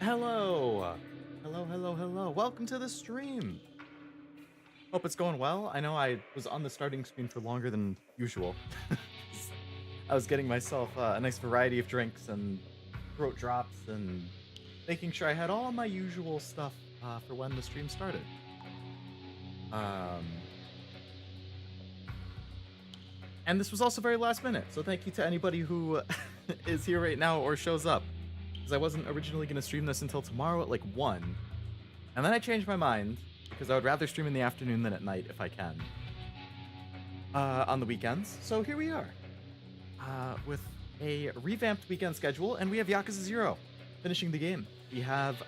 Hello! Hello, hello, hello. Welcome to the stream. Hope it's going well. I know I was on the starting screen for longer than usual. I was getting myself a nice variety of drinks and throat drops and making sure I had all my usual stuff for when the stream started. And this was also very last minute, so thank you to anybody who is here right now or shows up. Because I wasn't originally going to stream this until tomorrow at like 1. And then I changed my mind because I would rather stream in the afternoon than at night if I can. On the weekends. So here we are. With a revamped weekend schedule, and we have Yakuza 0 finishing the game. We have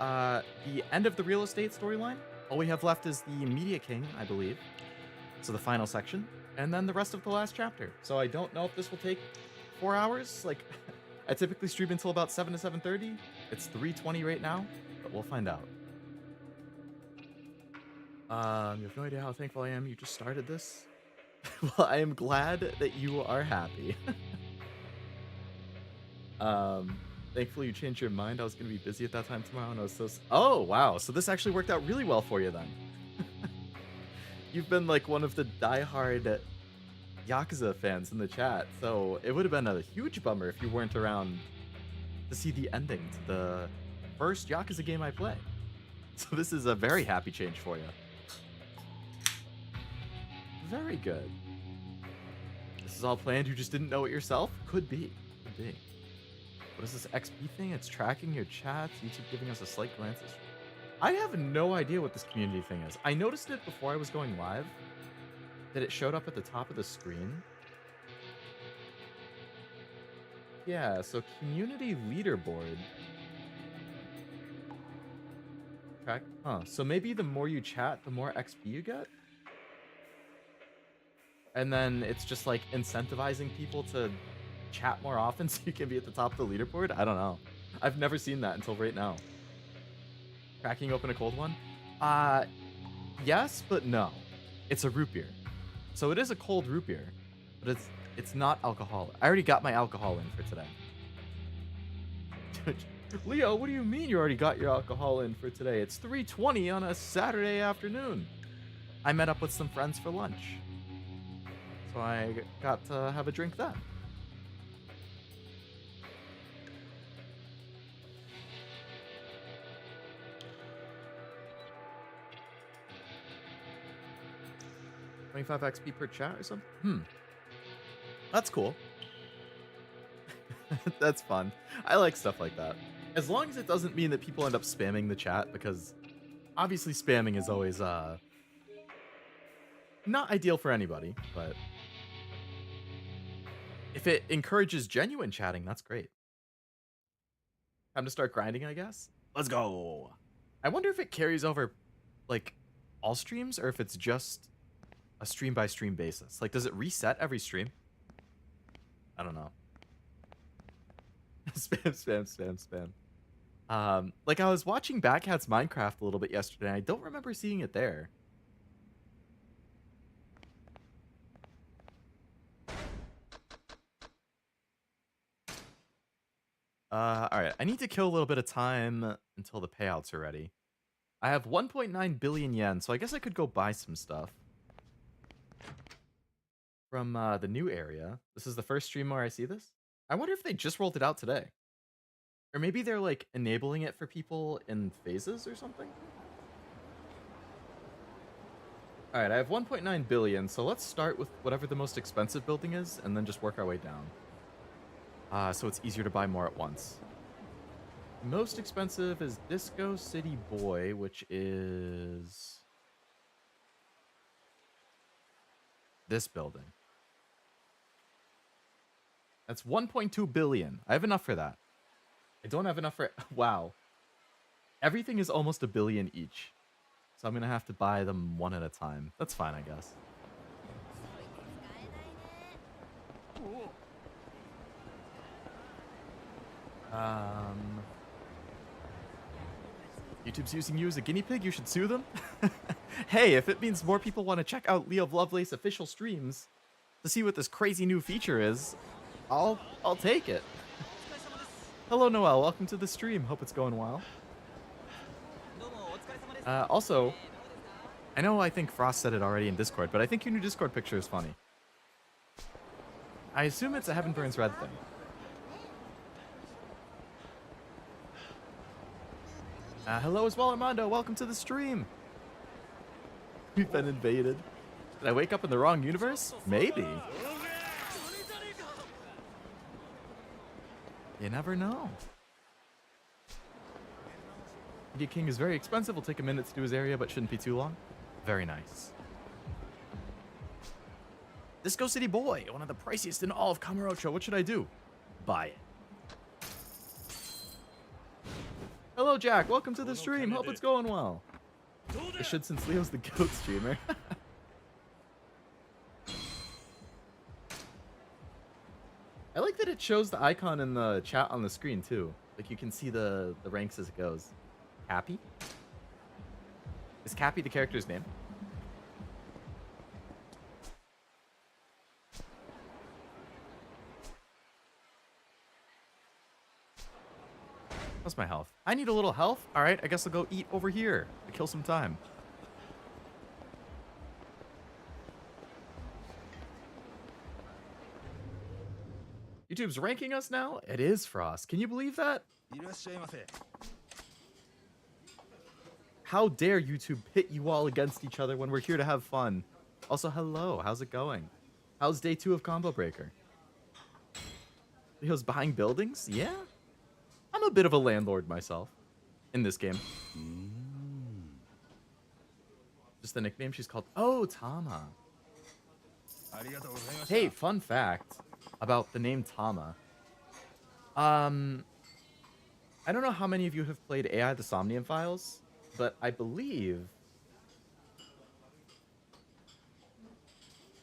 the end of the real estate storyline. All we have left is the Media King, I believe. So the final section. And then the rest of the last chapter. So I don't know if this will take 4 hours. Like, I typically stream until about 7 to 7:30. It's 3:20 right now, but we'll find out. You have no idea how thankful I am you just started this. Well, I am glad that you are happy. Thankfully you changed your mind. I was going to be busy at that time tomorrow, and I was so... Oh, wow. So this actually worked out really well for you then. You've been like one of the diehard Yakuza fans in the chat, so it would have been a huge bummer if you weren't around to see the ending to the first Yakuza game I play. So this is a very happy change for you. Very good. This is all planned, you just didn't know it yourself? Could be. Could be. What is this XP thing? It's tracking your chats, YouTube giving us a slight glance. I have no idea what this community thing is. I noticed it before I was going live, that it showed up at the top of the screen. Yeah, so community leaderboard. Track, so maybe the more you chat, the more XP you get? And then it's just like incentivizing people to chat more often so you can be at the top of the leaderboard? I don't know. I've never seen that until right now. Cracking open a cold one? Yes, but no. It's a root beer. So it is a cold root beer, but it's not alcoholic. I already got my alcohol in for today. Leo, what do you mean you already got your alcohol in for today? It's 3:20 on a Saturday afternoon. I met up with some friends for lunch. So I got to have a drink then. $25 XP per chat or something? That's cool. That's fun. I like stuff like that. As long as it doesn't mean that people end up spamming the chat, because obviously spamming is always not ideal for anybody, but if it encourages genuine chatting, that's great. Time to start grinding, I guess. Let's go. I wonder if it carries over like all streams or if it's just a stream by stream basis. Like, does it reset every stream? I don't know. spam. Like I was watching Backhat's Minecraft a little bit yesterday, and I don't remember seeing it there. Alright, I need to kill a little bit of time until the payouts are ready. I have 1.9 billion yen, so I guess I could go buy some stuff. From the new area. This is the first stream where I see this. I wonder if they just rolled it out today. Or maybe they're like enabling it for people in phases or something. Alright, I have 1.9 billion, so let's start with whatever the most expensive building is and then just work our way down. So it's easier to buy more at once. Most expensive is Disco City Boy, which is this building. That's 1.2 billion. I have enough for that. I don't have enough for... Wow. Everything is almost a billion each. So I'm going to have to buy them one at a time. That's fine, I guess. YouTube's using you as a guinea pig? You should sue them? Hey, if it means more people want to check out Leo of Lovelace official streams to see what this crazy new feature is, I'll take it. Hello, Noel. Welcome to the stream. Hope it's going well. Also, I know I think Frost said it already in Discord, but I think your new Discord picture is funny. I assume it's a Heaven Burns Red thing. Hello as well, Armando. Welcome to the stream. We've been invaded. Did I wake up in the wrong universe? Maybe. You never know. Media King is very expensive. Will take a minute to do his area, but shouldn't be too long. Very nice. Disco City Boy, one of the priciest in all of Kamurocho. What should I do? Buy it. Hello, Jack. Welcome to the stream. Hope it's going well. I should, since Leo's the GOAT streamer. I like that it shows the icon in the chat on the screen, too. Like, you can see the ranks as it goes. Cappy? Is Cappy the character's name? How's my health? I need a little health? Alright, I guess I'll go eat over here to kill some time. YouTube's ranking us now? It is, Frost. Can you believe that? How dare YouTube pit you all against each other when we're here to have fun? Also, hello. How's it going? How's day 2 of Combo Breaker? Leo's buying buildings? Yeah. I'm a bit of a landlord myself in this game. Just the nickname she's called. Oh, Tama. Hey, fun fact about the name Tama. I don't know how many of you have played AI the Somnium Files, but I believe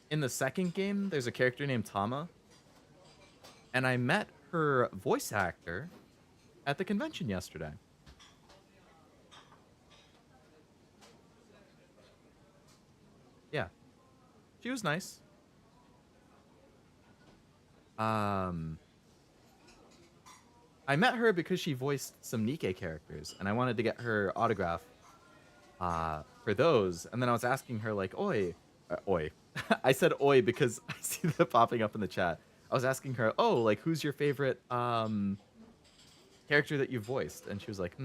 in the second game there's a character named Tama, and I met her voice actor at the convention yesterday. Yeah. She was nice. I met her because she voiced some Nikke characters, and I wanted to get her autograph for those. And then I was asking her, like, oi. Oi. I said oi because I see that popping up in the chat. I was asking her, oh, like, who's your favorite character that you voiced? And she was like,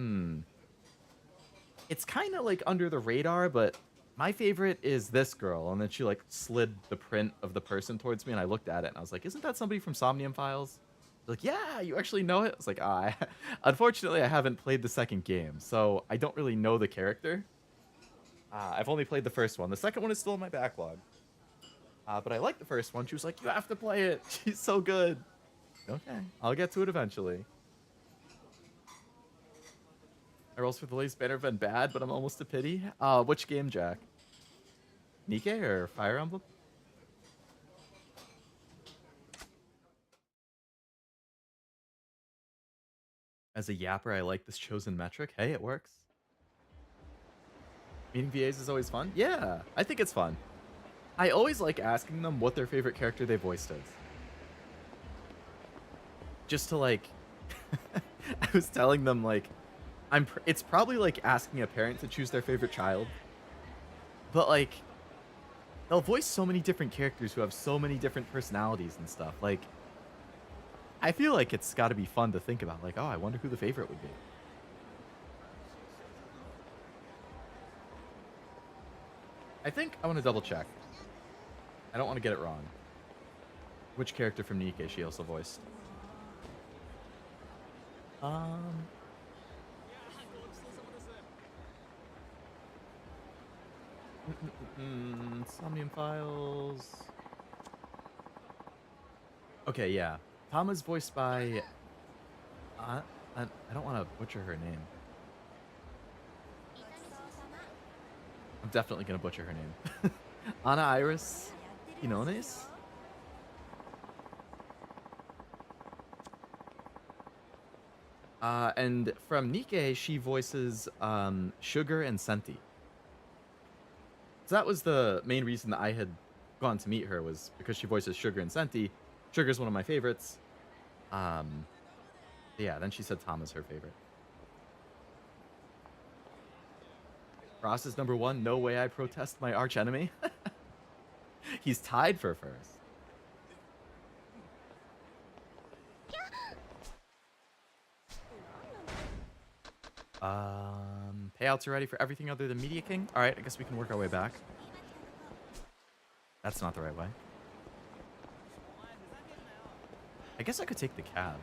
it's kind of like under the radar, but my favorite is this girl. And then she like slid the print of the person towards me, and I looked at it and I was like, isn't that somebody from Somnium Files? She's like, yeah, you actually know it? I was like, unfortunately I haven't played the second game, so I don't really know the character. I've only played the first one. The second one is still in my backlog. But I like the first one. She was like, you have to play it. She's so good. Okay, I'll get to it eventually. My rolls for the latest banner have been bad, but I'm almost a pity. Which game, Jack? Nikke or Fire Emblem? As a yapper, I like this chosen metric. Hey, it works. Meeting VAs is always fun. Yeah, I think it's fun. I always like asking them what their favorite character they voiced is. Just to like... I was telling them like... it's probably like asking a parent to choose their favorite child. But like... they'll voice so many different characters who have so many different personalities and stuff. Like... I feel like it's got to be fun to think about. Like, oh, I wonder who the favorite would be. I think I want to double check. I don't want to get it wrong. Which character from Nikke she also voiced? Somnium Files. Okay, yeah. Tama's voiced by... I don't want to butcher her name. I'm definitely going to butcher her name. Ana Iris Quinones? And from Nikke, she voices Sugar and Senti. So that was the main reason that I had gone to meet her, was because she voices Sugar and Senti. Sugar's one of my favorites. Yeah, then she said Tama's her favorite. Ross is number 1. No way I protest my arch enemy. He's tied for first. Payouts are ready for everything other than Media King. All right, I guess we can work our way back. That's not the right way. I guess I could take the cab.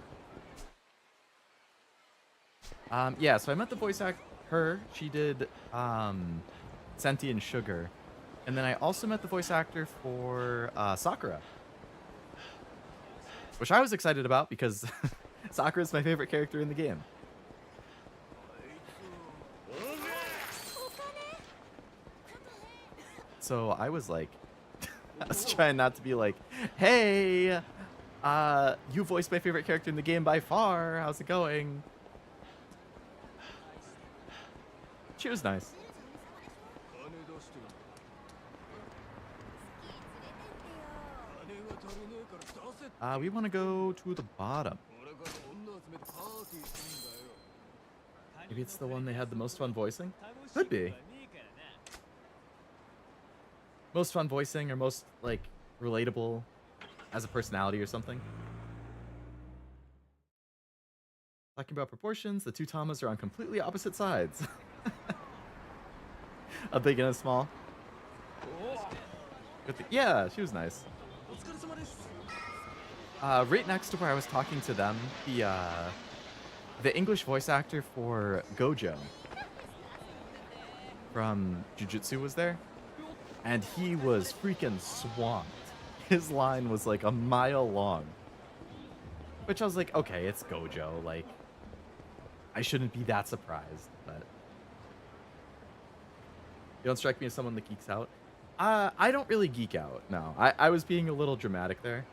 Yeah, so I met the voice actor. She did Sentient Sugar. And then I also met the voice actor for Sakura. Which I was excited about because Sakura is my favorite character in the game. So I was like, I was trying not to be like, hey, you voiced my favorite character in the game by far. How's it going? She was nice. We want to go to the bottom. Maybe it's the one they had the most fun voicing? Could be. Most fun voicing or most, like, relatable as a personality or something. Talking about proportions, the two Tamas are on completely opposite sides. A big and a small. Yeah, she was nice. Right next to where I was talking to them, the English voice actor for Gojo from Jujutsu was there. And he was freaking swamped. His line was like a mile long. Which I was like, okay, it's Gojo. Like, I shouldn't be that surprised. But you don't strike me as someone that geeks out. I don't really geek out, no. I was being a little dramatic there.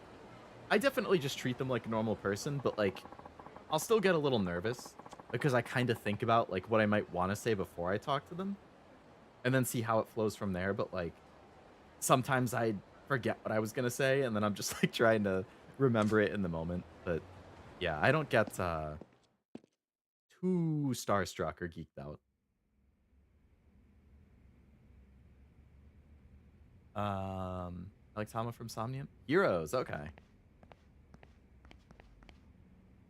I definitely just treat them like a normal person, but like, I'll still get a little nervous because I kind of think about like what I might want to say before I talk to them. And then see how it flows from there. But like, sometimes I forget what I was gonna say, and then I'm just like trying to remember it in the moment. But yeah, I don't get too starstruck or geeked out. I like Tama from Somnium. Heroes, okay.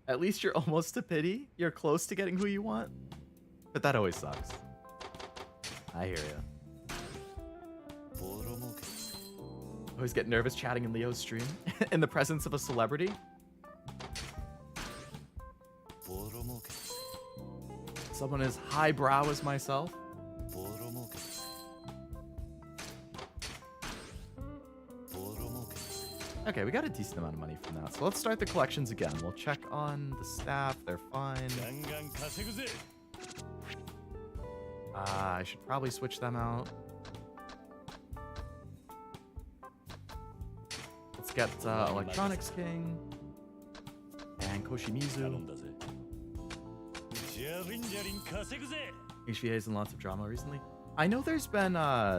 At least you're almost to pity. You're close to getting who you want, but that always sucks. I hear you. Always get nervous chatting in Leo's stream in the presence of a celebrity. Someone as highbrow as myself. Okay, we got a decent amount of money from that. So let's start the collections again. We'll check on the staff. They're fine. I should probably switch them out. Let's get Electronics King and Koshimizu. HVA's in lots of drama recently. I know there's been, I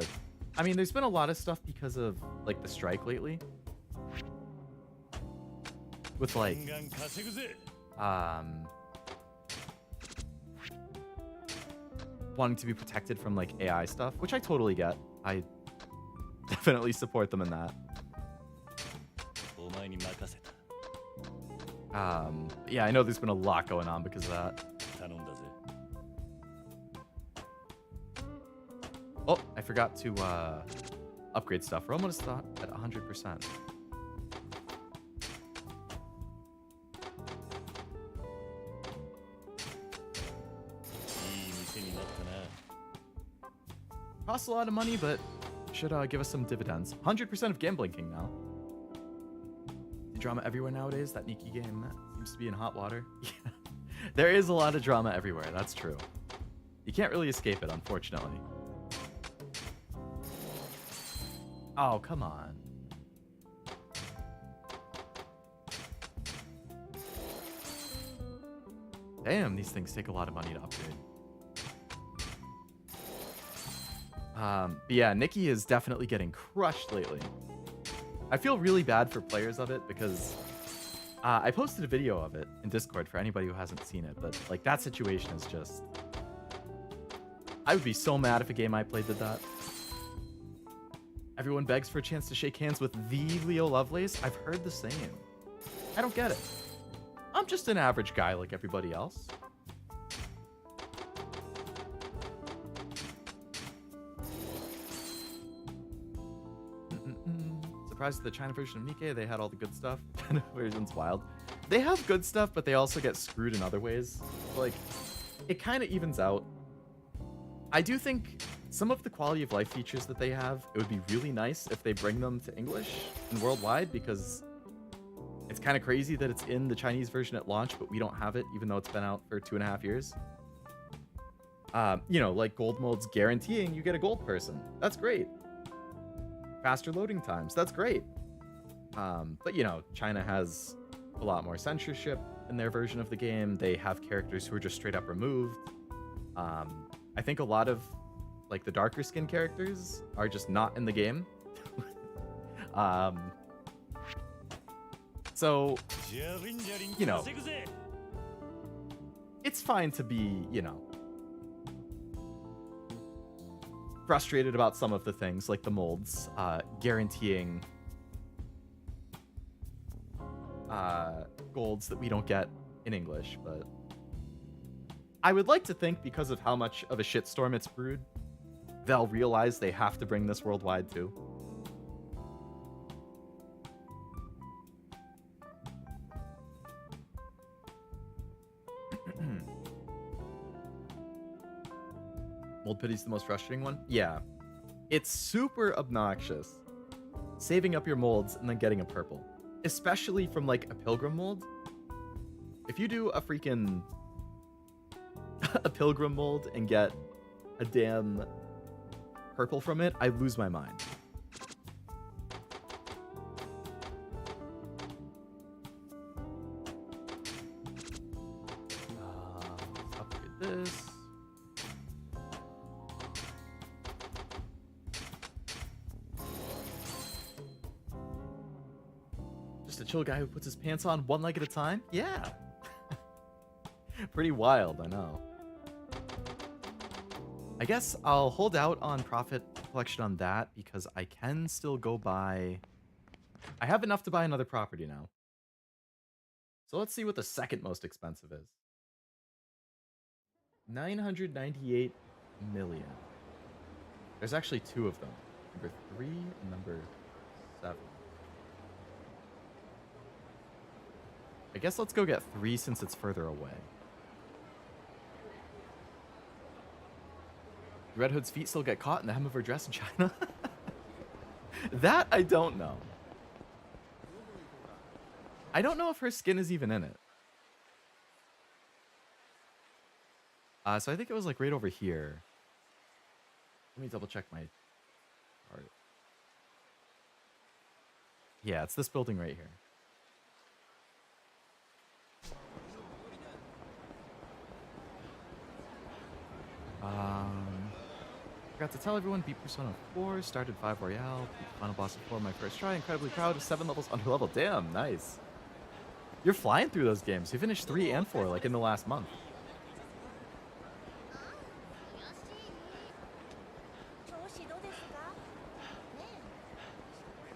mean, there's been a lot of stuff because of like the strike lately. With like, wanting to be protected from like AI stuff, which I totally get. I definitely support them in that. Yeah, I know there's been a lot going on because of that. Oh, I forgot to upgrade stuff. We're almost at 100%. Costs a lot of money, but should give us some dividends. 100% of Gambling King now. The drama everywhere nowadays. That Nikki game seems to be in hot water. Yeah. There is a lot of drama everywhere. That's true. You can't really escape it, unfortunately. Oh, come on. Damn, these things take a lot of money to upgrade. But yeah, Nikki is definitely getting crushed lately. I feel really bad for players of it because I posted a video of it in Discord for anybody who hasn't seen it, but like that situation is just... I would be so mad if a game I played did that. Everyone begs for a chance to shake hands with the Leo Lovelace. I've heard the same. I don't get it. I'm just an average guy like everybody else. Surprised at the China version of Nikkei, they had all the good stuff. China version's wild. They have good stuff, but they also get screwed in other ways. Like, it kind of evens out. I do think some of the quality of life features that they have, it would be really nice if they bring them to English and worldwide, because it's kind of crazy that it's in the Chinese version at launch, but we don't have it, even though it's been out for 2.5 years. You know, like gold modes guaranteeing you get a gold person. That's great. Faster loading times. That's great. But, you know, China has a lot more censorship in their version of the game. They have characters who are just straight up removed. I think a lot of, like, the darker skin characters are just not in the game. So, you know, it's fine to be, you know, frustrated about some of the things, like the molds, guaranteeing golds that we don't get in English, but I would like to think because of how much of a shitstorm it's brewed, they'll realize they have to bring this worldwide too. Mold pity's the most frustrating one? Yeah. It's super obnoxious saving up your molds and then getting a purple. Especially from, like, a pilgrim mold. If you do a freaking a pilgrim mold and get a damn purple from it, I lose my mind. Let's upgrade this. Just a chill guy who puts his pants on one leg at a time? Yeah. Pretty wild, I know. I guess I'll hold out on profit collection on that because I can still go buy... I have enough to buy another property now. So let's see what the second most expensive is. 998 million. There's actually two of them. Number 3 and number 7. I guess let's go get 3 since it's further away. Red Hood's feet still get caught in the hem of her dress in China? That I don't know. I don't know if her skin is even in it. So I think it was like right over here. Let me double check my chart. Yeah, it's this building right here. Forgot to tell everyone, beat Persona 4, started 5 Royale, beat the final boss of 4 my first try, incredibly proud of 7 levels under level. Damn, nice. You're flying through those games. You finished 3 and 4 like in the last month.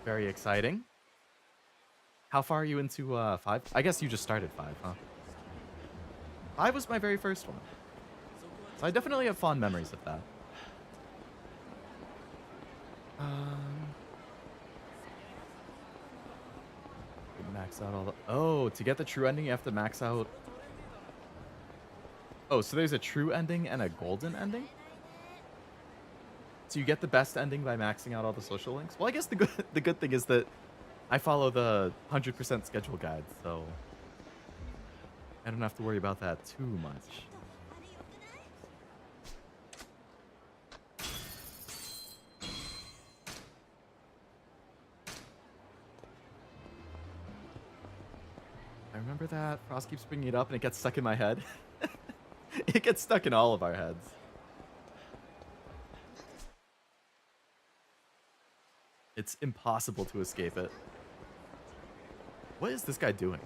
Very exciting. How far are you into 5? I guess you just started 5, huh? 5 was my very first one. So I definitely have fond memories of that. Max out all the... Oh, to get the true ending, you have to max out... Oh, so there's a true ending and a golden ending? So you get the best ending by maxing out all the social links? Well, I guess the good thing is that I follow the 100% schedule guide, so I don't have to worry about that too much. I remember that. Frost keeps bringing it up and it gets stuck in my head. It gets stuck in all of our heads. It's impossible to escape it. What is this guy doing?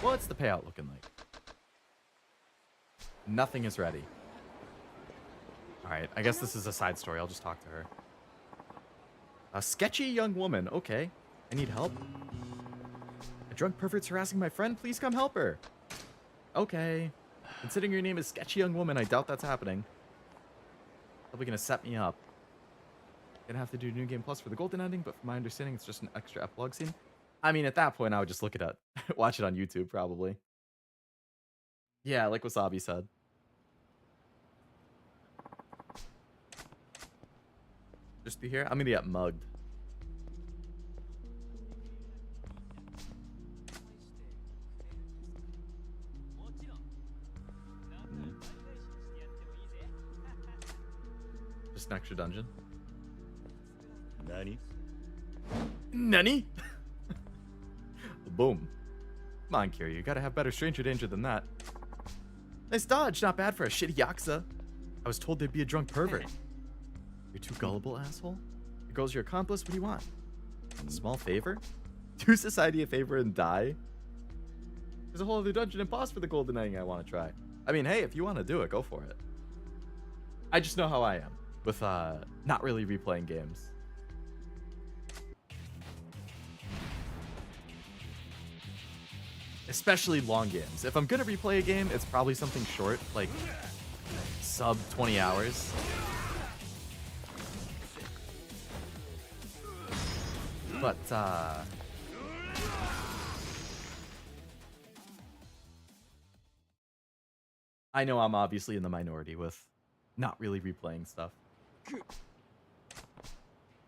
What's the payout looking like? Nothing is ready. Alright, I guess this is a side story. I'll just talk to her. A sketchy young woman. Okay. I need help. A drunk pervert's harassing my friend. Please come help her. Okay. Considering your name is Sketchy Young Woman, I doubt that's happening. Probably gonna set me up. Gonna have to do New Game Plus for the golden ending, but from my understanding, it's just an extra epilogue scene. I mean, at that point, I would just look it up. Watch it on YouTube, probably. Yeah, like Wasabi said. Just be here. I'm gonna get mugged. Just an extra dungeon. Nani? Boom. Come on, Kiryu. You gotta have better stranger danger than that. Nice dodge. Not bad for a shitty Yakuza. I was told they'd be a drunk pervert. You're too gullible, asshole. The girl's your accomplice. What do you want? A small favor? Do society a favor and die? There's a whole other dungeon and boss for the golden ending I want to try. I mean, hey, if you want to do it, go for it. I just know how I am with not really replaying games. Especially long games. If I'm gonna replay a game, it's probably something short, like sub 20 hours. But I know I'm obviously in the minority with not really replaying stuff. You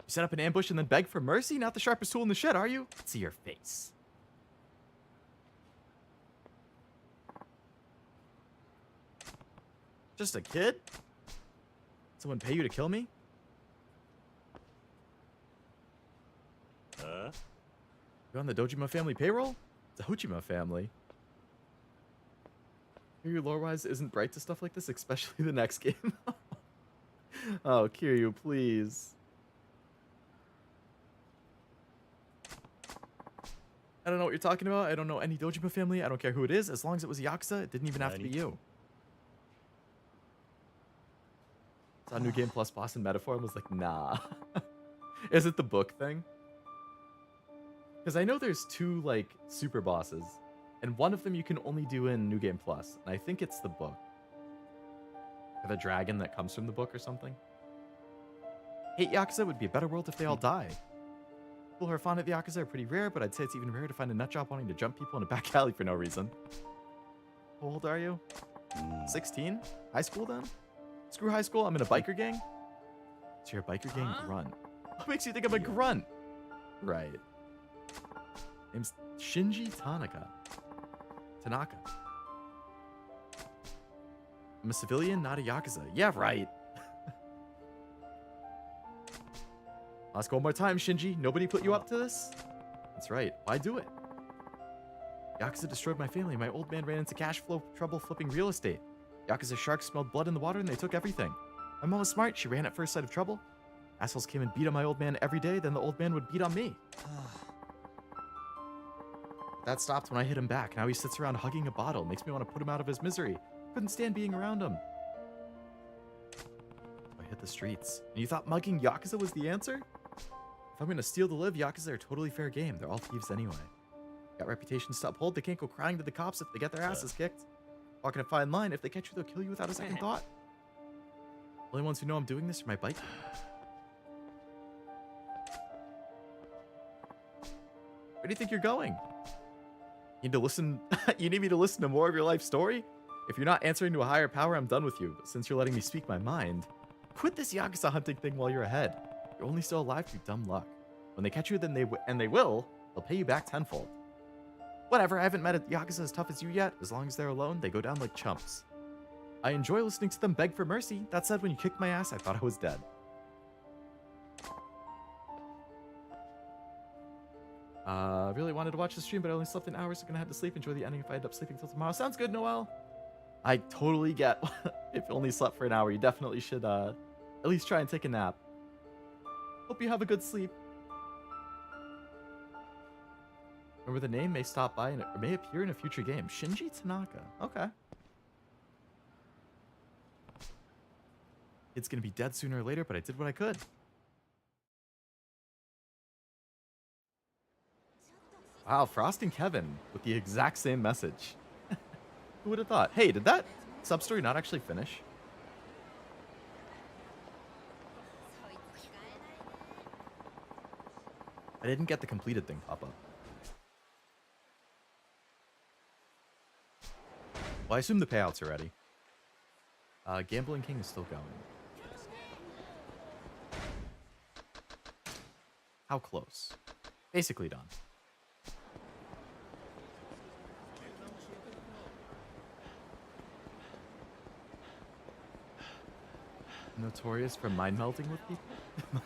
set up an ambush and then beg for mercy? Not the sharpest tool in the shed, are you? Let's see your face. Just a kid? Someone pay you to kill me? You on the Dojima family payroll? It's a Hochima family. Kiryu lore-wise isn't bright to stuff like this, especially the next game. Oh, Kiryu, please. I don't know what you're talking about. I don't know any Dojima family. I don't care who it is. As long as it was Yakuza, it didn't even have to be you. Saw New Game Plus boss in Metaphor and was like, nah. Is it the book thing? Because I know there's two, like, super bosses. And one of them you can only do in New Game Plus. And I think it's the book. Or the dragon that comes from the book or something. Hate Yakuza would be a better world if they all die. People who are fond of the Yakuza are pretty rare, but I'd say it's even rarer to find a nutjob wanting to jump people in a back alley for no reason. How old are you? 16? High school then? Screw high school, I'm in a biker gang? So you're a biker gang grunt. What makes you think I'm a grunt? Right. Name's Shinji Tanaka. I'm a civilian, not a Yakuza. Yeah, right. Ask one more time, Shinji. Nobody put you up to this? That's right. Why do it? Yakuza destroyed my family. My old man ran into cash flow trouble flipping real estate. Yakuza sharks smelled blood in the water and they took everything. My mom was smart. She ran at first sight of trouble. Assholes came and beat on my old man every day. Then the old man would beat on me. That stopped when I hit him back. Now he sits around hugging a bottle. Makes me want to put him out of his misery. Couldn't stand being around him. I hit the streets. And you thought mugging Yakuza was the answer? If I'm gonna steal to live, Yakuza are totally fair game. They're all thieves anyway. Got reputations to uphold. They can't go crying to the cops if they get their asses kicked. Walking a fine line. If they catch you, they'll kill you without a second thought. Only ones who know I'm doing this are my bike. Where do you think you're going? You need to listen. You need me to listen to more of your life story? If you're not answering to a higher power, I'm done with you. But since you're letting me speak my mind, quit this Yakuza hunting thing while you're ahead. You're only still alive through dumb luck. When they catch you, then they will, they'll pay you back tenfold. Whatever, I haven't met a Yakuza as tough as you yet. As long as they're alone, they go down like chumps. I enjoy listening to them beg for mercy. That said, when you kicked my ass, I thought I was dead. Really wanted to watch the stream, but I only slept an hour, so I'm gonna have to sleep. Enjoy the ending if I end up sleeping till tomorrow. Sounds good, Noel. I totally get if you only slept for an hour, you definitely should at least try and take a nap. Hope you have a good sleep. Remember the name may stop by or may appear in a future game. Shinji Tanaka. Okay. It's gonna be dead sooner or later, but I did what I could. Wow, Frost and Kevin with the exact same message. Who would have thought? Hey, did that sub-story not actually finish? I didn't get the completed thing pop up. Well, I assume the payouts are ready. Gambling King is still going. How close? Basically done. Notorious for mind melding with people?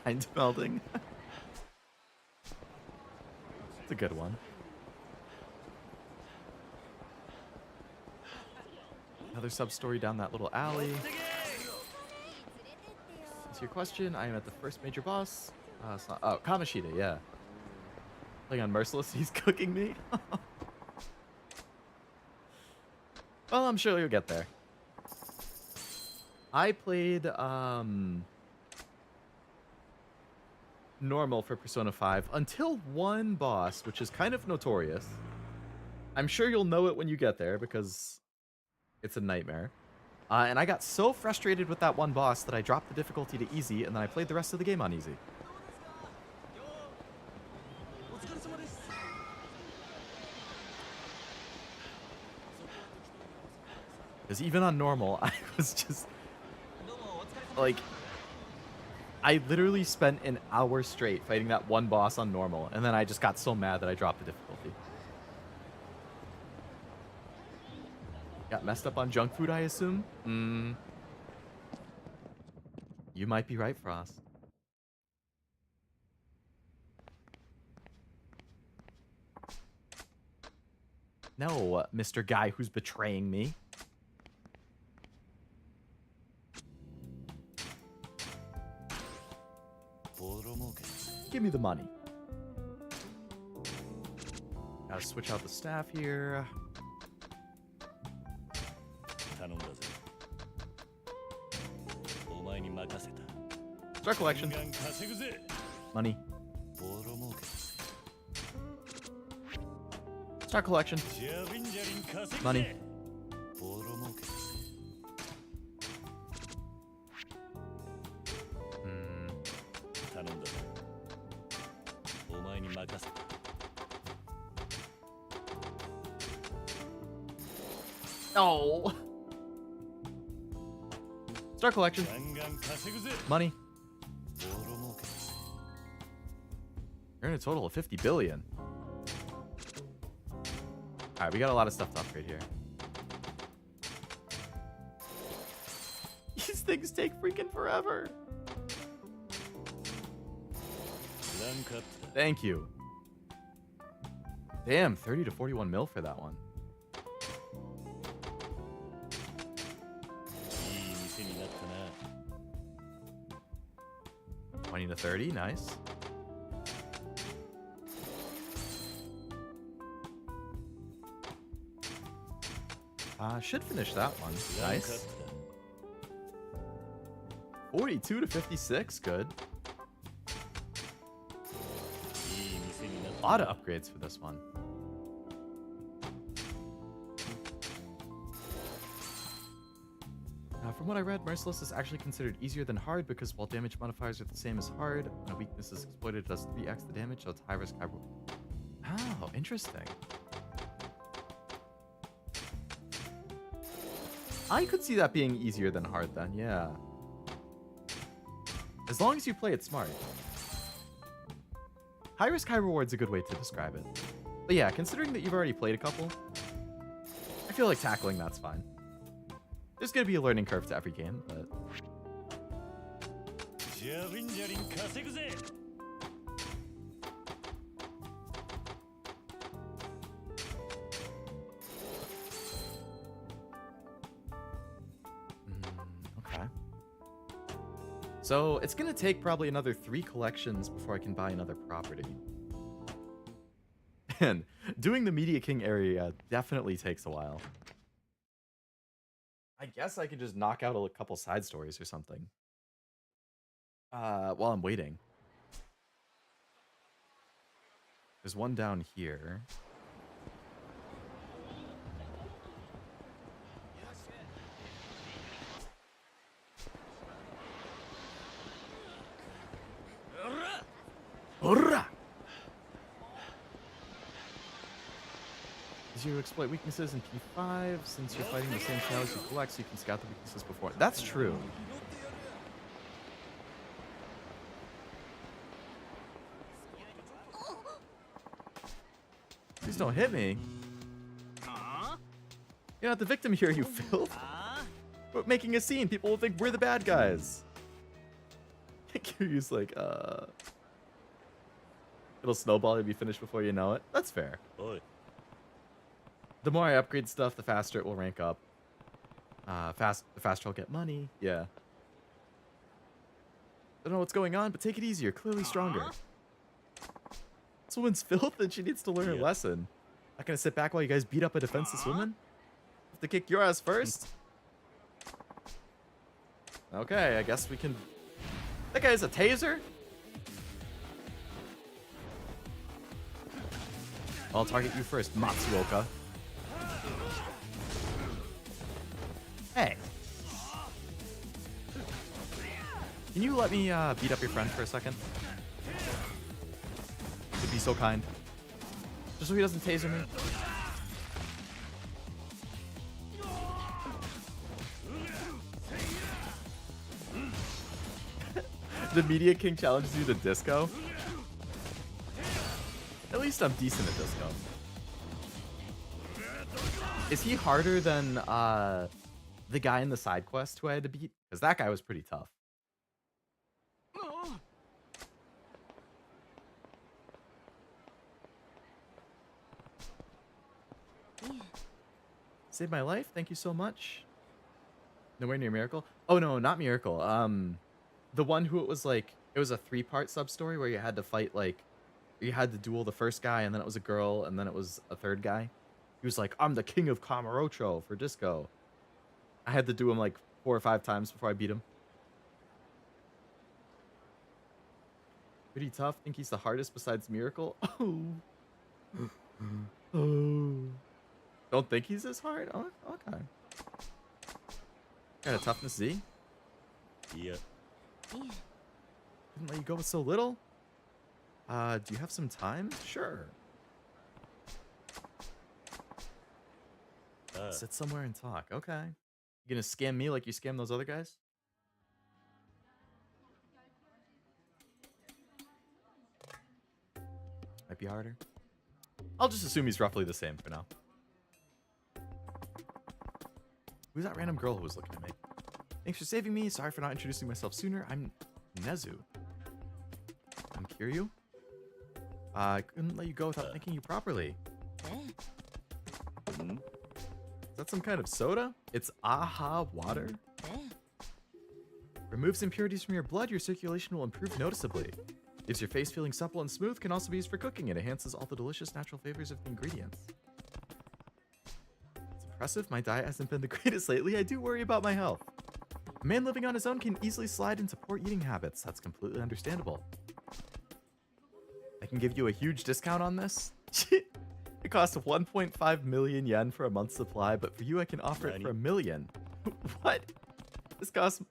Mind melding? It's a good one. Another sub-story down that little alley. To your question, I am at the first major boss. Oh, Kamoshida, yeah. Playing on Merciless, he's cooking me. Well, I'm sure you'll get there. I played normal for Persona 5 until one boss, which is kind of notorious. I'm sure you'll know it when you get there because it's a nightmare. And I got so frustrated with that one boss that I dropped the difficulty to easy, and then I played the rest of the game on easy. Because even on normal, I was just... like... I literally spent an hour straight fighting that one boss on normal, and then I just got so mad that I dropped the difficulty. Got messed up on junk food, I assume? You might be right, Frost. No, Mr. Guy who's betraying me. Give me the money. Gotta switch out the staff here. Start collection. Money. Start collection. Money. No. Start collection. Money. Earn a total of 50 billion. Alright, we got a lot of stuff to upgrade here. These things take freaking forever. Thank you. Damn, 30 to 41 mil for that one. 20 to 30, nice. Should finish that one. Nice. 42 to 56, good. A lot of upgrades for this one. From what I read, Merciless is actually considered easier than hard because while damage modifiers are the same as hard, when a weakness is exploited, it does 3x the damage, so it's high risk, high reward. Oh, interesting. I could see that being easier than hard then, yeah. As long as you play it smart. High risk, high reward's a good way to describe it. But yeah, considering that you've already played a couple, I feel like tackling that's fine. There's gonna be a learning curve to every game, but... okay. So, it's gonna take probably another 3 collections before I can buy another property. Man, doing the Media King area definitely takes a while. I guess I could just knock out a couple side stories or something. While I'm waiting. There's one down here. Hurrah! Easier to exploit weaknesses in P5 since you're fighting the same challenge you collect, so you can scout the weaknesses before. That's true. Please don't hit me. You're not the victim here, you filth. We're making a scene. People will think we're the bad guys. Kiryu's like, it'll snowball and be finished before you know it. That's fair. Oi. The more I upgrade stuff, the faster it will rank up. The faster I'll get money. Yeah. I don't know what's going on, but take it easy. You're clearly stronger. This woman's filth and she needs to learn a lesson. Not gonna sit back while you guys beat up a defenseless woman? Have to kick your ass first? Okay, I guess we can... That guy has a taser? I'll target you first, Matsuoka. Hey. Can you let me beat up your friend for a second? You'd be so kind. Just so he doesn't taser me. The Media King challenges you to disco. At least I'm decent at disco. Is he harder than the guy in the side quest who I had to beat? Because that guy was pretty tough. Saved my life. Thank you so much. Nowhere near Miracle. Oh no, not Miracle. The one who it was a 3-part sub story where you had to fight you had to duel the first guy and then it was a girl and then it was a third guy. He was like, I'm the king of Kamurocho for disco. I had to do him like 4 or 5 times before I beat him. Pretty tough. Think he's the hardest besides Miracle. Oh. Oh. Don't think he's this hard? Oh, okay. Got a toughness Z? Yeah. Didn't let you go with so little? Do you have some time? Sure. Sit somewhere and talk. Okay. You gonna scam me like you scam those other guys? Might be harder. I'll just assume he's roughly the same for now. Who's that random girl who was looking at me? Thanks for saving me. Sorry for not introducing myself sooner. I'm Nezu. I'm Kiryu. I couldn't let you go without thanking you properly. Is that some kind of soda? It's AHA water? Removes impurities from your blood, your circulation will improve noticeably. Leaves your face feeling supple and smooth, can also be used for cooking. It enhances all the delicious natural flavors of the ingredients. It's impressive. My diet hasn't been the greatest lately. I do worry about my health. A man living on his own can easily slide into poor eating habits. That's completely understandable. I can give you a huge discount on this. It costs 1.5 million yen for a month's supply, but for you I can offer it for 1 million. What? This costs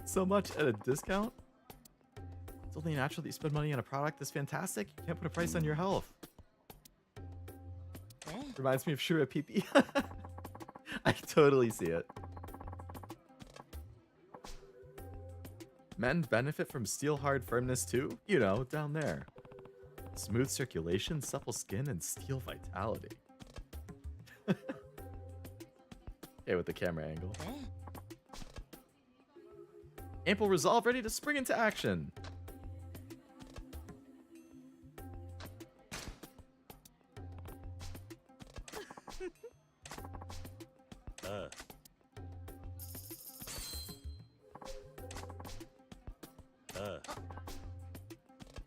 so much at a discount? It's only natural that you spend money on a product this fantastic. You can't put a price on your health. Reminds me of Shura PP. I totally see it. Men benefit from steel hard firmness too? You know, down there. Smooth circulation, supple skin, and steel vitality. Okay, with the camera angle. Ample resolve, ready to spring into action.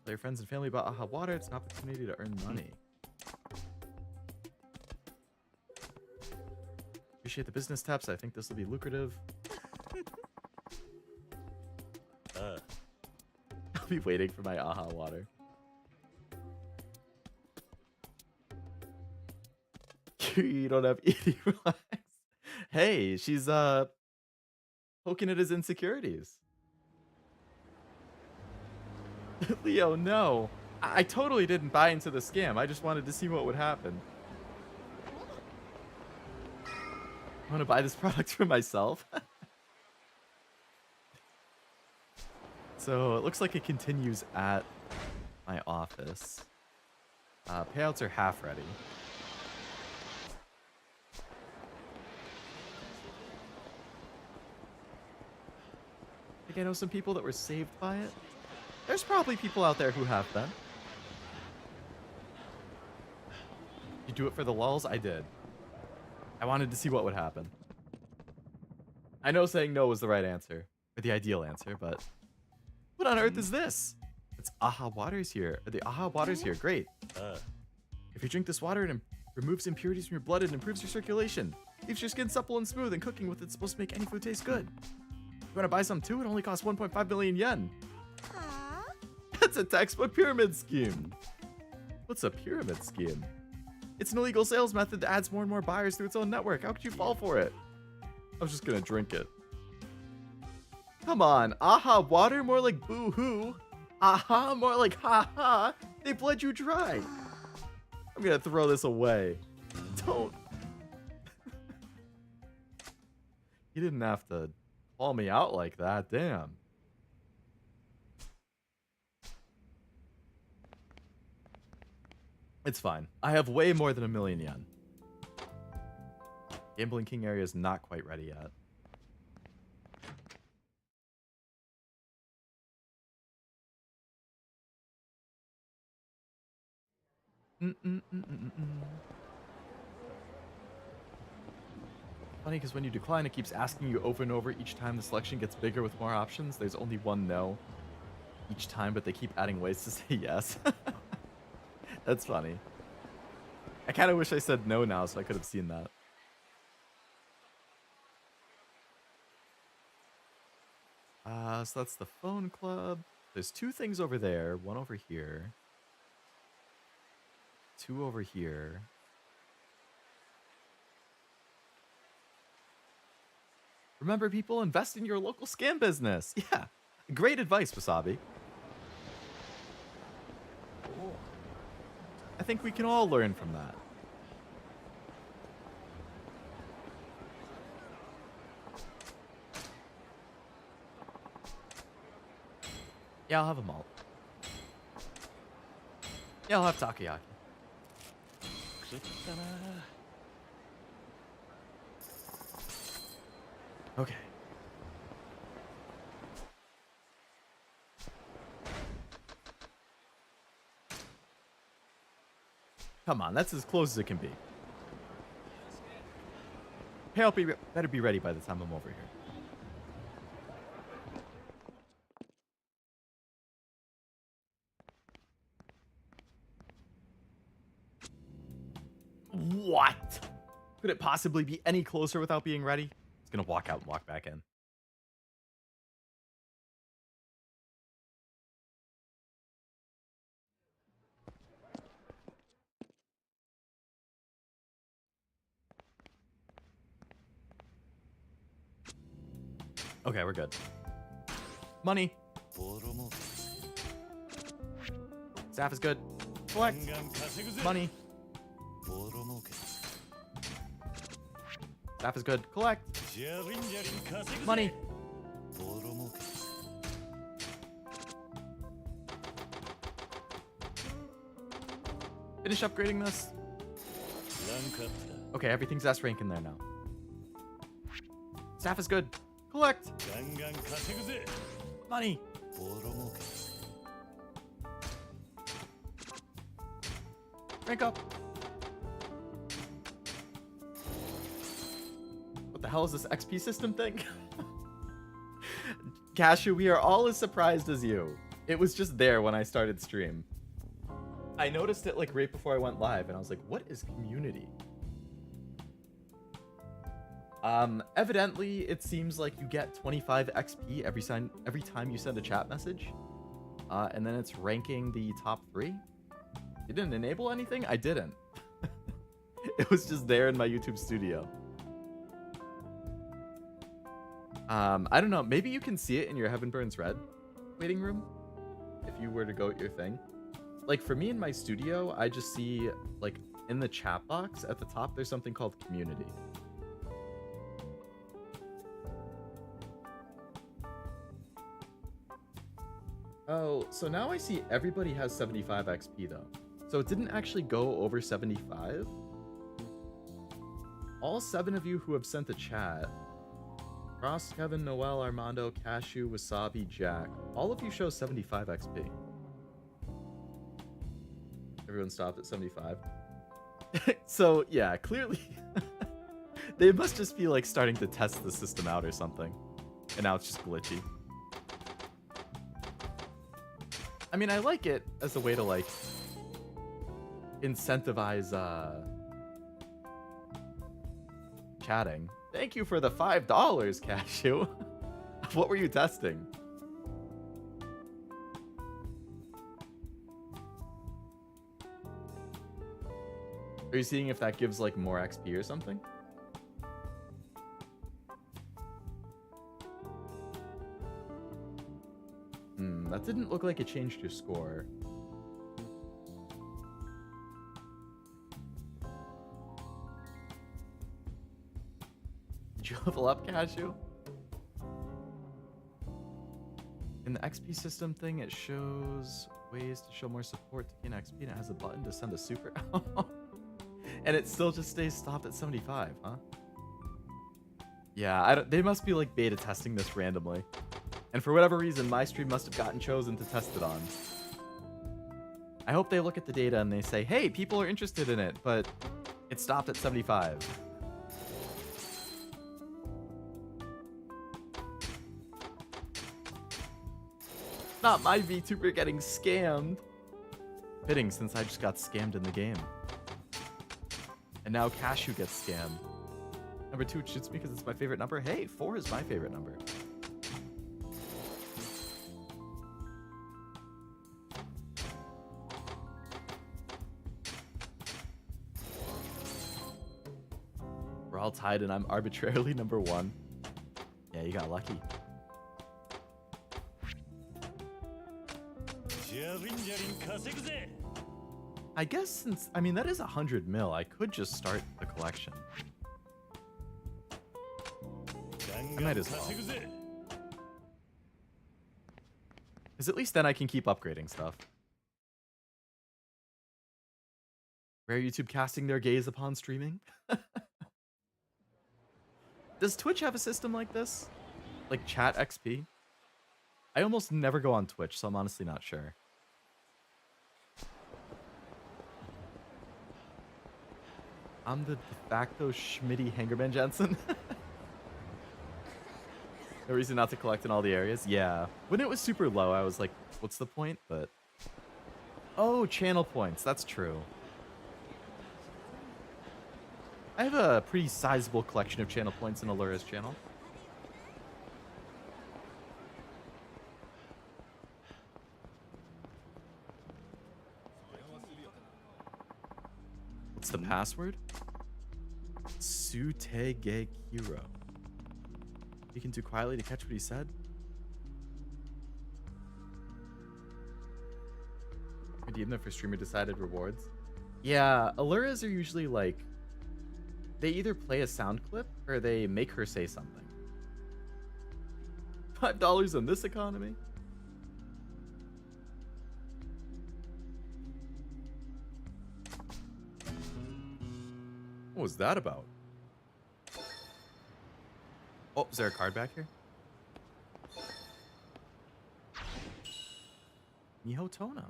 Tell your friends and family about AHA water. It's an opportunity to earn money. appreciate the business tips. I think this will be lucrative. I'll be waiting for my aha water. You don't have ED relax. Hey, she's poking at his insecurities. Leo, no. I totally didn't buy into the scam. I just wanted to see what would happen. I want to buy this product for myself. So it looks like it continues at my office. Payouts are half ready. I think I know some people that were saved by it. There's probably people out there who have been. You do it for the lulz? I did. I wanted to see what would happen. I know saying no was the right answer, or the ideal answer, but what on earth is this? It's aha waters here. The aha waters here, great. If you drink this water, it removes impurities from your blood and improves your circulation. Leaves your skin supple and smooth, and cooking with it's supposed to make any food taste good. You want to buy some too? It only costs 1.5 million yen. That's a textbook pyramid scheme. What's a pyramid scheme? It's an illegal sales method that adds more and more buyers through its own network. How could you fall for it? I was just gonna drink it. Come on, aha water more like boo-hoo. Aha more like ha-ha. They bled you dry. I'm gonna throw this away. Don't. You didn't have to call me out like that, damn. It's fine. I have way more than 1 million yen. Gambling King area is not quite ready yet. Funny because when you decline, it keeps asking you over and over each time the selection gets bigger with more options. There's only one no each time, but they keep adding ways to say yes. That's funny. I kind of wish I said no now so I could have seen that. So that's the phone club. There's 2 things over there. 1 over here. 2 over here. Remember, people, invest in your local scam business. Yeah. Great advice, Wasabi. I think we can all learn from that. Yeah, I'll have a malt. Yeah, I'll have takoyaki. Okay. Come on, that's as close as it can be. Payout better be ready by the time I'm over here. What? Could it possibly be any closer without being ready? It's gonna walk out and walk back in. Okay, we're good. Money. Staff is good. Collect. Money. Staff is good. Collect. Money. Finish upgrading this. Okay, everything's S rank in there now. Staff is good. Collect. Money. Rank up. What the hell is this XP system thing? Cashew, we are all as surprised as you. It was just there when I started stream. I noticed it like right before I went live and I was like, what is community? Evidently, it seems like you get 25 XP every time you send a chat message. And then it's ranking the top 3. You didn't enable anything? I didn't. It was just there in my YouTube studio. I don't know. Maybe you can see it in your Heaven Burns Red waiting room if you were to go at your thing. Like for me in my studio, I just see like in the chat box at the top, there's something called community. Oh, so now I see everybody has 75 XP though. So it didn't actually go over 75. All 7 of you who have sent a chat, Ross, Kevin, Noel, Armando, Cashew, Wasabi, Jack, all of you show 75 XP. Everyone stopped at 75. So yeah, clearly they must just be like starting to test the system out or something. And now it's just glitchy. I mean, I like it as a way to like incentivize chatting. Thank you for the $5, Cashew. What were you testing? Are you seeing if that gives like more XP or something? That didn't look like it changed your score. Did you level up, Cashew? In the XP system thing, it shows ways to show more support to gain XP, and it has a button to send a super. And it still just stays stopped at 75, huh? Yeah, they must be like beta testing this randomly. And for whatever reason, my stream must have gotten chosen to test it on. I hope they look at the data and they say, hey, people are interested in it, but it stopped at 75. Not my VTuber getting scammed. Fitting, since I just got scammed in the game. And now Cashew gets scammed. Number 2, it shoots me because it's my favorite number. Hey, 4 is my favorite number. We're all tied and I'm arbitrarily number 1. Yeah, you got lucky. I guess since, I mean, that is 100 mil, I could just start the collection. I might as well. Because at least then I can keep upgrading stuff. Rare YouTube casting their gaze upon streaming? Does Twitch have a system like this? Like chat XP? I almost never go on Twitch, so I'm honestly not sure. I'm the de facto Schmitty Hangerman Jensen. No reason not to collect in all the areas. Yeah. When it was super low, I was like, what's the point? But oh, channel points. That's true. I have a pretty sizable collection of channel points in Allura's channel. What's the password? Sutegekiro. You can do quietly to catch what he said. Redeem them for streamer decided rewards. Yeah, Allura's are usually like, they either play a sound clip or they make her say something. $5 on this economy? What was that about? Oh, is there a card back here? Miho Tono.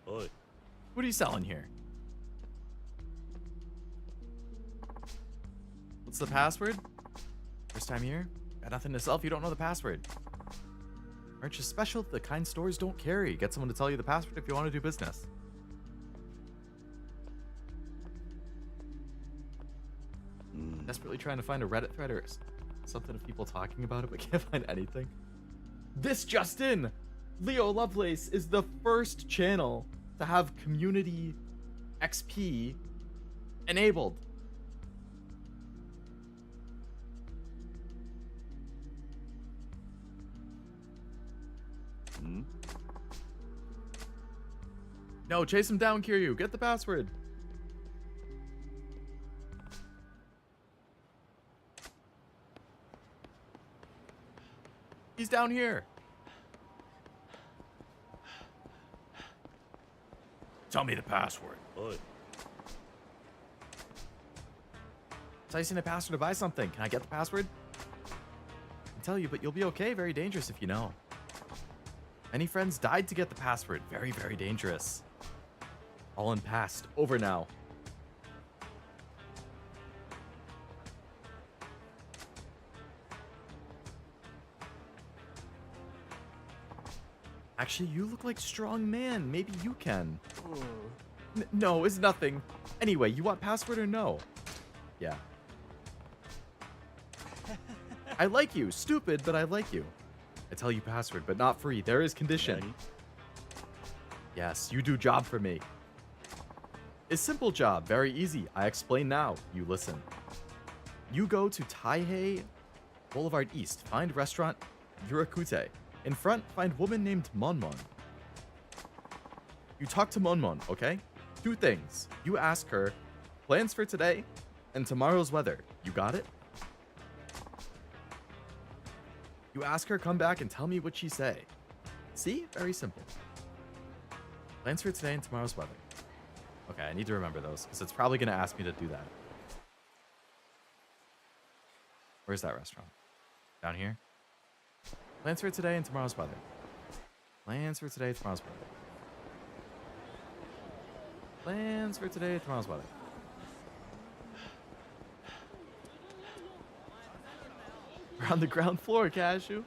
Oi. What are you selling here? What's the password? First time here? Got nothing to sell if you don't know the password. Merch is special the kind stores don't carry. Get someone to tell you the password if you want to do business. desperately trying to find a Reddit thread or something of people talking about it, but can't find anything. This just in! Leo Lovelace is the first channel to have community XP enabled. No, chase him down, Kiryu. Get the password. He's down here. Tell me the password. Oi. So I seen a password to buy something. Can I get the password? I can tell you, but you'll be okay. Very dangerous if you know. Many friends died to get the password. Very, very dangerous. All in past. Over now. Actually, you look like strong man. Maybe you can. No, it's nothing. Anyway, you want password or no? Yeah. I like you. Stupid, but I like you. I tell you password, but not free. There is condition. Yes, you do job for me. It's simple job. Very easy. I explain now. You listen. You go to Taihei Boulevard East. Find restaurant Yurakute. In front, find woman named Monmon. You talk to Monmon, okay? 2 things. You ask her plans for today and tomorrow's weather. You got it? You ask her come back and tell me what she say. See? Very simple. Plans for today and tomorrow's weather. Okay, I need to remember those because it's probably going to ask me to do that. Where's that restaurant? Down here? Plans for today and tomorrow's weather. Plans for today and tomorrow's weather. Plans for today and tomorrow's weather. We're on the ground floor, Cashew.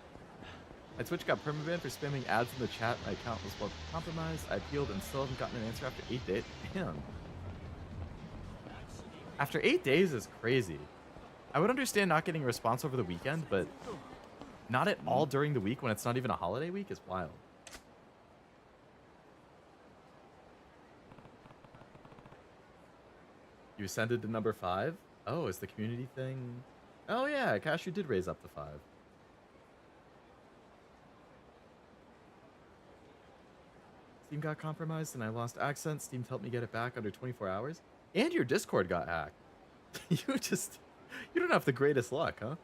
My Twitch got permabanned for spamming ads in the chat. My account was well compromised. I appealed and still haven't gotten an answer after 8 days. Damn. After 8 days is crazy. I would understand not getting a response over the weekend, but not at all during the week when it's not even a holiday week is wild. You ascended to number 5? Oh, is the community thing? Oh yeah, Cashew did raise up to 5. Steam got compromised and I lost accent. Steam helped me get it back under 24 hours. And your Discord got hacked. You don't have the greatest luck, huh?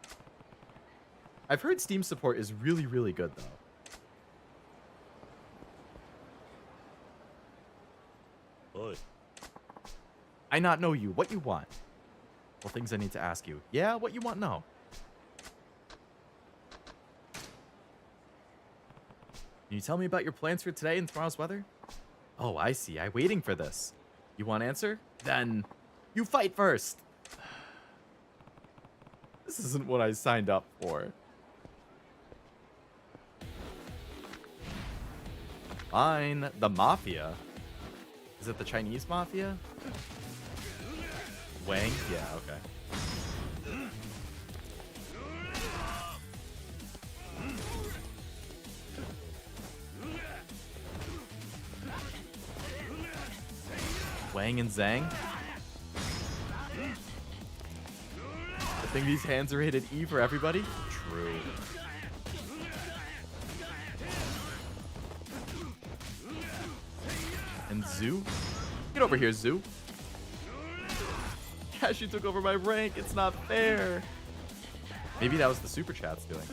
I've heard Steam support is really, really good, though. Oi. I not know you. What you want? Well, things I need to ask you. Yeah, what you want now? Can you tell me about your plans for today and tomorrow's weather? Oh, I see. I'm waiting for this. You want answer? Then you fight first. This isn't what I signed up for. Fine. The Mafia. Is it the Chinese Mafia? Wang? Yeah, okay. Wang and Zhang? I think these hands are rated E for everybody? True. And Zoo? Get over here, Zoo. Cashew took over my rank. It's not fair. Maybe that was the super chat's doing.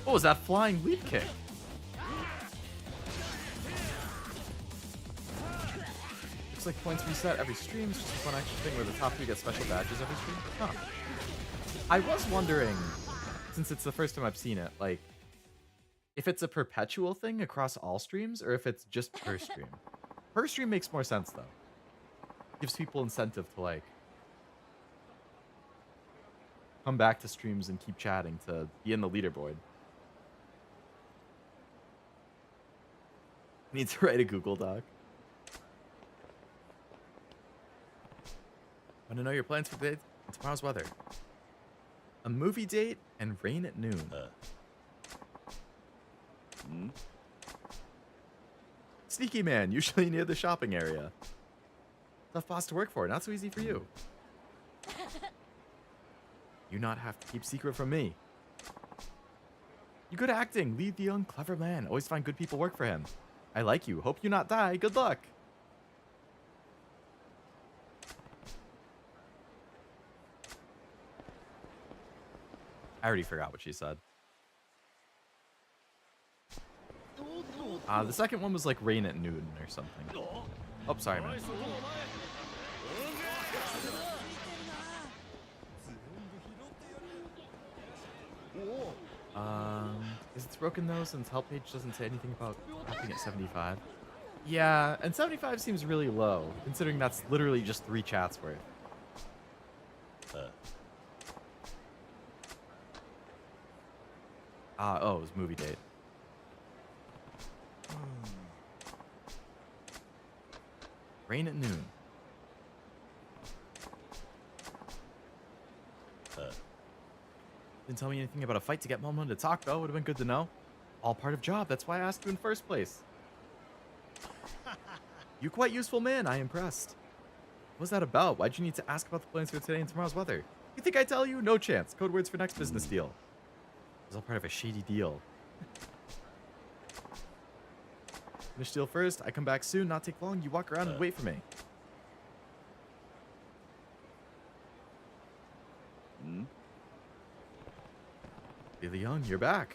What was that flying leap kick? Looks like points reset every stream. It's just a fun extra thing where the top 3 get special badges every stream. Huh. I was wondering, since it's the first time I've seen it, like, if it's a perpetual thing across all streams or if it's just per stream. Per stream makes more sense, though. Gives people incentive to, like, come back to streams and keep chatting to be in the leaderboard. Need to write a Google Doc. Want to know your plans for today? Tomorrow's weather. A movie date and rain at noon. Sneaky man, usually near the shopping area. Tough boss to work for, not so easy for you. You not have to keep secret from me. You good at acting, lead the young, clever man. Always find good people work for him. I like you, hope you not die, good luck. I already forgot what she said. The second one was like rain at noon or something. Oh, sorry, man. Is it broken though, since help page doesn't say anything about capping at 75? Yeah, and 75 seems really low, considering that's literally just 3 chats worth. Oh, it was movie date. Rain at noon. Didn't tell me anything about a fight to get Momo to talk, though. Would have been good to know. All part of job. That's why I asked you in first place. You quite useful man. I impressed. What's that about? Why'd you need to ask about the plans for today and tomorrow's weather? You think I tell you? No chance. Code words for next business deal. It was all part of a shady deal. Finish deal first. I come back soon. Not take long. You walk around and wait for me. Really young, you're back.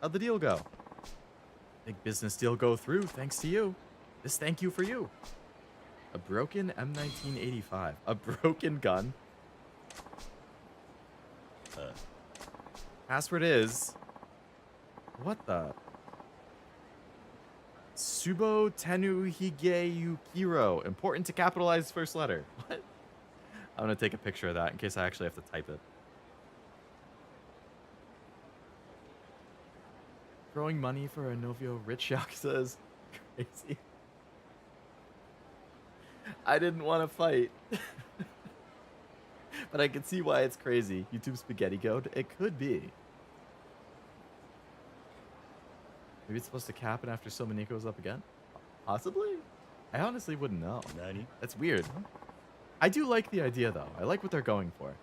How'd the deal go? Big business deal go through, thanks to you. This thank you for you. A broken M1985. A broken gun. Password is... What the? Subo Tenu Hige Yukiro. Important to capitalize first letter. What? I'm gonna take a picture of that in case I actually have to type it. Throwing money for a Novio rich Yakuza is crazy. I didn't want to fight. But I can see why it's crazy. YouTube spaghetti code? It could be. Maybe it's supposed to cap it after Somaniko goes up again? Possibly? I honestly wouldn't know. That's weird. I do like the idea, though. I like what they're going for.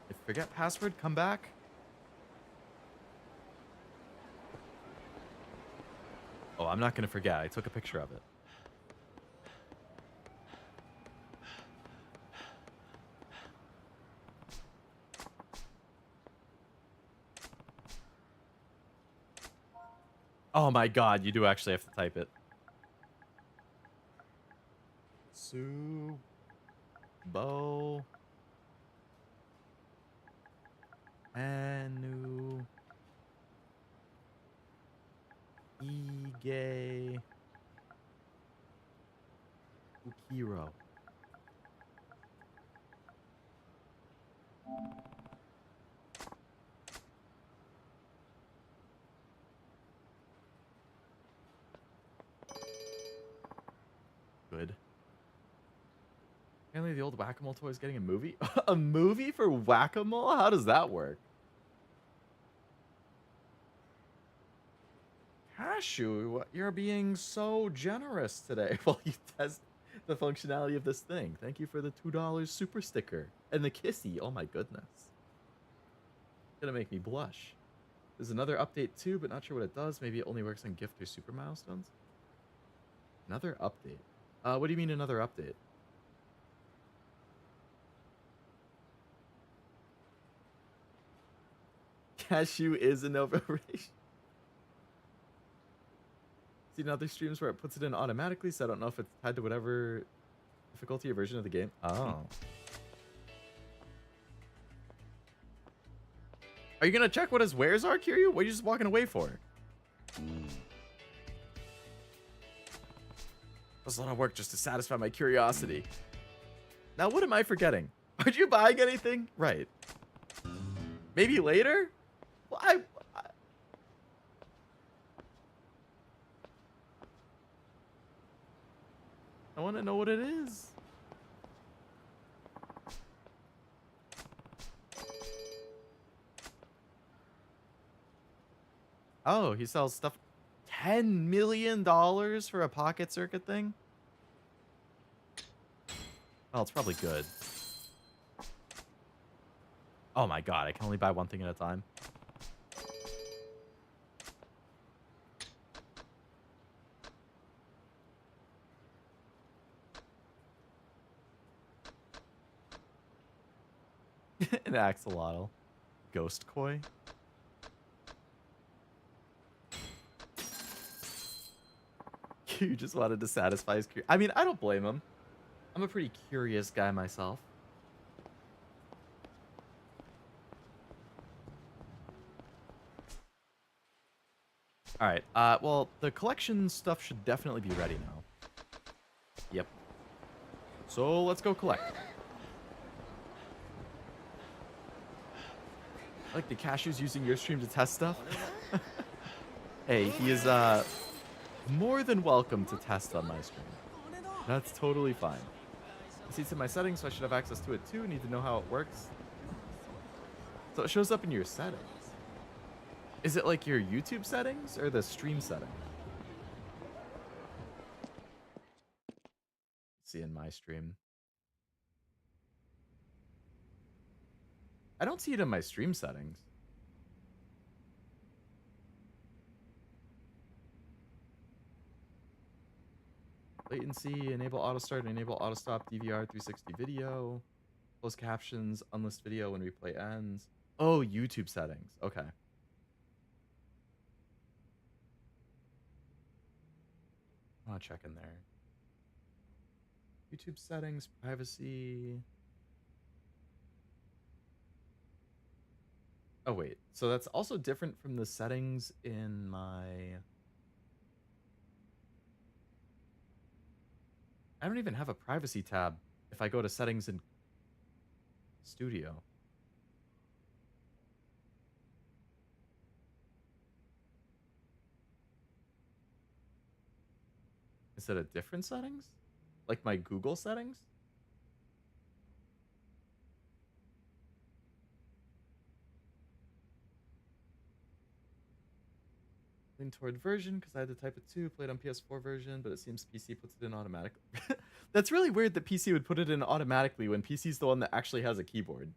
If forget password, come back. Oh, I'm not going to forget. I took a picture of it. Oh my god, you do actually have to type it. Subo Anu Ige Ukiro. Good. Apparently the old Whack-A-Mole toy is getting a movie? A movie for Whack-A-Mole? How does that work? Cashew, you're being so generous today while you test the functionality of this thing. Thank you for the $2 super sticker. And the kissy. Oh my goodness. It's gonna make me blush. There's another update too, but not sure what it does. Maybe it only works on gift or super milestones. Another update. What do you mean another update? Cashew is an overration. Seen other streams where it puts it in automatically, so I don't know if it's tied to whatever difficulty or version of the game. Oh. Are you gonna check what his wares are, Kiryu? What are you just walking away for? That's a lot of work just to satisfy my curiosity. Now, what am I forgetting? Aren't you buying anything? Right. Maybe later? Well, I I want to know what it is. Oh, he sells stuff. $10 million for a pocket circuit thing? Oh, it's probably good. Oh my god, I can only buy one thing at a time. An axolotl. Ghost koi. You just wanted to satisfy his I mean, I don't blame him. I'm a pretty curious guy myself. All right. Well, the collection stuff should definitely be ready now. Yep. So let's go collect. I like the cashews using your stream to test stuff. Hey, he is more than welcome to test on my stream. That's totally fine. I see it's in my settings, so I should have access to it too. Need to know how it works. So it shows up in your settings. Is it like your YouTube settings or the stream settings? See in my stream. I don't see it in my stream settings. Latency, enable auto start, enable auto stop, DVR 360 video, close captions, unlist video when replay ends. Oh, YouTube settings. Okay. I'll check in there. YouTube settings, privacy. Oh, wait. So that's also different from the settings in my... I don't even have a privacy tab if I go to settings in Studio. Is it a different settings? Like my Google settings? Lean toward version because I had to type it too. Played on PS4 version, but it seems PC puts it in automatically. That's really weird that PC would put it in automatically when PC's the one that actually has a keyboard.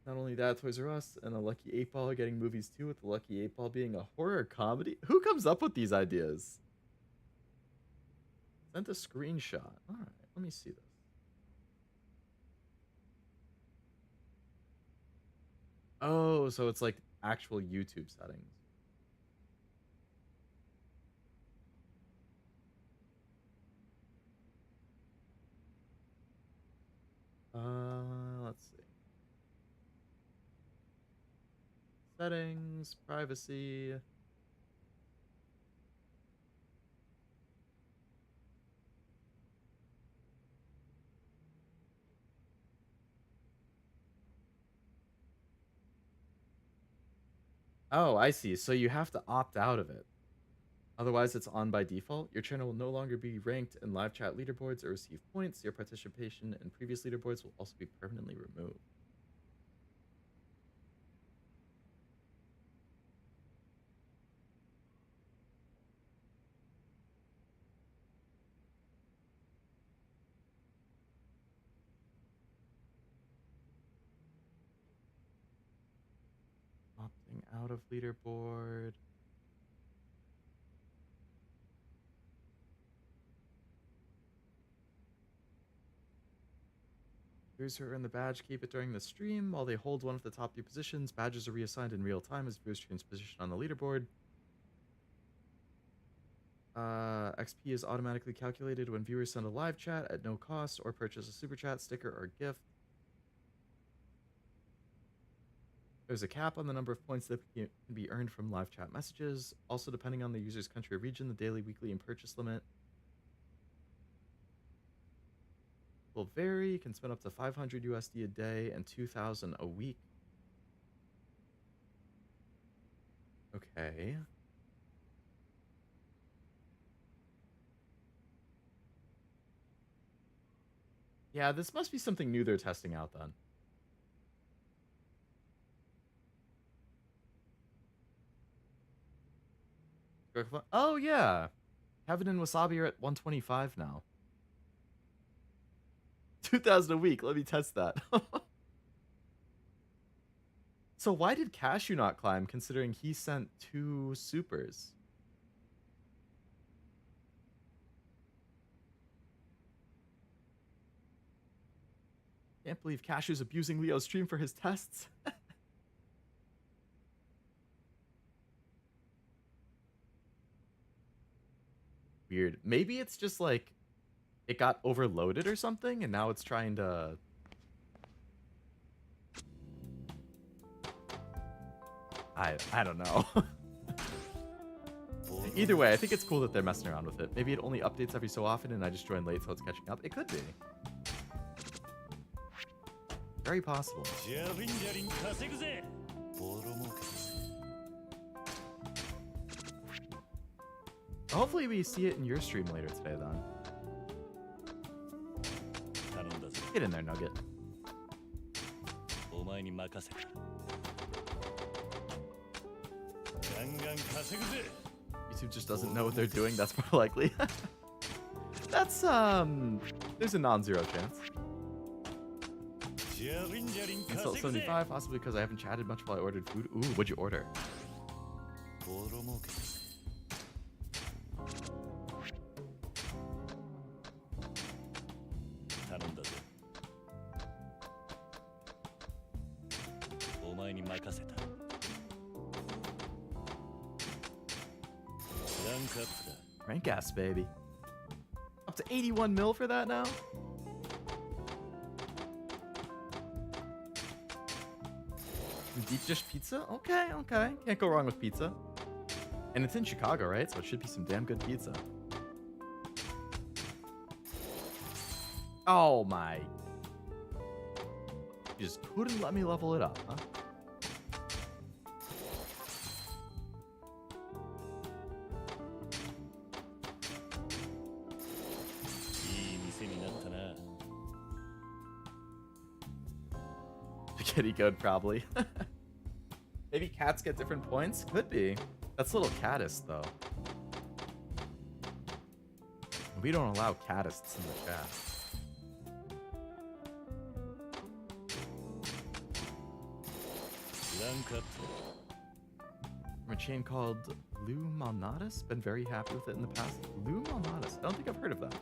Not only that, Toys R Us and a Lucky 8 Ball are getting movies too, with the Lucky 8 Ball being a horror comedy. Who comes up with these ideas? Sent a screenshot. Alright, let me see this. Oh, so it's like actual YouTube settings. Let's see. Settings, privacy. Oh, I see. So you have to opt out of it. Otherwise, it's on by default. Your channel will no longer be ranked in live chat leaderboards or receive points. Your participation in previous leaderboards will also be permanently removed. Opting out of leaderboard. Viewers who earn the badge keep it during the stream. While they hold one of the top 3 positions, badges are reassigned in real time as viewers change position on the leaderboard. XP is automatically calculated when viewers send a live chat at no cost or purchase a super chat, sticker, or gift. There's a cap on the number of points that can be earned from live chat messages. Also, depending on the user's country or region, the daily, weekly, and purchase limit will vary. You can spend up to 500 USD a day and 2,000 a week. Okay. Yeah, this must be something new they're testing out then. Oh, yeah. Kevin and Wasabi are at 125 now. 2,000 a week. Let me test that. So why did Cashew not climb, considering he sent 2 supers? Can't believe Cashew's abusing Leo's stream for his tests. Weird. Maybe it's just like it got overloaded or something, and now it's trying to... I don't know. Either way, I think it's cool that they're messing around with it. Maybe it only updates every so often and I just joined late so it's catching up. It could be. Very possible. Hopefully we see it in your stream later today then. Get in there, Nugget. YouTube just doesn't know what they're doing, that's more likely. That's, there's a non-zero chance. Insult 75, possibly because I haven't chatted much while I ordered food. Ooh, what'd you order? Rank ass, baby. Up to 81 mil for that now? Deep dish pizza? Okay, okay. Can't go wrong with pizza. And it's in Chicago, right? So it should be some damn good pizza. Oh my. You just couldn't let me level it up, huh? Spaghetti good, probably. Maybe cats get different points? Could be. That's a little caddis, though. We don't allow caddists in the chat. From a chain called Lou Malnatius. Been very happy with it in the past. Lou Malnatius. I don't think I've heard of that.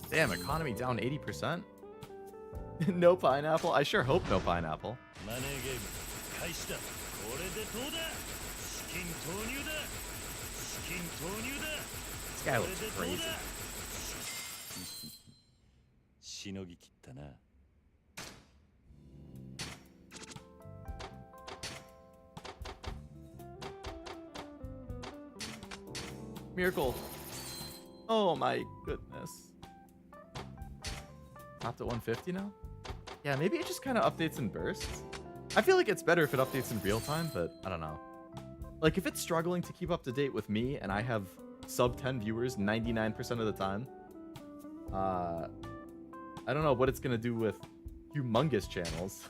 Damn, economy down 80%? No pineapple? I sure hope no pineapple. This guy looks crazy. Miracle. Oh my goodness. Topped at 150 now? Yeah, maybe it just kind of updates in bursts. I feel like it's better if it updates in real time, but I don't know. Like, if it's struggling to keep up to date with me and I have sub 10 viewers 99% of the time, I don't know what it's going to do with humongous channels.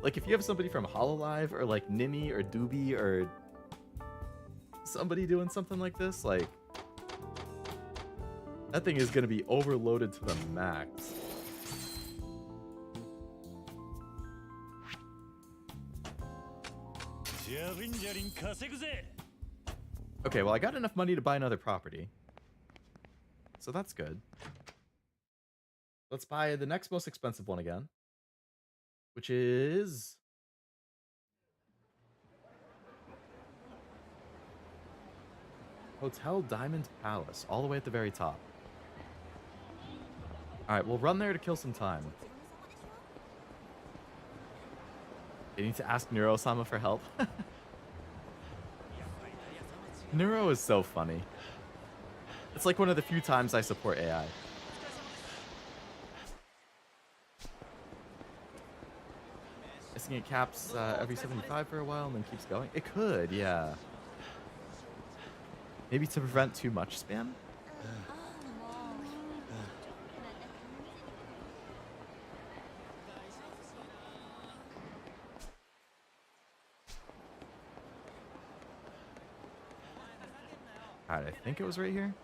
Like, if you have somebody from Hololive or like Nimi or Doobie or somebody doing something like this, like, that thing is going to be overloaded to the max. Okay, well, I got enough money to buy another property. So that's good. Let's buy the next most expensive one again. Which is... Hotel Diamond Palace, all the way at the very top. Alright, we'll run there to kill some time. I need to ask Neuro-sama for help. Neuro is so funny. It's like one of the few times I support AI. I think it caps every 75 for a while and then keeps going. It could, yeah. Maybe to prevent too much spam? Alright, I think it was right here.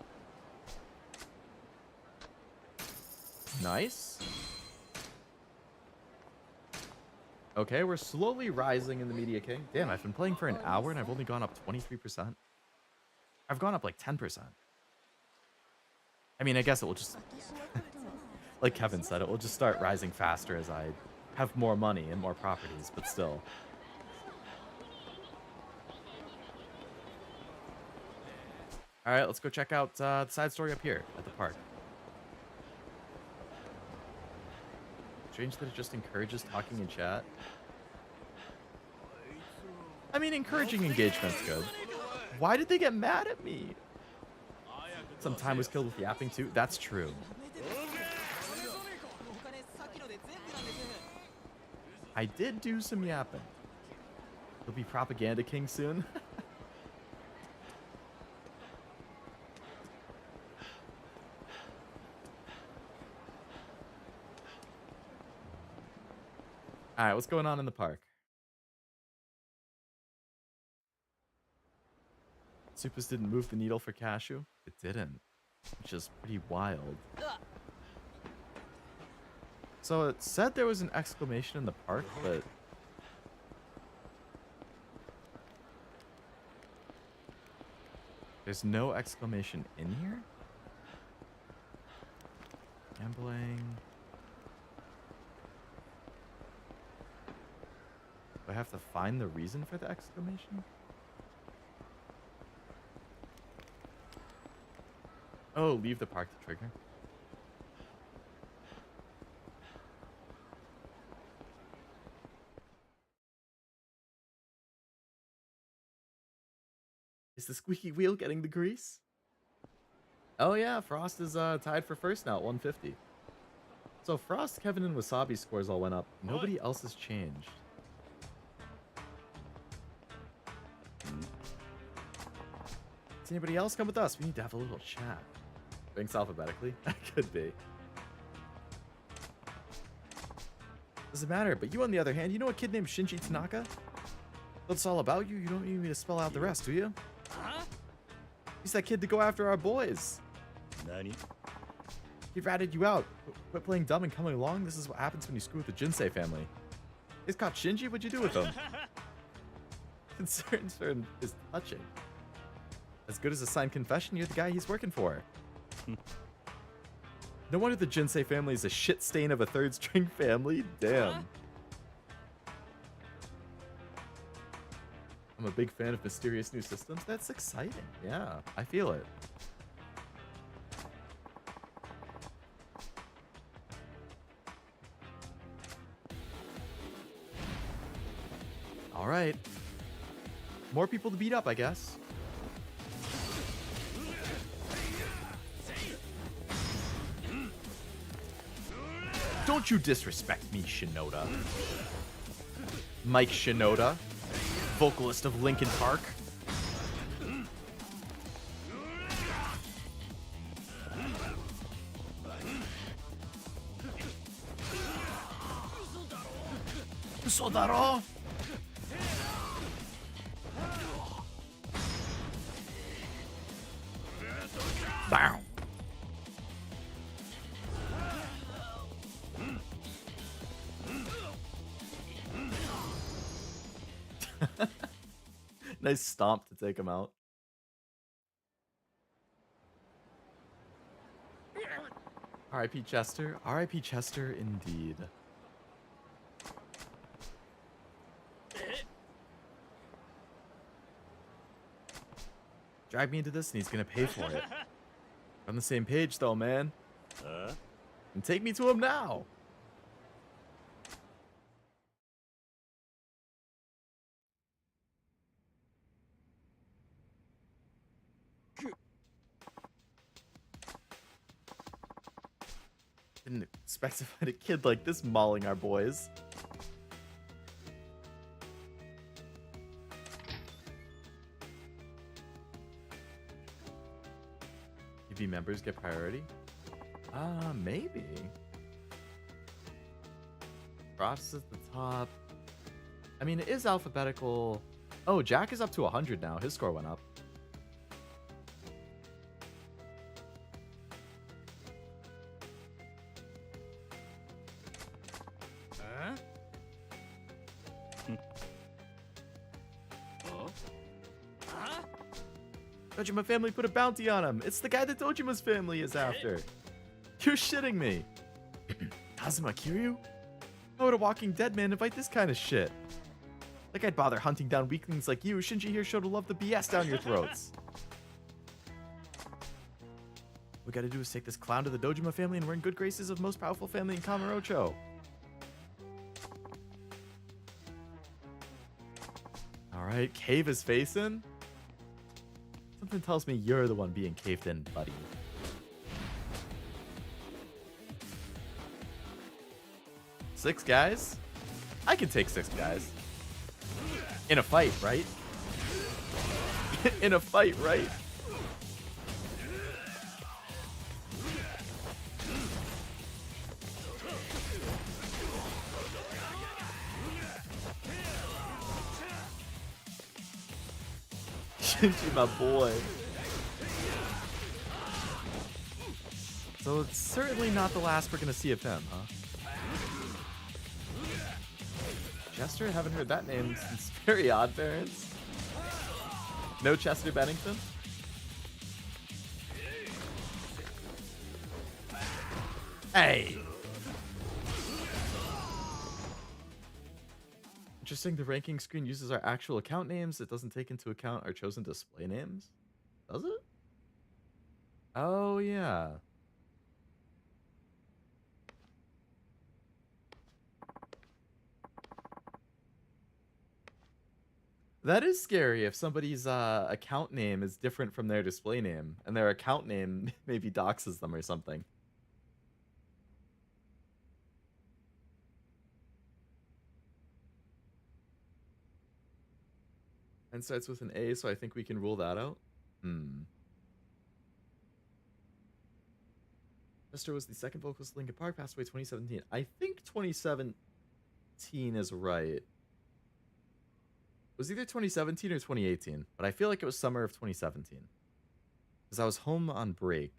Nice. Okay, we're slowly rising in the Media King. Damn, I've been playing for an hour and I've only gone up 23%. I've gone up like 10%. I mean, I guess it will just, like Kevin said, it will just start rising faster as I have more money and more properties, but still. All right, let's go check out the side story up here at the park. Strange that it just encourages talking in chat. I mean, encouraging engagement's good. Why did they get mad at me? Some time was killed with yapping too. That's true. I did do some yapping. He'll be propaganda king soon. All right, what's going on in the park? Supers didn't move the needle for Cashew. It didn't, which is pretty wild. So it said there was an exclamation in the park, but there's no exclamation in here? Gambling. Do I have to find the reason for the exclamation? Oh, leave the park to trigger. Is the squeaky wheel getting the grease? Oh yeah, Frost is tied for first now at 150. So Frost, Kevin, and Wasabi scores all went up. Nobody else has changed. Does anybody else come with us? We need to have a little chat. Thanks alphabetically. Could be. Doesn't matter, but you on the other hand, you know a kid named Shinji Tanaka? What's all about you? You don't need me to spell out the rest, do you? He's that kid to go after our boys. Nani? He ratted you out. Quit playing dumb and coming along. This is what happens when you screw with the Jinsei family. He's caught Shinji? What'd you do with him? Concern is touching. As good as a signed confession, you're the guy he's working for. No wonder the Jinsei family is a shit stain of a third string family. Damn. I'm a big fan of mysterious new systems. That's exciting. Yeah, I feel it. All right. More people to beat up, I guess. Don't you disrespect me, Shinoda. Mike Shinoda, vocalist of Linkin Park. Usodaro. Bow. Nice stomp to take him out. R.I.P. Chester. R.I.P. Chester indeed. Drag me into this and he's gonna pay for it. We're on the same page though, man. And take me to him now. Didn't expect to find a kid like this mauling our boys. UV members get priority? Maybe. Frost is at the top. I mean, it is alphabetical. Oh, Jack is up to 100 now. His score went up. Dojima family put a bounty on him. It's the guy that Dojima's family is after. You're shitting me. Kazuma Kiryu? Why would a Walking Dead man invite this kind of shit? Like I'd bother hunting down weaklings like you. Shinji here showed to love the BS down your throats. What we gotta do is take this clown to the Dojima family and we're in good graces of most powerful family in Kamurocho. Alright, cave is facing. Something tells me you're the one being caved in, buddy. Six guys? I can take 6 guys. In a fight, right? In a fight, right? Shinji, my boy. So it's certainly not the last we're gonna see of him, huh? Chester? Haven't heard that name since Very Odd Parents. No Chester Bennington? Hey! Interesting, the ranking screen uses our actual account names. It doesn't take into account our chosen display names. Does it? Oh, yeah. That is scary if somebody's account name is different from their display name, and their account name maybe doxes them or something. And starts with an A, so I think we can rule that out. Chester was the second vocalist of Linkin Park, passed away 2017. I think 2017 is right. It was either 2017 or 2018, but I feel like it was summer of 2017. Because I was home on break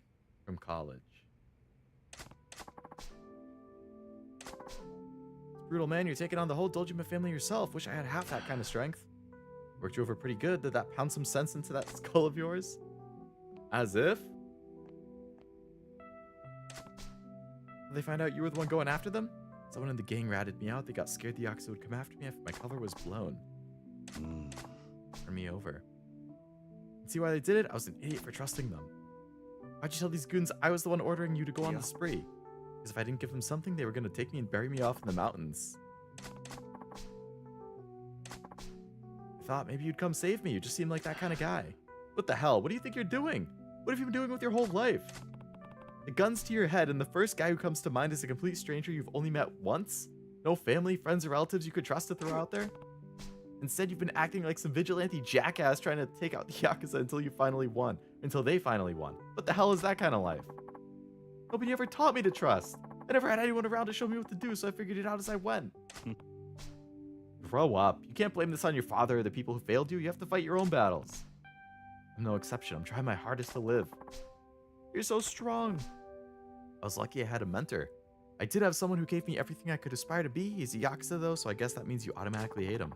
from college. Brutal man, you're taking on the whole Dojima family yourself. Wish I had half that kind of strength. Worked you over pretty good. Did that pound some sense into that skull of yours? As if? Did they find out you were the one going after them? Someone in the gang ratted me out. They got scared the Yakuza would come after me if my cover was blown. Turn me over. See why they did it? I was an idiot for trusting them. Why'd you tell these goons I was the one ordering you to go on the spree? Because if I didn't give them something, they were going to take me and bury me off in the mountains. I thought maybe you'd come save me. You just seem like that kind of guy. What the hell? What do you think you're doing? What have you been doing with your whole life? The gun's to your head, and the first guy who comes to mind is a complete stranger you've only met once? No family, friends, or relatives you could trust to throw out there? Instead, you've been acting like some vigilante jackass trying to take out the Yakuza until you finally won. Until they finally won. What the hell is that kind of life? Nobody ever taught me to trust. I never had anyone around to show me what to do, so I figured it out as I went. Grow up. You can't blame this on your father or the people who failed you. You have to fight your own battles. I'm no exception. I'm trying my hardest to live. You're so strong. I was lucky I had a mentor. I did have someone who gave me everything I could aspire to be. He's a Yakuza though, so I guess that means you automatically hate him.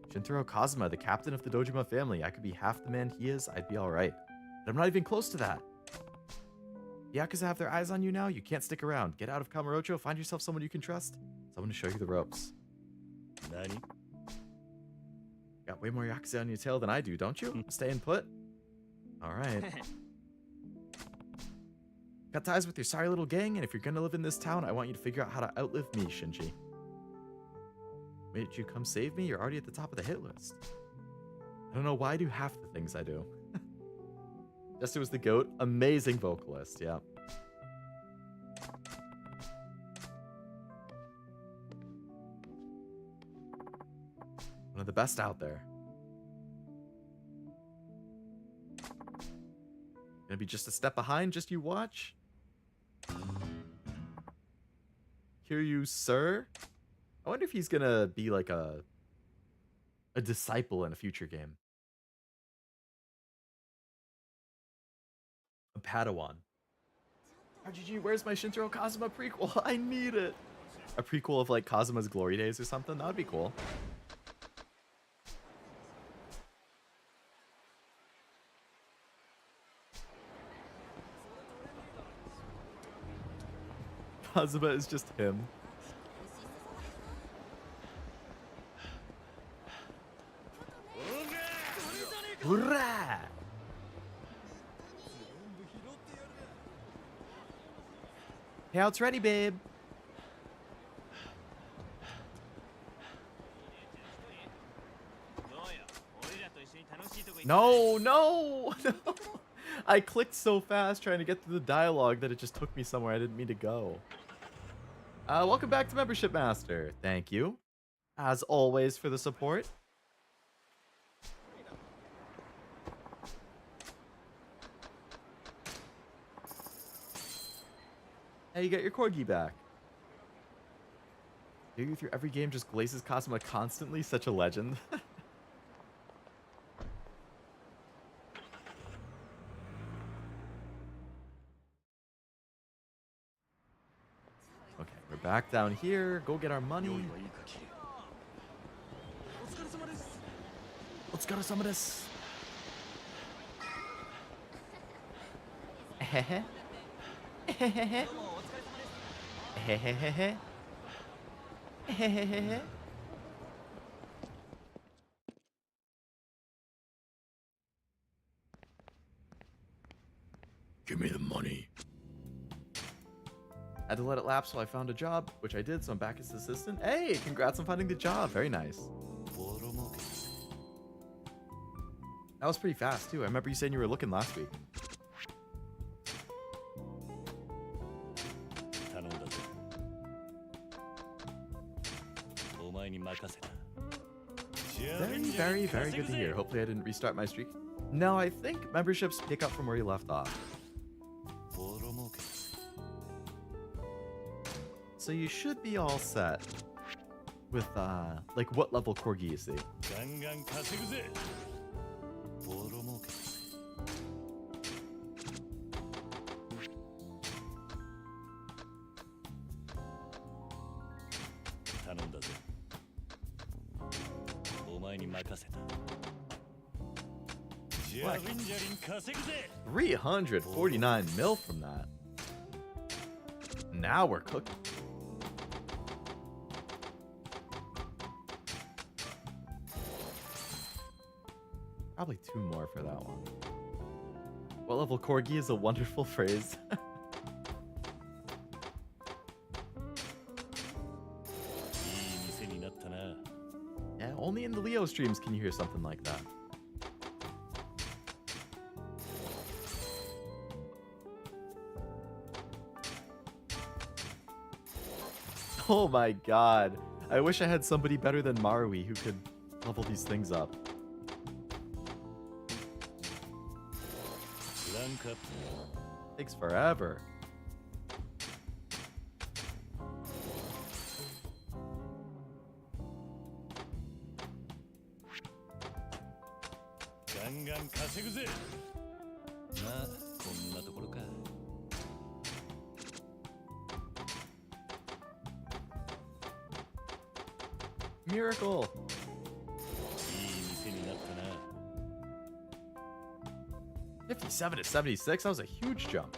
Shintaro Kazuma, the captain of the Dojima family. I could be half the man he is, I'd be alright. But I'm not even close to that. The Yakuza have their eyes on you now. You can't stick around. Get out of Kamurocho, find yourself someone you can trust. Someone to show you the ropes. Nani? Got way more Yakuza on your tail than I do, don't you? Staying put? Alright. Got ties with your sorry little gang, and if you're gonna live in this town, I want you to figure out how to outlive me, Shinji. Wait, did you come save me? You're already at the top of the hit list. I don't know why I do half the things I do. Jester was the GOAT. Amazing vocalist, yeah. the best out there. Gonna be just a step behind, just you watch. Hear you, sir. I wonder if he's gonna be like a disciple in a future game. A Padawan. RGG, where's my Shintaro Kazuma prequel? I need it. A prequel of like Kazuma's glory days or something? That would be cool. Kazuma is just him. Hurrah! Payout's ready, babe. No, no, no. I clicked so fast trying to get through the dialogue that it just took me somewhere I didn't mean to go. Welcome back to Membership Master. Thank you, as always, for the support. Hey, you got your corgi back. Hear you through every game, just glazes Kazuma constantly. Such a legend. Okay, we're back down here. Go get our money. Let's go to some of this. Hehe. Hehehe. Hehehe. Hehehe. Give me the money. I had to let it lapse while I found a job, which I did, so I'm back as assistant. Hey, congrats on finding the job. Very nice. That was pretty fast, too. I remember you saying you were looking last week. Very, very good to hear. Hopefully I didn't restart my streak. No, I think memberships pick up from where you left off. So you should be all set with, like, what level corgi you see. What? 349 mil from that. Now we're cooking. Probably 2 more for that one. What level corgi is a wonderful phrase. Yeah, only in the Leo streams can you hear something like that. Oh my god. I wish I had somebody better than Marui who could level these things up. Takes forever. Miracle. 57 to 76, that was a huge jump.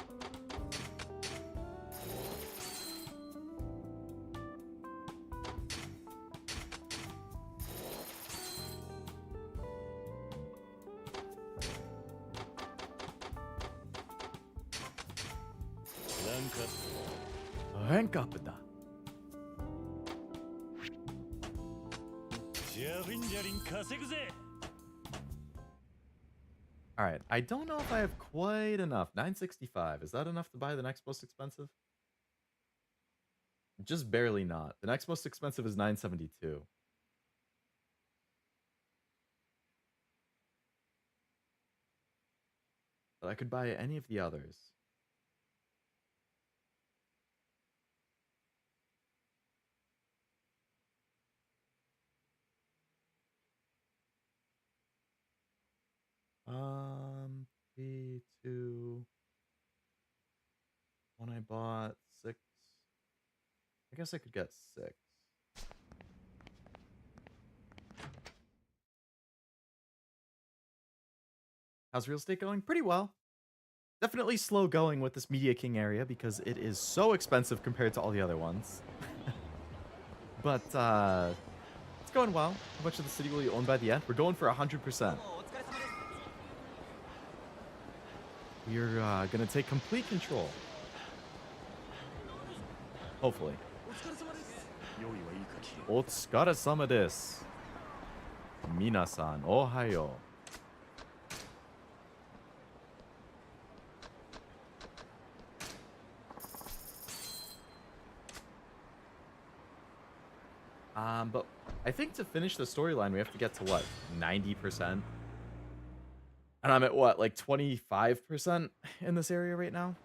Rank up with that. All right, I don't know if I have quite enough. 965, is that enough to buy the next most expensive? Just barely not. The next most expensive is 972. But I could buy any of the others. Three, two, one I bought, 6. I guess I could get 6. How's real estate going? Pretty well. Definitely slow going with this Media King area because it is so expensive compared to all the other ones. But it's going well. How much of the city will you own by the end? We're going for 100%. We're gonna take complete control. Hopefully. Otsukaresama desu. Minasan, ohayo. But I think to finish the storyline, we have to get to what, 90%? And I'm at what, like 25% in this area right now?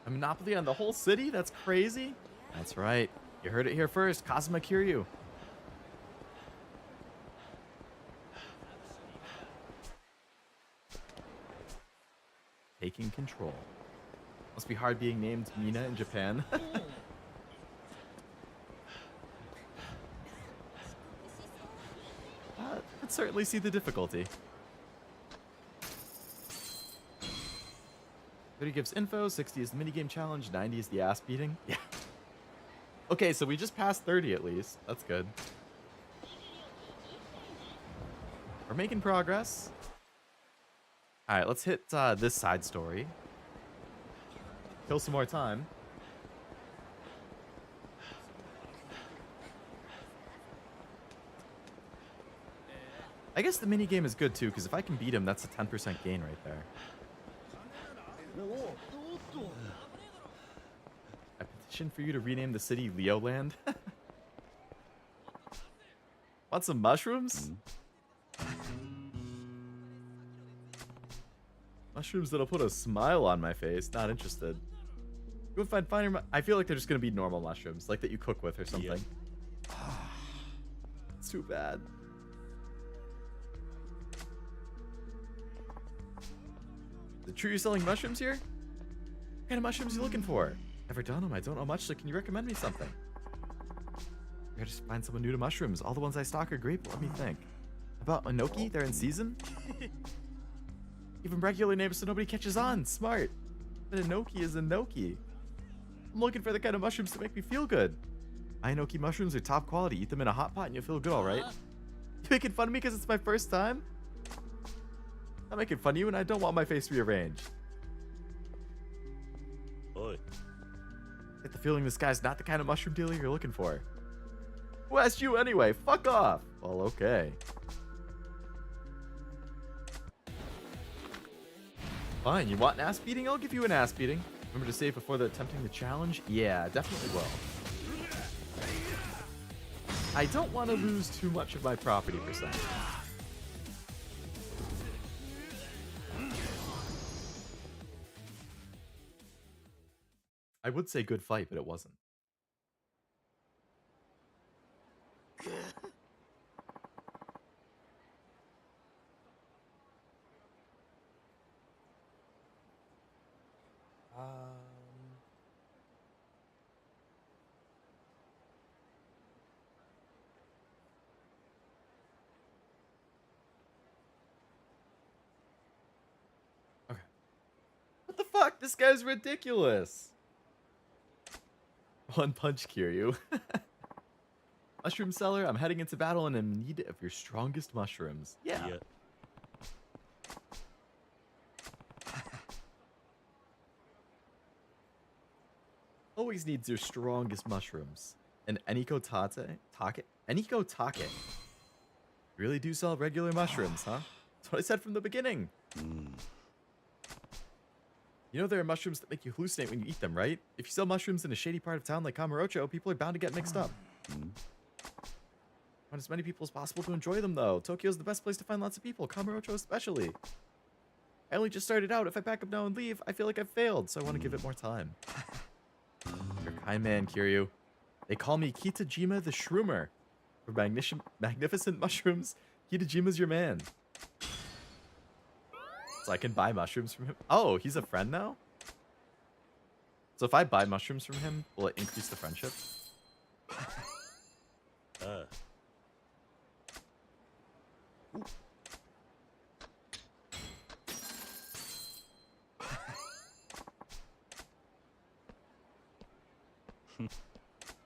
A monopoly on the whole city? That's crazy. That's right. You heard it here first. Kazuma Kiryu. Taking control. Must be hard being named Mina in Japan. I'd certainly see the difficulty. 30 gives info, 60 is the minigame challenge, 90 is the ass beating. Yeah. Okay, so we just passed 30 at least. That's good. We're making progress. All right, let's hit this side story. Kill some more time. I guess the minigame is good too, because if I can beat him, that's a 10% gain right there. I petition for you to rename the city Leoland. Want some mushrooms? Mushrooms that'll put a smile on my face. Not interested. You would find finer. I feel like they're just gonna be normal mushrooms, like that you cook with or something. Yeah. It's too bad. The true you're selling mushrooms here? What kind of mushrooms are you looking for? Never done them. I don't know much, so can you recommend me something? I gotta just find someone new to mushrooms. All the ones I stock are great, but let me think. About enoki? They're in season? Even regular names so nobody catches on. Smart. But enoki is enoki. I'm looking for the kind of mushrooms that make me feel good. Enoki mushrooms are top quality. Eat them in a hot pot and you'll feel good, alright? You making fun of me because it's my first time? I'm making fun of you and I don't want my face rearranged. Oi. Get the feeling this guy's not the kind of mushroom dealer you're looking for. Who asked you anyway? Fuck off. Well, okay. Fine, you want an ass beating? I'll give you an ass beating. Remember to save before attempting the challenge? Yeah, definitely will. I don't want to lose too much of my property percent. I would say good fight, but it wasn't. Okay. What the fuck? This guy's ridiculous. One punch Kiryu. Mushroom seller, I'm heading into battle and in need of your strongest mushrooms. Yeah. Always needs your strongest mushrooms. And Eniko Take? Eniko Take. You really do sell regular mushrooms, huh? That's what I said from the beginning. You know there are mushrooms that make you hallucinate when you eat them, right? If you sell mushrooms in a shady part of town like Kamurocho, people are bound to get mixed up. want as many people as possible to enjoy them, though. Tokyo's the best place to find lots of people, Kamurocho especially. I only just started out. If I pack up now and leave, I feel like I've failed, so I want to give it more time. You're a kind man, Kiryu. They call me Kitajima the Shroomer. For magnificent mushrooms, Kitajima's your man. So I can buy mushrooms from him. Oh, he's a friend now? So if I buy mushrooms from him, will it increase the friendship?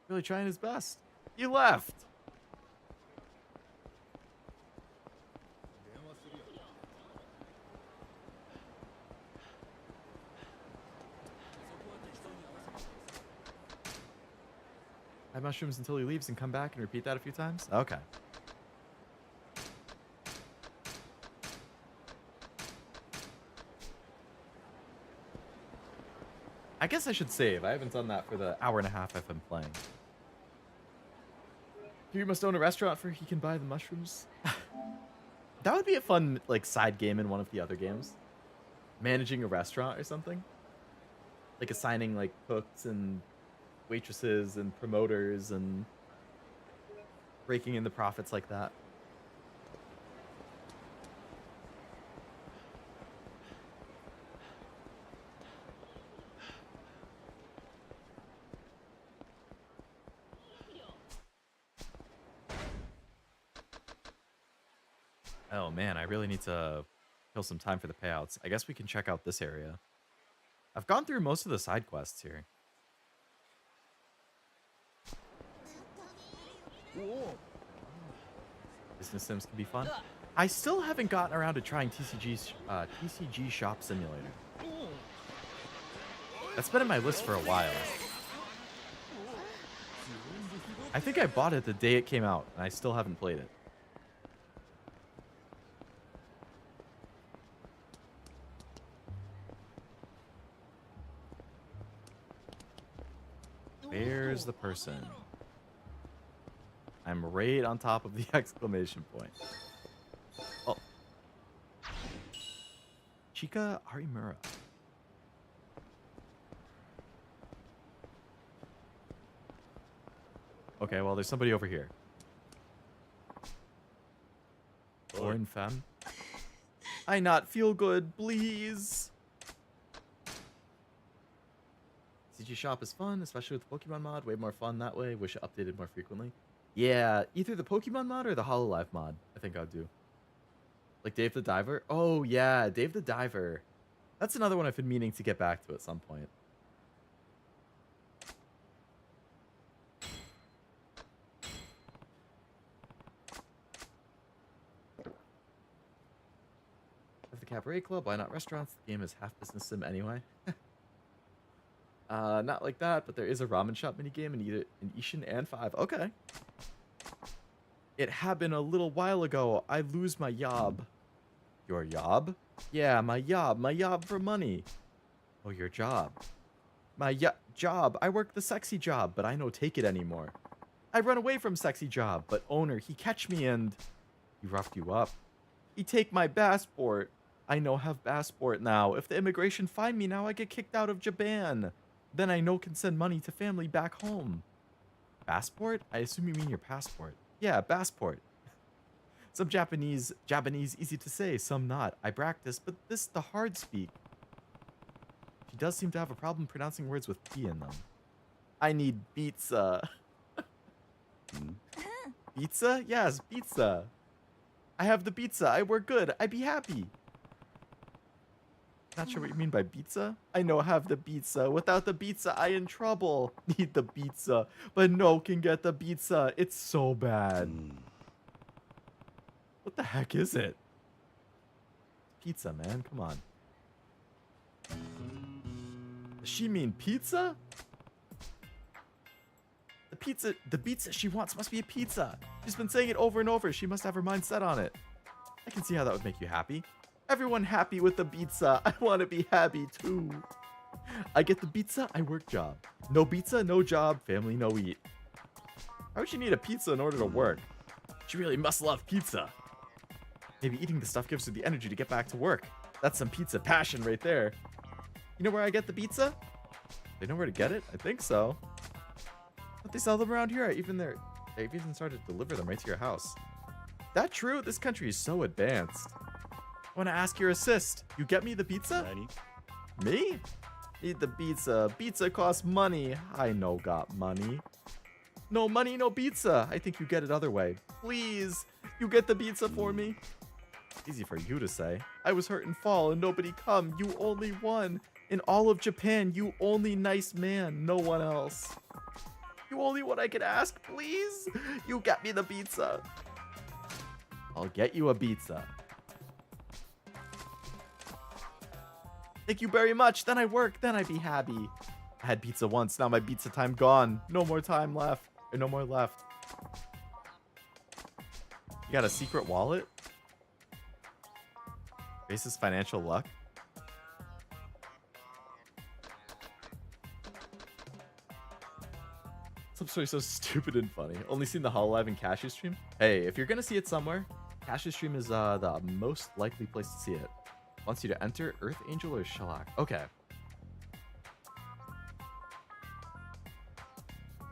Really trying his best. He left. Have mushrooms until he leaves and come back and repeat that a few times? Okay. I guess I should save. I haven't done that for the hour and a half I've been playing. You must own a restaurant for he can buy the mushrooms. That would be a fun like side game in one of the other games. Managing a restaurant or something. Like assigning like cooks and waitresses and promoters and breaking in the profits like that. Oh man, I really need to kill some time for the payouts. I guess we can check out this area. I've gone through most of the side quests here. Business sims can be fun. I still haven't gotten around to trying TCG Shop Simulator. That's been in my list for a while. I think I bought it the day it came out, and I still haven't played it. Where's the person? I'm right on top of the exclamation point. Oh. Chika Arimura. Okay, well, there's somebody over here. Foreign femme. I not feel good, please. CG Shop is fun, especially with the Pokemon mod. Way more fun that way. Wish it updated more frequently. Yeah, either the Pokemon mod or the Hololive mod, I think I'll do. Like Dave the Diver? Oh, yeah, Dave the Diver. That's another one I've been meaning to get back to at some point. Have the Cabaret Club, why not restaurants? The game is half business sim anyway. Not like that, but there is a ramen shop minigame in Ishin and 5. Okay. It happened a little while ago. I lose my yob. Your yob? Yeah, my yob. My yob for money. Oh, your job. My job. I work the sexy job, but I no take it anymore. I run away from sexy job, but owner, he catch me and... He roughed you up. He take my passport. I no have passport now. If the immigration find me now, I get kicked out of Japan. Then I no can send money to family back home. Passport? I assume you mean your passport. Yeah, passport. Some Japanese easy to say, some not. I practice, but this the hard speak. She does seem to have a problem pronouncing words with P in them. I need pizza. Pizza? Yes, pizza. I have the pizza. I work good. I be happy. Not sure what you mean by pizza. I know have the pizza. Without the pizza, I in trouble. Need the pizza, but no can get the pizza. It's so bad. What the heck is it? Pizza, man. Come on. Does she mean pizza? The pizza she wants must be a pizza. She's been saying it over and over. She must have her mind set on it. I can see how that would make you happy. Everyone happy with the pizza. I want to be happy too. I get the pizza, I work job. No pizza, no job, family no eat. Why would you need a pizza in order to work? She really must love pizza. Maybe eating the stuff gives her the energy to get back to work. That's some pizza passion right there. You know where I get the pizza? They know where to get it? I think so. But they sell them around here. They've even started to deliver them right to your house. That true? This country is so advanced. I want to ask your assist. You get me the pizza? Me? Eat the pizza. Pizza costs money. I no got money. No money, no pizza. I think you get it other way. Please, you get the pizza for me. Easy for you to say. I was hurt and fall and nobody come. You only one. In all of Japan, you only nice man. No one else. You only one I can ask, please. You get me the pizza. I'll get you a pizza. Thank you very much. Then I work. Then I be happy. I had pizza once. Now my pizza time gone. No more time left. Or no more left. You got a secret wallet? Raises financial luck? Some story so stupid and funny. Only seen the Hololive and Cashew stream? Hey, if you're gonna see it somewhere, Cashew stream is the most likely place to see it. Wants you to enter Earth Angel or Shellac. Okay.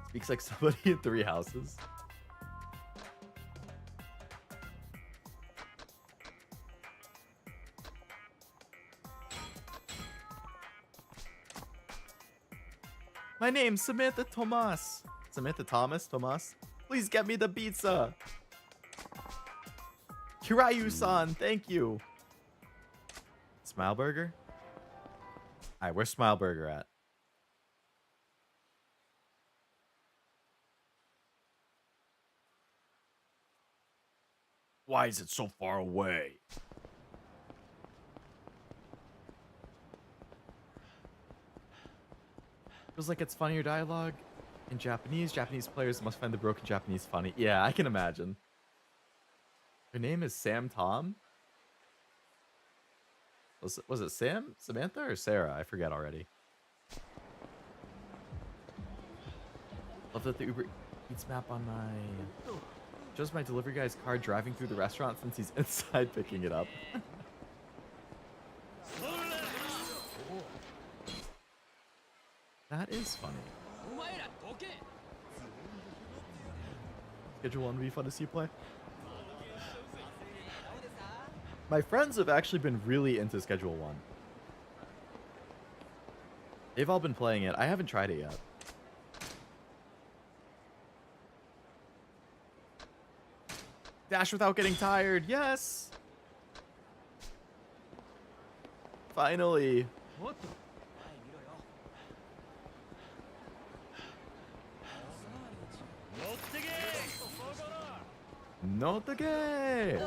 Speaks like somebody in 3 houses. My name's Samantha Tomas. Samantha Tomas? Please get me the pizza. Kirayu-san, thank you. Smile Burger? Alright, where's Smile Burger at? Why is it so far away? Feels like it's funnier dialogue in Japanese. Japanese players must find the broken Japanese funny. Yeah, I can imagine. Her name is Sam Tom? Was it Sam? Samantha or Sarah? I forget already. Love that the Uber Eats map on my... shows my delivery guy's car driving through the restaurant since he's inside picking it up. That is funny. Schedule 1 would be fun to see you play. My friends have actually been really into Schedule 1. They've all been playing it. I haven't tried it yet. Dash without getting tired. Yes. Finally. Not the game.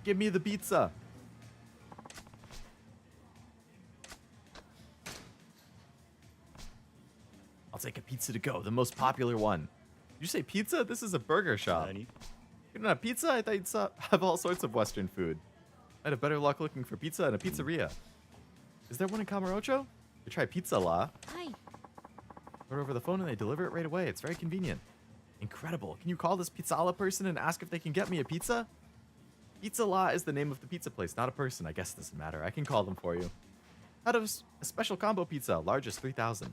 Give me the pizza. I'll take a pizza to go, the most popular one. Did you say pizza? This is a burger shop. You don't have pizza? I thought you'd have all sorts of Western food. I'd have better luck looking for pizza in a pizzeria. Is there one in Kamurocho? You try Pizza La. Hi. Order over the phone and they deliver it right away. It's very convenient. Incredible. Can you call this Pizza La person and ask if they can get me a pizza? Pizza La is the name of the pizza place, not a person. I guess it doesn't matter. I can call them for you. Out of a special combo pizza, largest 3,000.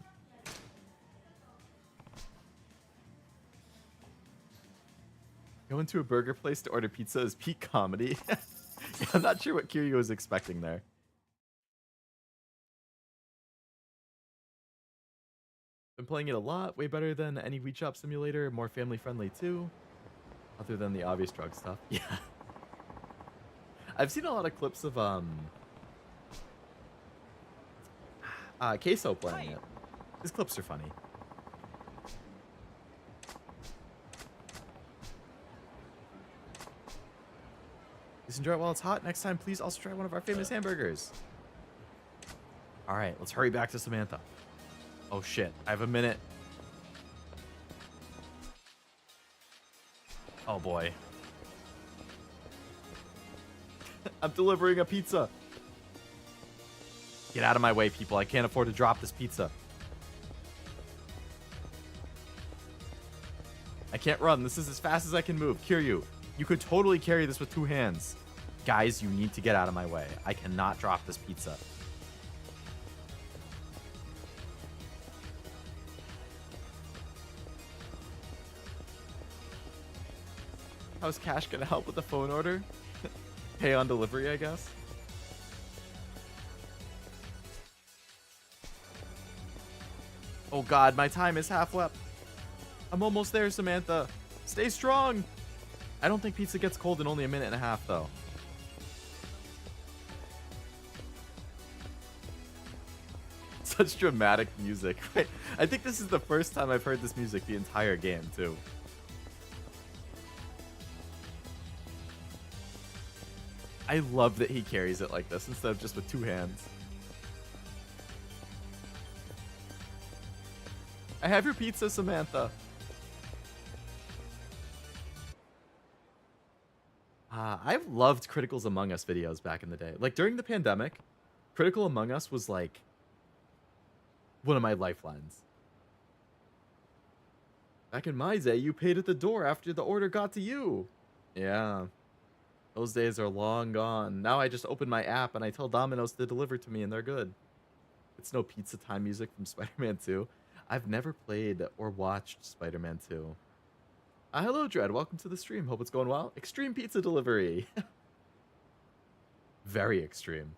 Going to a burger place to order pizza is peak comedy. Yeah, I'm not sure what Kiryu was expecting there. Been playing it a lot, way better than any Wii Shop Simulator, more family friendly too. Other than the obvious drug stuff. Yeah. I've seen a lot of clips of Queso playing it. His clips are funny. Just enjoy it while it's hot. Next time, please also try one of our famous hamburgers. All right, let's hurry back to Samantha. Oh shit, I have a minute. Oh boy. I'm delivering a pizza. Get out of my way, people. I can't afford to drop this pizza. I can't run. This is as fast as I can move. Kiryu, you could totally carry this with 2 hands. Guys, you need to get out of my way. I cannot drop this pizza. How's cash gonna help with the phone order? Pay on delivery, I guess. Oh god, my time is half up. I'm almost there, Samantha. Stay strong. I don't think pizza gets cold in only a minute and a half, though. Such dramatic music. Wait, I think this is the first time I've heard this music the entire game, too. I love that he carries it like this instead of just with 2 hands. I have your pizza, Samantha. I've loved Critical's Among Us videos back in the day. Like, during the pandemic, Critical Among Us was, like, one of my lifelines. Back in my day, you paid at the door after the order got to you. Yeah. Those days are long gone. Now I just open my app and I tell Domino's to deliver to me and they're good. It's no pizza time music from Spider-Man 2. I've never played or watched Spider-Man 2. Hello, Dread. Welcome to the stream. Hope it's going well. Extreme pizza delivery. Very extreme.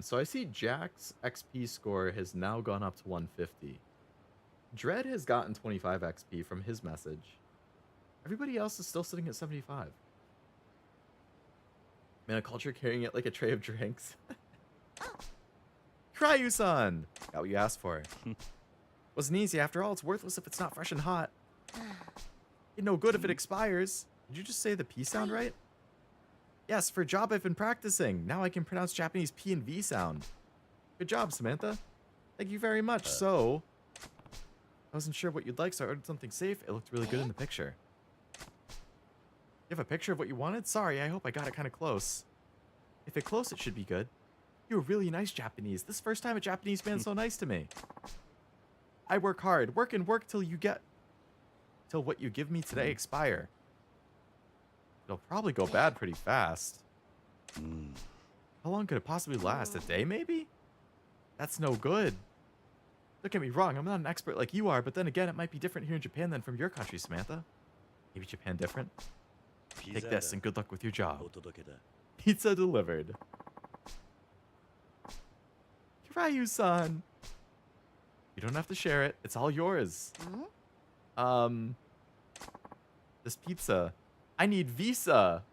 So I see Jack's XP score has now gone up to 150. Dread has gotten 25 XP from his message. Everybody else is still sitting at 75. Man, a culture carrying it like a tray of drinks. Cryu-san! Got what you asked for. Wasn't easy. After all, it's worthless if it's not fresh and hot. Ain't no good if it expires. Did you just say the P sound right? Yes, for a job I've been practicing. Now I can pronounce Japanese P and V sound. Good job, Samantha. Thank you very much. So, I wasn't sure what you'd like, so I ordered something safe. It looked really good in the picture. You have a picture of what you wanted? Sorry, I hope I got it kind of close. If it's close, it should be good. You were really nice, Japanese. This first time a Japanese man's so nice to me. I work hard. Work and work till what you give me today expire. It'll probably go bad pretty fast. How long could it possibly last? A day, maybe? That's no good. Don't get me wrong, I'm not an expert like you are, but then again, it might be different here in Japan than from your country, Samantha. Maybe Japan different? Take this and good luck with your job. Pizza delivered. Kiryu-san. You don't have to share it. It's all yours. This pizza. I need Visa.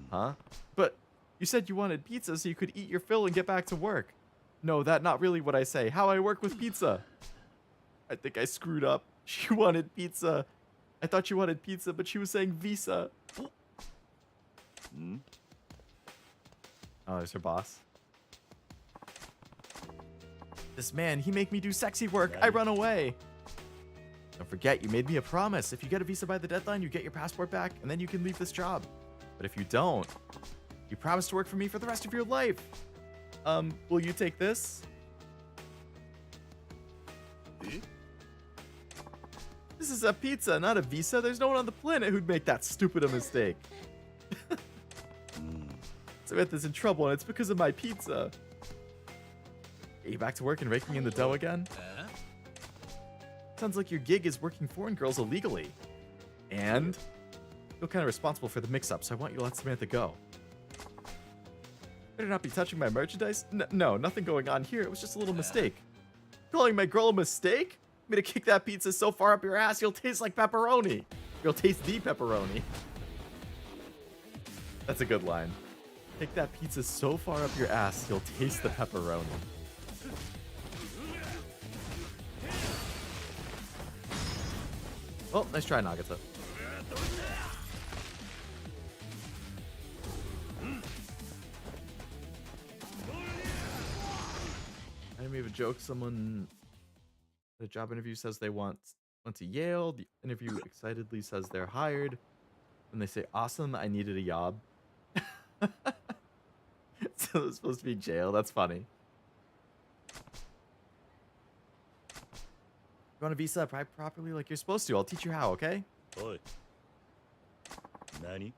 Huh? But you said you wanted pizza so you could eat your fill and get back to work. No, that's not really what I say. How I work with pizza. I think I screwed up. She wanted pizza. I thought she wanted pizza, but she was saying Visa. Oh, there's her boss. This man, he make me do sexy work. I run away. Don't forget, you made me a promise. If you get a visa by the deadline, you get your passport back, and then you can leave this job. But if you don't, you promise to work for me for the rest of your life. Will you take this? This is a pizza, not a visa. There's no one on the planet who'd make that stupid a mistake. Samantha's in trouble, and it's because of my pizza. Are you back to work and raking in the dough again? Sounds like your gig is working foreign girls illegally. And? I feel kind of responsible for the mix-up, so I want you to let Samantha go. Better not be touching my merchandise? No, nothing going on here. It was just a little mistake. Calling my girl a mistake? I'm gonna kick that pizza so far up your ass, you'll taste like pepperoni. You'll taste the pepperoni. That's a good line. Kick that pizza so far up your ass, you'll taste the pepperoni. Oh, nice try, Nagata. I made a joke. Someone at a job interview says they went to Yale. The interview excitedly says they're hired. And they say, awesome, I needed a job. So it's supposed to be jail. That's funny. You want a visa applied properly like you're supposed to. I'll teach you how, okay? Oi. Nani?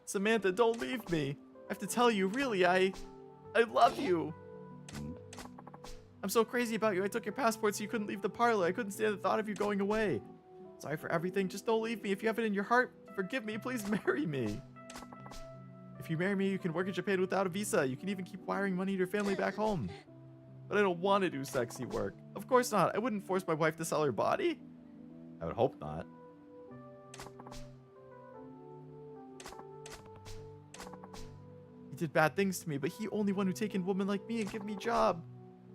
Samantha, don't leave me. I have to tell you, really, I love you. I'm so crazy about you. I took your passport so you couldn't leave the parlor. I couldn't stand the thought of you going away. Sorry for everything. Just don't leave me. If you have it in your heart, forgive me. Please marry me. If you marry me, you can work in Japan without a visa. You can even keep wiring money to your family back home. But I don't want to do sexy work. Of course not. I wouldn't force my wife to sell her body. I would hope not. He did bad things to me, but he only one who taken woman like me and give me job.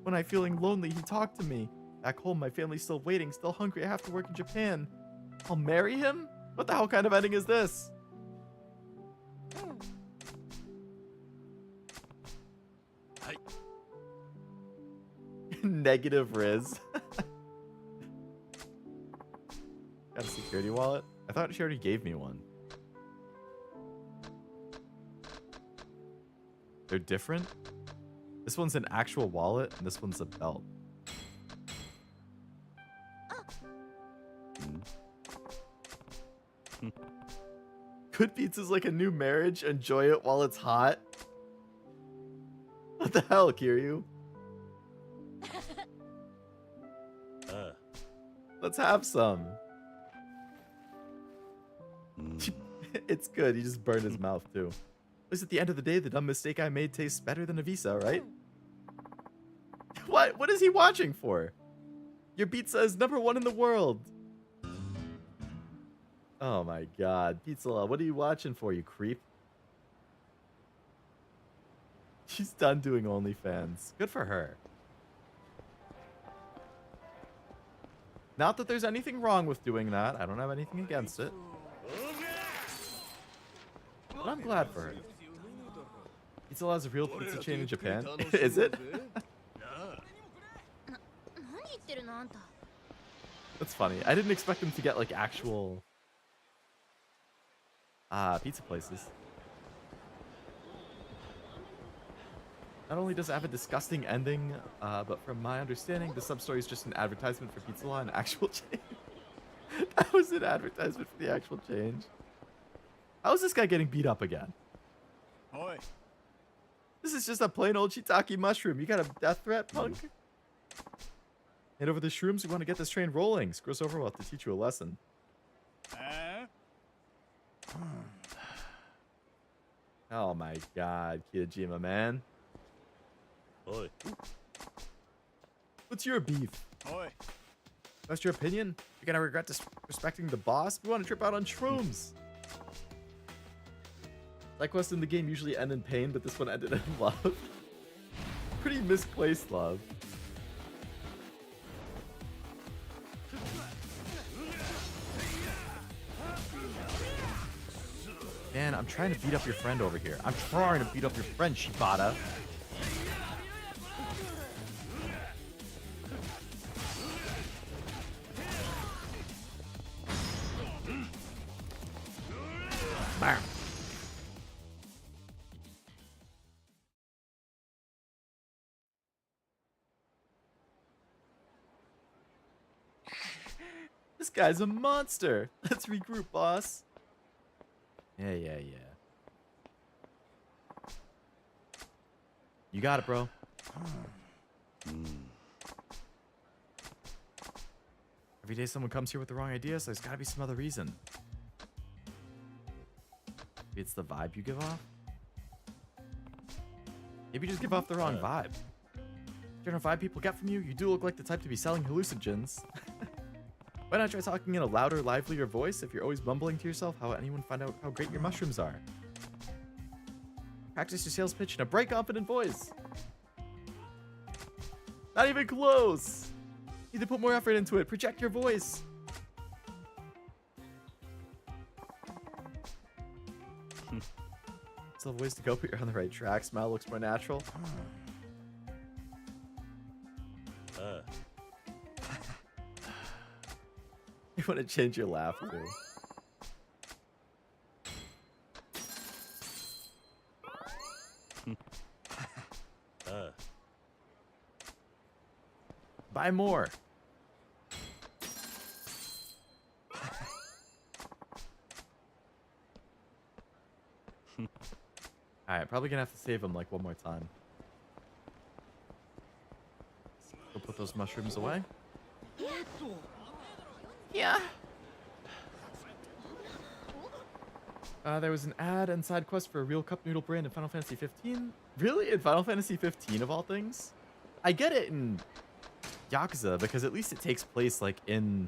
When I'm feeling lonely, he talked to me. Back home, my family's still waiting, still hungry. I have to work in Japan. I'll marry him? What the hell kind of ending is this? Negative Riz. Got a security wallet? I thought she already gave me one. They're different? This one's an actual wallet, and this one's a belt. Good Pizza's like a new marriage. Enjoy it while it's hot. What the hell, Kiryu? Let's have some. It's good. He just burned his mouth, too. At least at the end of the day, the dumb mistake I made tastes better than a visa, right? What? What is he watching for? Your pizza is #1 in the world. Oh my god. Pizza Law, what are you watching for, you creep? She's done doing OnlyFans. Good for her. Not that there's anything wrong with doing that. I don't have anything against it. But I'm glad for her. Pizza Law is a real pizza chain in Japan. Is it? That's funny. I didn't expect them to get like actual pizza places. Not only does it have a disgusting ending, but from my understanding, the sub-story is just an advertisement for Pizza Law, an actual chain. That was an advertisement for the actual change. How is this guy getting beat up again? Oi. This is just a plain old shiitake mushroom. You got a death threat, punk? Hand over the shrooms. We want to get this train rolling. Screw us over. We'll have to teach you a lesson. Oh my god, Kiyojima, man. Oi. What's your beef? Oi. That's your opinion? You're gonna regret disrespecting the boss? We want to trip out on shrooms. Side quests in the game usually end in pain, but this one ended in love. Pretty misplaced love. Man, I'm trying to beat up your friend over here. I'm trying to beat up your friend, Shibata. Bam. This guy's a monster. Let's regroup, boss. Yeah. You got it, bro. Every day someone comes here with the wrong idea, so there's gotta be some other reason. Maybe it's the vibe you give off? Maybe you just give off the wrong vibe. General vibe people get from you, you do look like the type to be selling hallucinogens. Why not try talking in a louder, livelier voice? If you're always mumbling to yourself, how will anyone find out how great your mushrooms are? Practice your sales pitch in a bright, confident voice. Not even close. Need to put more effort into it. Project your voice. Still have ways to go, but you're on the right track. Smile looks more natural. You want to change your laugh too. Buy more. Alright, probably gonna have to save him like one more time. Go put those mushrooms away. Yeah. There was an ad and side quest for a real cup noodle brand in Final Fantasy 15. Really? In Final Fantasy 15 of all things? I get it in Yakuza because at least it takes place like in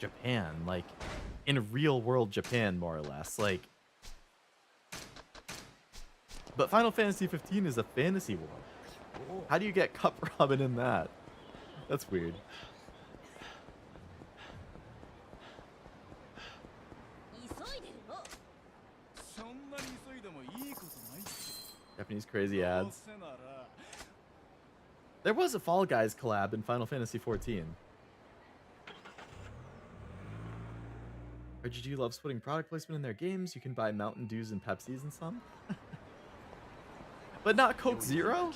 Japan, like in real world Japan, more or less. Like, but Final Fantasy 15 is a fantasy world. How do you get cup ramen in that? That's weird. Japanese crazy ads. There was a Fall Guys collab in Final Fantasy 14. RGG loves putting product placement in their games. You can buy Mountain Dews and Pepsis and some. But not Coke Zero?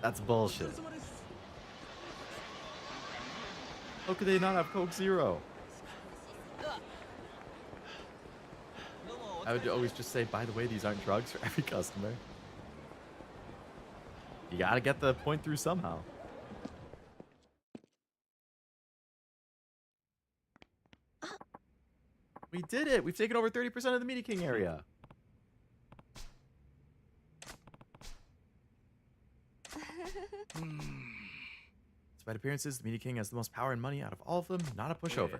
That's bullshit. How could they not have Coke Zero? I would always just say, by the way, these aren't drugs for every customer. You gotta get the point through somehow. We did it! We've taken over 30% of the Media King area. Despite appearances, the Media King has the most power and money out of all of them, not a pushover.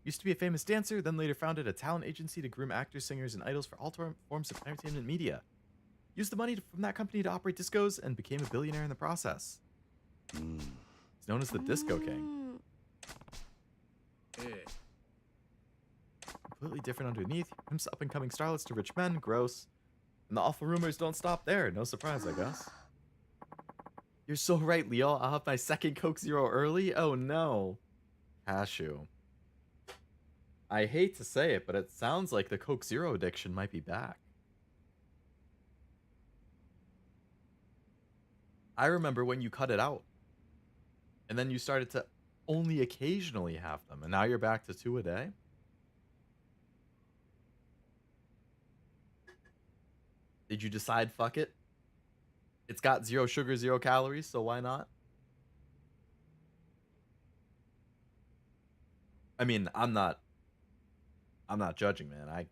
Used to be a famous dancer, then later founded a talent agency to groom actors, singers, and idols for all forms of entertainment media. Used the money from that company to operate discos and became a billionaire in the process. He's known as the Disco King. Completely different underneath. Pimps up-and-coming starlets to rich men. Gross. And the awful rumors don't stop there. No surprise, I guess. You're so right, Leo. I'll have my second Coke Zero early. Oh, no. Cashew. I hate to say it, but it sounds like the Coke Zero addiction might be back. I remember when you cut it out. And then you started to only occasionally have them. And now you're back to 2 a day? Did you decide, fuck it? It's got 0 sugar, 0 calories, so why not? I mean, I'm not judging, man.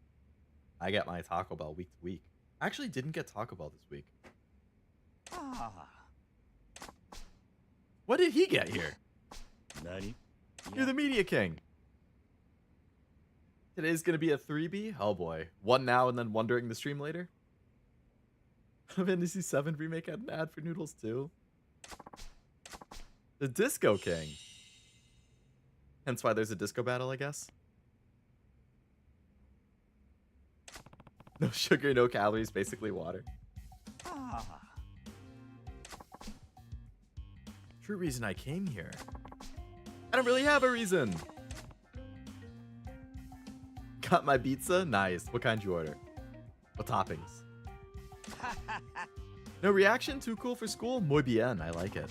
I get my Taco Bell week to week. I actually didn't get Taco Bell this week. What did he get here? You're the Media King. Today's gonna be a 3B? Oh boy. One now and then one during the stream later? Fantasy 7 remake had an ad for noodles too. The Disco King. Hence why there's a disco battle, I guess. No sugar, no calories, basically water. True reason I came here. I don't really have a reason. Got my pizza? Nice. What kind you order? What toppings? No reaction? Too cool for school? Muy bien. I like it.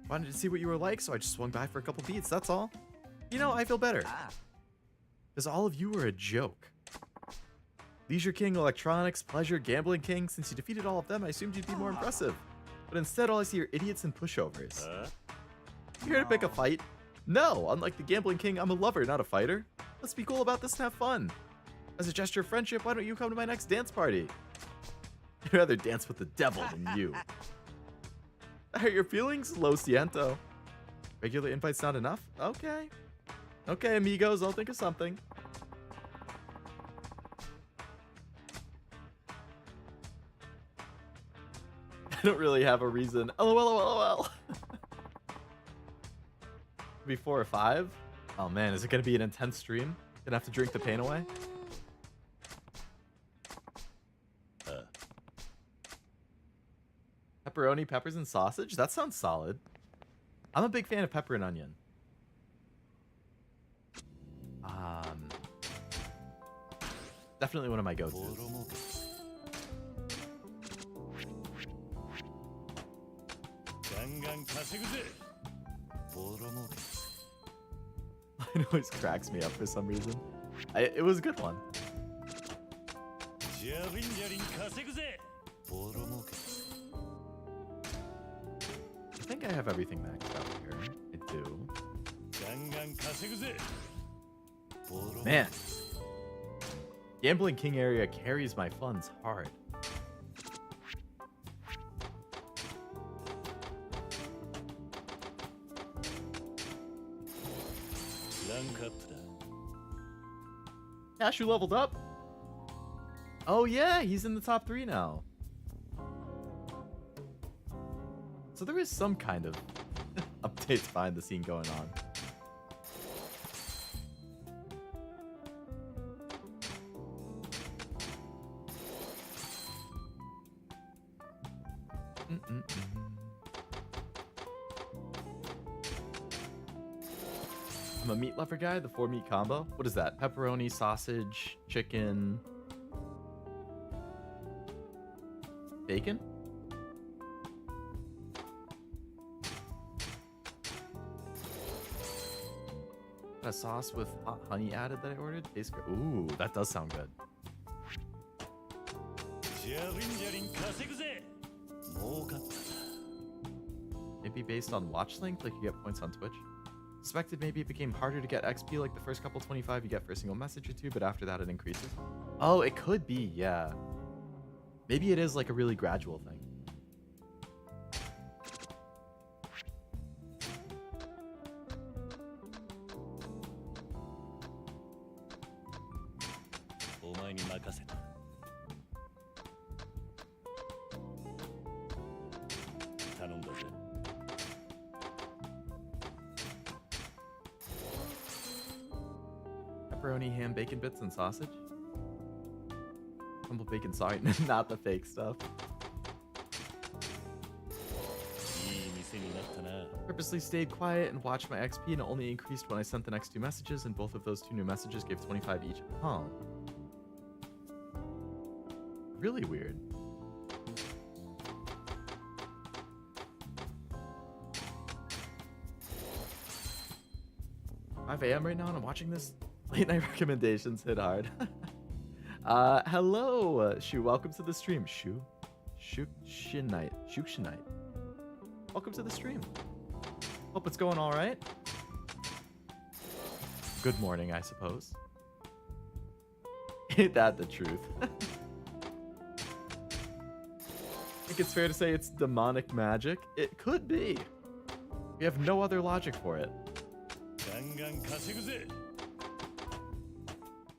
Wanted to see what you were like, so I just swung by for a couple beats. That's all. You know, I feel better. Because all of you were a joke. Leisure King, Electronics, Pleasure, Gambling King. Since you defeated all of them, I assumed you'd be more impressive. But instead, all I see are idiots and pushovers. You here to pick a fight? No, unlike the Gambling King, I'm a lover, not a fighter. Let's be cool about this and have fun. As a gesture of friendship, why don't you come to my next dance party? I'd rather dance with the devil than you. Are your feelings? Lo siento. Regular invites not enough? Okay. Okay, amigos, I'll think of something. I don't really have a reason. LOL. Maybe 4 or 5? Oh man, is it gonna be an intense stream? Gonna have to drink the pain away? Pepperoni, peppers, and sausage? That sounds solid. I'm a big fan of pepper and onion. Definitely one of my go-tos. It always cracks me up for some reason. It was a good one. I think I have everything maxed out here. I do. Man. Gambling King area carries my funds hard. Cashew leveled up. Oh yeah, he's in the top 3 now. So there is some kind of updates behind the scene going on. I'm a meat lover guy, the 4 meat combo. What is that? Pepperoni, sausage, chicken, bacon? A sauce with hot honey added that I ordered. Tastes great. Ooh, that does sound good. Maybe based on watch length, like you get points on Twitch. Suspected maybe it became harder to get XP, like the first couple 25 you get for a single message or two, but after that it increases. Oh, it could be, yeah. Maybe it is like a really gradual thing. Pepperoni, ham, bacon bits, and sausage. Humble bacon, sorry, not the fake stuff. Purposely stayed quiet and watched my XP, and it only increased when I sent the next 2 messages, and both of those 2 new messages gave 25 each. Huh. Really weird. $5 a.m. right now, and I'm watching this. Late night recommendations hit hard. Hello, Shu. Welcome to the stream. Shukshinite. Welcome to the stream. Hope it's going all right. Good morning, I suppose. Ain't that the truth? I think it's fair to say it's demonic magic. It could be. We have no other logic for it.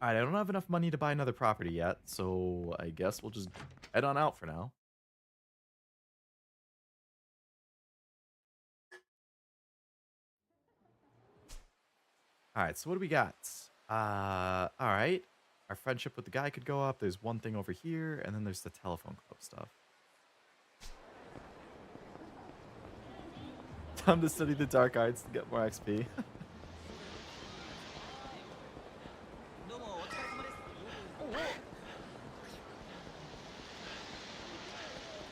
Alright, I don't have enough money to buy another property yet, so I guess we'll just head on out for now. Alright, so what do we got? Alright. Our friendship with the guy could go up. There's one thing over here, and then there's the telephone club stuff. Time to study the dark arts to get more XP.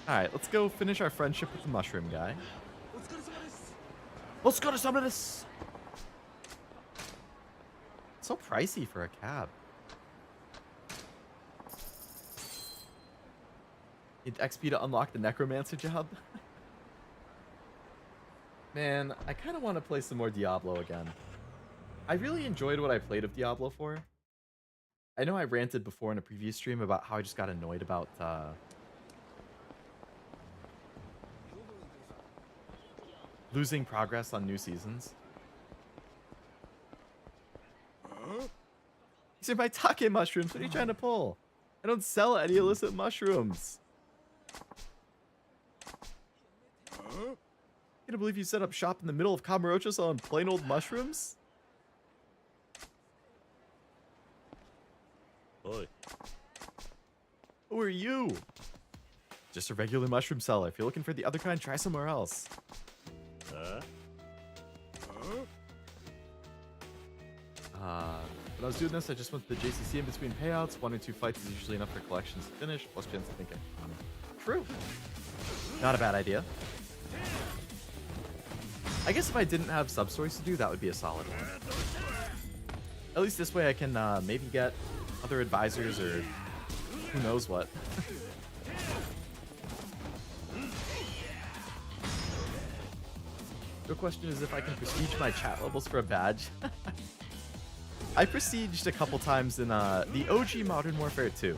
Alright, let's go finish our friendship with the mushroom guy. Let's go to some of this. So pricey for a cab. Need XP to unlock the necromancer job. Man, I kind of want to play some more Diablo again. I really enjoyed what I played of Diablo 4. I know I ranted before in a previous stream about how I just got annoyed about losing progress on new seasons. These are my take mushrooms. What are you trying to pull? I don't sell any illicit mushrooms. I can't believe you set up shop in the middle of Kamurocho selling plain old mushrooms? Oi. Who are you? Just a regular mushroom seller. If you're looking for the other kind, try somewhere else. When I was doing this, I just went to the JCC in between payouts. 1 or 2 fights is usually enough for collections to finish, plus chance to think it. True. Not a bad idea. I guess if I didn't have sub-stories to do, that would be a solid one. At least this way I can maybe get other advisors or who knows what. The question is if I can prestige my chat levels for a badge. I prestiged a couple times in the OG Modern Warfare 2.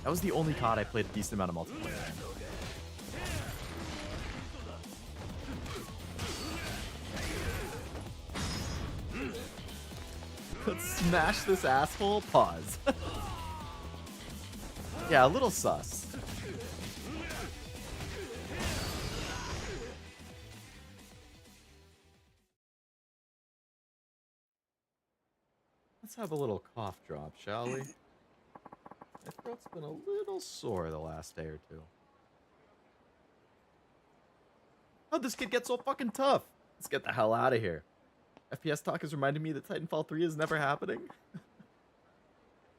That was the only COD I played a decent amount of multiplayer. Let's smash this asshole. Pause. Yeah, a little sus. Let's have a little cough drop, shall we? My throat's been a little sore the last day or two. How'd this kid get so fucking tough? Let's get the hell out of here. FPS talk is reminding me that Titanfall 3 is never happening.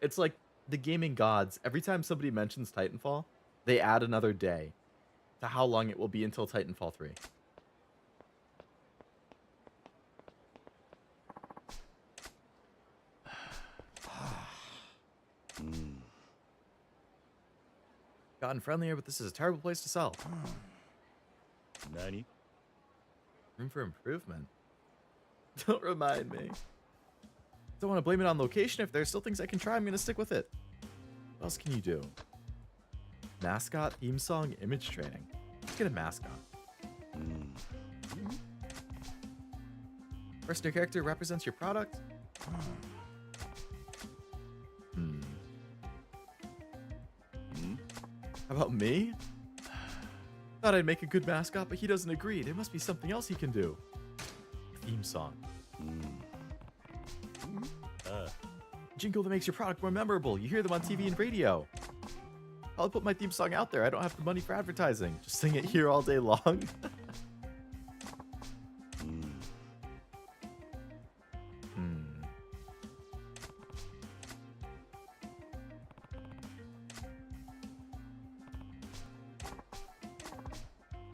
It's like the gaming gods. Every time somebody mentions Titanfall, they add another day to how long it will be until Titanfall 3. Gotten friendlier, but this is a terrible place to sell. Nani? Room for improvement. Don't remind me. Don't want to blame it on location. If there's still things I can try, I'm going to stick with it. What else can you do? Mascot, theme song, image training. Let's get a mascot. First, your character represents your product. How about me? Thought I'd make a good mascot, but he doesn't agree. There must be something else he can do. Theme song. Jingle that makes your product more memorable. You hear them on TV and radio. I'll put my theme song out there. I don't have the money for advertising. Just sing it here all day long.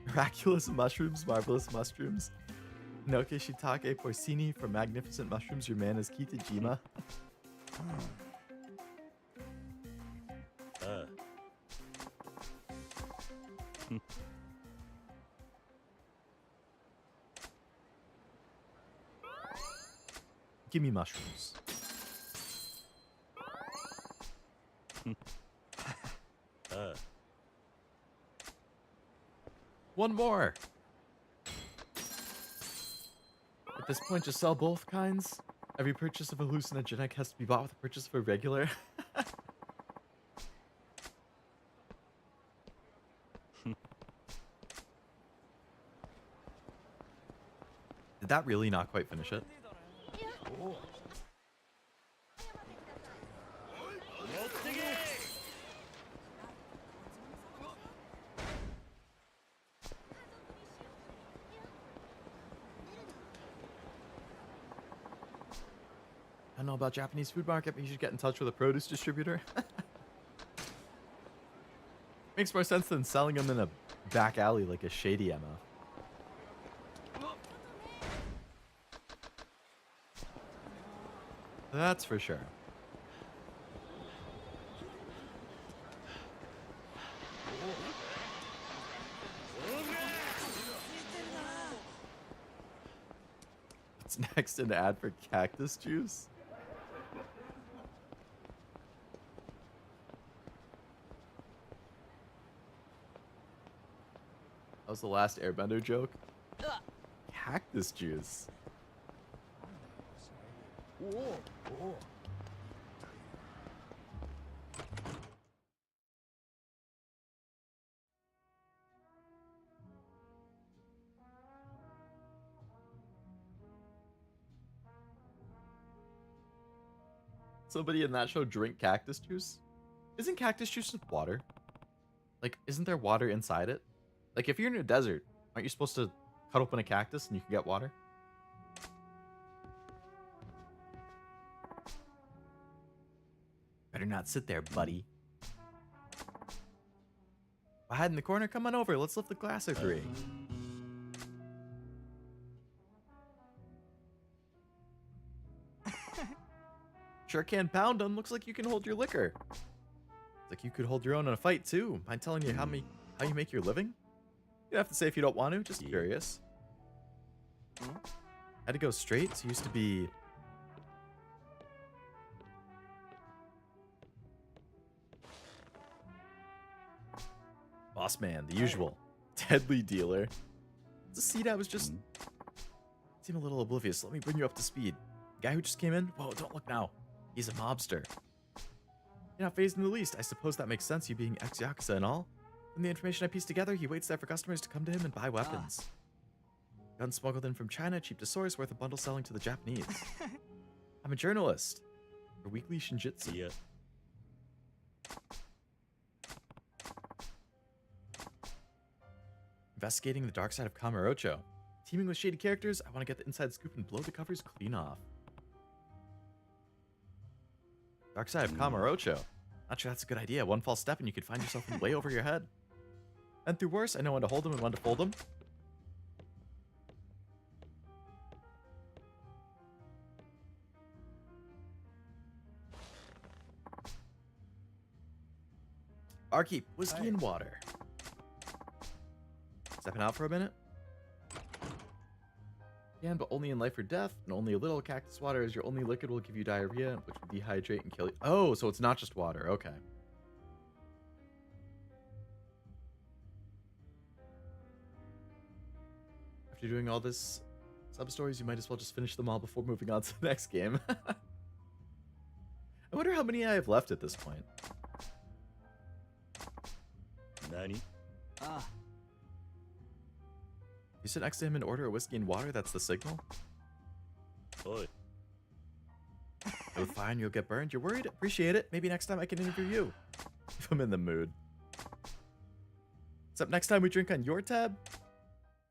Miraculous mushrooms, marvelous mushrooms. Noke Shitake Porcini from Magnificent Mushrooms. Your man is Kitajima. Give me mushrooms. One more. At this point, just sell both kinds. Every purchase of hallucinogenic has to be bought with a purchase of a regular. Did that really not quite finish it? I don't know about Japanese food market, but you should get in touch with a produce distributor. Makes more sense than selling them in a back alley like a shady Emma. That's for sure. What's next? An ad for cactus juice? That was the last Airbender joke. Cactus juice. Somebody in that show drink cactus juice? Isn't cactus juice just water? Like, isn't there water inside it? Like, if you're in a desert, aren't you supposed to cut open a cactus and you can get water? Better not sit there, buddy. I hide in the corner. Come on over. Let's lift the glass or three. Sure can pound them. Looks like you can hold your liquor. It's like you could hold your own in a fight too. Mind telling you how you make your living? You don't have to say if you don't want to. Just curious. Had to go straight. So used to be. Boss man, the usual. Deadly dealer. The seat I was just. Seem a little oblivious. Let me bring you up to speed. Guy who just came in? Whoa, don't look now. He's a mobster. You're not phased in the least. I suppose that makes sense, you being ex-Yakuza and all. From the information I pieced together, he waits there for customers to come to him and buy weapons. Guns smuggled in from China, cheap to source, worth a bundle selling to the Japanese. I'm a journalist for Weekly Shinjitsu. Yeah. Investigating the dark side of Kamurocho. Teaming with shady characters, I want to get the inside scoop and blow the covers clean off. Dark side of Kamurocho. Not sure that's a good idea. One false step and you could find yourself in way over your head. And through worse, I know when to hold them and when to fold them. Barkeep, whiskey and water. Stepping out for a minute? Yeah, but only in life or death, and only a little cactus water is your only liquid will give you diarrhea, which will dehydrate and kill you. Oh, so it's not just water. Okay. After doing all this sub-stories, you might as well just finish them all before moving on to the next game. I wonder how many I have left at this point. Nani? You sit next to him and order a whiskey and water? That's the signal? Oi. Oh, fine, you'll get burned. You're worried? Appreciate it. Maybe next time I can interview you. If I'm in the mood. Except next time we drink on your tab?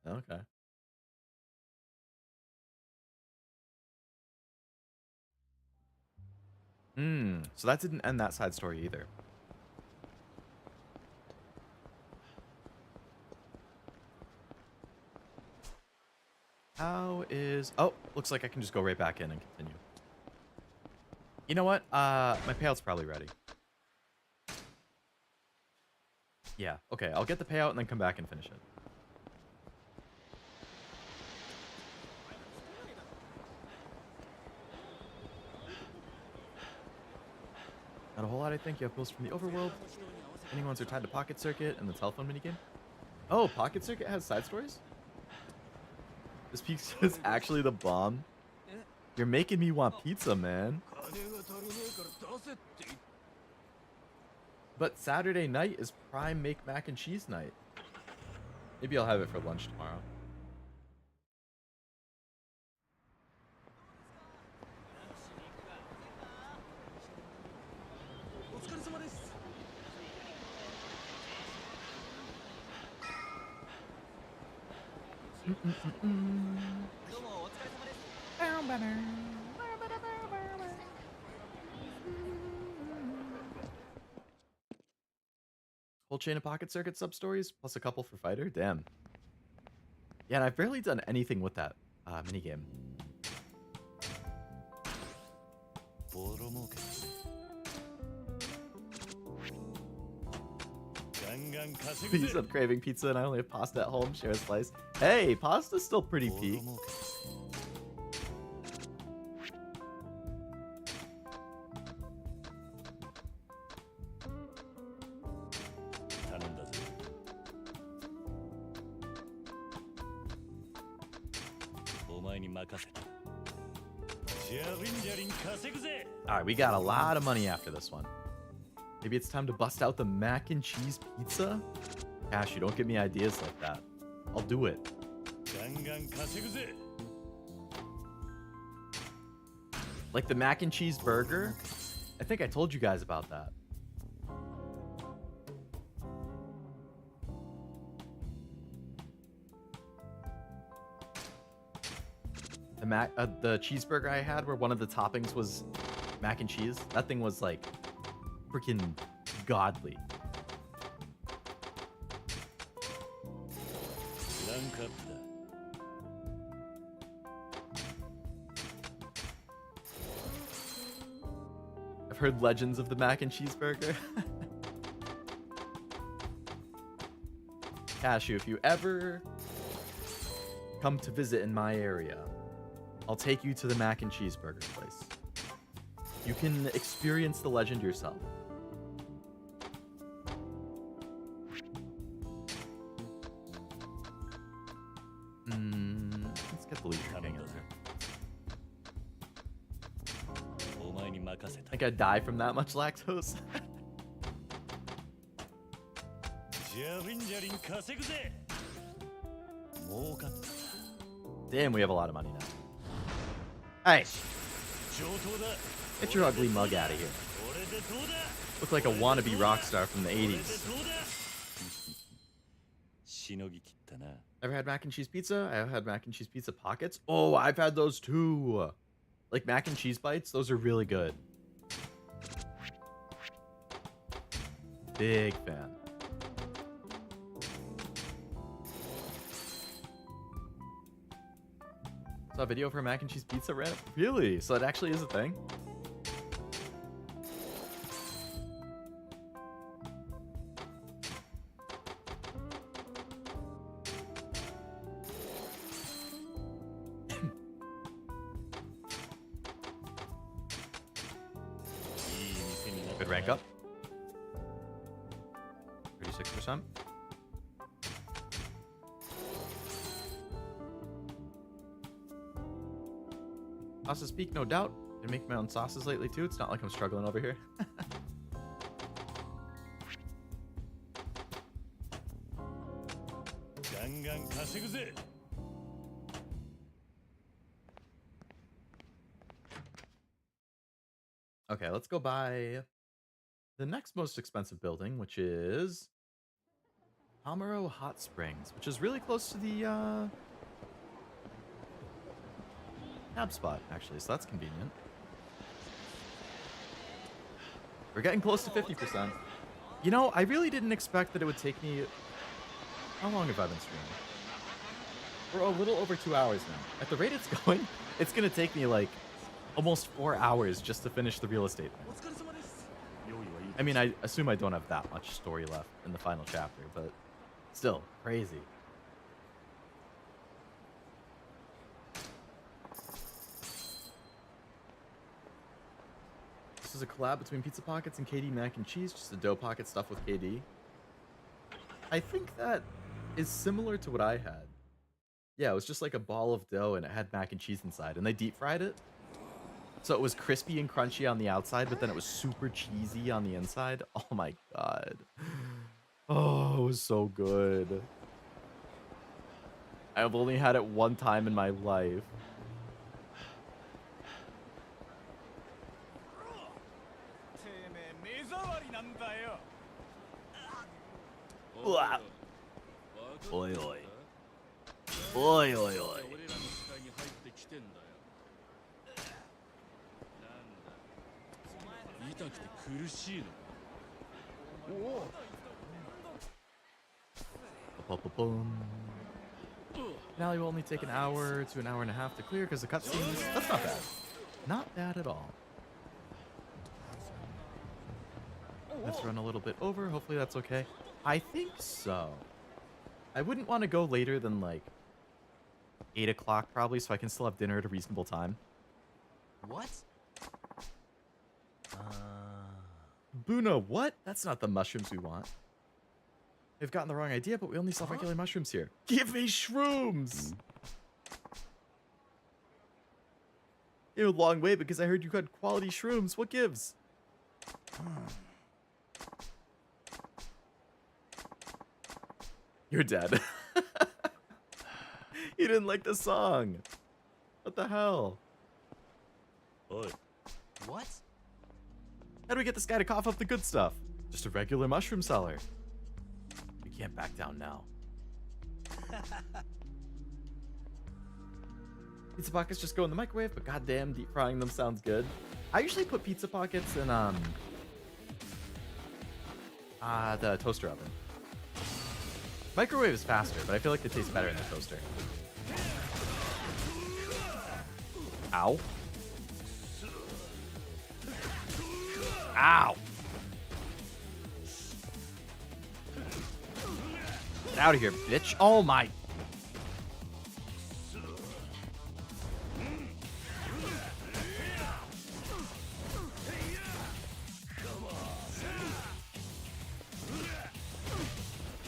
Okay. So that didn't end that side story either. How is... Oh, looks like I can just go right back in and continue. You know what? My payout's probably ready. Yeah, okay. I'll get the payout and then come back and finish it. Not a whole lot, I think. You have most from the overworld. Ending ones are tied to Pocket Circuit and the telephone minigame. Oh, Pocket Circuit has side stories? This pizza is actually the bomb. You're making me want pizza, man. But Saturday night is prime make mac and cheese night. Maybe I'll have it for lunch tomorrow. Whole chain of Pocket Circuit sub-stories, plus a couple for Fighter? Damn. Yeah, and I've barely done anything with that minigame. Please, I'm craving pizza and I only have pasta at home. Share a slice. Hey, pasta's still pretty peak. Alright, we got a lot of money after this one. Maybe it's time to bust out the mac and cheese pizza? Cash, you don't give me ideas like that. I'll do it. Like the mac and cheese burger? I think I told you guys about that. The cheeseburger I had where one of the toppings was mac and cheese. That thing was like freaking godly. I've heard legends of the mac and cheeseburger. Cashew, if you ever come to visit in my area, I'll take you to the mac and cheeseburger place. You can experience the legend yourself. Let's get the lead king in there. I think I'd die from that much lactose. Damn, we have a lot of money now. Hey! Get your ugly mug out of here. Look like a wannabe rock star from the 80s. Ever had mac and cheese pizza? I've had mac and cheese pizza pockets. Oh, I've had those too. Like mac and cheese bites, those are really good. Big fan. Saw a video for mac and cheese pizza, right? Really? So that actually is a thing? Good rank up. 36%. Sauces peak, no doubt. I make my own sauces lately too. It's not like I'm struggling over here. Okay, let's go buy the next most expensive building, which is Amaro Hot Springs, which is really close to the cab spot, actually, so that's convenient. We're getting close to 50%. You know, I really didn't expect that it would take me... How long have I been streaming? We're a little over 2 hours now. At the rate it's going, it's going to take me like almost 4 hours just to finish the real estate thing. I mean, I assume I don't have that much story left in the final chapter, but still, crazy. This is a collab between Pizza Pockets and KD Mac and Cheese, just a dough pocket stuffed with KD. I think that is similar to what I had. Yeah, it was just like a ball of dough and it had mac and cheese inside, and they deep fried it. So it was crispy and crunchy on the outside, but then it was super cheesy on the inside. Oh my god. Oh, it was so good. I've only had it one time in my life. Oi, oi. Oi, oi, oi. Finale will only take an hour to an hour and a half to clear because the cutscenes. That's not bad. Not bad at all. Let's run a little bit over. Hopefully that's okay. I think so. I wouldn't want to go later than like 8 o'clock probably, so I can still have dinner at a reasonable time. What? Buna, what? That's not the mushrooms we want. They've gotten the wrong idea, but we only sell regular mushrooms here. Give me shrooms! You're a long way because I heard you got quality shrooms. What gives? You're dead. You didn't like the song. What the hell? Oi. What? How do we get this guy to cough up the good stuff? Just a regular mushroom seller. We can't back down now. Pizza pockets just go in the microwave, but goddamn, deep frying them sounds good. I usually put pizza pockets in the toaster oven. Microwave is faster, but I feel like they taste better in the toaster. Ow. Ow! Get out of here, bitch. Oh my.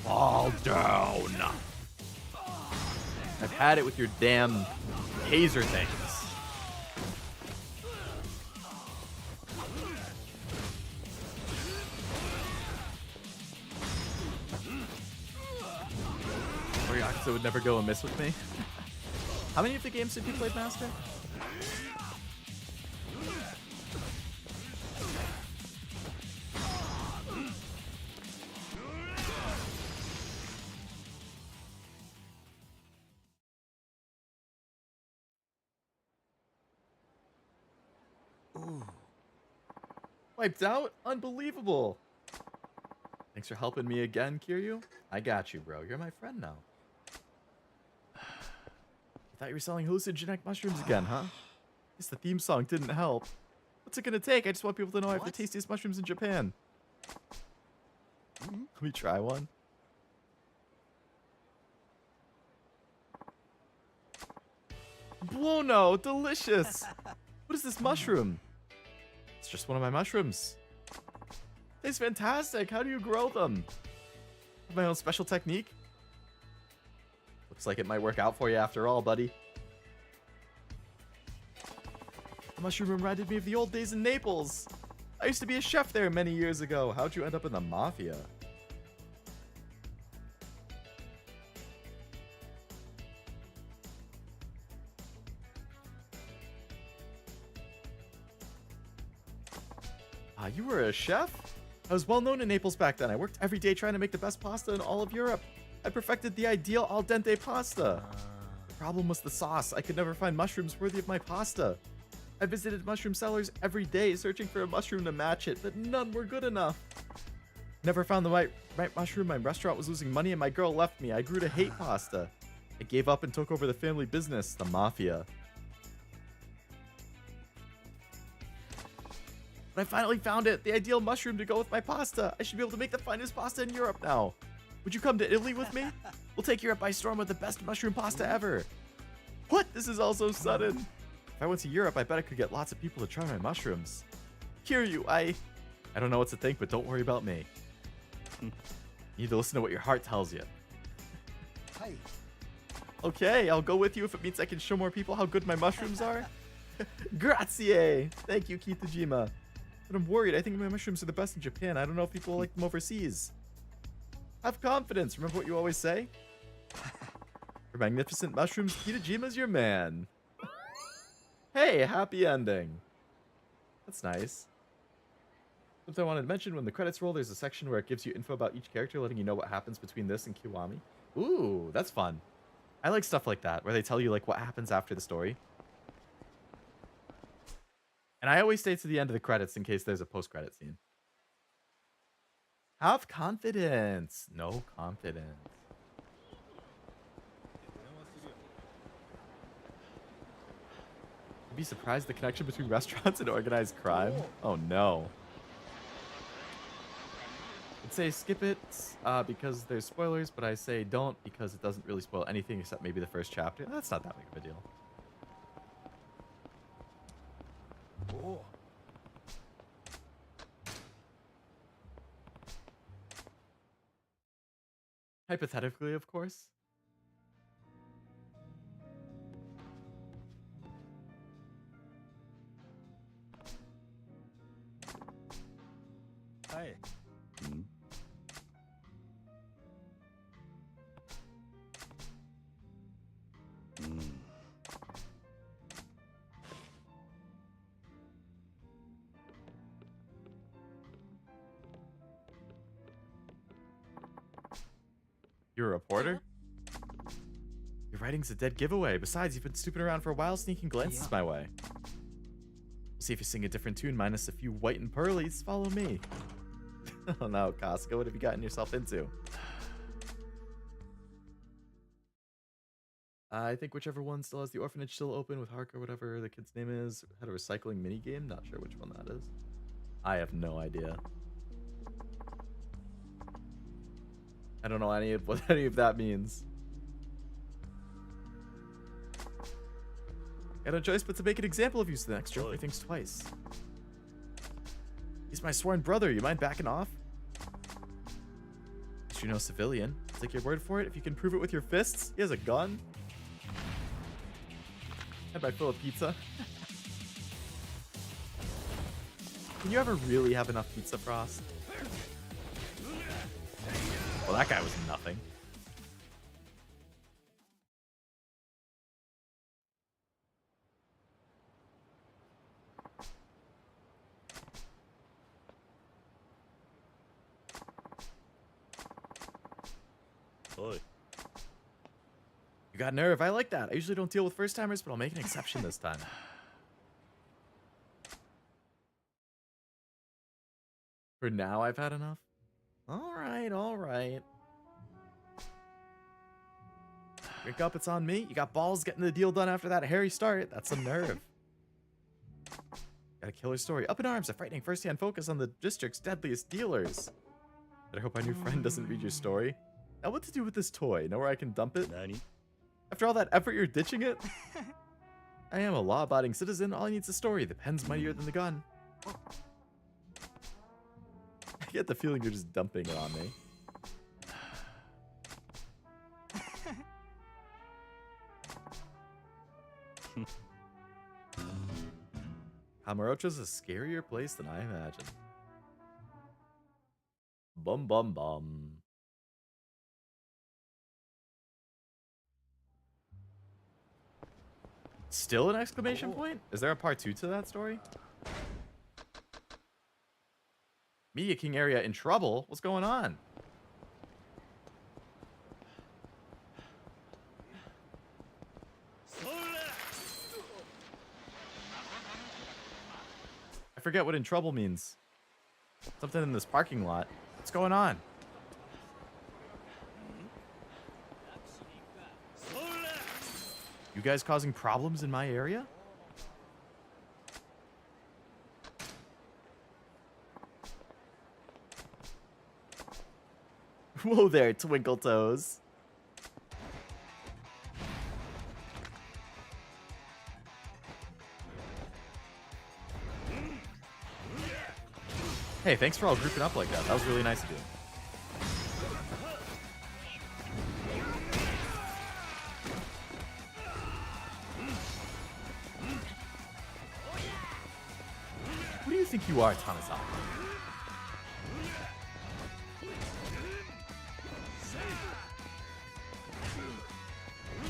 Fall down. I've had it with your damn taser things. Or Yakuza would never go amiss with me. How many of the games have you played, Master? Ooh. Wiped out? Unbelievable. Thanks for helping me again, Kiryu. I got you, bro. You're my friend now. I thought you were selling hallucinogenic mushrooms again, huh? Guess the theme song didn't help. What's it gonna take? I just want people to know I have the tastiest mushrooms in Japan. Let me try one. Buono! Delicious! What is this mushroom? It's just one of my mushrooms. Tastes fantastic. How do you grow them? Have my own special technique? Looks like it might work out for you after all, buddy. The mushroom reminded me of the old days in Naples. I used to be a chef there many years ago. How'd you end up in the mafia? You were a chef? I was well known in Naples back then. I worked every day trying to make the best pasta in all of Europe. I perfected the ideal al dente pasta. The problem was the sauce. I could never find mushrooms worthy of my pasta. I visited mushroom sellers every day searching for a mushroom to match it, but none were good enough. Never found the right mushroom. My restaurant was losing money and my girl left me. I grew to hate pasta. I gave up and took over the family business, the mafia. But I finally found it, the ideal mushroom to go with my pasta. I should be able to make the finest pasta in Europe now. Would you come to Italy with me? We'll take Europe by storm with the best mushroom pasta ever. What? This is all so sudden. If I went to Europe, I bet I could get lots of people to try my mushrooms. Kiryu, I don't know what to think, but don't worry about me. You need to listen to what your heart tells you. Hi. Okay, I'll go with you if it means I can show more people how good my mushrooms are. Grazie. Thank you, Kitajima. But I'm worried. I think my mushrooms are the best in Japan. I don't know if people like them overseas. Have confidence. Remember what you always say? For magnificent mushrooms, Kitajima's your man. Hey, happy ending. That's nice. Something I wanted to mention, when the credits roll, there's a section where it gives you info about each character, letting you know what happens between this and Kiwami. Ooh, that's fun. I like stuff like that, where they tell you like what happens after the story. And I always stay to the end of the credits in case there's a post-credit scene. Have confidence. No confidence. You'd be surprised the connection between restaurants and organized crime. Oh no. I'd say skip it because there's spoilers, but I say don't because it doesn't really spoil anything except maybe the first chapter. That's not that big of a deal. Oh. Hypothetically, of course. Hi. You're a reporter? Your writing's a dead giveaway. Besides, you've been snooping around for a while, sneaking glances my way. We'll see if you sing a different tune, minus a few white and pearlies. Follow me. Oh no, Casca, what have you gotten yourself into? I think whichever one still has the orphanage still open with Hark or whatever the kid's name is had a recycling mini game. Not sure which one that is. I have no idea. I don't know what any of that means. Got no choice but to make an example of you, so the next joker thinks twice. He's my sworn brother. You mind backing off? You're no civilian. I'll take your word for it. If you can prove it with your fists. He has a gun. Had my fill of pizza. Can you ever really have enough pizza, Frost? Well, that guy was nothing. Oi. You got nerve. I like that. I usually don't deal with first timers, but I'll make an exception this time. For now, I've had enough. All right, all right. Drink up, it's on me. You got balls getting the deal done after that hairy start. That's some nerve. Got a killer story. Up in arms, a frightening first-hand focus on the district's deadliest dealers. Better hope my new friend doesn't read your story. Now what to do with this toy? Know where I can dump it? Nani? After all that effort, you're ditching it? I am a law-abiding citizen. All I need is a story. The pen's mightier than the gun. I get the feeling you're just dumping it on me. Hamarocho's a scarier place than I imagined. Bum bum bum. Still an exclamation point? Is there a part 2 to that story? Media King area in trouble? What's going on? I forget what in trouble means. Something in this parking lot. What's going on? You guys causing problems in my area? Whoa there, Twinkle Toes. Hey, thanks for all grouping up like that. That was really nice of you. Who do you think you are, Tanazaki?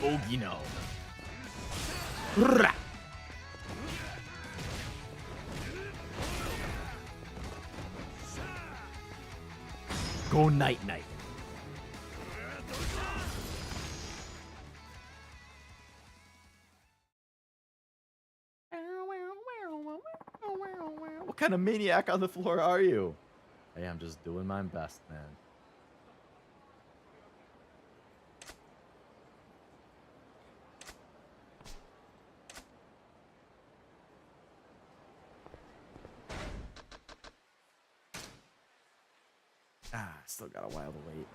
Ogino. Rah! Go night night. What kind of maniac on the floor are you? Hey, I'm just doing my best, man. Still got a while to wait.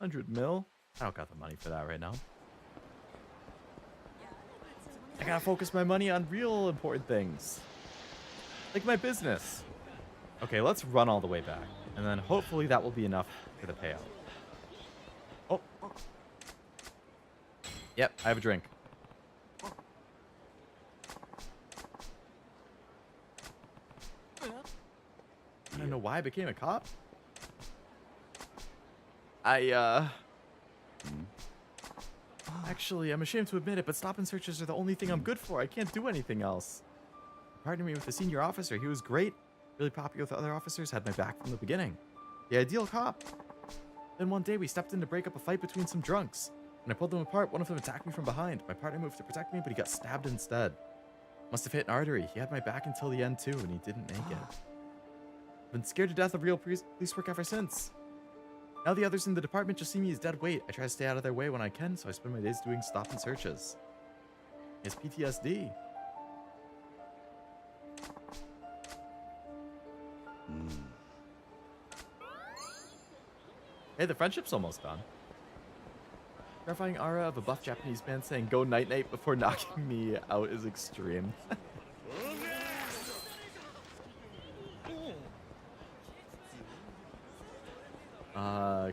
$100 mil? I don't got the money for that right now. I gotta focus my money on real important things. Like my business. Okay, let's run all the way back. And then hopefully that will be enough for the payout. Oh. Yep, I have a drink. I don't know why I became a cop. Actually, I'm ashamed to admit it, but stop and searches are the only thing I'm good for. I can't do anything else. Partnered me with the senior officer. He was great. Really popular with the other officers. Had my back from the beginning. The ideal cop. Then one day we stepped in to break up a fight between some drunks. When I pulled them apart, one of them attacked me from behind. My partner moved to protect me, but he got stabbed instead. Must have hit an artery. He had my back until the end too, and he didn't make it. I've been scared to death of real police work ever since. Now the others in the department just see me as dead weight. I try to stay out of their way when I can, so I spend my days doing stop and searches. He has PTSD. Hey, the friendship's almost done. Terrifying aura of a buff Japanese man saying "go night night" before knocking me out is extreme.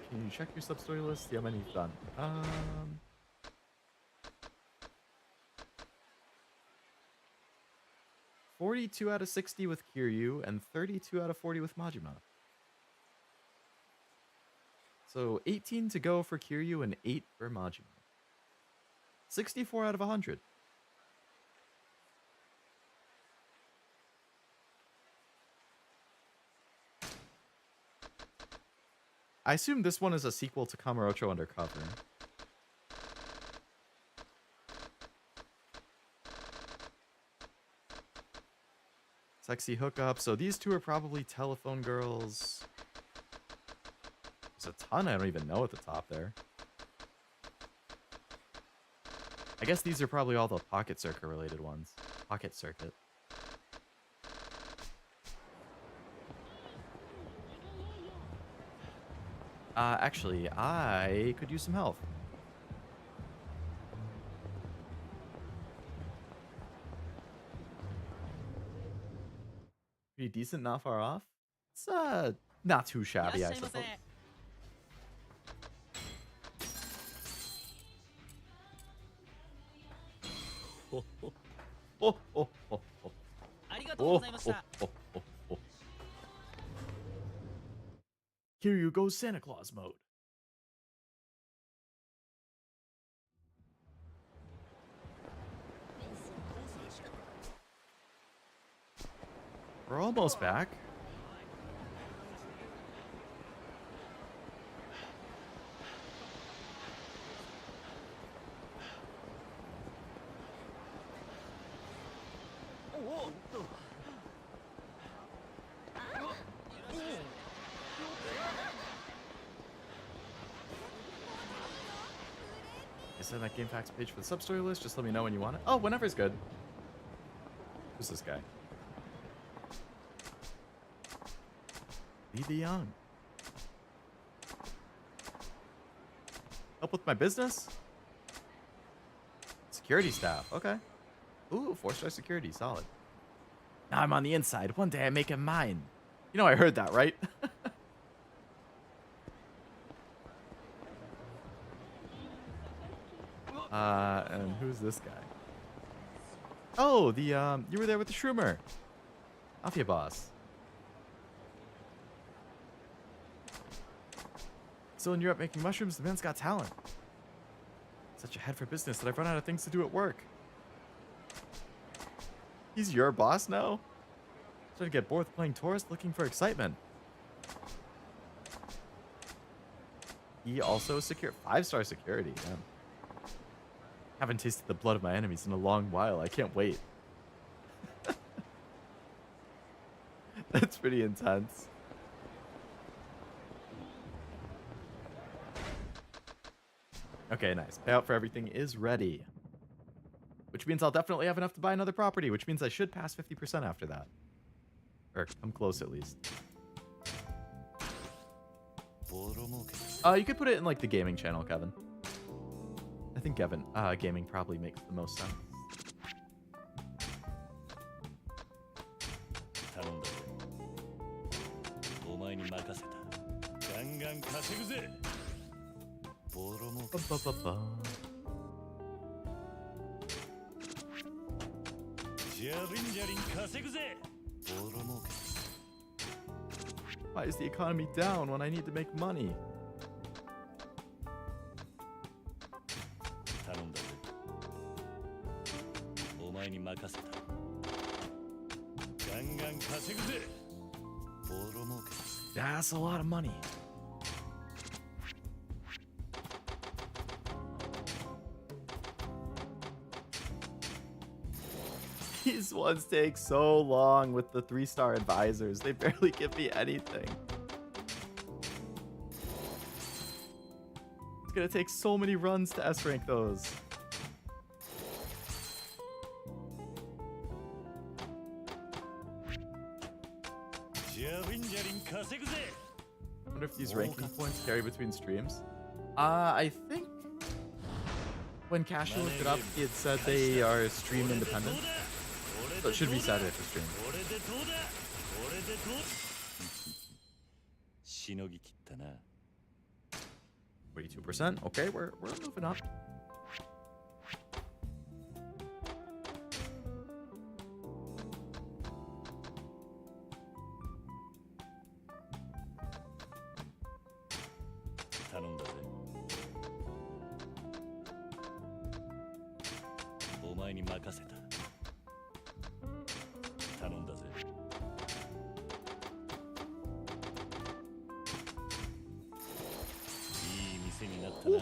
Can you check your sub-story list? See how many you've done. 42 out of 60 with Kiryu and 32 out of 40 with Majima. So 18 to go for Kiryu and 8 for Majima. 64 out of 100. I assume this one is a sequel to Kamurocho Undercover. Sexy hookup. So these two are probably telephone girls. There's a ton I don't even know at the top there. I guess these are probably all the Pocket Circuit related ones. Pocket Circuit. Actually, I could use some help. Pretty decent, not far off. It's not too shabby, I suppose. Oh, oh, oh, oh, oh. Oh, oh, oh, oh, oh. Kiryu goes Santa Claus mode. We're almost back. Send that game facts page for the sub-story list. Just let me know when you want it. Oh, whenever's good. Who's this guy? Lee the Young. Help with my business? Security staff. Okay. Ooh, 4-star security. Solid. Now I'm on the inside. One day I make him mine. You know I heard that, right? And who's this guy? Oh, the you were there with the Shroomer. Mafia boss. Still in Europe making mushrooms, the man's got talent. Such a head for business that I've run out of things to do at work. He's your boss now? Starting to get bored with playing tourist, looking for excitement. He also secured 5-star security. Yeah. Haven't tasted the blood of my enemies in a long while. I can't wait. That's pretty intense. Okay, nice. Payout for everything is ready. Which means I'll definitely have enough to buy another property, which means I should pass 50% after that. Or come close at least. You could put it in like the gaming channel, Kevin. I think gaming probably makes the most sense. Why is the economy down when I need to make money? That's a lot of money. He's These ones take so long with the 3-star advisors. They barely give me anything. It's gonna take so many runs to S rank those. I wonder if these ranking points carry between streams. I think when Cashew looked it up, he had said they are stream independent. So it should be Saturday for stream. 42%. Okay, we're moving up. Ooh.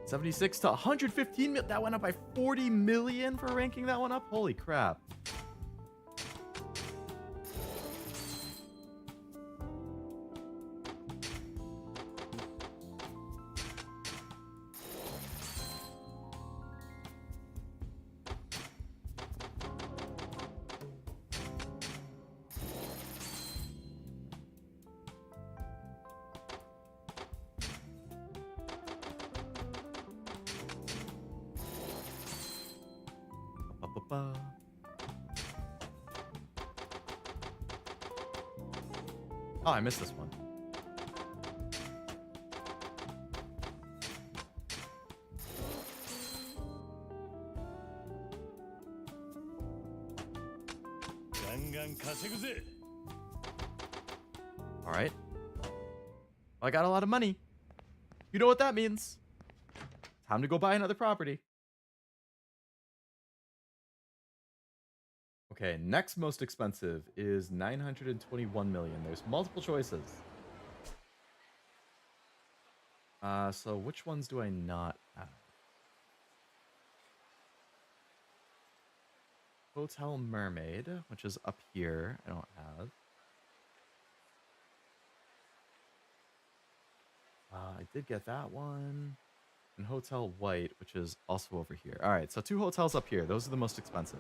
76 to 115 million. That went up by 40 million for ranking that one up. Holy crap. Oh, I missed this one. All right. I got a lot of money. You know what that means. Time to go buy another property. Okay, next most expensive is 921 million. There's multiple choices. So which ones do I not have? Hotel Mermaid, which is up here, I don't have. I did get that one. And Hotel White, which is also over here. All right, so 2 hotels up here. Those are the most expensive.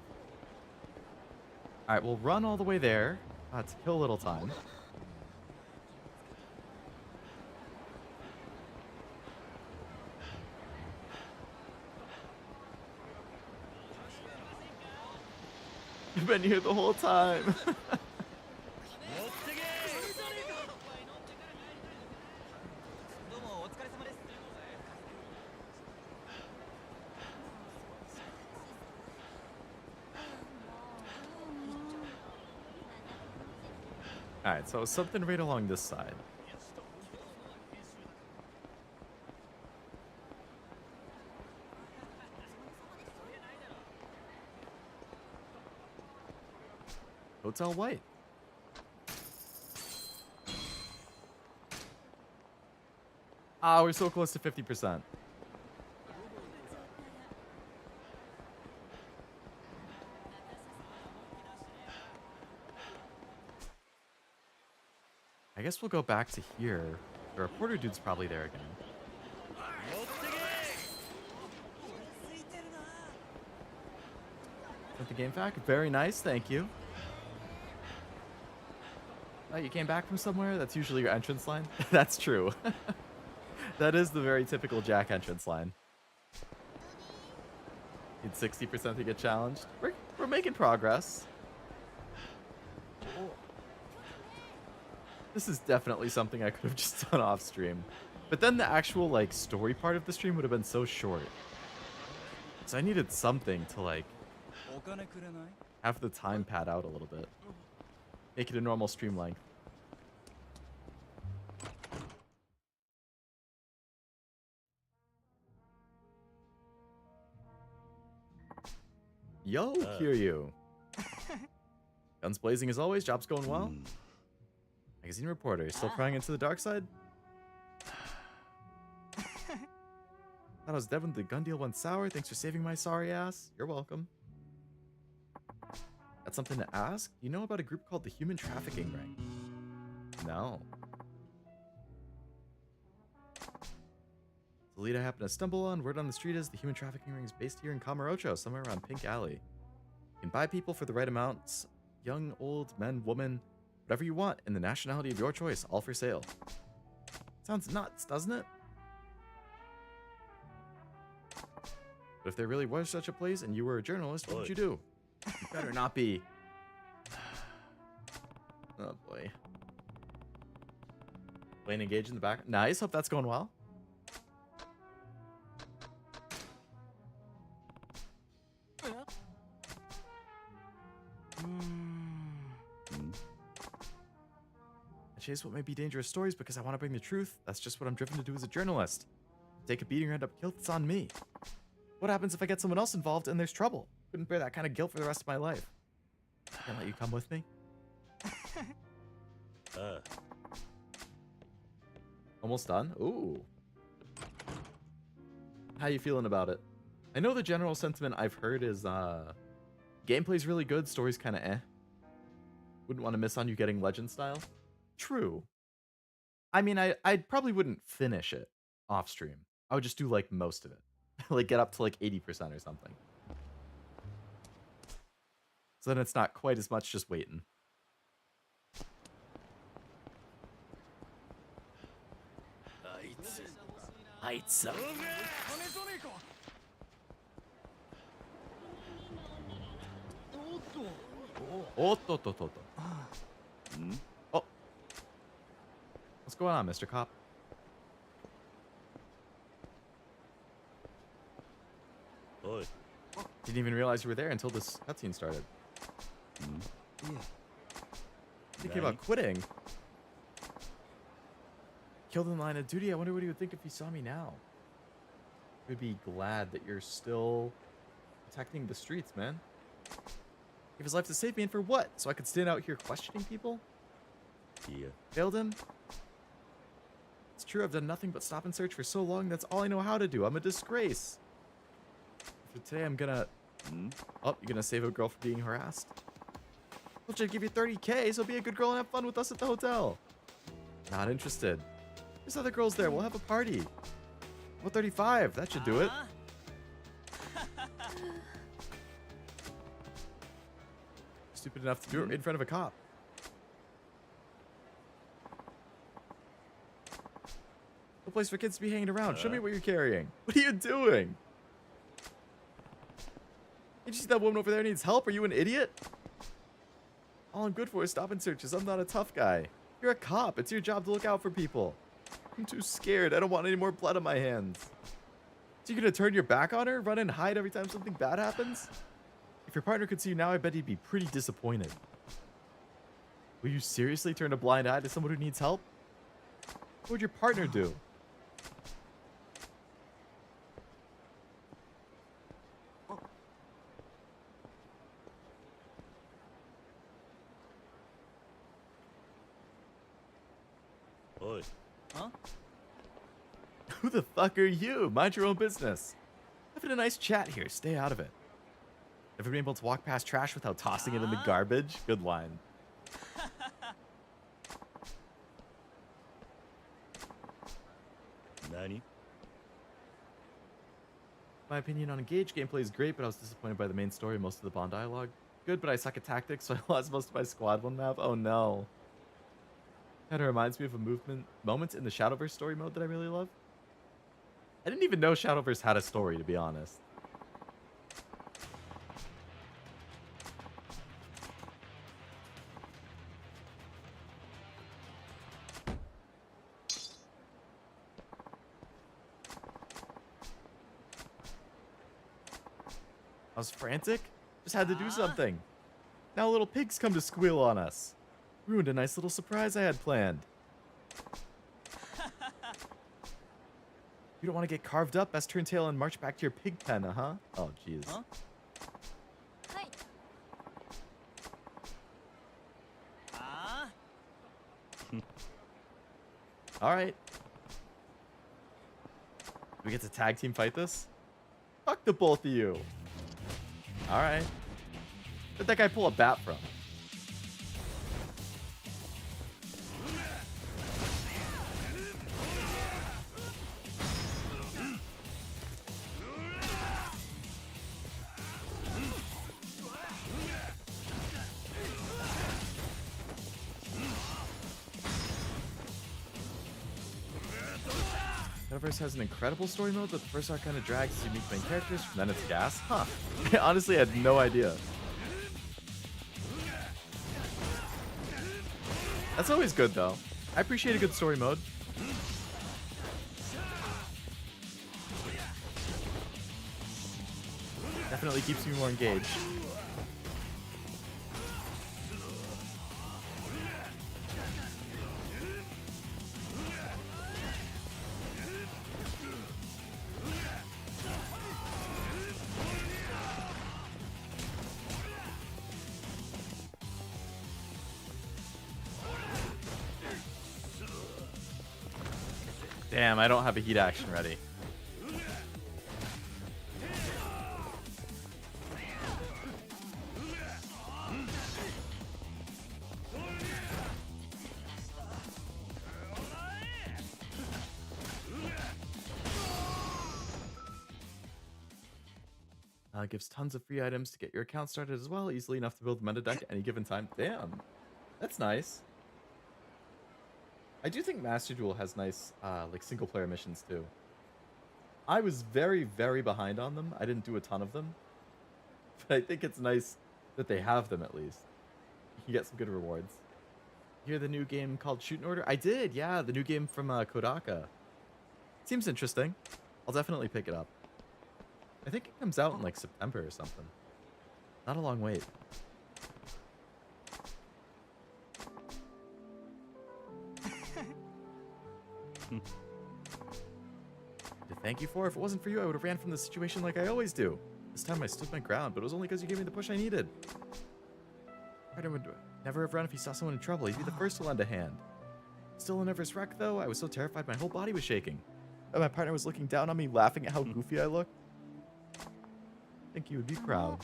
All right, we'll run all the way there to kill a little time. You've been here the whole time. Alright, so something right along this side. Hotel White. Ah, we're so close to 50%. I guess we'll go back to here. The reporter dude's probably there again. With the game fact, very nice, thank you. Oh, you came back from somewhere? That's usually your entrance line. That's true. That is the very typical Jack entrance line. Need 60% to get challenged. We're making progress. This is definitely something I could have just done off stream. But then the actual like story part of the stream would have been so short. So I needed something to like have the time pad out a little bit. Make it a normal stream length. Yo, Kiryu. Guns blazing as always, job's going well. Magazine reporter, still crying into the dark side? Thought I was dead when the gun deal went sour. Thanks for saving my sorry ass. You're welcome. Got something to ask? You know about a group called the Human Trafficking Ring? No. The lead I happen to stumble on, word on the street is the Human Trafficking Ring is based here in Kamurocho, somewhere around Pink Alley. You can buy people for the right amounts, young, old, men, women, whatever you want, in the nationality of your choice, all for sale. Sounds nuts, doesn't it? But if there really was such a place and you were a journalist, what would you do? You better not be. Oh boy. Playing engaged in the back. Nice, hope that's going well. I chase what may be dangerous stories because I want to bring the truth. That's just what I'm driven to do as a journalist. Take a beating or end up killed, it's on me. What happens if I get someone else involved and there's trouble? Couldn't bear that kind of guilt for the rest of my life. Can't let you come with me? Almost done? Ooh. How you feeling about it? I know the general sentiment I've heard is gameplay's really good, story's kind of eh. Wouldn't want to miss on you getting legend style. True. I mean, I probably wouldn't finish it off stream. I would just do like most of it. Like get up to like 80% or something. So then it's not quite as much just waiting. Oh. What's going on, Mr. Cop? Oi. Didn't even realize you were there until this cutscene started. Yeah. Thinking about quitting. Killed in the line of duty. I wonder what he would think if he saw me now. He would be glad that you're still protecting the streets, man. Give his life to save me, and for what? So I could stand out here questioning people? Yeah. Failed him? It's true, I've done nothing but stop and search for so long. That's all I know how to do. I'm a disgrace. For today, I'm gonna... Oh, you're gonna save a girl from being harassed? I'll just give you 30K, so be a good girl and have fun with us at the hotel. Not interested. There's other girls there. We'll have a party. Well, 35. That should do it. Stupid enough to do it in front of a cop. No place for kids to be hanging around. Show me what you're carrying. What are you doing? Did you see that woman over there needs help? Are you an idiot? All I'm good for is stop and searches. I'm not a tough guy. You're a cop. It's your job to look out for people. I'm too scared. I don't want any more blood on my hands. So you gonna turn your back on her? Run and hide every time something bad happens? If your partner could see you now, I bet he'd be pretty disappointed. Will you seriously turn a blind eye to someone who needs help? What would your partner do? Oi. Huh? Who the fuck are you? Mind your own business. Having a nice chat here. Stay out of it. Ever been able to walk past trash without tossing it in the garbage? Good line. Nani? My opinion on Engage gameplay is great, but I was disappointed by the main story and most of the Bond dialogue. Good, but I suck at tactics, so I lost most of my squad one map. Oh no. Kind of reminds me of a moment in the Shadowverse story mode that I really love. I didn't even know Shadowverse had a story, to be honest. I was frantic. Just had to do something. Now little pigs come to squeal on us. Ruined a nice little surprise I had planned. You don't want to get carved up? Best turn tail and march back to your pig pen, huh? Oh, jeez. Huh? All right. We get to tag team fight this? Fuck the both of you. All right. Where'd that guy pull a bat from? Metaverse has an incredible story mode, but the first arc kind of drags its unique main characters, and then it's gas. Huh. I honestly had no idea. That's always good, though. I appreciate a good story mode. Definitely keeps me more engaged. Damn, I don't have a heat action ready. Gives tons of free items to get your account started as well, easily enough to build a meta deck at any given time. Damn, that's nice. I do think Master Duel has nice like single player missions too. I was very, very behind on them. I didn't do a ton of them, but I think it's nice that they have them at least. You can get some good rewards. You hear the new game called Shoot and Order? I did, yeah, the new game from Kodaka. Seems interesting. I'll definitely pick it up. I think it comes out in like September or something. Not a long wait. To thank you for. If it wasn't for you, I would have ran from the situation like I always do. This time I stood my ground, but it was only because you gave me the push I needed. Partner would never have run if he saw someone in trouble. He'd be the first to lend a hand. Still a nervous wreck, though. I was so terrified my whole body was shaking. And my partner was looking down on me, laughing at how goofy I looked. I think you would be proud.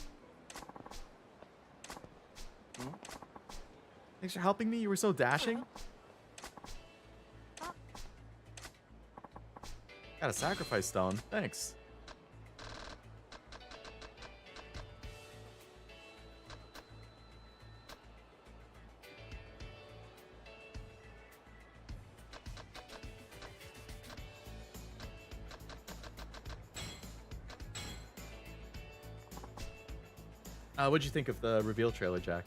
Thanks for helping me. You were so dashing. Got a sacrifice stone. Thanks. What'd you think of the reveal trailer, Jack?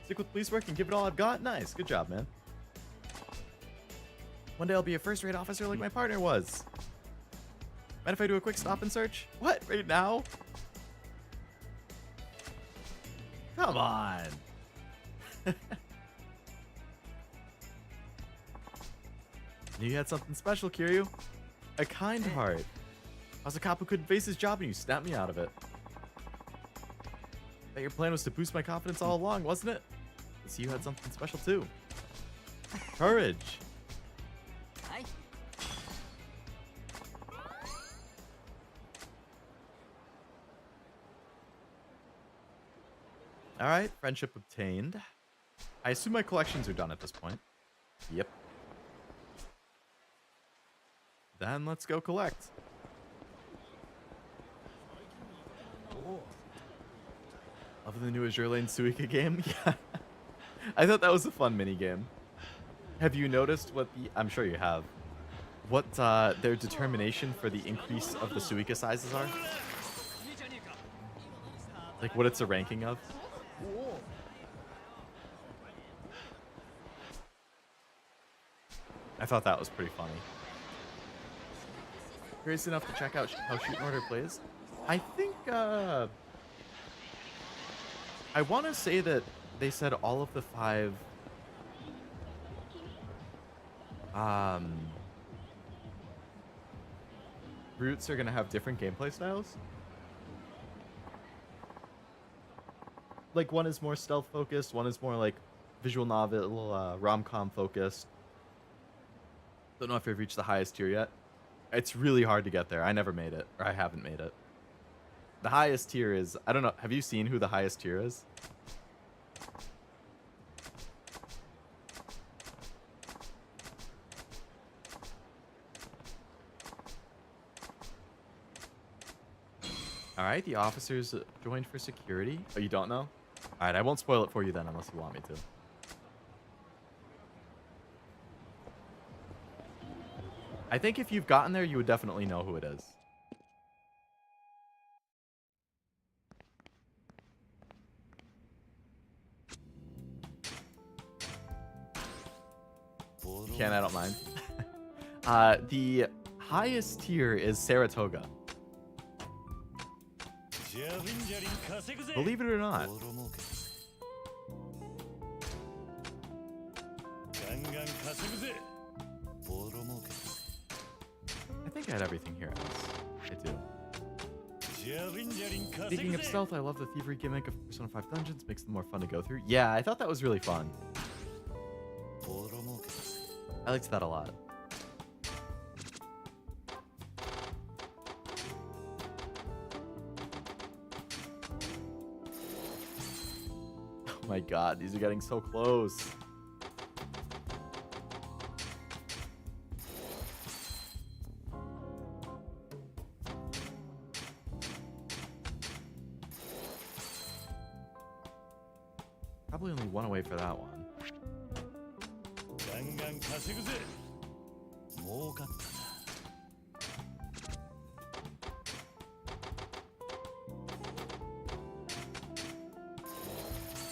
Stick with police work and give it all I've got? Nice. Good job, man. One day I'll be a first-rate officer like my partner was. Mind if I do a quick stop and search? What? Right now? Come on. Knew you had something special, Kiryu. A kind heart. I was a cop who couldn't face his job and you snapped me out of it. Bet your plan was to boost my confidence all along, wasn't it? I see you had something special too. Courage. Alright, friendship obtained. I assume my collections are done at this point. Yep. Then let's go collect. Love the new Azure Lane Suica game? Yeah. I thought that was a fun mini game. Have you noticed what the... I'm sure you have. What their determination for the increase of the Suica sizes are? Like what it's a ranking of? I thought that was pretty funny. Curious enough to check out how Shoot and Order plays. I think, I want to say that they said all of the 5, routes are going to have different gameplay styles. like one is more stealth focused, one is more like visual novel, rom-com focused. Don't know if I've reached the highest tier yet. It's really hard to get there. I never made it, or I haven't made it. The highest tier is, I don't know, have you seen who the highest tier is? All right, the officers joined for security. Oh, you don't know? All right, I won't spoil it for you then unless you want me to. I think if you've gotten there, you would definitely know who it is. You can, I don't mind. The highest tier is Saratoga. Believe it or not. I think I had everything here else. I do. Speaking of stealth, I love the thievery gimmick of Persona 5 Dungeons. Makes them more fun to go through. Yeah, I thought that was really fun. I liked that a lot. Oh my god, these are getting so close. Probably only one away for that one.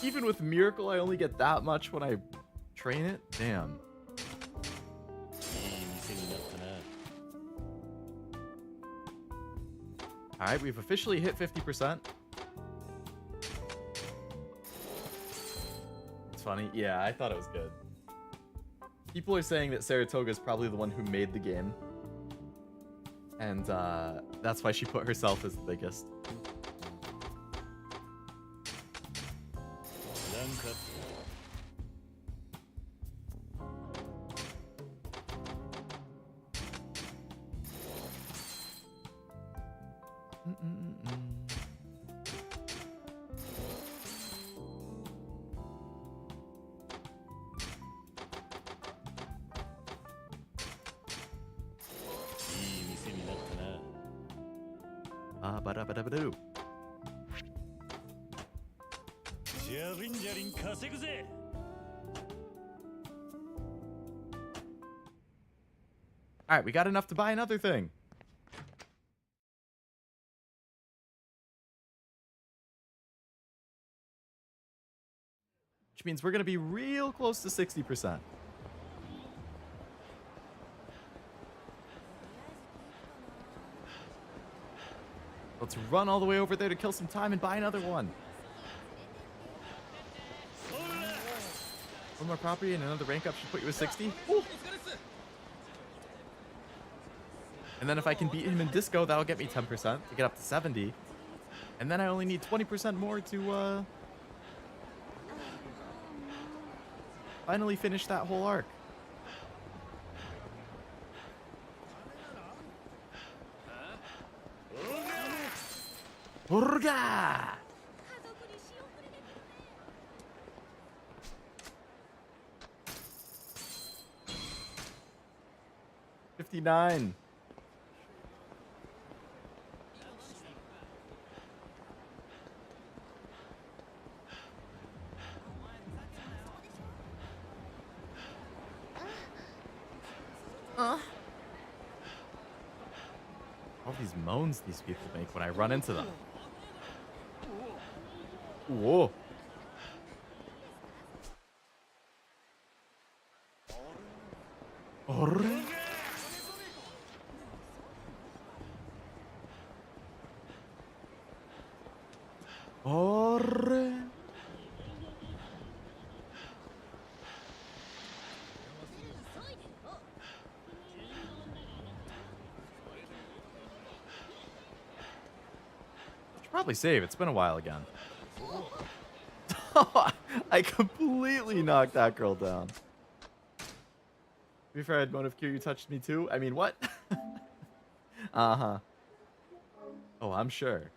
Even with Miracle, I only get that much when I train it? Damn. Alright, we've officially hit 50%. It's funny. Yeah, I thought it was good. People are saying that Saratoga is probably the one who made the game. And that's why she put herself as the biggest. Ba-da-ba-da-ba-doo. All right, we got enough to buy another thing. Which means we're going to be real close to 60%. Let's run all the way over there to kill some time and buy another one. One more property and another rank up should put you at 60. Ooh. And then if I can beat him in disco, that'll get me 10% to get up to 70. And then I only need 20% more to finally finish that whole arc. Urga! $59. All these moans these people make when I run into them. Whoa. Orre. Orre. Should probably save. It's been a while again. I completely knocked that girl down. To be fair, I'd motive Kiryu touched me too. I mean, what? Uh-huh. Oh, I'm sure.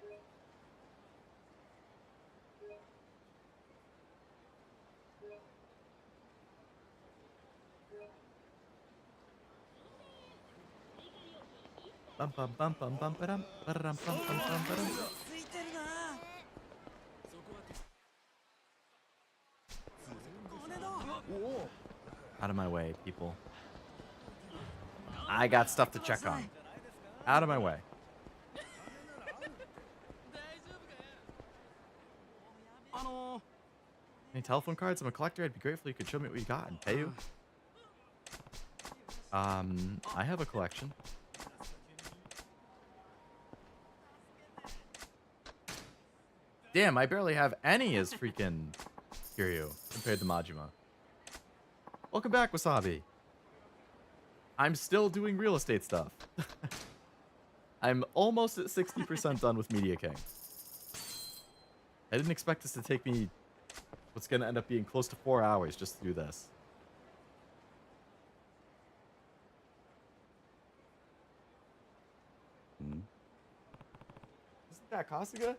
Bum bum bum bum bum ba-dum, ba-da-dum, bum bum bum ba-dum. Out of my way, people. I got stuff to check on. Out of my way. Any telephone cards? I'm a collector. I'd be grateful if you could show me what you got and pay you. I have a collection. Damn, I barely have any as freaking Kiryu compared to Majima. Welcome back, Wasabi. I'm still doing real estate stuff. I'm almost at 60% done with Media King. I didn't expect this to take me what's going to end up being close to 4 hours just to do this. Isn't that Kasuga?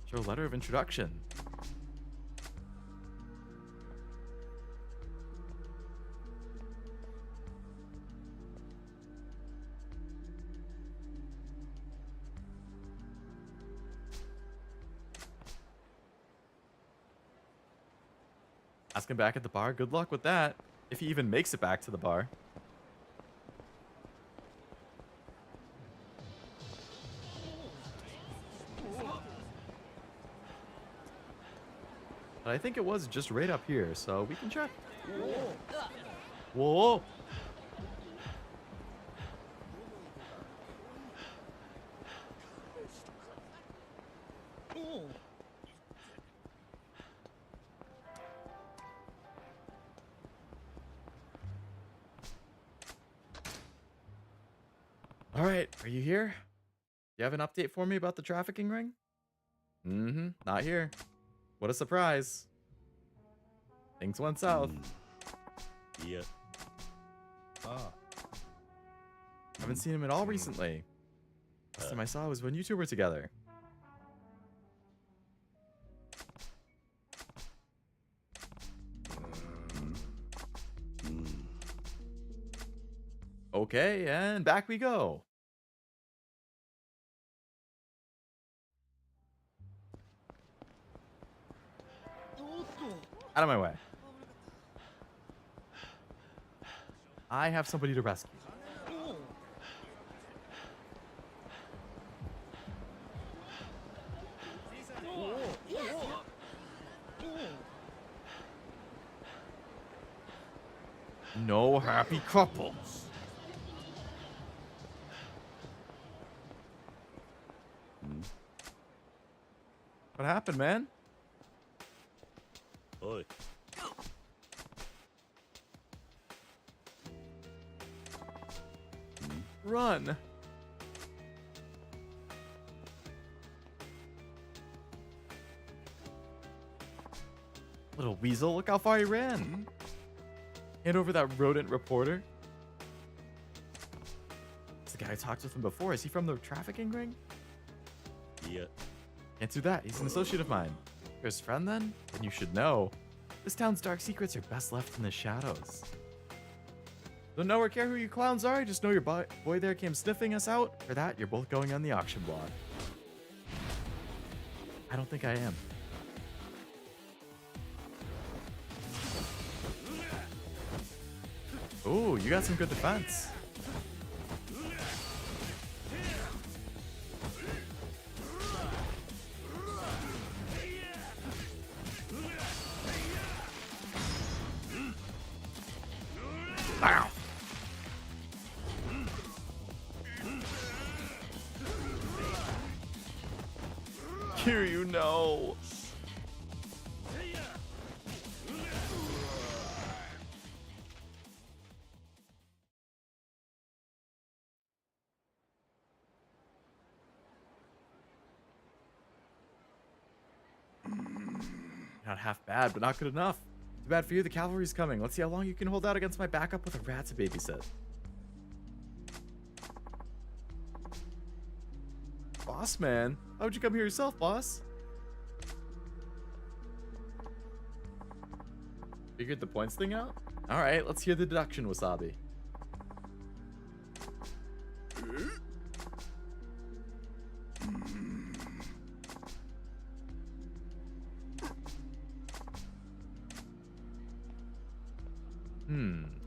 Show letter of introduction. Ask him back at the bar. Good luck with that. If he even makes it back to the bar. But I think it was just right up here, so we can check. Whoa. All right, are you here? You have an update for me about the trafficking ring? Mm-hmm, not here. What a surprise. Things went south. Yeah. Oh. Haven't seen him at all recently. Last time I saw was when you two were together. Okay, and back we go. Out of my way. I have somebody to rescue. No happy couples. What happened, man? Oi. Run. Little weasel, look how far he ran. Hand over that rodent reporter. It's the guy I talked with him before. Is he from the trafficking ring? Yeah. Can't do that. He's an associate of mine. You're his friend then? Then you should know. This town's dark secrets are best left in the shadows. Don't know or care who you clowns are. Just know your boy there came sniffing us out. For that, you're both going on the auction block. I don't think I am. Ooh, you got some good defense. Bow. Kiryu, no. Not half bad, but not good enough. Too bad for you, the cavalry's coming. Let's see how long you can hold out against my backup with a rat to babysit. Boss man, how'd you come here yourself, boss? Figured the points thing out? Alright, let's hear the deduction, Wasabi.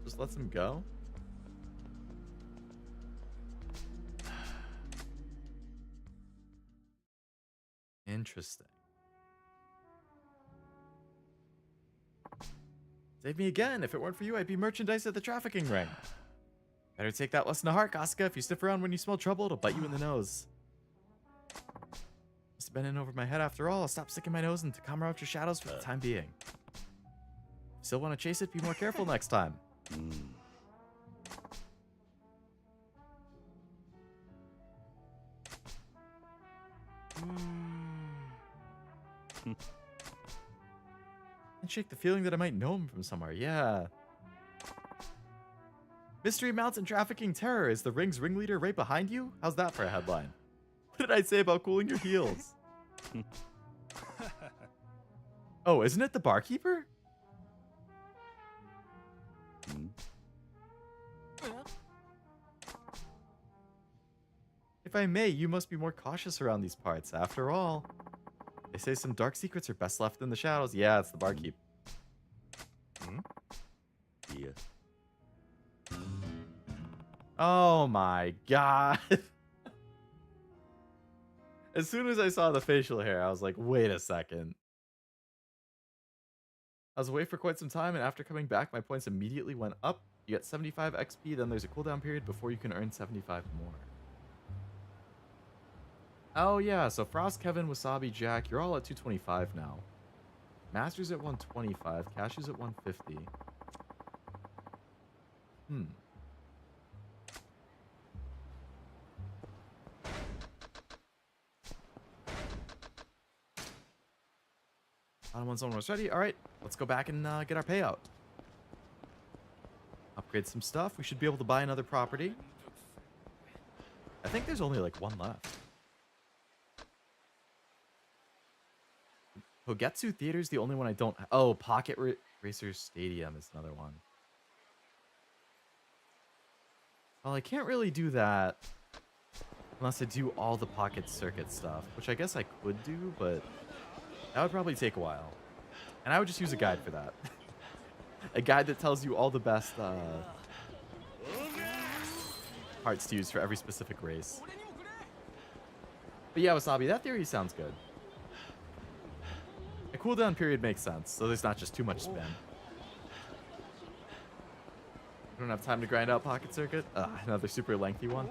Just lets him go? Interesting. Save me again. If it weren't for you, I'd be merchandise at the trafficking ring. Better take that lesson to heart, Kasuga. If you sniff around when you smell trouble, it'll bite you in the nose. Must have been in over my head after all. I'll stop sticking my nose into camera out your shadows for the time being. Still want to chase it? Be more careful next time. And shake the feeling that I might know him from somewhere. Yeah. Mystery mounts and trafficking terror. Is the ring's ringleader right behind you? How's that for a headline? What did I say about cooling your heels? Oh, isn't it the barkeeper? If I may, you must be more cautious around these parts. After all, they say some dark secrets are best left in the shadows. Yeah, it's the barkeep. Yeah. Oh my god. As soon as I saw the facial hair, I was like, wait a second. I was away for quite some time, and after coming back, my points immediately went up. You get 75 XP, then there's a cooldown period before you can earn 75 more. Oh yeah, so Frost, Kevin, Wasabi, Jack, you're all at 225 now. Master's at 125, Cashew's at 150. Bottom one's almost ready. Alright, let's go back and get our payout. Upgrade some stuff. We should be able to buy another property. I think there's only like one left. Hogetsu Theater's the only one I don't... Oh, Pocket Racer Stadium is another one. Well, I can't really do that unless I do all the Pocket Circuit stuff, which I guess I could do, but that would probably take a while. And I would just use a guide for that. A guide that tells you all the best parts to use for every specific race. But yeah, Wasabi, that theory sounds good. A cooldown period makes sense, so there's not just too much spin. I don't have time to grind out Pocket Circuit. Another super lengthy one.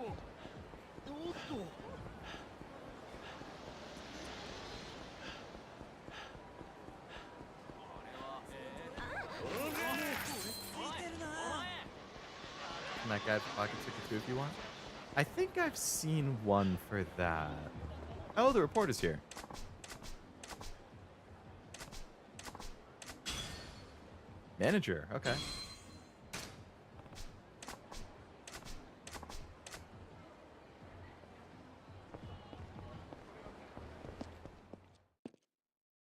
And that guy for Pocket Circuit 2 if you want. I think I've seen one for that. Oh, the report is here. Manager, okay.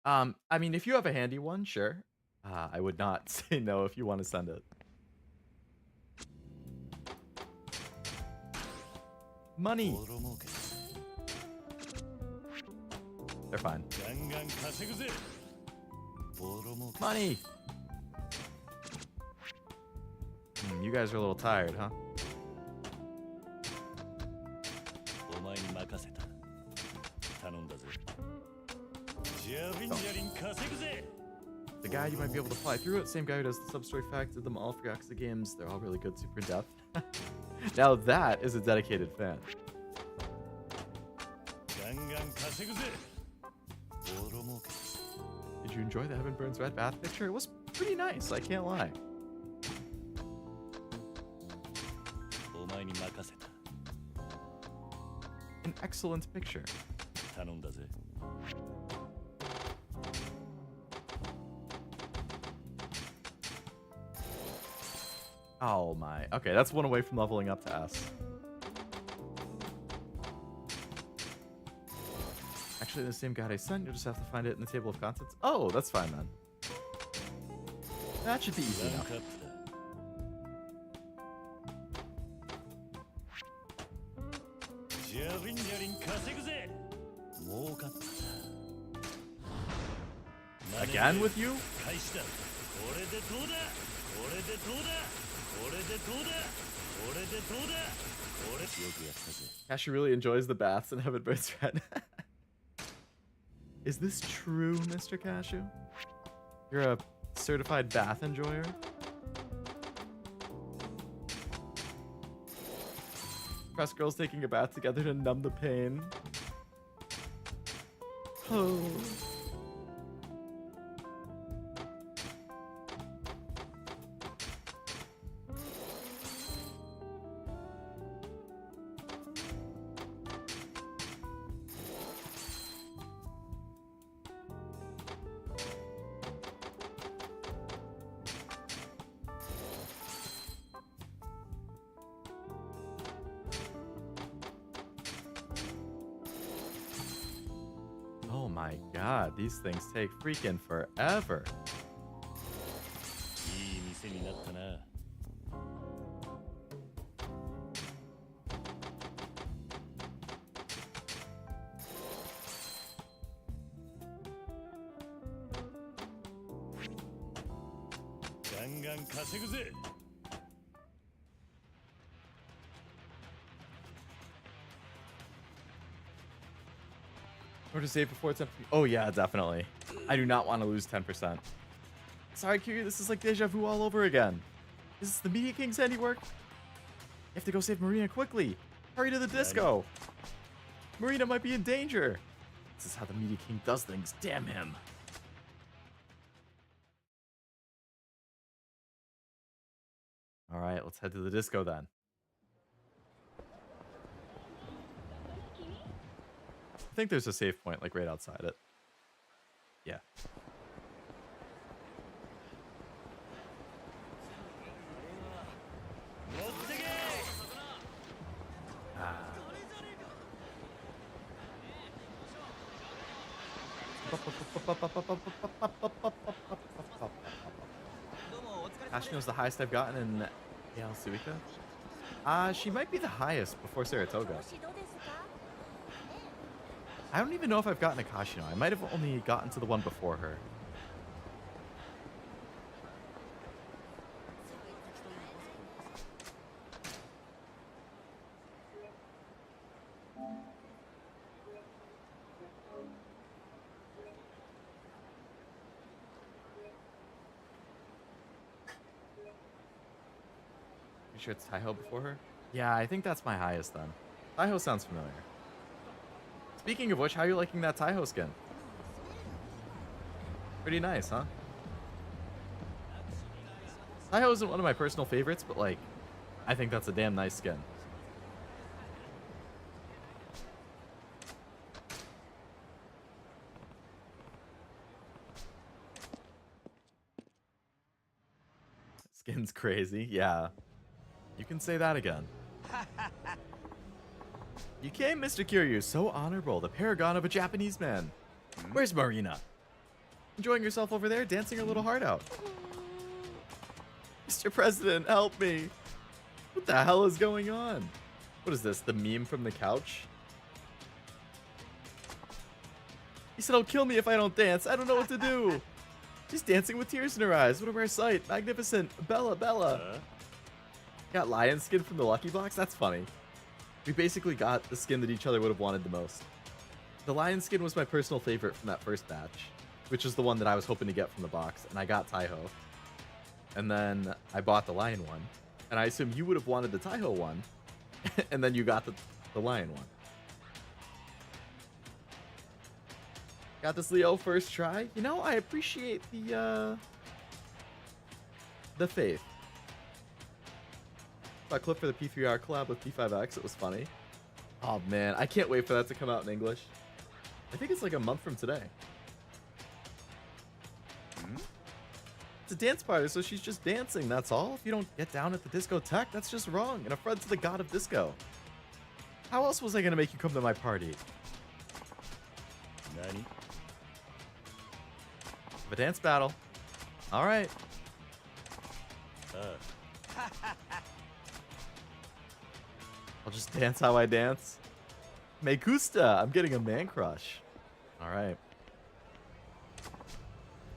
I mean, if you have a handy one, sure. I would not say no if you want to send it. Money. They're fine. Money. You guys are a little tired, huh? The guy you might be able to fly through it. Same guy who does the sub-story fact. Did them all for Yakuza games. They're all really good, super in depth. Now that is a dedicated fan. Did you enjoy the Heaven Burns Red bath picture? It was pretty nice, I can't lie. An excellent picture. Oh my. Okay, that's one away from leveling up to S. Actually, the same guide I sent, you'll just have to find it in the table of contents. Oh, that's fine then. That should be easy ラン enough. クアップだ じゃりんじゃりん稼ぐぜ儲かった Again with you? 開始だこれでどうだこれでどうだこれでどうだこれでどうだこれよくやったぜ Cashew really enjoys the baths in Heaven Burns Red. Is this true, Mr. Cashew? You're a certified bath enjoyer? Press girls taking a bath together to numb the pain. Oh. Oh my god, these things take freaking forever. いい店になったな ガンガン稼ぐぜ Or to save before it's empty. Oh yeah, definitely. I do not want to lose 10%. Sorry, Kiryu, this is like deja vu all over again. Is this the Media King's handiwork? You have to go save Marina quickly. Hurry to the disco. Marina might be in danger. This is how the Media King does things. Damn him. All right, let's head to the disco then. I think there's a save point like right outside it. Yeah. Ashino's the highest I've gotten in AL Suika. She might be the highest before Saratoga. I don't even know if I've gotten a Kashino. I might have only gotten to the one before her. You sure it's Taiho before her? Yeah, I think that's my highest then. Taiho sounds familiar. Speaking of which, how are you liking that Taiho skin? Pretty nice, huh? Taiho isn't one of my personal favorites, but like, I think that's a damn nice skin. Skin's crazy, yeah. You can say that again. You came, Mr. Kiryu, so honorable, the paragon of a Japanese man. Where's Marina? Enjoying yourself over there, dancing her little heart out. Mr. President, help me. What the hell is going on? What is this, the meme from the couch? He said he'll kill me if I don't dance. I don't know what to do. She's dancing with tears in her eyes. What a rare sight. Magnificent. Bella, Bella. Got lion skin from the Lucky Box? That's funny. We basically got the skin that each other would have wanted the most. The lion skin was my personal favorite from that first batch, which is the one that I was hoping to get from the box, and I got Taiho. And then I bought the lion one, and I assume you would have wanted the Taiho one, and then you got the lion one. Got this Leo first try. You know, I appreciate the faith. A clip for the P3R collab with P5X. It was funny. Oh man, I can't wait for that to come out in English. I think it's like a month from today. a dance party, so she's just dancing, that's all. If you don't get down at the discotheque, that's just wrong. An affront to the god of disco. How else was I gonna make you come to my party? Nani? A dance battle. Alright. I'll just dance how I dance. Me gusta. I'm getting a man crush. Alright.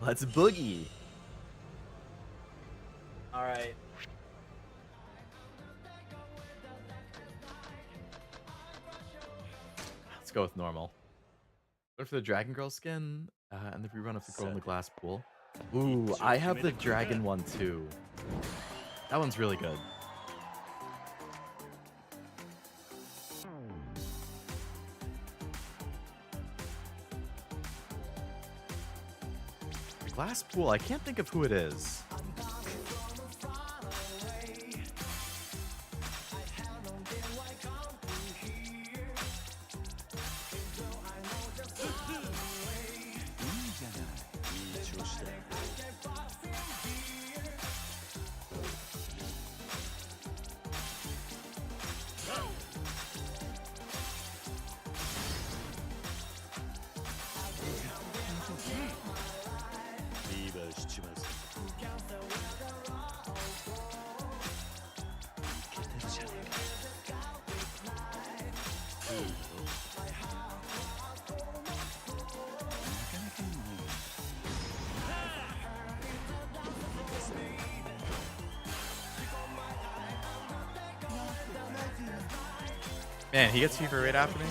Let's boogie. Alright. Let's go with normal. Went for the Dragon Girl skin and the rerun of the Girl in the Glass Pool. Ooh, I have the Dragon one too. That one's really good. The Glass Pool, I can't think of who it is. Man, he gets fever right after me.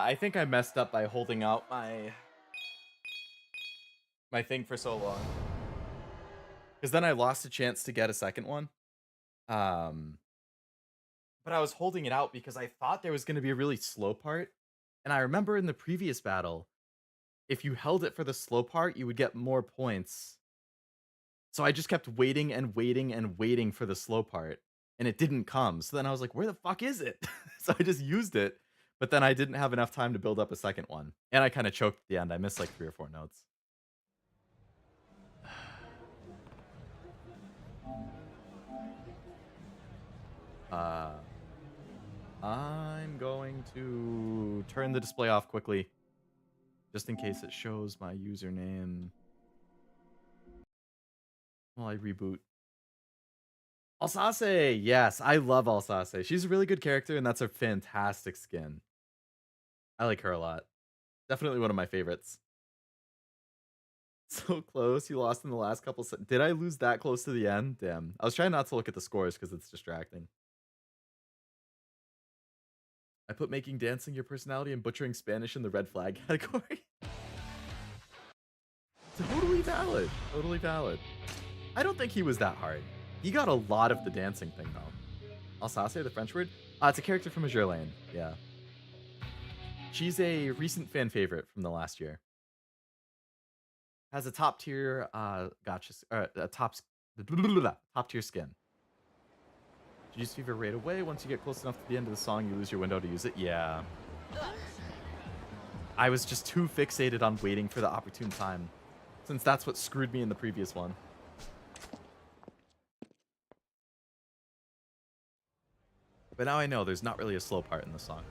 I think I messed up by holding out my thing for so long. Because then I lost a chance to get a second one. But I was holding it out because I thought there was going to be a really slow part. And I remember in the previous battle, if you held it for the slow part, you would get more points. So I just kept waiting and waiting and waiting for the slow part. And it didn't come. So then I was like, where the fuck is it? So I just used it. But then I didn't have enough time to build up a second one. And I kind of choked at the end. I missed like 3 or 4 notes. I'm going to turn the display off quickly. Just in case it shows my username. While I reboot. Alsace! Yes, I love Alsace. She's a really good character, and that's a fantastic skin. I like her a lot. Definitely one of my favorites. So close. You lost in the last couple. Did I lose that close to the end? Damn. I was trying not to look at the scores because it's distracting. I put making dancing your personality and butchering Spanish in the red flag category. Totally valid. Totally valid. I don't think he was that hard. He got a lot of the dancing thing, though. Alsace, the French word? It's a character from Azure Lane. Yeah. She's a recent fan favorite from the last year. Has a top tier top tier skin. You use fever right away. Once you get close enough to the end of the song, you lose your window to use it. Yeah. I was just too fixated on waiting for the opportune time, since that's what screwed me in the previous one. But now I know there's not really a slow part in the song.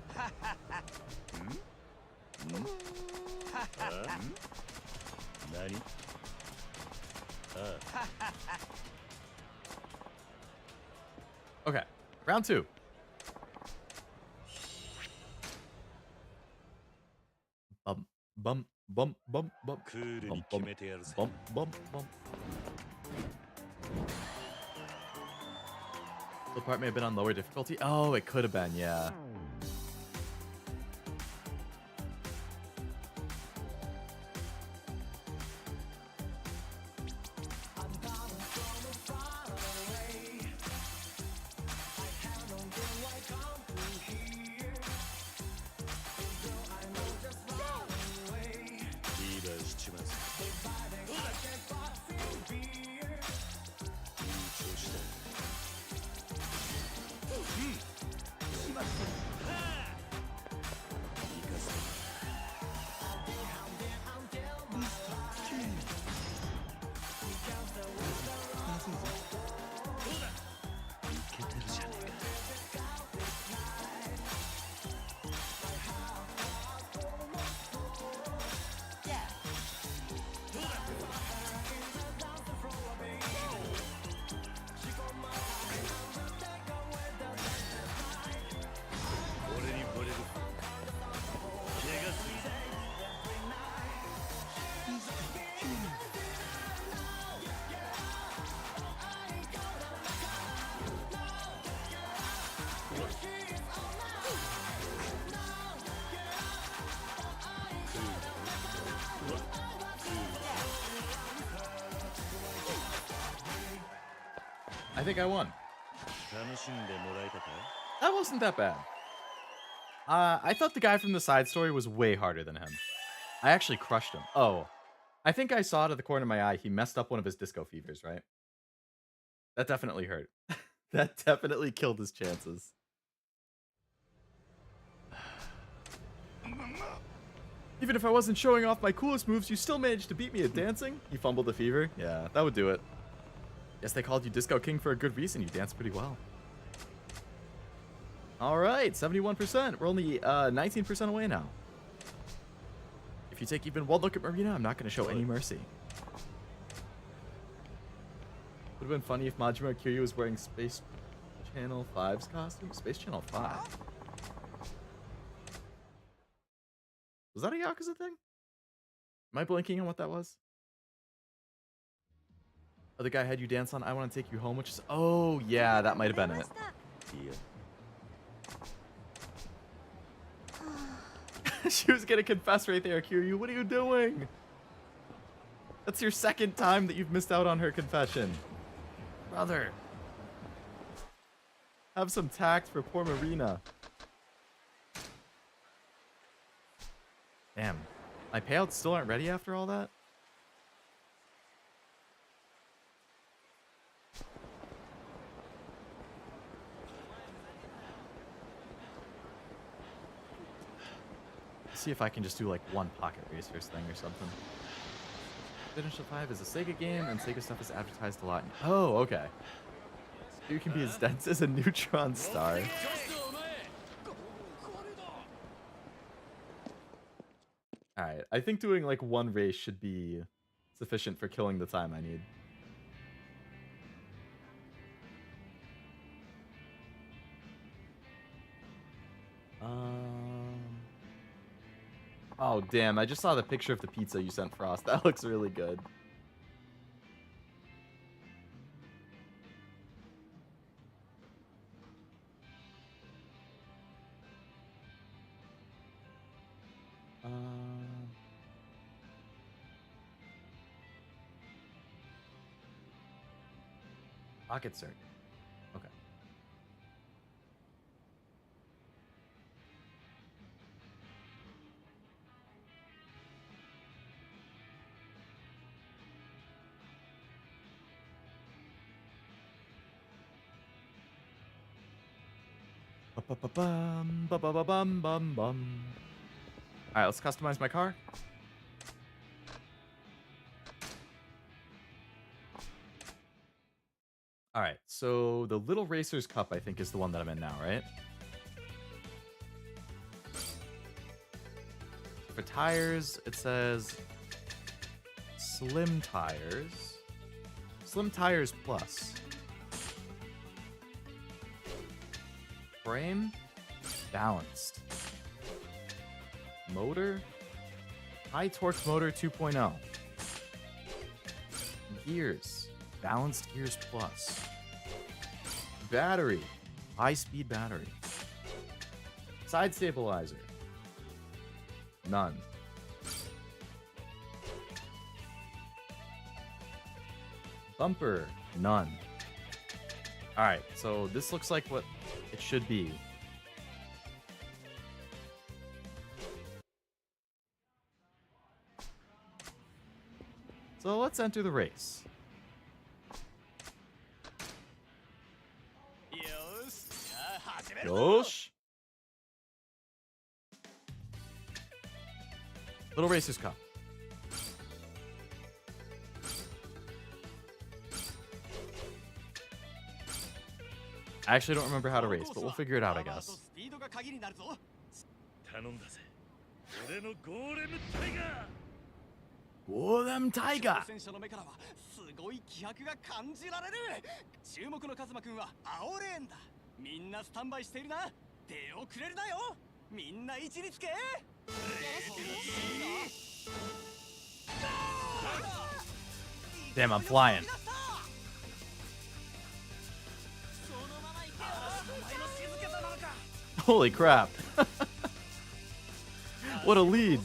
Nani? Okay, round 2. Bum, bum, bum, bum, bum, bum, bum, bum, bum, bum. The part may have been on lower difficulty. Oh, it could have been, yeah. I think I won. 楽しんでもらえたか？ That wasn't that bad. I thought the guy from the side story was way harder than him. I actually crushed him. Oh, I think I saw it at the corner of my eye. He messed up one of his disco fevers, right? That definitely hurt. That definitely killed his chances. Even if I wasn't showing off my coolest moves, you still managed to beat me at dancing? You fumbled the fever? Yeah, that would do it. Guess they called you Disco King for a good reason. You danced pretty well. All right, 71%. We're only 19% away now. If you take even one look at Marina, I'm not going to show any mercy. Would have been funny if Majima Kiryu was wearing Space Channel 5's costume. Space Channel 5. Was that a Yakuza thing? Am I blinking on what that was? Oh, the guy had you dance on I Want to Take You Home, which is... Oh, yeah, that might have been it. Yeah. She was gonna confess right there, Kiryu. What are you doing? That's your second time that you've missed out on her confession. Brother. Have some tact for poor Marina. Damn. My payouts still aren't ready after all that? See if I can just do like one Pocket Racers thing or something. Finish the 5 is a Sega game, and Sega stuff is advertised a lot. Oh, okay. You can be as dense as a neutron star. Alright, I think doing like one race should be sufficient for killing the time I need. Oh, damn. I just saw the picture of the pizza you sent, Frost. That looks really good. Pocket circuit. Okay. Ba-ba-ba-bum, ba-ba-ba-bum-bum-bum. Alright, let's customize my car. Alright, so the Little Racers Cup, I think, is the one that I'm in now, right? For tires, it says Slim Tires. Slim Tires Plus. Frame, balanced. Motor, high torque motor 2.0. Gears, balanced gears plus. Battery, high speed battery. Side stabilizer, none. Bumper, none. Alright, so this looks like what it should be. So let's enter the race. Yosh. Little Racers Cup. I actually don't remember how to race, but we'll figure it out, I guess. 頼んだぜ。俺のゴーレムタイガー。Golem Tiger! 戦車の目からはすごい気迫が感じられる。注目のカズマくんは青レーンだ。みんなスタンバイしているな。出遅れるなよ。みんな位置につけ。 Damn, I'm flying. Holy crap. What a lead.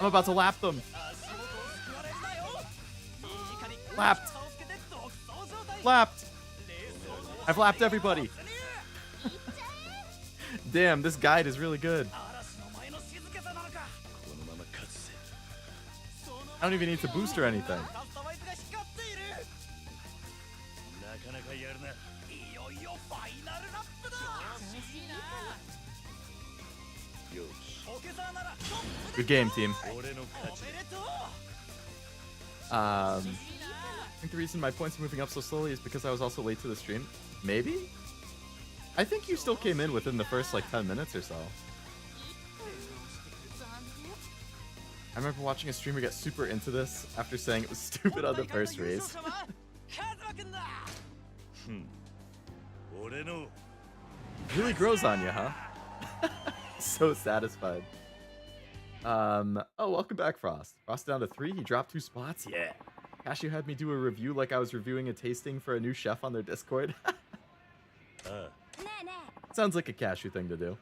I'm about to lap them. Lapped. Lapped. I've lapped everybody. Damn, this guide is really good. I don't even need to boost or anything. Good game, team. I think the reason my points are moving up so slowly is because I was also late to the stream. Maybe? I think you still came in within the first like 10 minutes or so. I remember watching a streamer get super into this after saying it was stupid on the first race. Really grows on you, huh? So satisfied. Oh, welcome back, Frost. Frost down to 3. He dropped 2 spots. Yeah. Cashew had me do a review like I was reviewing a tasting for a new chef on their Discord. Sounds like a Cashew thing to do.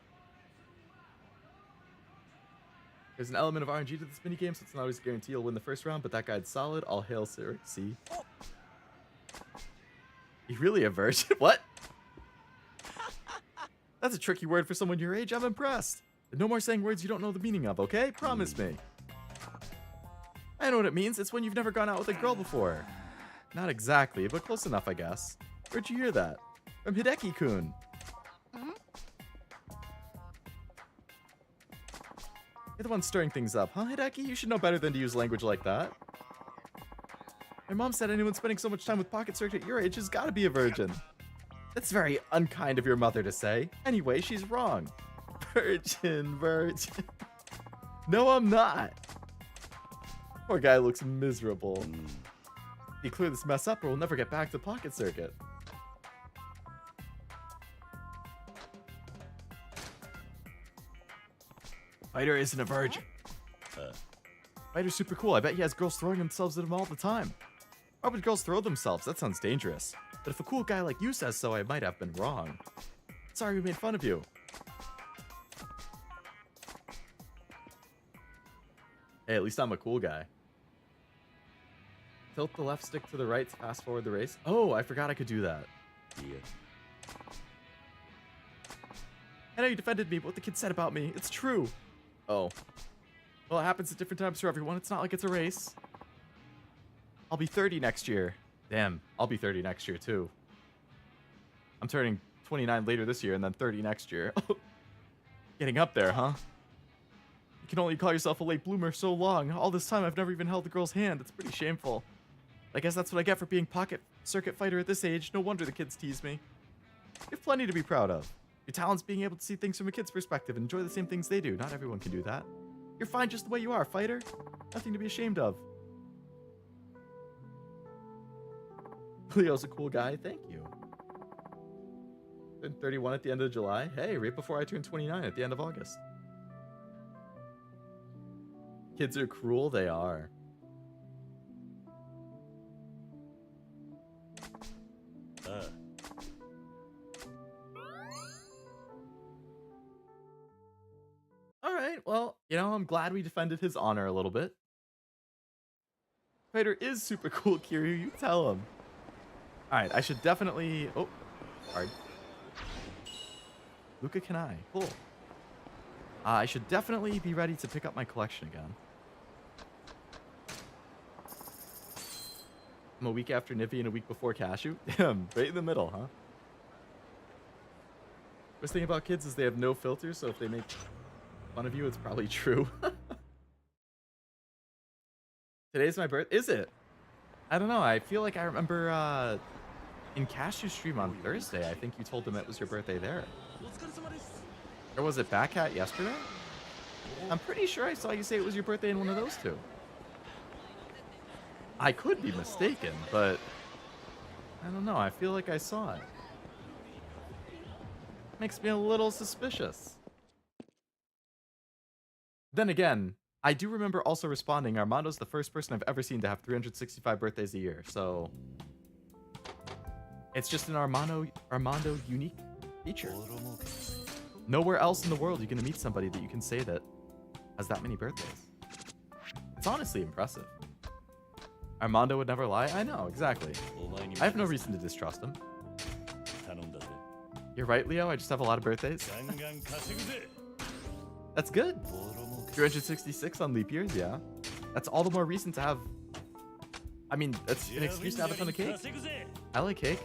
There's an element of RNG to this minigame, so it's not always a guarantee you'll win the first round, but that guide's solid. All hail Sir C. You really a virgin? What? That's a tricky word for someone your age. I'm impressed. No more saying words you don't know the meaning of, okay? Promise me. I know what it means. It's when you've never gone out with a girl before. Not exactly, but close enough, I guess. Where'd you hear that? From Hideki-kun. You're the one stirring things up, huh, Hideki? You should know better than to use language like that. My mom said anyone spending so much time with Pocket Circuit at your age has got to be a virgin. That's very unkind of your mother to say. Anyway, she's wrong. Virgin. No, I'm not. Poor guy looks miserable. You clear this mess up or we'll never get back to Pocket Circuit. Fighter isn't a virgin. Fighter's super cool. I bet he has girls throwing themselves at him all the time. Why would girls throw themselves? That sounds dangerous. But if a cool guy like you says so, I might have been wrong. Sorry we made fun of you. Hey, at least I'm a cool guy. Tilt the left stick to the right to fast forward the race. Oh, I forgot I could do that. Yeah. I know you defended me, but what the kid said about me, it's true. Oh. Well, it happens at different times for everyone. It's not like it's a race. I'll be 30 next year. Damn, I'll be 30 next year, too. I'm turning 29 later this year and then 30 next year. Getting up there, huh? You can only call yourself a late bloomer so long. All this time, I've never even held a girl's hand. It's pretty shameful. I guess that's what I get for being Pocket Circuit Fighter at this age. No wonder the kids tease me. You have plenty to be proud of. Your talent's being able to see things from a kid's perspective and enjoy the same things they do. Not everyone can do that. You're fine just the way you are, Fighter. Nothing to be ashamed of. Leo's a cool guy. Thank you. Turned 31 at the end of July. Hey, right before I turned 29 at the end of August. Kids are cruel. They are. All right. Well, you know, I'm glad we defended his honor a little bit. Fighter is super cool, Kiryu. You tell him. All right. I should definitely... Oh, hard. Luca Kanai. Cool. I should definitely be ready to pick up my collection again. I'm a week after Nippy and a week before Cashew. Damn, right in the middle, huh? Worst thing about kids is they have no filters, so if they make fun of you, it's probably true. Today's my birthday. Is it? I don't know. I feel like I remember in Cashew's stream on Thursday, I think you told him it was your birthday there. Or was it Backhat yesterday? I'm pretty sure I saw you say it was your birthday in one of those two. I could be mistaken, but I don't know. I feel like I saw it. Makes me a little suspicious. Then again, I do remember also responding, Armando's the first person I've ever seen to have 365 birthdays a year, so it's just an Armando unique feature. Nowhere else in the world you're gonna meet somebody that you can say that has that many birthdays. It's honestly impressive. Armando would never lie. I know, exactly. I have no reason to distrust him. You're right, Leo. I just have a lot of birthdays. That's good. 366 on leap years, yeah. That's all the more reason to have... I mean, that's an excuse to have a ton of cake. I like cake.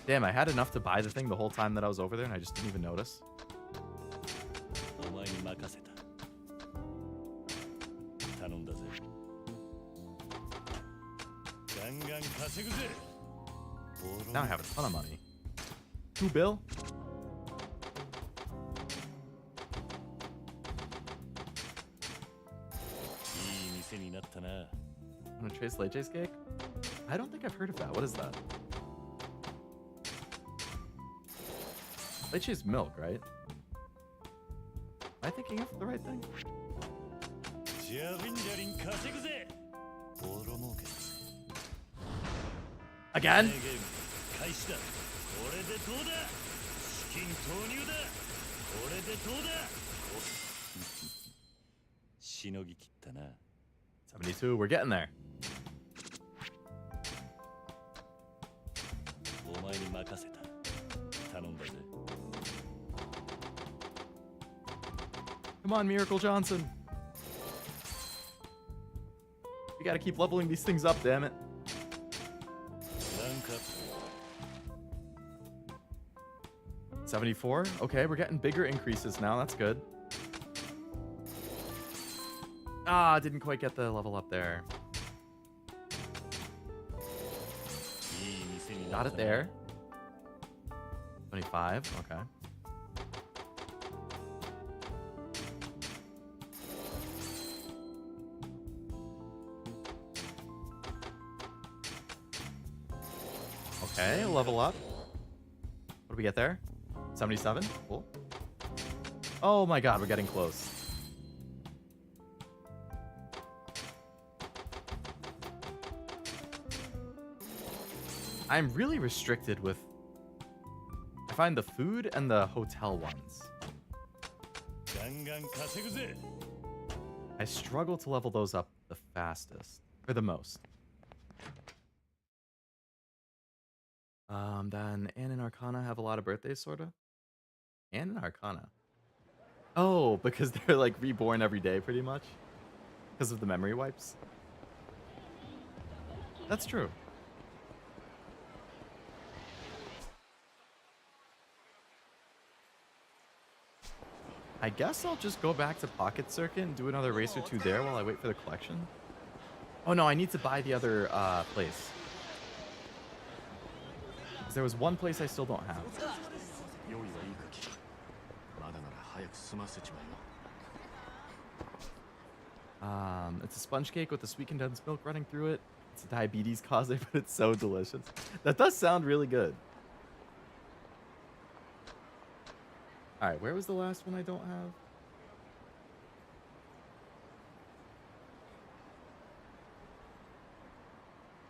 Damn, I had enough to buy the thing the whole time that I was over there, and I just didn't even notice. Now I have a ton of money. 2 bill? Wanna trace Leche's cake? I don't think I've heard of that. What is that? Leche's milk, right? Am I thinking of the right thing? Again? $72, we're getting there. Come on, Miracle Johnson. We gotta keep leveling these things up, damn it. $74. Okay, we're getting bigger increases now. That's good. Ah, didn't quite get the level up there. Got it there. 25. Okay. Okay, level up. What do we get there? 77. Cool. Oh my god, we're getting close. I'm really restricted with... I find the food and the hotel ones. I struggle to level those up the fastest. Or the most. Then Anne and Arcana have a lot of birthdays, sorta. Anne and Arcana. Oh, because they're like reborn every day, pretty much. Because of the memory wipes. That's true. I guess I'll just go back to Pocket Circuit and do another race or two there while I wait for the collection. Oh no, I need to buy the other place. 'Cause there was one place I still don't have. It's a sponge cake with a sweet condensed milk running through it. It's a diabetes causer, but it's so delicious. That does sound really good. Alright, where was the last one I don't have?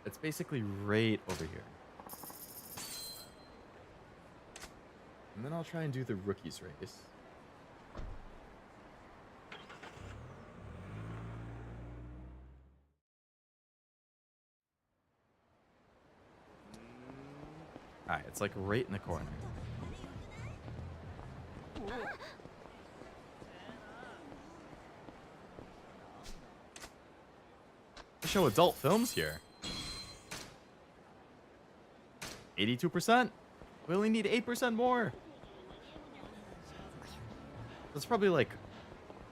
It's basically right over here. And then I'll try and do the rookies race. Alright, it's like right in the corner. They show adult films here. 82%. We only need 8% more. That's probably like,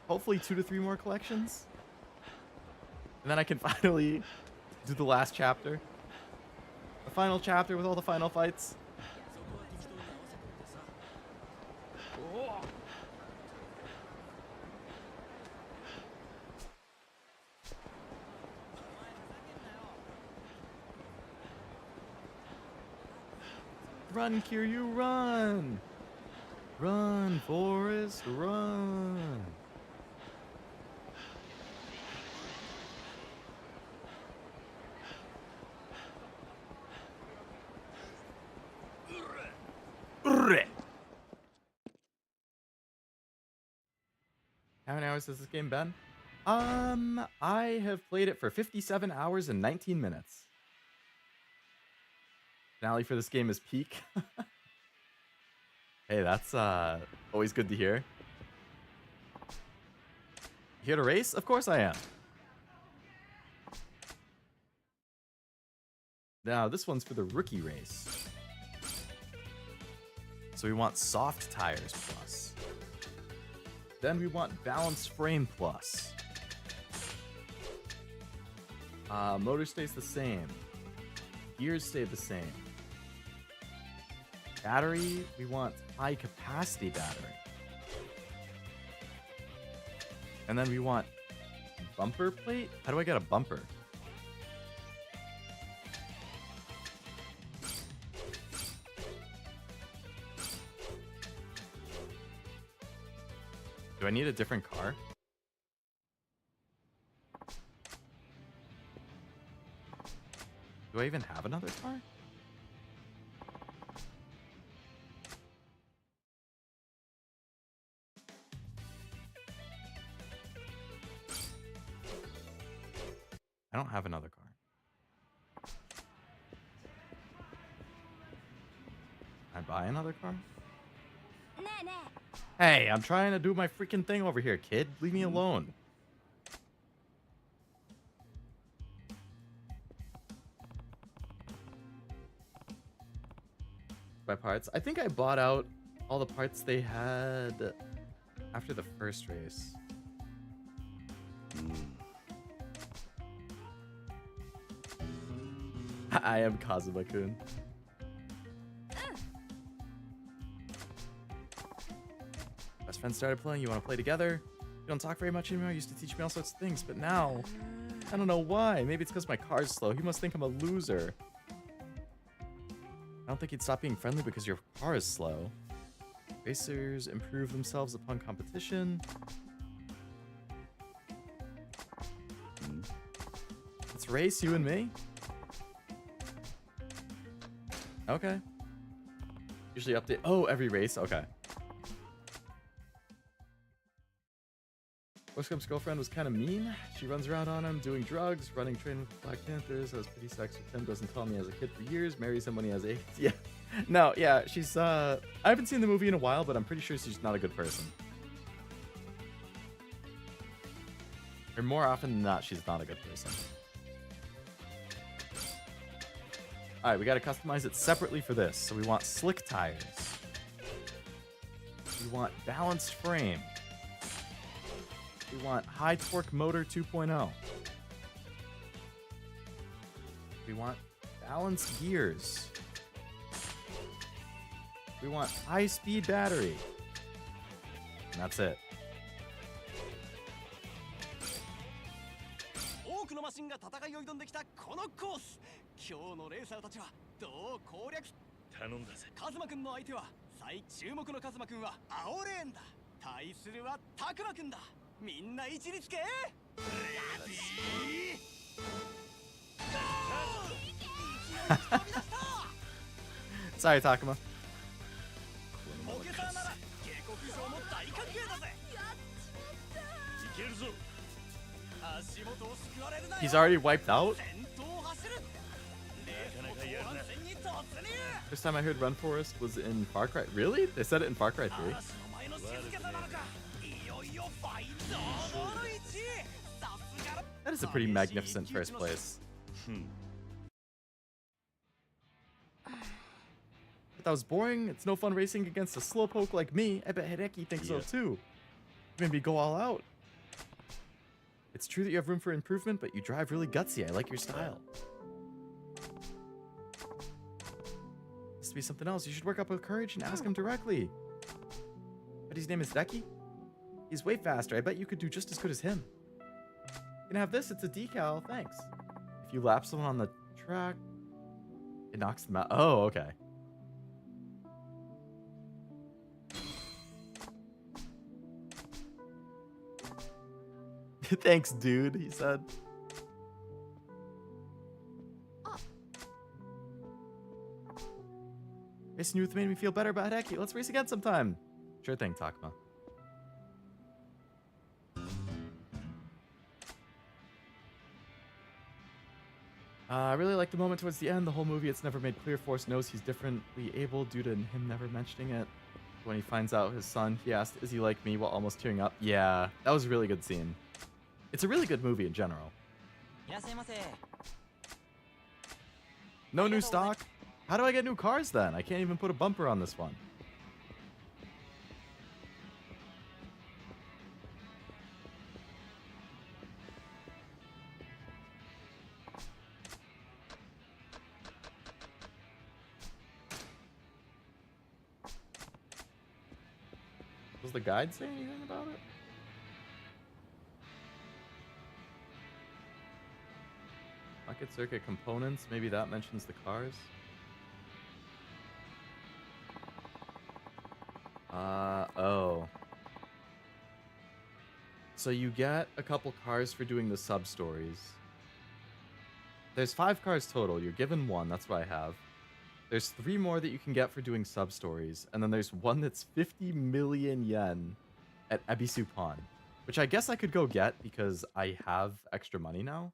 hopefully 2 to 3 more collections. And then I can finally do the last chapter. The final chapter with all the final fights. Run, Kiryu, run! Run, Forrest, run! many hours has this game been? I have played it for 57 hours and 19 minutes. Finale for this game is peak. Hey, that's always good to hear. You here to race? Of course I am. Now, this one's for the rookie race. So we want soft tires plus. Then we want balanced frame plus. Motor stays the same. Gears stay the same. Battery, we want high capacity battery. And then we want bumper plate? How do I get a bumper? Do I need a different car? Do I even have another car? I don't have another car. Can I buy another car? Hey, I'm trying to do my freaking thing over here, kid. Leave me alone. Buy parts. I think I bought out all the parts they had after the first race. I am Kazuma-kun. Best friend started playing. You want to play together? You don't talk very much anymore. You used to teach me all sorts of things, but now I don't know why. Maybe it's because my car's slow. He must think I'm a loser. I don't think he'd stop being friendly because your car is slow. Racers improve themselves upon competition. Let's race, you and me. Okay. Usually update. Oh, every race. Okay. Westcomp's girlfriend was kind of mean. She runs around on him, doing drugs, running train with Black Panthers, has pretty sex with him, doesn't tell me as a kid for years, marries him when he has 8. Yeah. No, yeah, she's, I haven't seen the movie in a while, but I'm pretty sure she's not a good person. Or more often than not, she's not a good person. Alright, we gotta customize it separately for this. So we want slick tires. We want balanced frame. We want high torque motor 2.0. We want balanced gears. We want high speed battery. And that's it. 多くのマシンが戦いを挑んできたこのコース。今日のレーサーたちはどう攻略。頼んだぜ。カズマくんの相手は最注目のカズマくんは青レーンだ。対するはタクマくんだ。みんな位置につけ。Sorry, Takuma. He's already wiped out? First time I heard Run Forest was in Far Cry. Really? They said it in Far Cry 3? That is a pretty magnificent first place. But that was boring. It's no fun racing against a slowpoke like me. I bet Hideki thinks so too. Maybe go all out. It's true that you have room for improvement, but you drive really gutsy. I like your style. This to be something else. You should work up with courage and ask him directly. But his name is Hideki? He's way faster. I bet you could do just as good as him. You can have this. It's a decal. Thanks. If you lap someone on the track, it knocks them out. Oh, okay. Thanks, dude, he said. Racing you with made me feel better about Hideki. Let's race again sometime. Sure thing, Takuma. I really like the moment towards the end. The whole movie, it's never made clear. Force knows he's differently able due to him never mentioning it. When he finds out his son, he asked, "Is he like me?" while almost tearing up. Yeah, that was a really good scene. It's a really good movie in general. No new stock? How do I get new cars then? I can't even put a bumper on this one. Does the guide say anything about it? Pocket circuit components, maybe that mentions the cars. Oh. So you get a couple cars for doing the sub-stories. There's 5 cars total. You're given 1, that's what I have. There's 3 more that you can get for doing sub-stories, and then there's one that's 50 million yen at Ebisu Pawn, which I guess I could go get because I have extra money now.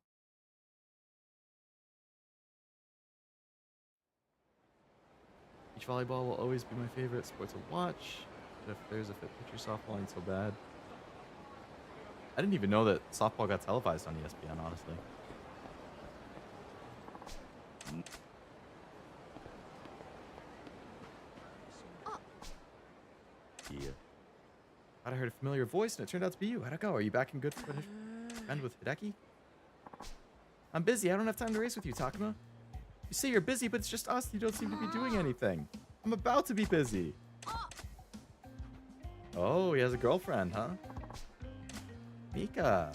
Beach volleyball will always be my favorite sport to watch, but if there's a fit picture, softball ain't so bad. I didn't even know that softball got televised on ESPN, honestly. Yeah. Thought I heard a familiar voice, and it turned out to be you. How'd it go? Are you back in good friend with Hideki? I'm busy. I don't have time to race with you, Takuma. You say you're busy, but it's just us. You don't seem to be doing anything. I'm about to be busy. Oh, he has a girlfriend, huh? Mika.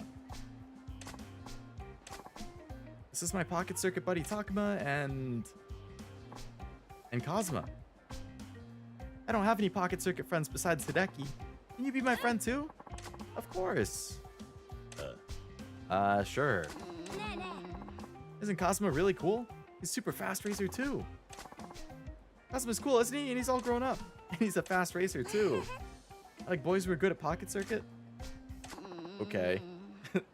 This is my pocket circuit buddy Takuma and Kazuma. I don't have any pocket circuit friends besides Hideki. Can you be my friend too? Of course. Sure. Isn't Kazuma really cool? He's super fast racer too. Kazuma's cool, isn't he? And he's all grown up. And he's a fast racer too. I like boys who are good at pocket circuit. Okay.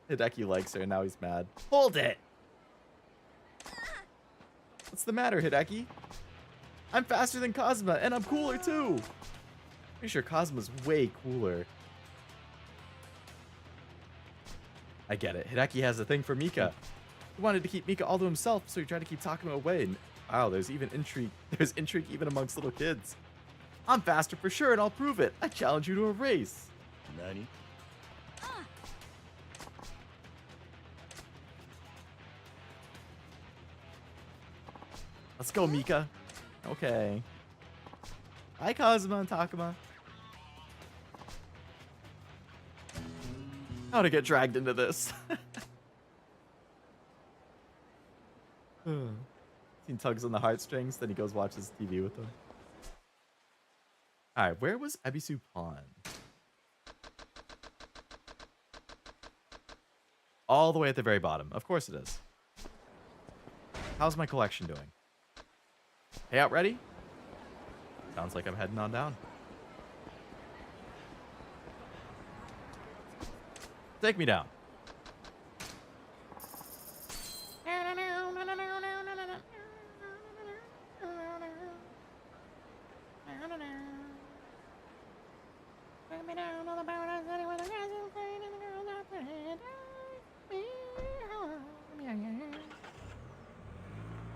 Hideki likes her and now he's mad. Hold it! What's the matter, Hideki? I'm faster than Kazuma and I'm cooler too. Pretty sure Kazuma's way cooler. I get it. Hideki has a thing for Mika. He wanted to keep Mika all to himself, so he tried to keep Takuma away. And wow, there's even intrigue. There's intrigue even amongst little kids. I'm faster for sure, and I'll prove it. I challenge you to a race. Nani? Let's go, Mika. Okay. Hi, Kazuma and Takuma. How to get dragged into this? He tugs on the heartstrings, then he goes watches TV with them. Alright, where was Ebisu Pawn? All the way at the very bottom. Of course it is. How's my collection doing? Payout ready? Sounds like I'm heading on down. Take me down.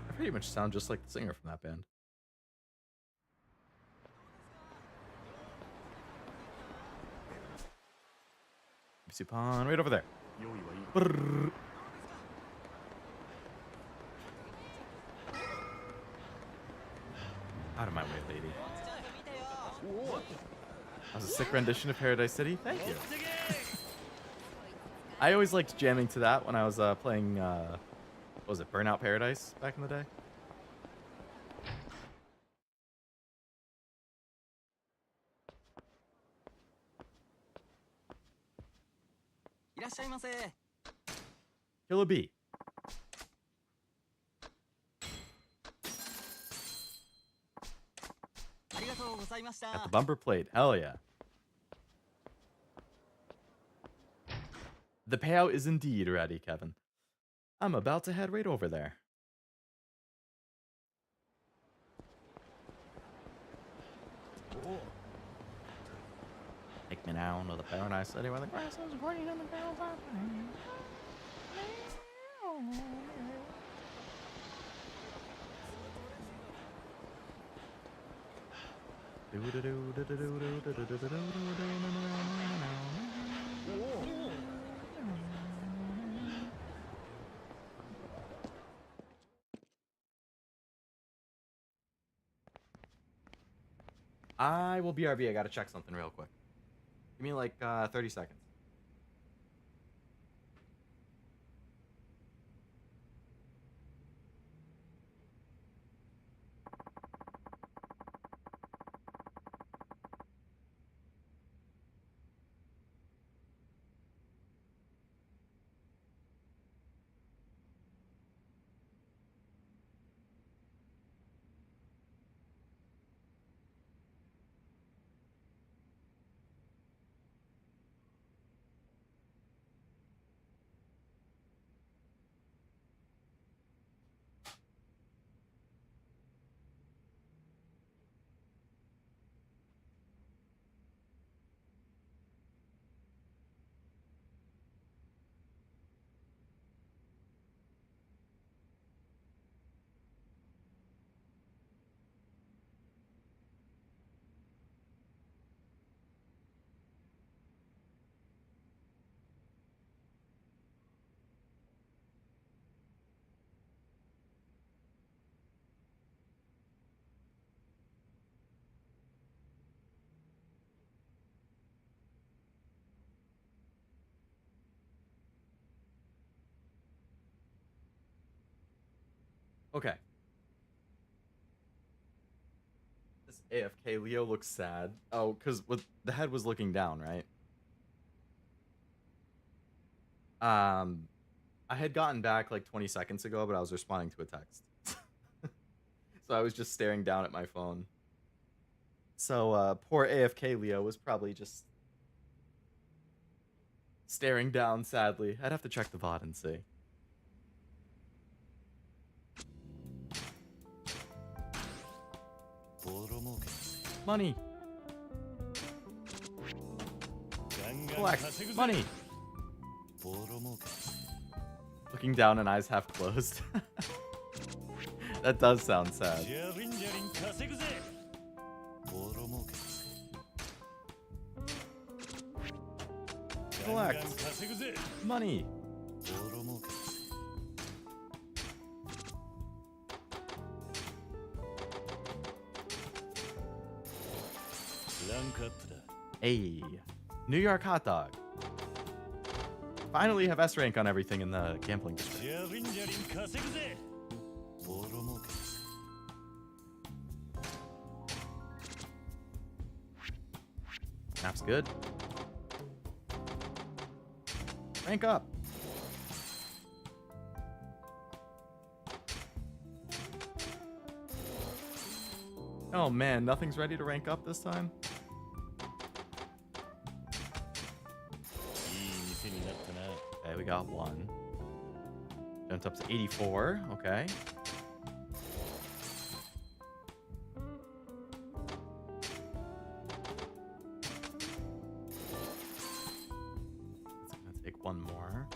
I pretty much sound just like the singer from that band. Supon, right over there. Brrr. Out of my way, lady. That was a sick rendition of Paradise City. Thank you. I always liked jamming to that when I was playing, what was it, Burnout Paradise back in the day? Kill a bee. At the bumper plate. Hell yeah. The payout is indeed ready, Kevin. I'm about to head right over there. Take me down to the paradise city where the grass is green and the girls are fine. I will BRB. I gotta check something real quick. Give me like 30 seconds. Okay. This AFK Leo looks sad. Oh, because the head was looking down, right? I had gotten back like 20 seconds ago, but I was responding to a text. So I was just staring down at my phone. So poor AFK Leo was probably just staring down sadly. I'd have to check the VOD and see. Money. Collect. Money. Looking down and eyes half closed. That does sound sad. Collect. Money. Hey, New York hot dog. Finally have S rank on everything in the gambling district. Map's good. Rank up. Oh man, nothing's ready to rank up this time. Okay, we got one. Jumped up to 84. Okay. It's gonna take one more.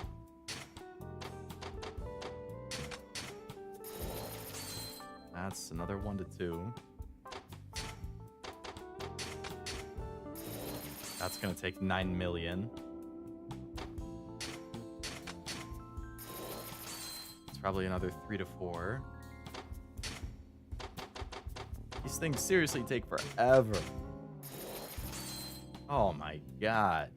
That's another 1 to 2. That's gonna take 9 million. Probably another 3 to 4. These things seriously take forever. Oh my god.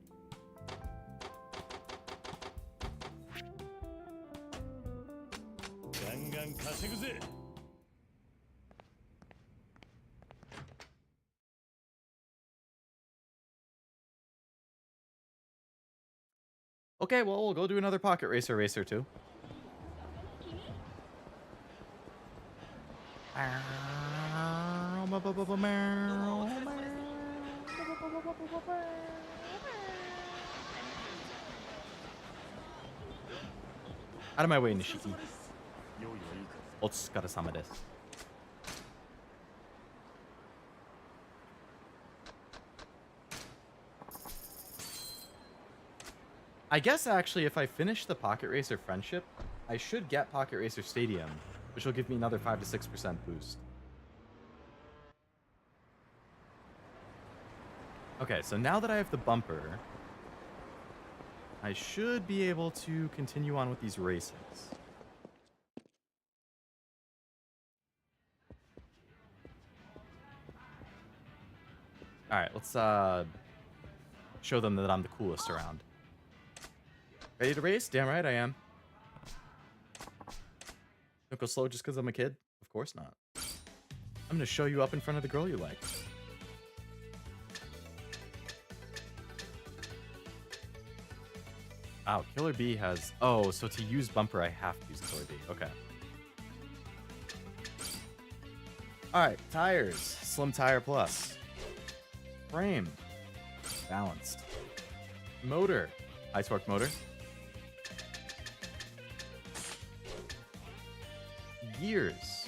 Okay, well, we'll go do another Pocket Racer too. Out of my way, Nishiki. Otsukaresama desu. I guess actually if I finish the Pocket Racer Friendship, I should get Pocket Racer Stadium, which will give me another 5 to 6% boost. Okay, so now that I have the bumper, I should be able to continue on with these races. All right, let's show them that I'm the coolest around. Ready to race? Damn right I am. Don't go slow just because I'm a kid? Of course not. I'm gonna show you up in front of the girl you like. Wow, Killer B has... Oh, so to use bumper, I have to use Killer B. Okay. Alright, tires. Slim Tire Plus. Frame. Balanced. Motor. High torque motor. Gears.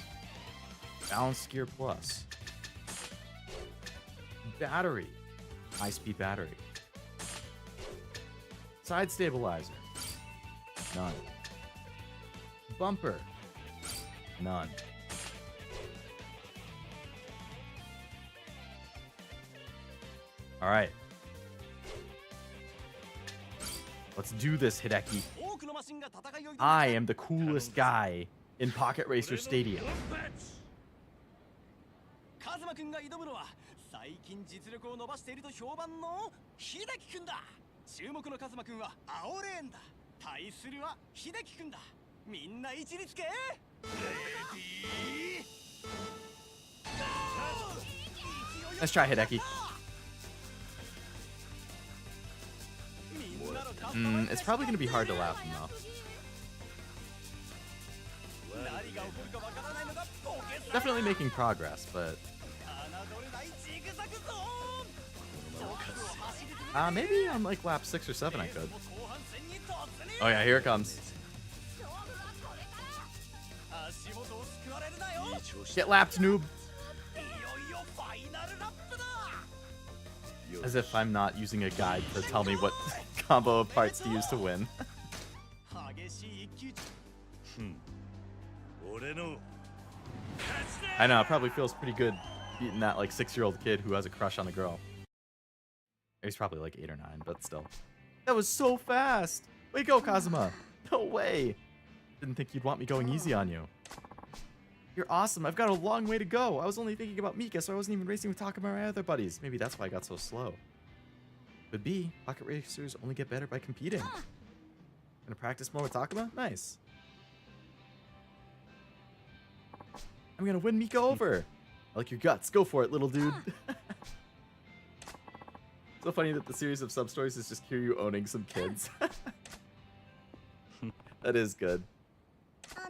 Balanced Gear Plus. Battery. High speed battery. Side stabilizer. None. Bumper. None. All right. Let's do this, Hideki. I am the coolest guy in Pocket Racer Stadium. カズマくんが挑むのは最近実力を伸ばしていると評判の秀樹くんだ。注目のカズマくんは青レーンだ。対するは秀樹くんだ。みんな位置につけ。レディー。 Let's try Hideki. It's probably going to be hard to laugh him though. Definitely making progress, but... maybe on like lap 6 or 7 I could. Oh yeah, here it comes. Get lapped, noob! As if I'm not using a guide to tell me what combo of parts to use to win. I know, it probably feels pretty good beating that like 6-year-old kid who has a crush on a girl. He's probably like 8 or 9, but still. That was so fast! Way to go, Kazuma! No way! Didn't think you'd want me going easy on you. You're awesome. I've got a long way to go. I was only thinking about Mika, so I wasn't even racing with Takuma or my other buddies. Maybe that's why I got so slow. Could be. Pocket racers only get better by competing. Gonna practice more with Takuma? Nice. I'm gonna win Mika over. I like your guts. Go for it, little dude. So funny that the series of sub-stories is just Kiryu owning some kids. That is good. Hi,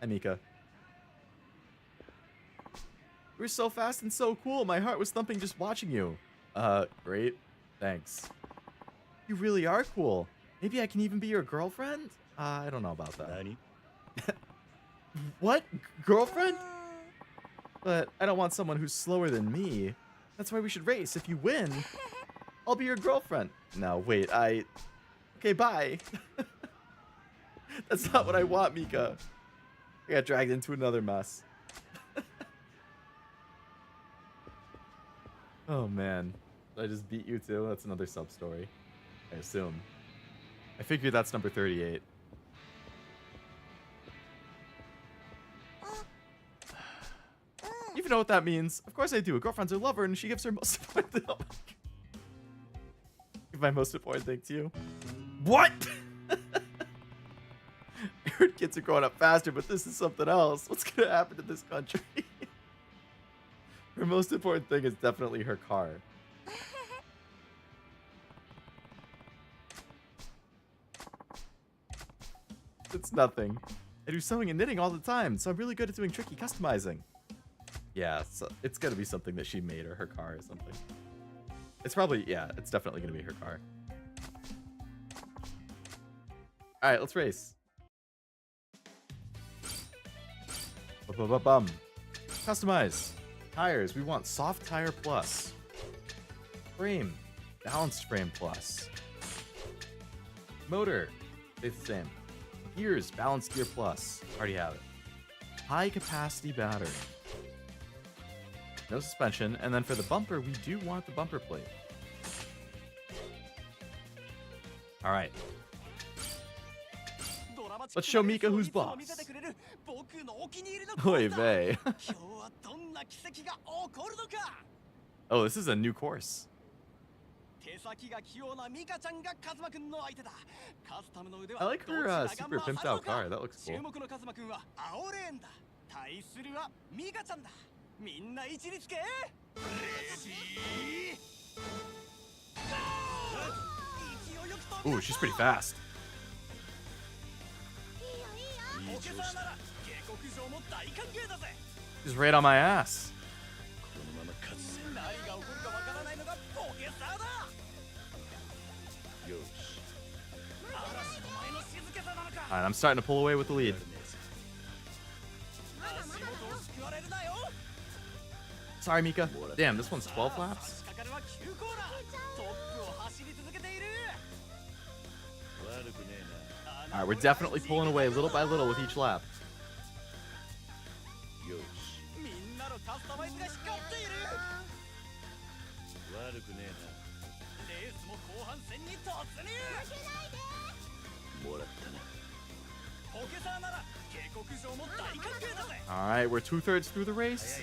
Mika. You were so fast and so cool. My heart was thumping just watching you. Great. Thanks. You really are cool. Maybe I can even be your girlfriend? I don't know about that. What? Girlfriend? But I don't want someone who's slower than me. That's why we should race. If you win, I'll be your girlfriend. No, wait, Okay, bye. That's not what I want, Mika. I got dragged into another mess. Oh, man. Did I just beat you, too? That's another sub-story. I assume. I figured that's number 38. You even know what that means? Of course I do. A girlfriend's her lover, and she gives her most important thing. Give my most important thing to you. What? I heard kids are growing up faster, but this is something else. What's gonna happen to this country? Her most important thing is definitely her car. It's nothing. I do sewing and knitting all the time, so I'm really good at doing tricky customizing. Yeah, so it's gonna be something that she made or her car or something. It's probably, yeah, it's definitely gonna be her car. All right, let's race. Bum. Customize. Tires, we want soft tire plus. Frame, Balanced frame plus. Motor, stays the same. Gears, balanced gear plus. Already have it. High capacity battery. No suspension. And then for the bumper, we do want the bumper plate. Alright. Let's show Mika who's boss. Oy vey. Oh, this is a new course. I like her super pimped out car. That looks cool. Ooh, she's pretty fast. She's right on my ass. Alright, I'm starting to pull away with the lead. Sorry, Mika. Damn, this one's 12 laps? Alright, we're definitely pulling away little by little with each lap. Alright, we're 2/3 through the race.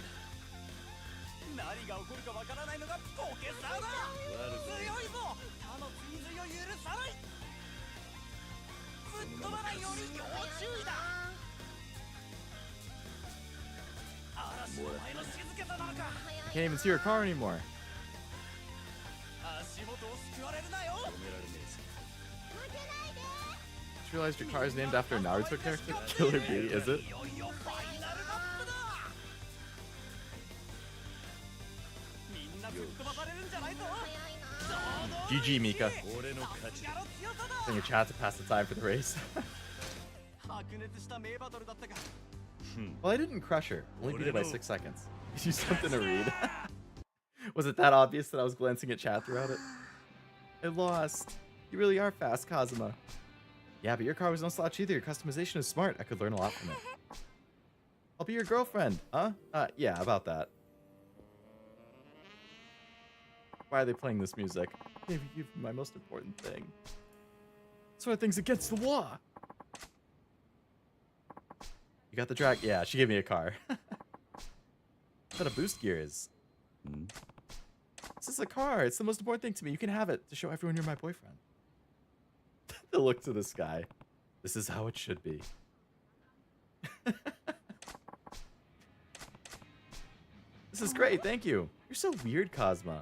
I can't even see her car anymore. Just realized your car is named after a Naruto character? Killer Bee, is it? GG, Mika. Send your chat to pass the time for the race. Well, I didn't crush her. Only beat it by 6 seconds. Is you something to read? Was it that obvious that I was glancing at chat throughout it? I lost. You really are fast, Kazuma. Yeah, but your car was no slouch either. Your customization is smart. I could learn a lot from it. I'll be your girlfriend. Huh? Yeah, about that. Why are they playing this music? Maybe give me my most important thing. Sort of things against the law. You got the drag? Yeah, she gave me a car. What a boost gear is. This is a car. It's the most important thing to me. You can have it to show everyone you're my boyfriend. The look to the sky. This is how it should be. This is great. Thank you. You're so weird, Cosma. I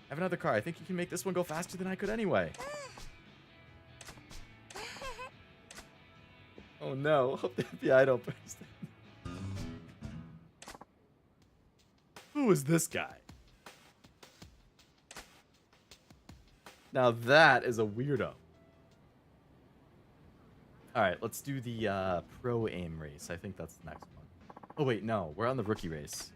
have another car. I think you can make this one go faster than I could anyway. Oh no. Hope the FBI don't burst in. Who is this guy? Now that is a weirdo. Alright, let's do the pro aim race. I think that's the next one. Oh wait, no. We're on the rookie race.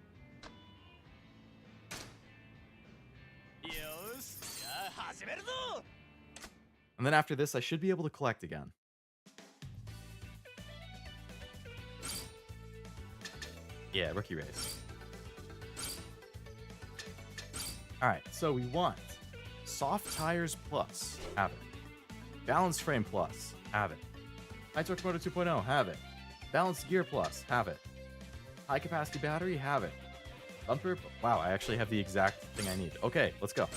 And then after this, I should be able to collect again. Yeah, rookie race. Alright, so we want soft tires plus, have it. Balanced frame plus, have it. High torque motor 2.0, have it. Balanced gear plus, have it. High capacity battery, have it. Bumper, wow, I actually have the exact thing I need. Okay, let's go.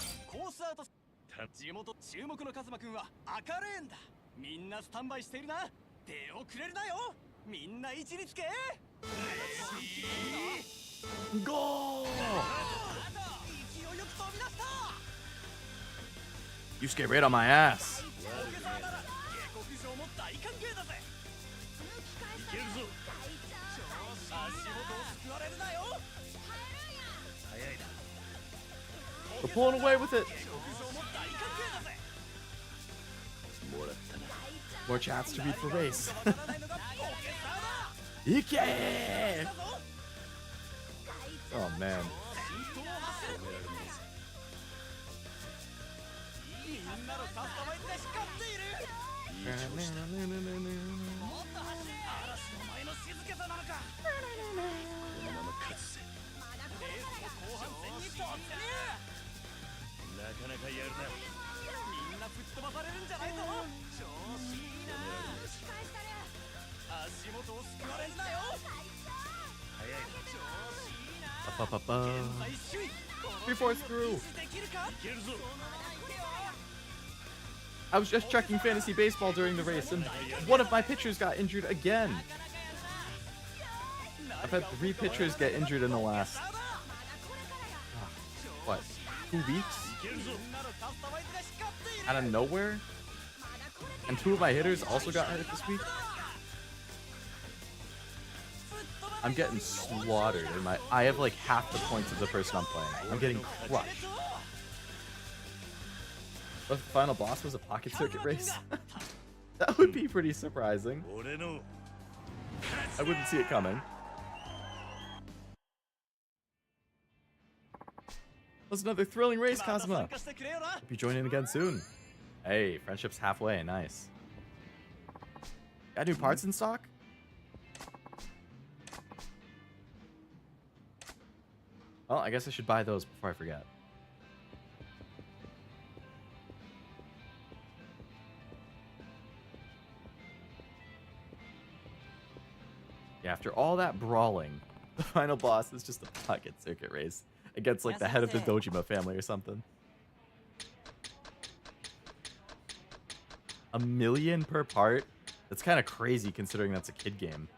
Go! You skate right on my ass. We're pulling away with it. More chats to beat for race. Ike! Oh man. なのカスタマイズが光っている。いい調子だ。もっと走れ。嵐の前の静けさなのか。このまま勝つぜ。レースも後半戦に突入。なかなかやるな。みんな吹っ飛ばされるんじゃないぞ。調子いいな。足元をすくわれんなよ。早いな。調子いいな。 Ba-ba-ba-ba. 現在首位。 3/4 through. できるか。いけるぞ。 I was just checking fantasy baseball during the race, and one of my pitchers got injured again. I've had 3 pitchers get injured in the last, what, 2 weeks? いけるぞ。 Out of nowhere? And 2 of my hitters also got hurt this week? I'm getting slaughtered. I have like half the points of the person I'm playing. I'm getting crushed. What if the final boss was a pocket circuit race? That would be pretty surprising. 俺の I wouldn't see it coming. That's another thrilling race, Kazuma. Hope you join in again soon. Hey, friendship's halfway. Nice. Got new parts in stock? Well, I guess I should buy those before I forget. Yeah, after all that brawling, the final boss is just a pocket circuit race against like the head of the Dojima family or something. $1 million per part? That's kind of crazy considering that's a kid game.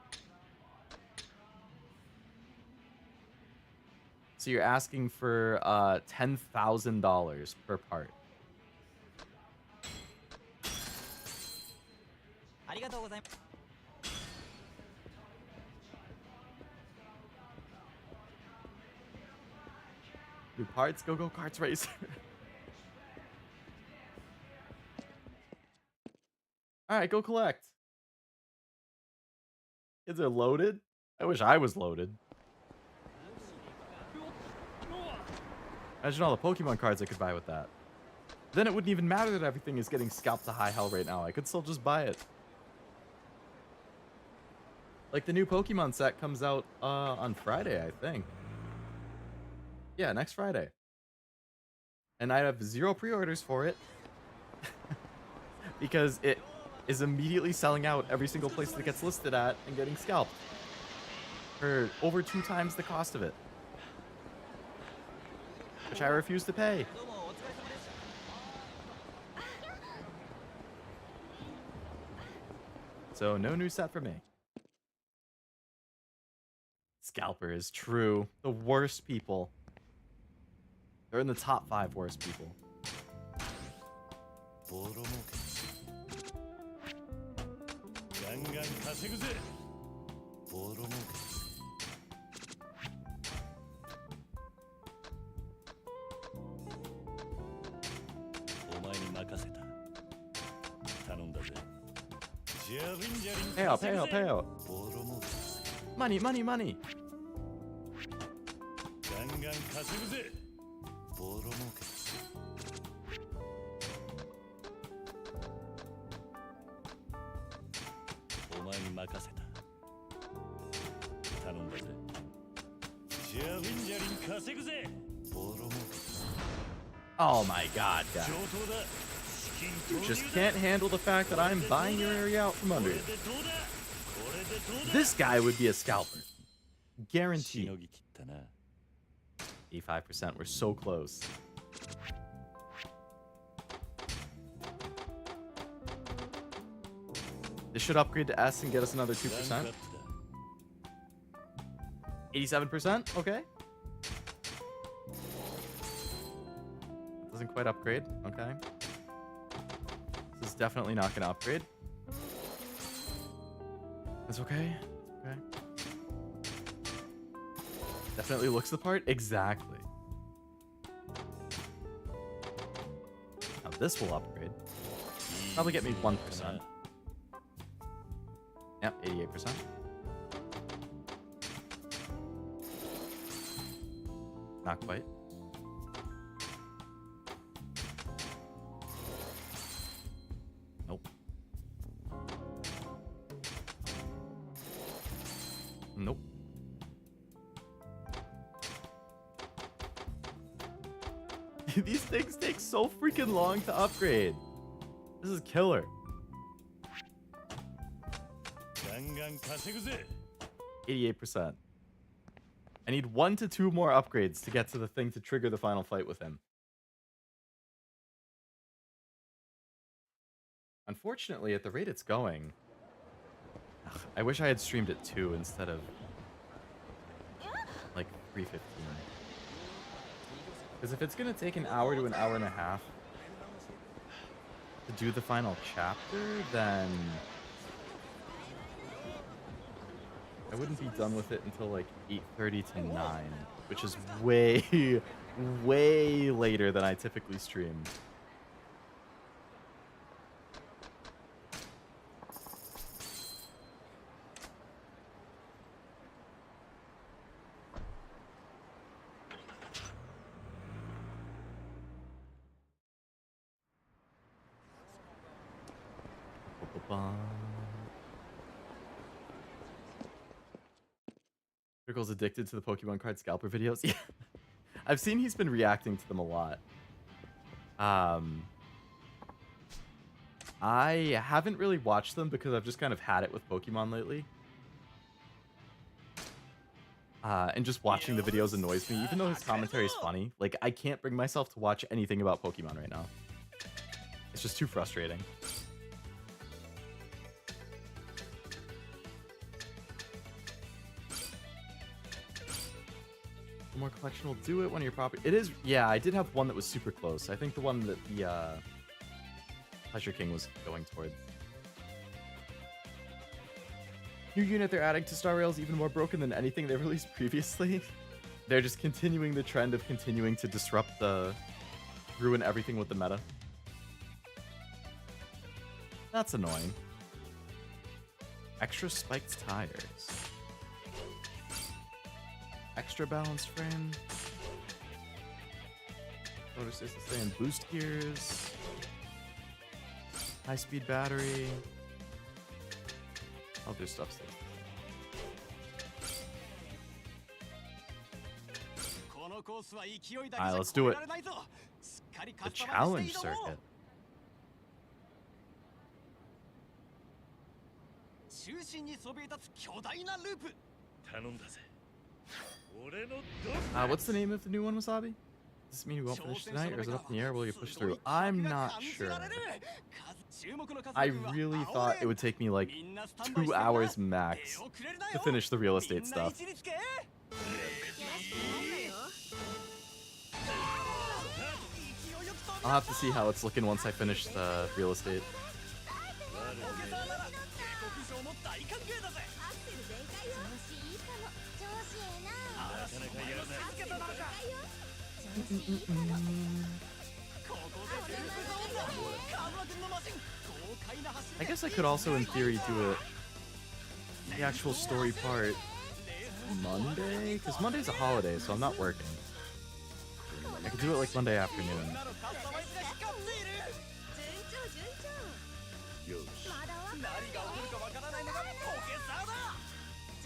So you're asking for $10,000 per part. New parts, go karts racer. All right, go collect. Kids are loaded. I wish I was loaded. Imagine all the Pokemon cards I could buy with that. Then it wouldn't even matter that everything is getting scalped to high hell right now. I could still just buy it. Like the new Pokemon set comes out on Friday, I think. Yeah, next Friday. And I have 0 pre-orders for it. Because it is immediately selling out every single place that it gets listed at and getting scalped. For over 2 times the cost of it. Which I refuse to pay. So no new set for me. Scalpers, true. The worst people. They're in the top 5 worst people. ボロ儲けガンガン稼ぐぜボロ儲けお前に任せた頼んだぜジャリンジャリン Pay out, pay out, pay out. ボロ儲け Money, money, money. ガンガン稼ぐぜボロ儲けお前に任せた頼んだぜジャリンジャリン稼ぐぜボロ儲け Oh my god, guys. 上等だ You just can't handle the fact that I'm buying your area out from under you. This guy would be a scalper. Guaranteed. しのぎきったな 85%. We're so close. This should upgrade to S and get us another 2%. 87%? Okay. Doesn't quite upgrade. Okay. This is definitely not going to upgrade. That's okay. Okay. Definitely looks the part. Exactly. Now this will upgrade. Probably get me 1%. Yep, 88%. Not quite. These things take so freaking long to upgrade. This is killer. ガンガン稼ぐぜ 88%. I need 1 to 2 more upgrades to get to the thing to trigger the final fight with him. Unfortunately, at the rate it's going, I wish I had streamed it 2 instead of like 3:15. Because if it's gonna take an hour to an hour and a half to do the final chapter, then I wouldn't be done with it until like 8:30 to 9, which is way, way later than I typically stream. Trickle's addicted to the Pokemon card scalper videos. Yeah, I've seen he's been reacting to them a lot. I haven't really watched them because I've just kind of had it with Pokemon lately. And just watching the videos annoys me, even though his commentary is funny. Like, I can't bring myself to watch anything about Pokemon right now. It's just too frustrating. One more collection will do it. One of your property. It is. Yeah, I did have one that was super close. I think the one that the Pleasure King was going towards. New unit they're adding to Star Rail's even more broken than anything they released previously. They're just continuing the trend of continuing to disrupt ruin everything with the meta. That's annoying. Extra spiked tires. Extra balanced frame. Motor stays the same. Boost gears. High speed battery. Other stuff stays the same. Alright, let's do it. The challenge circuit. 中心にそびえ立つ巨大なループ。頼んだぜ俺の What's the name of the new one, Wasabi? Does this mean we won't finish tonight, or is it up in the air? Will you push through? I'm not sure. I really thought it would take me like 2 hours max to finish the real estate stuff. I'll have to see how it's looking once I finish the real estate. I guess I could also, in theory, do the actual story part Monday? Because Monday's a holiday, so I'm not working. I could do it like Monday afternoon.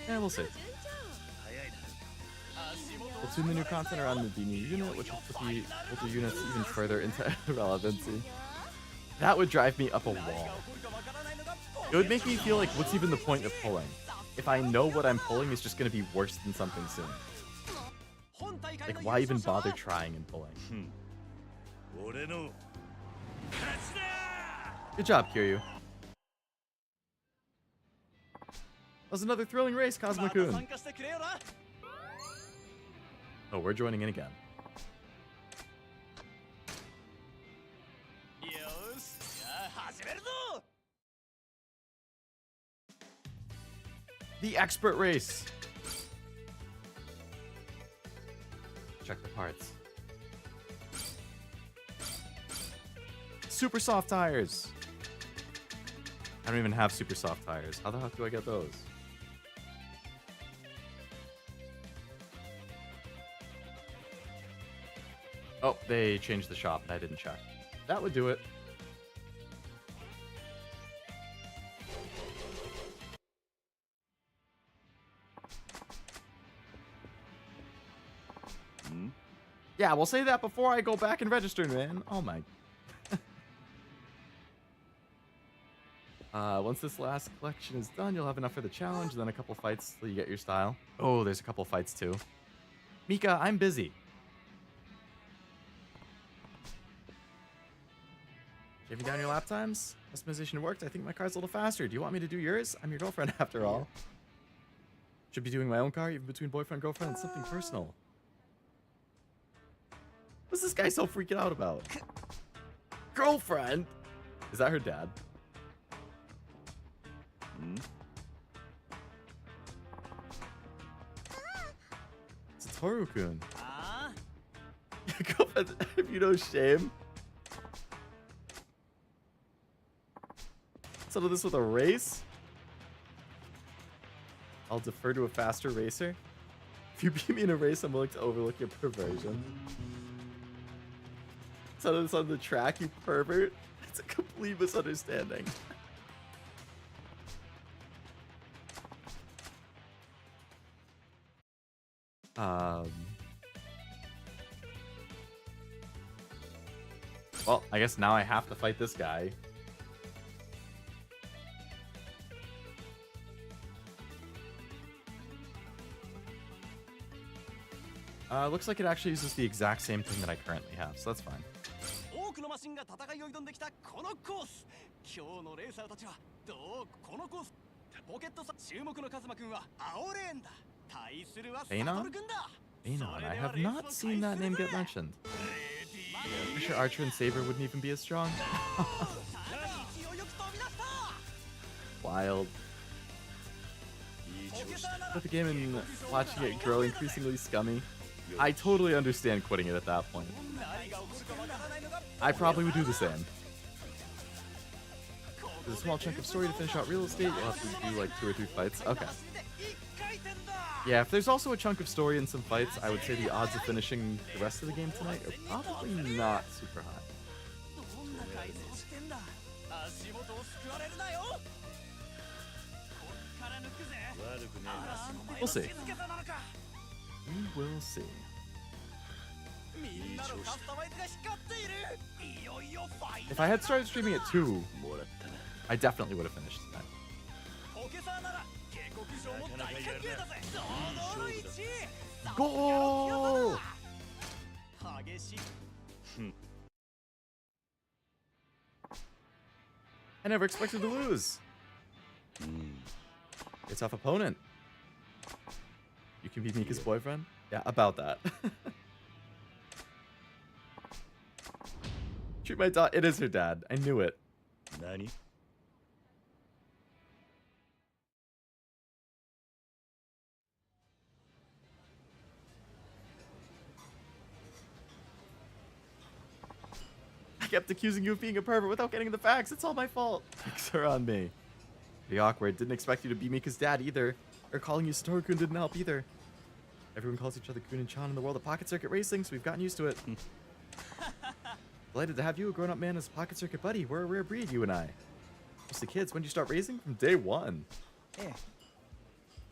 Yeah, we'll see. We'll tune the new content around the new unit, which will put the older units even further into relevancy. That would drive me up a wall. It would make me feel like, what's even the point of pulling? If I know what I'm pulling is just going to be worse than something soon. Like, why even bother trying and pulling? Good job, Kiryu. That was another thrilling race, Cosmo-kun. Oh, we're joining in again. The expert race. Check the parts. Super soft tires. I don't even have super soft tires. How the heck do I get those? Oh, they changed the shop and I didn't check. That would do it. Yeah, we'll say that before I go back and register, man. Oh my. Once this last collection is done, you'll have enough for the challenge, then a couple fights till you get your style. Oh, there's a couple fights too. Mika, I'm busy. Shaving down your lap times? Customization worked. I think my car's a little faster. Do you want me to do yours? I'm your girlfriend after all. Should be doing my own car, even between boyfriend and girlfriend. It's something personal. What's this guy so freaking out about? Girlfriend? Is that her dad? It's Toru-kun. Girlfriend, have you no shame? Settle this with a race? I'll defer to a faster racer. If you beat me in a race, I'm willing to overlook your perversion. Settle this on the track, you pervert. It's a complete misunderstanding. Well, I guess now I have to fight this guy. Looks like it actually uses the exact same thing that I currently have, so that's fine. 多くのマシンが戦いを挑んできたこのコース。今日のレーサーたちはどうこのコース。ポケットさ注目のカズマくんは青レーンだ。対するはサトルくんだ。Anon, I have not seen that name get mentioned. I'm sure Archer and Saber wouldn't even be as strong. Wild. Put the game and watching it grow increasingly scummy. I totally understand quitting it at that point. I probably would do the same. There's a small chunk of story to finish out real estate. You'll have to do like 2 or 3 fights. Okay. Yeah, if there's also a chunk of story and some fights, I would say the odds of finishing the rest of the game tonight are probably not super high. We'll see. We will see. If I had started streaming at 2, I definitely would have finished tonight. Goal! I never expected to lose. It's tough opponent. You can be Mika's boyfriend? Yeah, about that. Treat my dad. It is her dad. I knew it. Nani? I kept accusing you of being a pervert without getting the facts. It's all my fault. Facts are on me. Pretty awkward. Didn't expect you to be Mika's dad either. Or calling you Satoru-kun didn't help either. Everyone calls each other Kun and Chan in the world of Pocket Circuit Racing, so we've gotten used to it. Delighted to have you, a grown-up man, as a Pocket Circuit buddy. We're a rare breed, you and I. Mostly kids. When did you start racing? From day 1.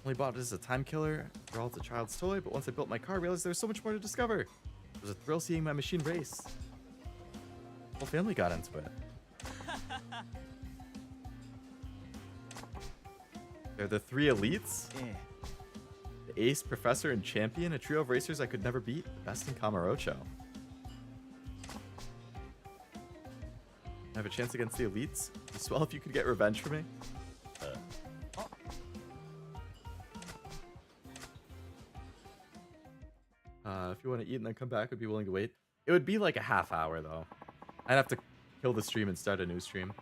Only bought it as a time killer. For all, it's a child's toy, but once I built my car, I realized there was so much more to discover. It was a thrill seeing my machine race. The whole family got into it. They're the 3 elites? The Ace, Professor, and Champion, a trio of racers I could never beat. The best in Kamurocho. I have a chance against the elites? You swell if you could get revenge for me? If you want to eat and then come back, I'd be willing to wait. It would be like a half hour, though. I'd have to kill the stream and start a new stream.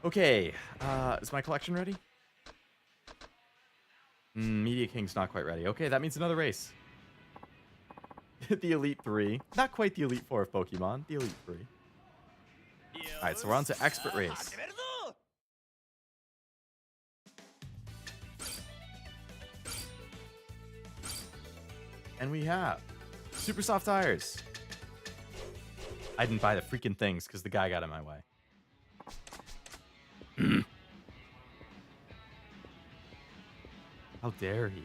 Okay, is my collection ready? Media King's not quite ready. Okay, that means another race. The Elite 3. Not quite the Elite 4 of Pokemon. The Elite 3. Alright, so we're on to Expert Race. And we have super soft tires. I didn't buy the freaking things because the guy got in my way. How dare he?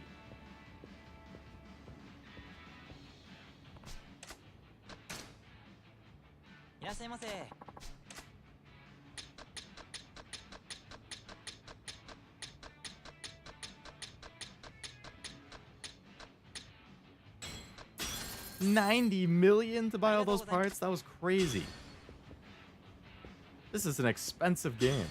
$90 million to buy all those parts? That was crazy. This is an expensive game.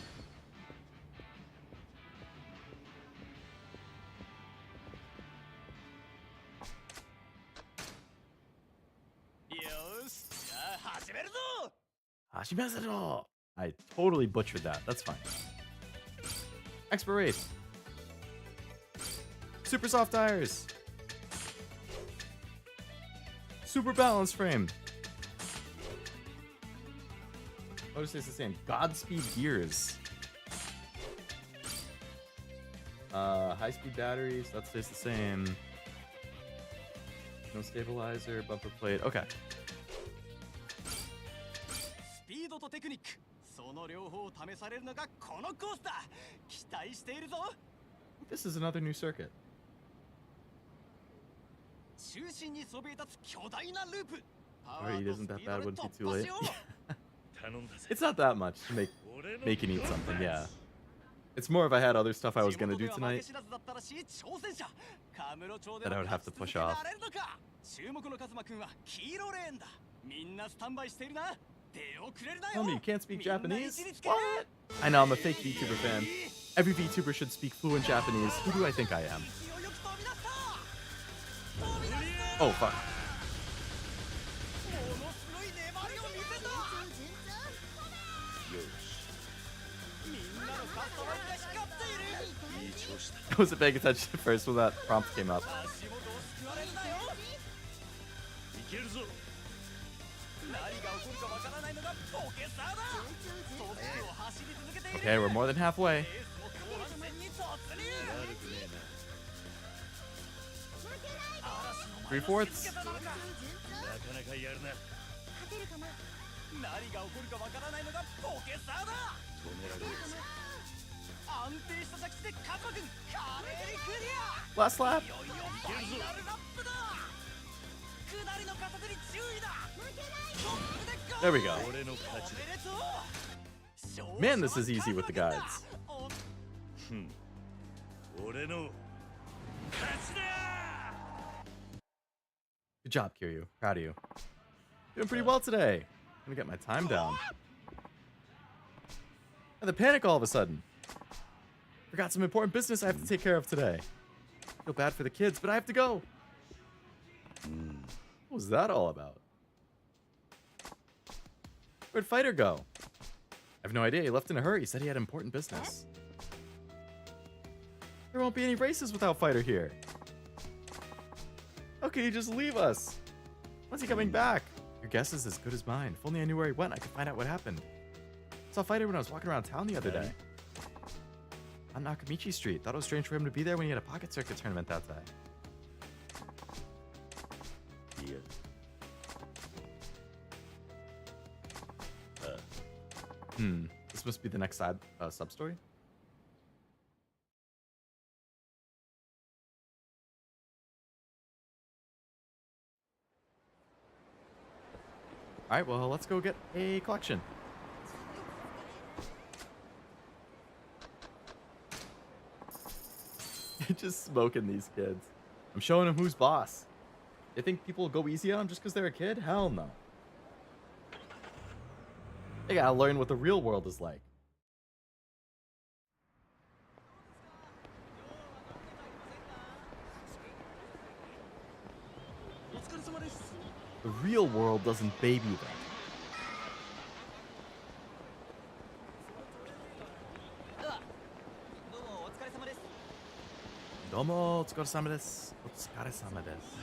Hashimazeru! I totally butchered that. That's fine. Expert race. Super soft tires. Super balance frame. What does it say? The same. Godspeed gears. High speed batteries. That stays the same. No stabilizer. Bumper plate. Okay. This is another new circuit. Alright, isn't that bad? Wouldn't be too late. It's not that much to make you eat something, yeah. It's more if I had other stuff I was gonna do tonight that I would have to push off. Tell me, you can't speak Japanese? What? I know, I'm a fake VTuber fan. Every VTuber should speak fluent Japanese. Who do I think I am? Oh, fuck. I wasn't paying attention at first when that prompt came up. Okay, we're more than halfway. 3/4. Last lap. There we go. Man, this is easy with the guides. Good job, Kiryu. Proud of you. Doing pretty well today. I'm gonna get my time down. And the panic all of a sudden. Forgot some important business I have to take care of today. Feel bad for the kids, but I have to go. What was that all about? Where'd Fighter go? I have no idea. He left in a hurry. He said he had important business. There won't be any races without Fighter here. How can he just leave us? When's he coming back? Your guess is as good as mine. If only I knew where he went, I could find out what happened. I saw Fighter when I was walking around town the other day. On Nakamichi Street. Thought it was strange for him to be there when he had a pocket circuit tournament that day. This must be the next side sub-story. Alright, well, let's go get a collection. Just smoking these kids. I'm showing them who's boss. They think people will go easy on them just because they're a kid? Hell no. They gotta learn what the real world is like. The real world doesn't baby them. Domo, otsukaresama desu. Otsukaresama desu.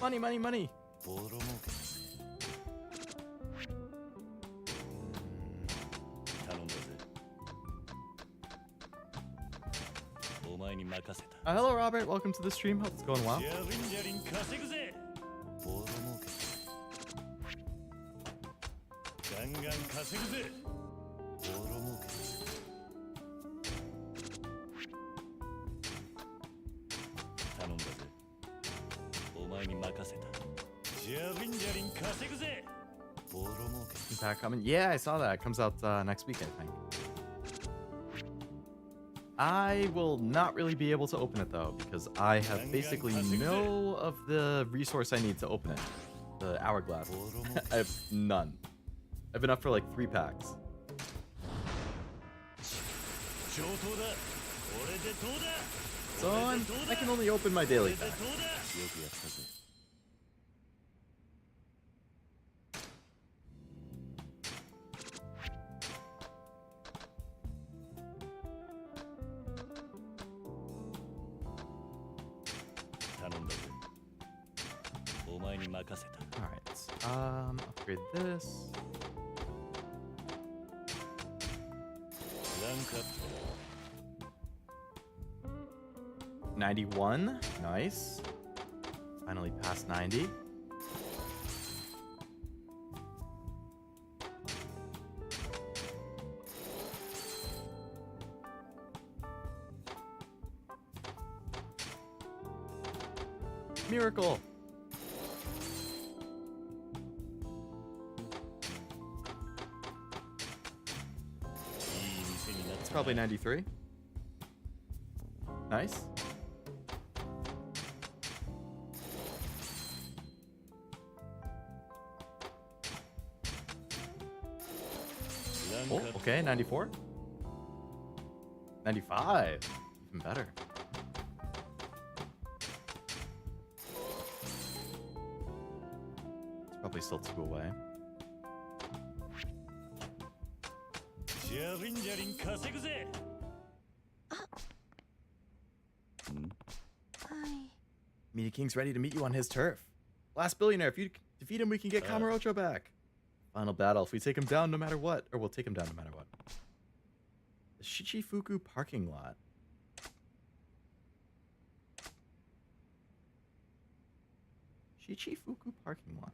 Money, money, money. 前に任せた Hello, Robert. Welcome to the stream. Hope it's going well. ジャリンジャリン稼ぐぜボロ儲けガンガン稼ぐぜボロ儲け頼んだぜお前に任せたジャリンジャリン稼ぐぜボロ儲け Is that coming? Yeah, I saw that. It comes out next week, I think. I will not really be able to open it though, because I have basically no of the resource I need to open it. The hourglass. I have none. I've been up for like 3 packs. 上等だこれでどうだ So I can only open my daily これで pack. どうだよくやったぜ。頼んだぜお前に任せた Alright. Upgrade this. ランクアップ 91. Nice. Finally past 90. Miracle. It's probably 93. Nice. Oh, okay, 94. 95. Even better. It's probably still 2 away. ジャリンジャリン稼ぐぜ Media King's ready to meet you on his turf. Last billionaire, if you defeat him, we can get Kamurocho back. Final battle, if we take him down no matter what. Or we'll take him down no matter what. The Shichifuku parking lot. Shichifuku parking lot.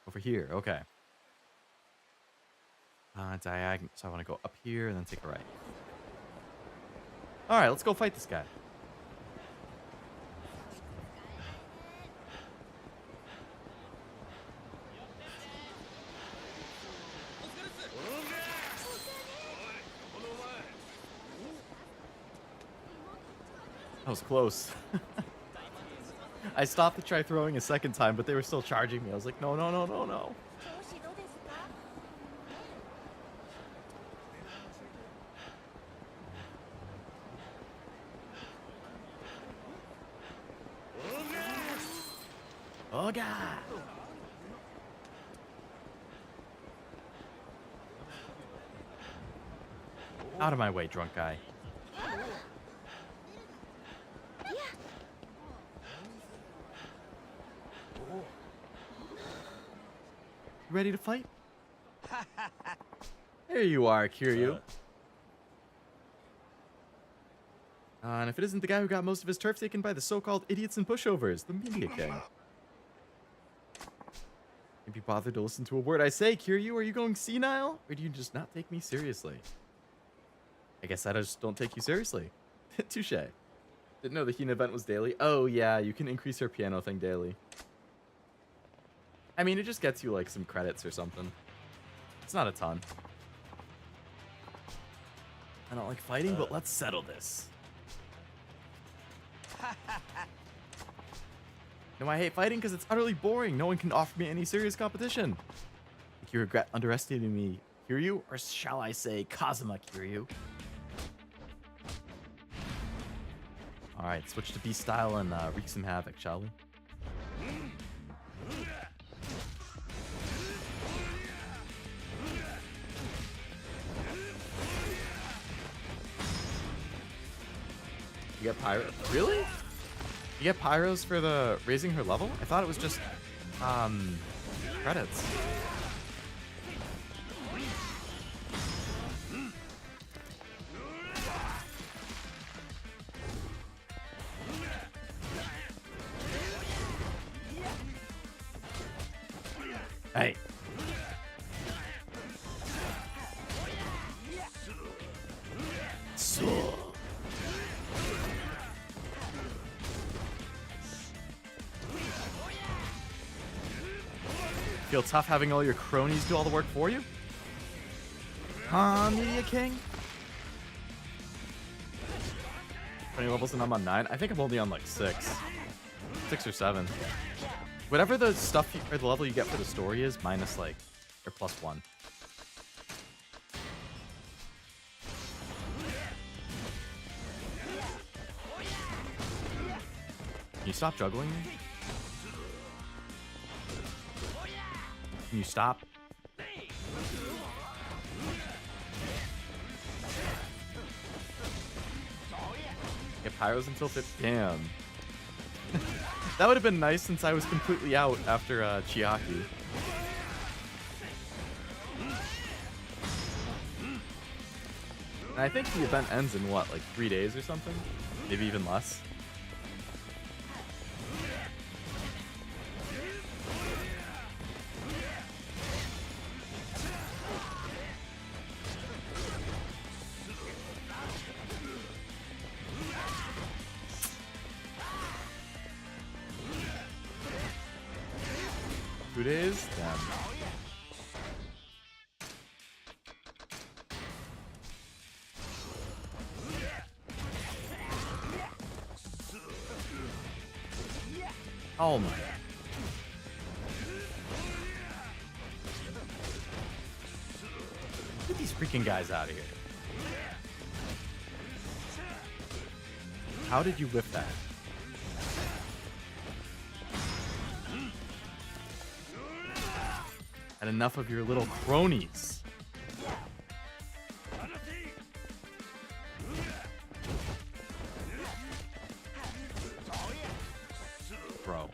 Over here, okay. Diagonal, so I want to go up here and then take a right. Alright, let's go fight this guy. That was close. I stopped to try throwing a second time, but they were still charging me. I was like, no, no, no, no, no. Oh, God. Out of my way, drunk guy. Ready to fight? There you are, Kiryu. And if it isn't the guy who got most of his turf taken by the so-called idiots and pushovers, the Media King. If you bothered to listen to a word I say, Kiryu, are you going senile? Or do you just not take me seriously? I guess I just don't take you seriously. Touche. Didn't know the Hina event was daily. Oh yeah, you can increase your piano thing daily. I mean, it just gets you like some credits or something. It's not a ton. I don't like fighting, but let's settle this. No, I hate fighting because it's utterly boring. No one can offer me any serious competition. Think you regret underestimating me, Kiryu? Or shall I say Kazuma Kiryu? Alright, switch to beast style and wreak some havoc, shall we? You get pyro? Really? You get pyros for the raising her level? I thought it was just credits. Hey. So. Feel tough having all your cronies do all the work for you? Huh, Media King? 20 levels and I'm on 9? I think I'm only on like 6. 6 or 7. Whatever the stuff or the level you get for the story is, minus like, or plus 1. Can you stop juggling me? Can you stop? Get pyros until 50. Damn. That would have been nice since I was completely out after Chiaki. And I think the event ends in what, like 3 days or something? Maybe even less. Days? Damn. Oh my. Get these freaking guys out of here. How did you whip that? And enough of your little cronies. Bro.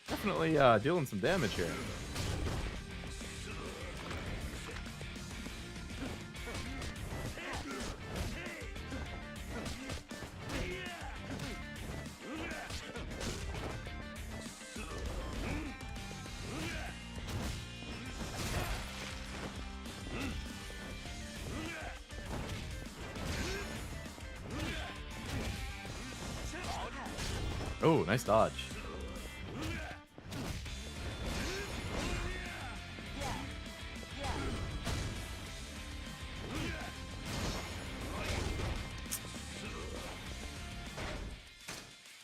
Definitely dealing some damage here. Oh, nice dodge.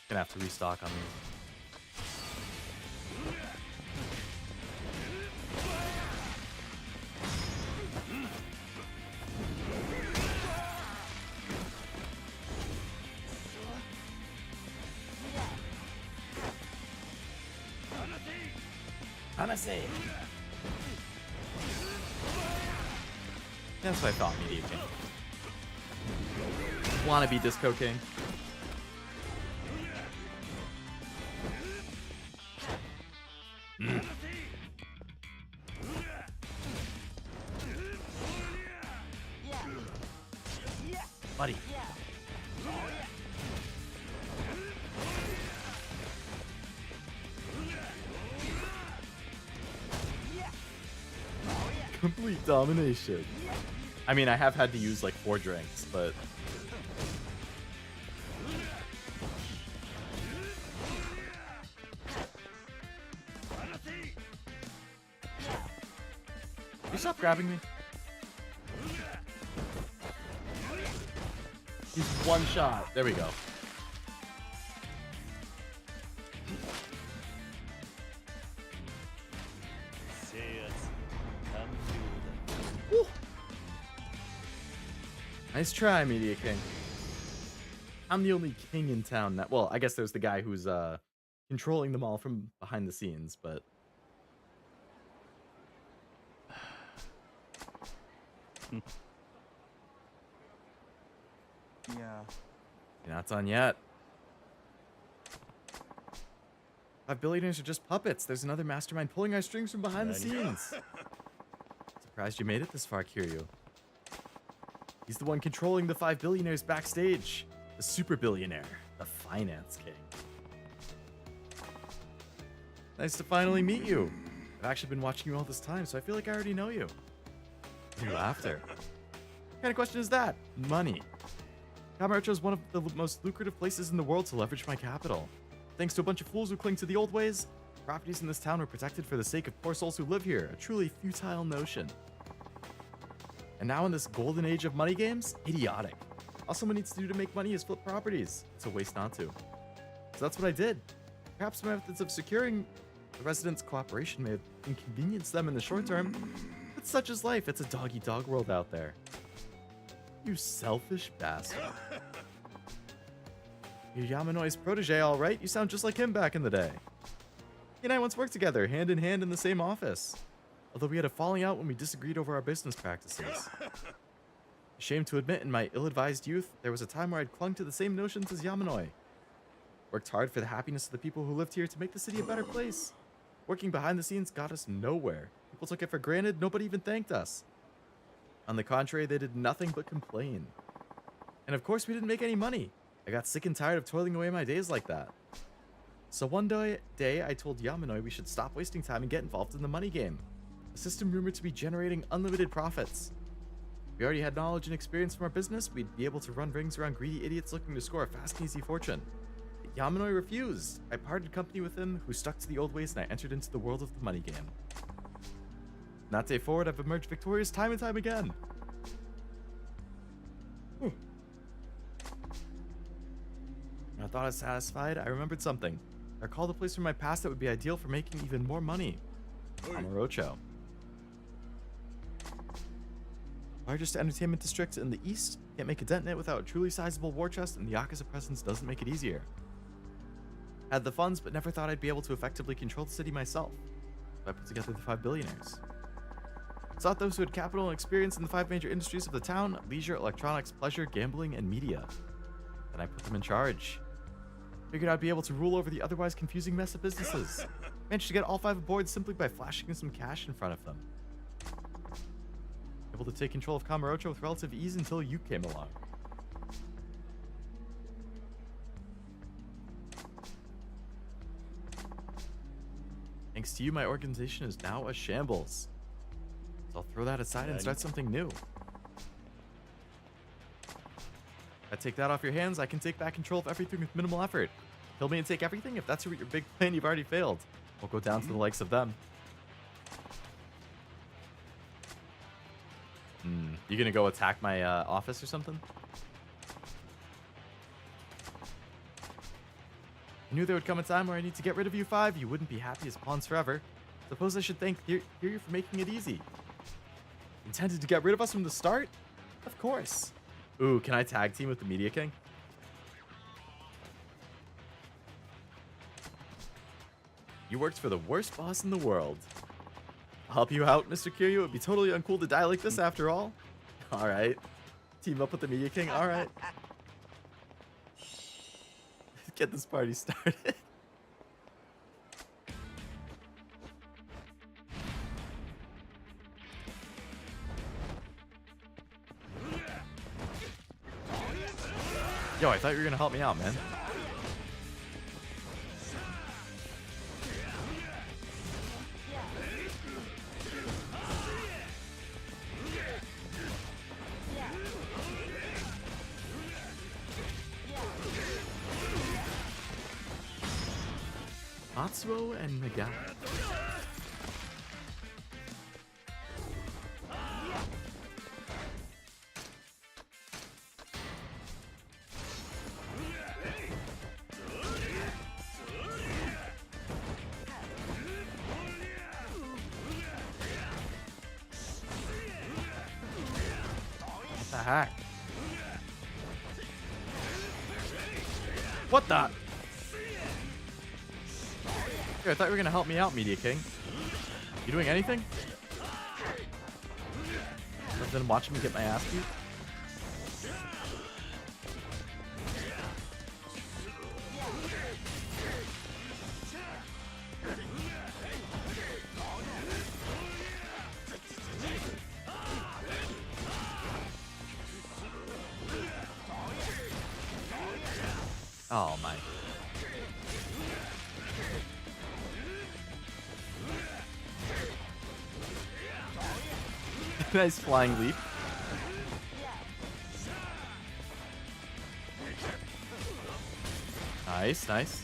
Gonna have to restock on these. That's what I thought, Media King. Wanna be Disco King? Buddy. Complete domination. I mean, I have had to use like 4 drinks, but you stop grabbing me? He's one shot. There we go. Woo. Nice try, Media King. I'm the only king in town now. Well, I guess there's the guy who's controlling them all from behind the scenes, but Yeah. you're not done yet. 5 billionaires are just puppets. There's another mastermind pulling our strings from behind the scenes. Surprised you made it this far, Kiryu. He's the one controlling the 5 billionaires backstage. The super billionaire. The finance king. Nice to finally meet you. I've actually been watching you all this time, so I feel like I already know you. New laughter. What kind of question is that? Money. Kamurocho is one of the most lucrative places in the world to leverage my capital. Thanks to a bunch of fools who cling to the old ways, properties in this town were protected for the sake of poor souls who live here. A truly futile notion. And now in this golden age of money games? Idiotic. All someone needs to do to make money is flip properties. It's a waste not to. So that's what I did. Perhaps my methods of securing the residents' cooperation may have inconvenienced them in the short term, but such is life. It's a dog-eat-dog world out there. You selfish bastard. You're Yamanoi's protege, all right? You sound just like him back in the day. He and I once worked together, hand in hand in the same office. Although we had a falling out when we disagreed over our business practices. Ashamed to admit, in my ill-advised youth, there was a time where I'd clung to the same notions as Yamanoi. Worked hard for the happiness of the people who lived here to make the city a better place. Working behind the scenes got us nowhere. People took it for granted, nobody even thanked us. On the contrary, they did nothing but complain. And of course, we didn't make any money. I got sick and tired of toiling away my days like that. So one day, I told Yamanoi we should stop wasting time and get involved in the money game. A system rumored to be generating unlimited profits. If we already had knowledge and experience from our business, we'd be able to run rings around greedy idiots looking to score a fast and easy fortune. But Yamanoi refused. I parted company with him, who stuck to the old ways, and I entered into the world of the money game. From that day forward, I've emerged victorious time and time again. When I thought I was satisfied, I remembered something. I recalled a place from my past that would be ideal for making even more money. Kamurocho. Largest entertainment district in the east. Can't make a dent in it without a truly sizable war chest, and the Yakuza presence doesn't make it easier. Had the funds, but never thought I'd be able to effectively control the city myself. So I put together the 5 billionaires. Sought those who had capital and experience in the 5 major industries of the town: leisure, electronics, pleasure, gambling, and media. Then I put them in charge. Figured I'd be able to rule over the otherwise confusing mess of businesses. Managed to get all 5 aboard simply by flashing some cash in front of them. Able to take control of Kamurocho with relative ease until you came along. Thanks to you, my organization is now a shambles. So I'll throw that aside and start something new. If I take that off your hands, I can take back control of everything with minimal effort. Kill me and take everything? If that's your big plan, you've already failed. We'll go down to the likes of them. You gonna go attack my office or something? I knew there would come a time where I need to get rid of you 5. You wouldn't be happy as pawns forever. Suppose I should thank Kiryu for making it easy. Intended to get rid of us from the start? Of course. Ooh, can I tag team with the Media King? You worked for the worst boss in the world. I'll help you out, Mr. Kiryu. It would be totally uncool to die like this after all. Alright. Team up with the Media King. Alright. Get this party started. Yo, I thought you were gonna help me out, man. Matsuo and Nagata. What the heck? What the? Here, I thought you were gonna help me out, Media King. You doing anything? Other than watching me get my ass beat? Oh my. Nice flying leap. Nice, nice.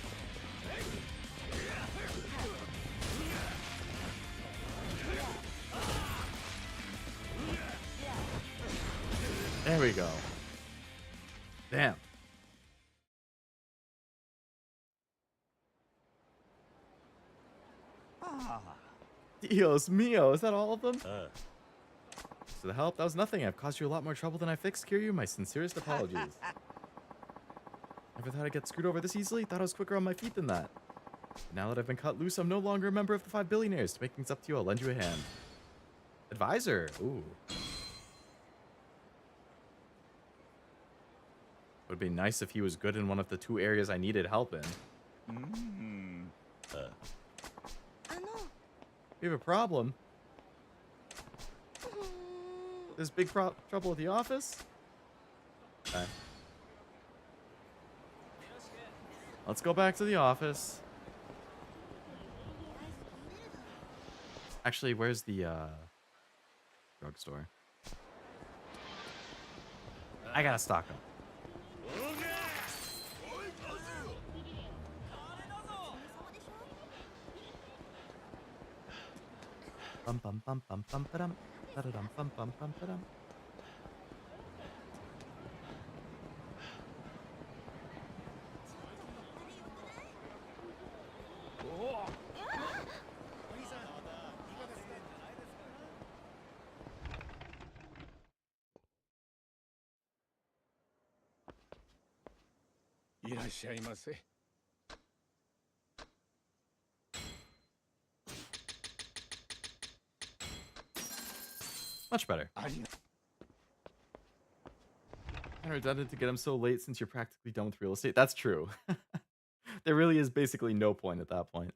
There we go. Damn. Dios mio, is that all of them? For the help, that was nothing. I've caused you a lot more trouble than I fixed. Kiryu, my sincerest apologies. Never thought I'd get screwed over this easily. Thought I was quicker on my feet than that. Now that I've been cut loose, I'm no longer a member of the 5 billionaires. To make things up to you, I'll lend you a hand. Advisor. Ooh. Would be nice if he was good in one of the 2 areas I needed help in. We have a problem. There's big trouble at the office? Okay. Let's go back to the office. Actually, where's the drugstore? I gotta stock them. Bum bum bum bum bum ba-dum. Ba-da-dum bum bum bum ba-dum. Much better. Kind of redundant to get him so late since you're practically done with real estate. That's true. There really is basically no point at that point.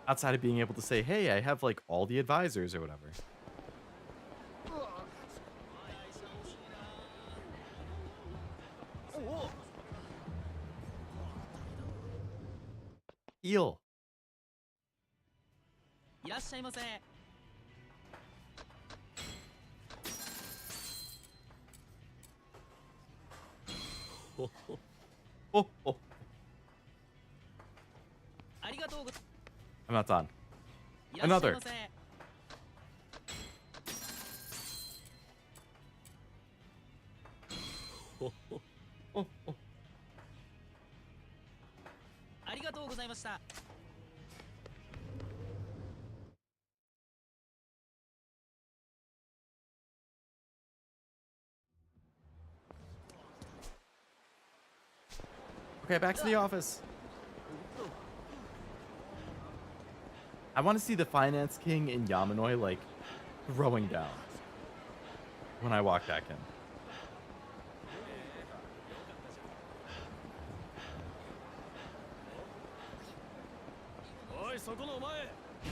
Outside of being able to say, hey, I have like all the advisors or whatever. Eel. Oh, oh. I'm not done. Another. Oh, oh. Okay, back to the office. I want to see the finance king in Yamanoi, like, throwing down when I walk back in.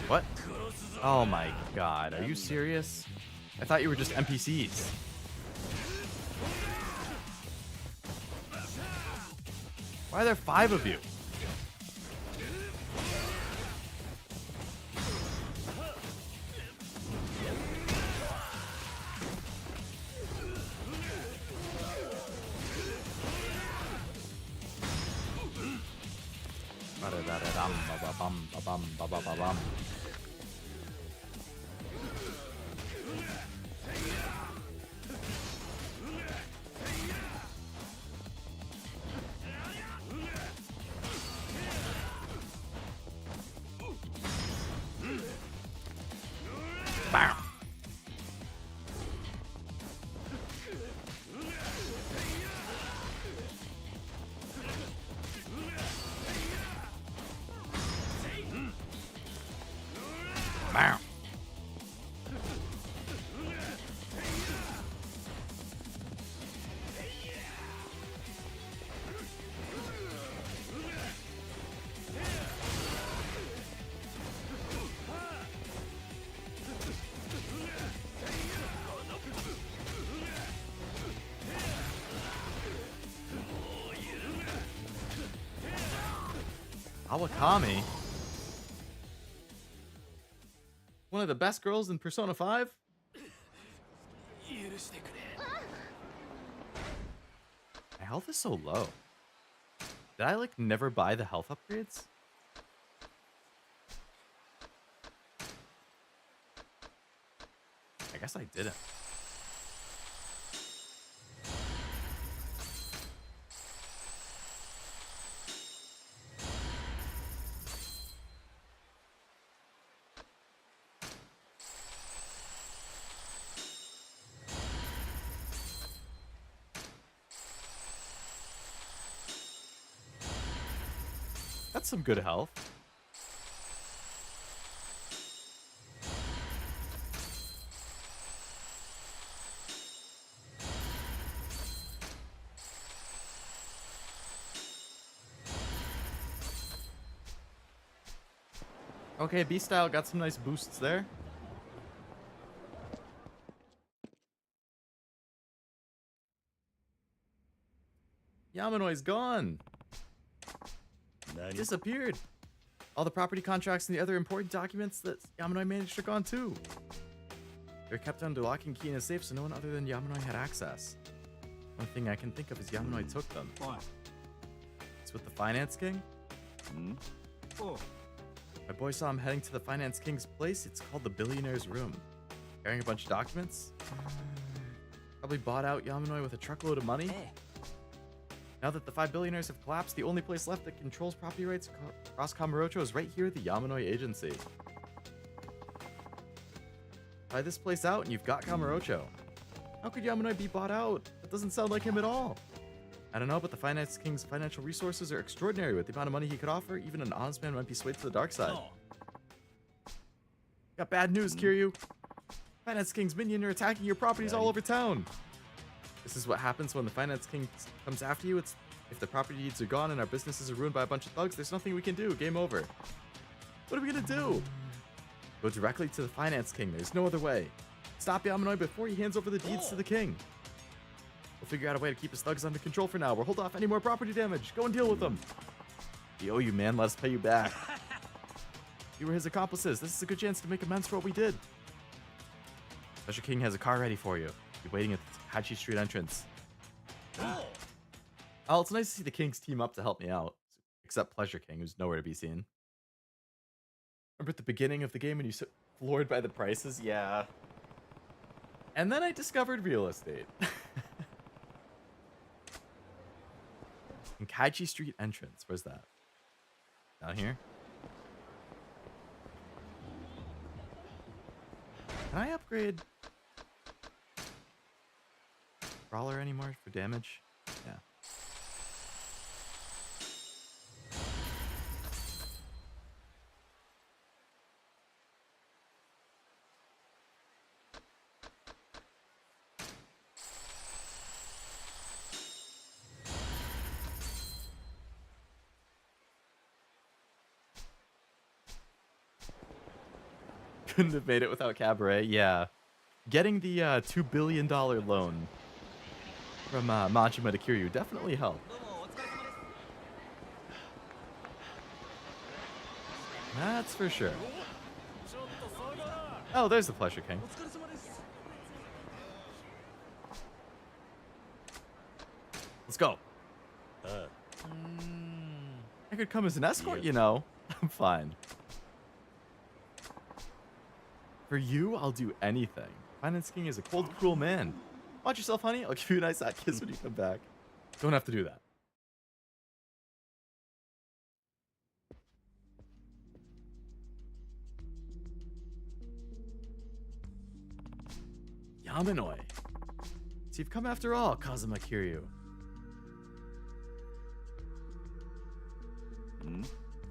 What? Oh my god, are you serious? I thought you were just NPCs. Why are there 5 of you? Bam. Awakami. One of the best girls in Persona 5? My health is so low. Did I like never buy the health upgrades? I guess I didn't. That's some good health. Okay, B-Style got some nice boosts there. Yamanoi's gone. Disappeared. All the property contracts and the other important documents that Yamanoi managed are gone too. They're kept under lock and key in a safe so no one other than Yamanoi had access. One thing I can think of is Yamanoi took them. It's with the Finance King? My boy saw him heading to the Finance King's place. It's called the Billionaire's Room. Carrying a bunch of documents. Probably bought out Yamanoi with a truckload of money. Now that the 5 billionaires have collapsed, the only place left that controls property rights across Kamurocho is right here at the Yamanoi Agency. Buy this place out and you've got Kamurocho. How could Yamanoi be bought out? That doesn't sound like him at all. I don't know, but the Finance King's financial resources are extraordinary. With the amount of money he could offer, even an honest man might be swayed to the dark side. Got bad news, Kiryu. Finance King's minion are attacking your properties all over town. This is what happens when the Finance King comes after you. It's if the property deeds are gone and our businesses are ruined by a bunch of thugs, there's nothing we can do. Game over. What are we gonna do? Go directly to the Finance King. There's no other way. Stop Yamanoi before he hands over the deeds to the king. We'll figure out a way to keep his thugs under control for now. We'll hold off any more property damage. Go and deal with them. We owe you, man. Let us pay you back. You were his accomplices. This is a good chance to make amends for what we did. Pleasure King has a car ready for you. You're waiting at the Hachi Street entrance. Oh, it's nice to see the Kings team up to help me out. Except Pleasure King, who's nowhere to be seen. Remember at the beginning of the game when you floored by the prices? Yeah. And then I discovered real estate. Kaichi Street entrance. Where's that? Down here? Can I upgrade Brawler anymore for damage? Yeah. Couldn't have made it without Cabaret. Yeah. Getting the $2 billion loan from Majima to Kiryu definitely helped. That's for sure. Oh, there's the Pleasure King. Let's go. I could come as an escort, you know. I'm fine. For you, I'll do anything. Finance King is a cold, cruel man. Watch yourself, honey. I'll give you a nice hot kiss when you come back. Don't have to do that. Yamanoi. So you've come after all, Kazuma Kiryu.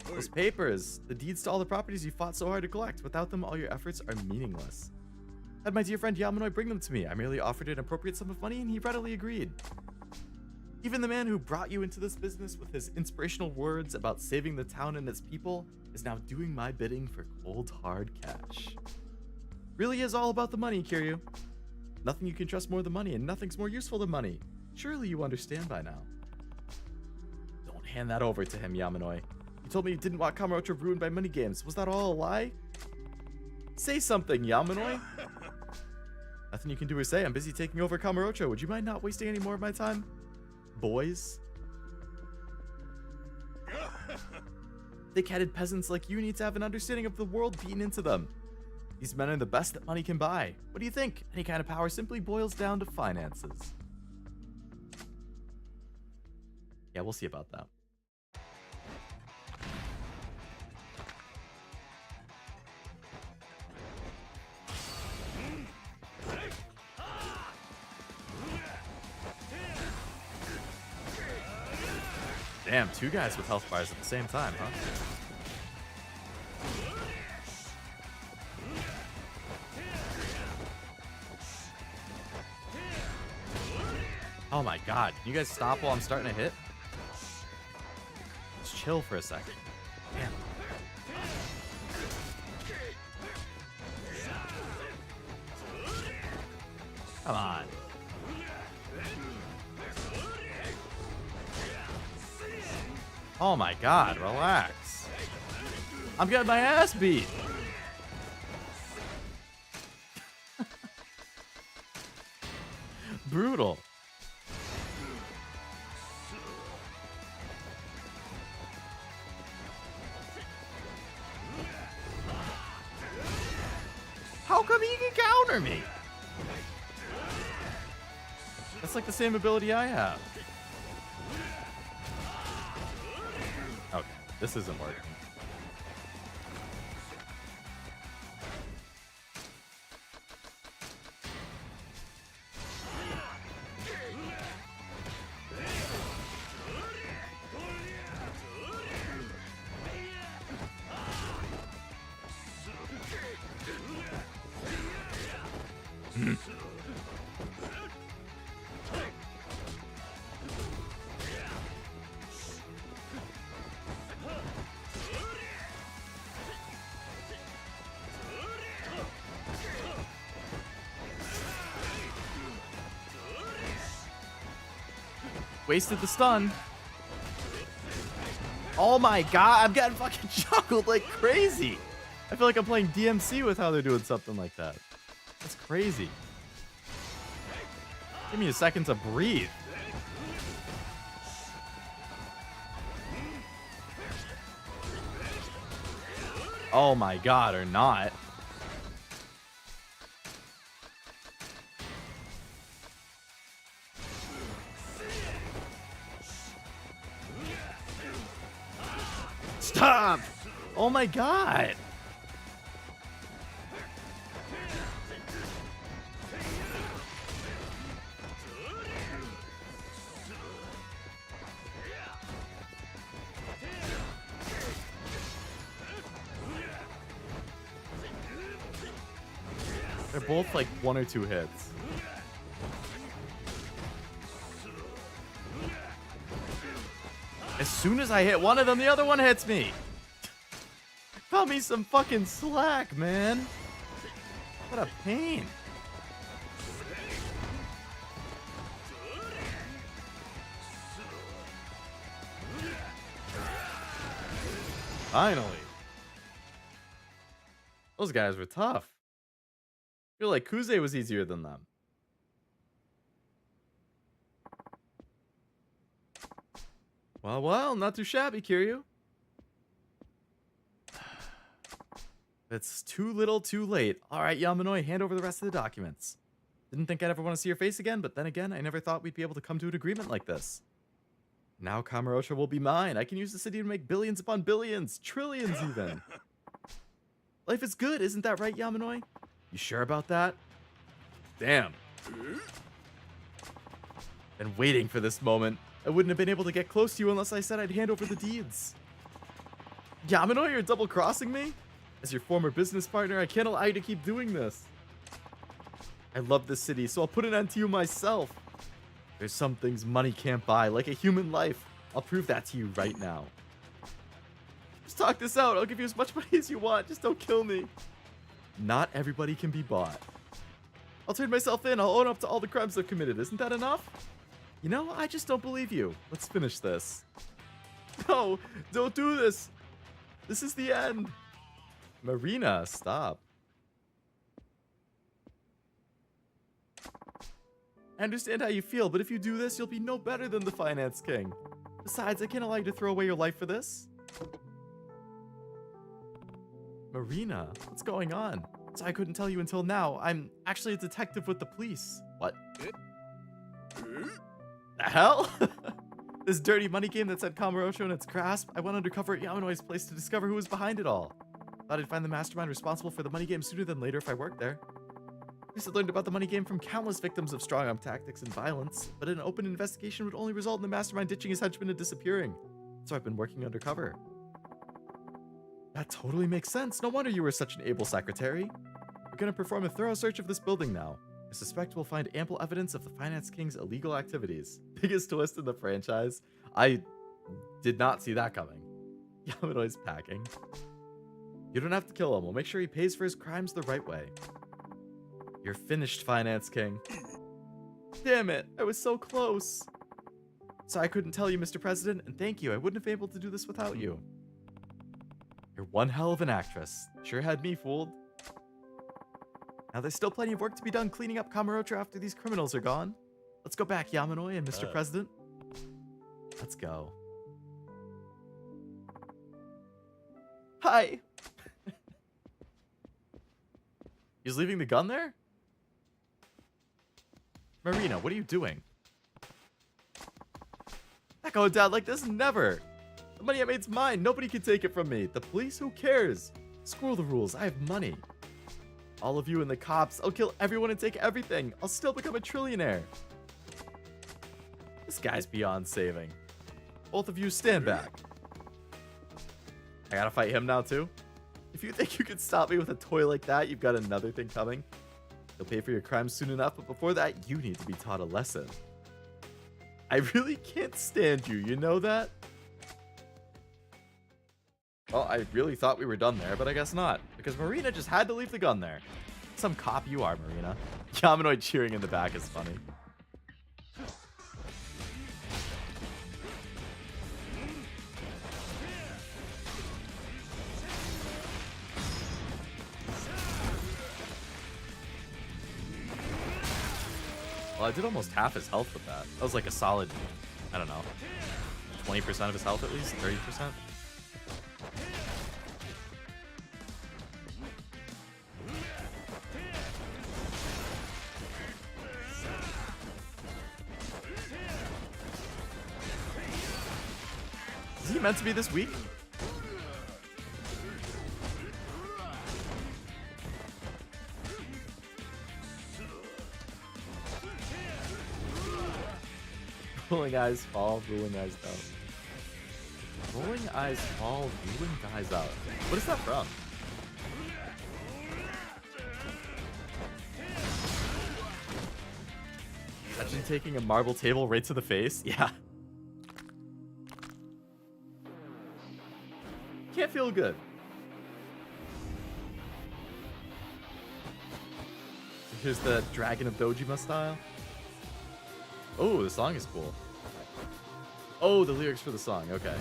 Those papers, the deeds to all the properties you fought so hard to collect. Without them, all your efforts are meaningless. Had my dear friend Yamanoi bring them to me. I merely offered an appropriate sum of money and he readily agreed. Even the man who brought you into this business with his inspirational words about saving the town and its people is now doing my bidding for cold, hard cash. Really is all about the money, Kiryu. Nothing you can trust more than money and nothing's more useful than money. Surely you understand by now. Don't hand that over to him, Yamanoi. You told me you didn't want Kamurocho ruined by minigames. Was that all a lie? Say something, Yamanoi. Nothing you can do or say. I'm busy taking over Kamurocho. Would you mind not wasting any more of my time? Boys? Thick-headed peasants like you need to have an understanding of the world beaten into them. These men are the best that money can buy. What do you think? Any kind of power simply boils down to finances. Yeah, we'll see about that. Damn, two guys with health bars at the same time, huh? Oh my god, can you guys stop while I'm starting to hit? Just chill for a second. Damn. Come on. Oh my god, relax. I'm getting my ass beat. Brutal. How come he can counter me? That's like the same ability I have. Okay, this isn't working. Wasted the stun. Oh my god, I'm getting fucking juggled like crazy. I feel like I'm playing DMC with how they're doing something like that. That's crazy. Give me a second to breathe. Oh my god, or not. Stop! Oh my god! They're both like 1 or 2 hits. As soon as I hit one of them, the other one hits me. Cut me some fucking slack, man. What a pain. Finally. Those guys were tough. I feel like Kuze was easier than them. Well, not too shabby, Kiryu. It's too little, too late. All right, Yamanoi, hand over the rest of the documents. Didn't think I'd ever want to see your face again, but then again, I never thought we'd be able to come to an agreement like this. Now Kamurocho will be mine. I can use the city to make billions upon billions, trillions even. Life is good, isn't that right, Yamanoi? You sure about that? Damn. Been waiting for this moment. I wouldn't have been able to get close to you unless I said I'd hand over the deeds. Yamanoi, you're double-crossing me? As your former business partner, I can't allow you to keep doing this. I love this city, so I'll put an end to you myself. There's some things money can't buy, like a human life. I'll prove that to you right now. Just talk this out. I'll give you as much money as you want. Just don't kill me. Not everybody can be bought. I'll turn myself in. I'll own up to all the crimes I've committed. Isn't that enough? You know, I just don't believe you. Let's finish this. No, don't do this. This is the end. Marina, stop. I understand how you feel, but if you do this, you'll be no better than the Finance King. Besides, I can't allow you to throw away your life for this. Marina, what's going on? So I couldn't tell you until now. I'm actually a detective with the police. What? The hell? This dirty money game that said Kamurocho in its grasp? I went undercover at Yamanoi's place to discover who was behind it all. Thought I'd find the mastermind responsible for the money game sooner than later if I worked there. I used to learn about the money game from countless victims of strong arm tactics and violence, but an open investigation would only result in the mastermind ditching his henchmen and disappearing. So I've been working undercover. That totally makes sense. No wonder you were such an able secretary. We're gonna perform a thorough search of this building now. I suspect we'll find ample evidence of the Finance King's illegal activities. Biggest twist in the franchise. I did not see that coming. Yamanoi's packing. You don't have to kill him. We'll make sure he pays for his crimes the right way. You're finished, Finance King. Damn it, I was so close. So I couldn't tell you, Mr. President, and thank you. I wouldn't have been able to do this without you. You're one hell of an actress. Sure had me fooled. Now there's still plenty of work to be done cleaning up Kamurocho after these criminals are gone. Let's go back, Yamanoi and Mr. President. Let's go. Hi. He's leaving the gun there? Marina, what are you doing? Not going down like this, never. The money I made's mine. Nobody can take it from me. The police? Who cares? Screw the rules. I have money. All of you and the cops. I'll kill everyone and take everything. I'll still become a trillionaire. This guy's beyond saving. Both of you stand back. I gotta fight him now too? If you think you can stop me with a toy like that, you've got another thing coming. You'll pay for your crimes soon enough, but before that, you need to be taught a lesson. I really can't stand you, you know that? Well, I really thought we were done there, but I guess not. Because Marina just had to leave the gun there. Some cop you are, Marina. Yamanoid cheering in the back is funny. Well, I did almost half his health with that. That was like a solid, I don't know, 20% of his health at least? 30%? Is he meant to be this weak? Rolling eyes fall, ruling eyes out. Rolling eyes fall, ruling eyes out. What is that from? Imagine taking a marble table right to the face? Yeah. Can't feel good. Here's the Dragon of Dojima style. Oh, the song is cool. Oh, the lyrics for the song. Okay.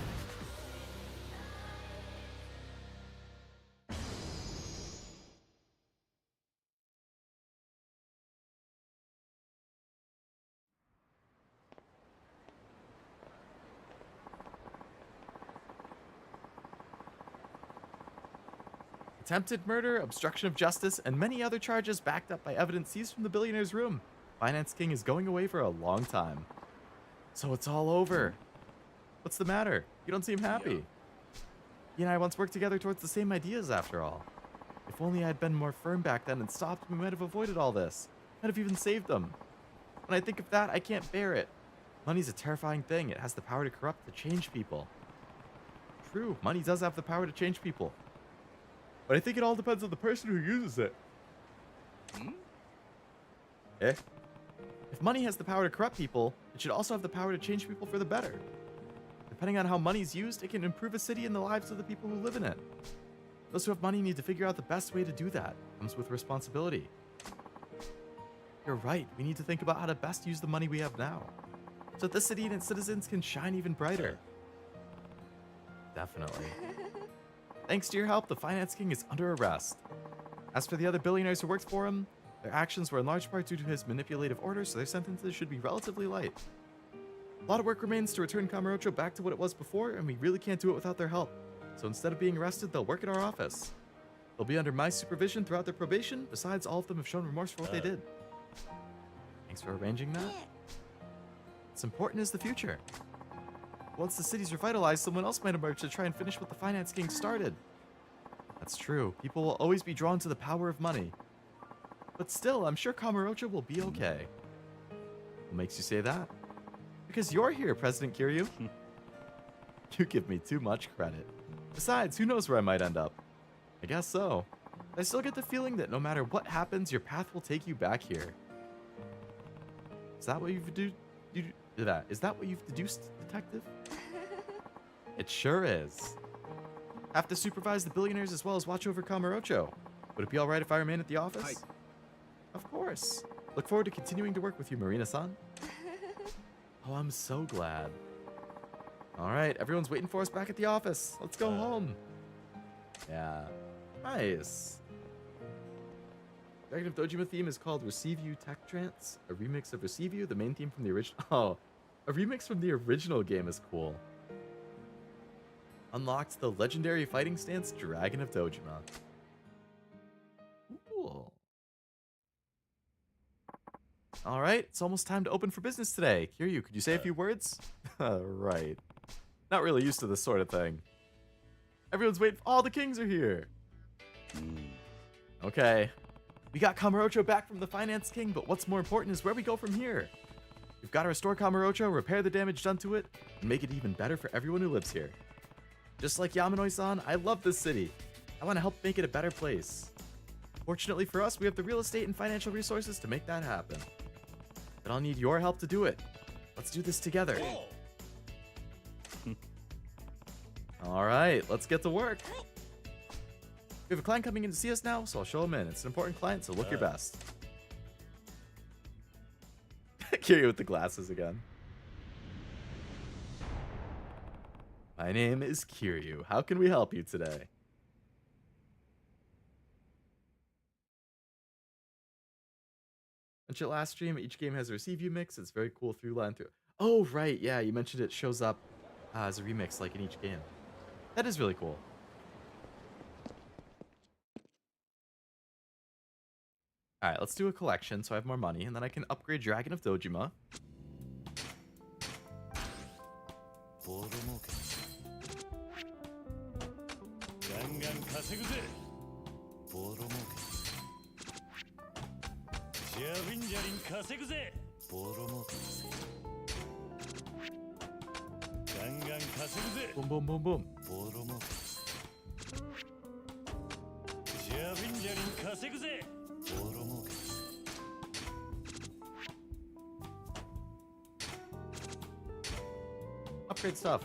Attempted murder, obstruction of justice, and many other charges backed up by evidence seized from the billionaire's room. Finance King is going away for a long time. So it's all over. What's the matter? You don't seem happy. He and I once worked together towards the same ideas after all. If only I had been more firm back then and stopped, we might have avoided all this. Might have even saved them. When I think of that, I can't bear it. Money's a terrifying thing. It has the power to corrupt, to change people. True, money does have the power to change people. But I think it all depends on the person who uses it. Eh? If money has the power to corrupt people, it should also have the power to change people for the better. Depending on how money's used, it can improve a city and the lives of the people who live in it. Those who have money need to figure out the best way to do that. It comes with responsibility. You're right, we need to think about how to best use the money we have now, so that the city and its citizens can shine even brighter. Definitely. Thanks to your help, the Finance King is under arrest. As for the other billionaires who worked for him, their actions were in large part due to his manipulative orders, so their sentences should be relatively light. A lot of work remains to return Kamurocho back to what it was before, and we really can't do it without their help. So instead of being arrested, they'll work at our office. They'll be under my supervision throughout their probation. Besides, all of them have shown remorse for what they did. Thanks for arranging that. What's important is the future. Once the city's revitalized, someone else might emerge to try and finish what the Finance King started. That's true. People will always be drawn to the power of money. But still, I'm sure Kamurocho will be okay. What makes you say that? Because you're here, President Kiryu. You give me too much credit. Besides, who knows where I might end up? I guess so. I still get the feeling that no matter what happens, your path will take you back here. Is that what Is that what you've deduced, Detective? It sure is. Have to supervise the billionaires as well as watch over Kamurocho. Would it be alright if I remain at the office? Hi. Of course. Look forward to continuing to work with you, Marina-san. Oh, I'm so glad. Alright, everyone's waiting for us back at the office. Let's go home. Yeah. Nice. Dragon of Dojima theme is called Receive You Tech Trance, a remix of Receive You, the main theme from the original. Oh, a remix from the original game is cool. Unlocked the legendary fighting stance Dragon of Dojima. Cool. Alright, it's almost time to open for business today. Kiryu, could you say a few words? Right. Not really used to this sort of thing. Everyone's waiting. All the kings are here. Okay. We got Kamurocho back from the Finance King, but what's more important is where we go from here. We've got to restore Kamurocho, repair the damage done to it, and make it even better for everyone who lives here. Just like Yamanoi-san, I love this city. I want to help make it a better place. Fortunately for us, we have the real estate and financial resources to make that happen. But I'll need your help to do it. Let's do this together. Alright, let's get to work. We have a client coming in to see us now, so I'll show him in. It's an important client, so look your best. Kiryu with the glasses again. My name is Kiryu. How can we help you today? Since your last stream, each game has a receive you mix. It's very cool through line through. Oh, right. Yeah, you mentioned it shows up as a remix like in each game. That is really cool. Alright, let's do a collection so I have more money, and then I can upgrade Dragon of Dojima. Boom, boom, boom, boom. Upgrade stuff.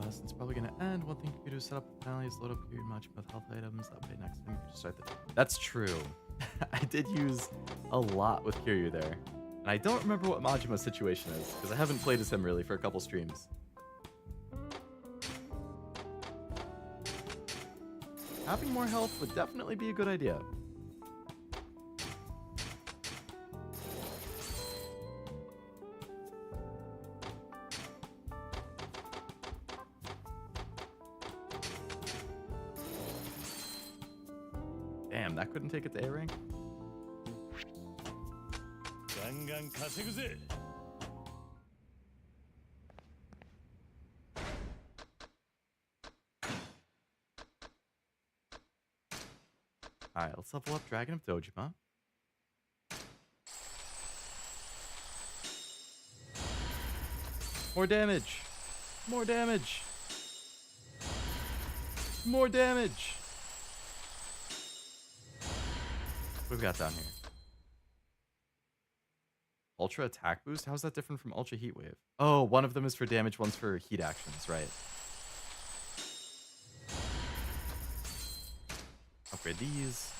Since it's probably gonna end, one thing you could do is set up the finale is load up your match with health items. That way next time you can just start the... That's true. I did use a lot with Kiryu there. And I don't remember what Majima's situation is, because I haven't played as him really for a couple streams. Having more health would definitely be a good idea. Damn, that couldn't take it to A rank? Alright, let's level up Dragon of Dojima. More damage! More damage! More damage! What have we got down here? Ultra attack boost? How is that different from ultra heat wave? Oh, one of them is for damage, one's for heat actions, right? Upgrade these.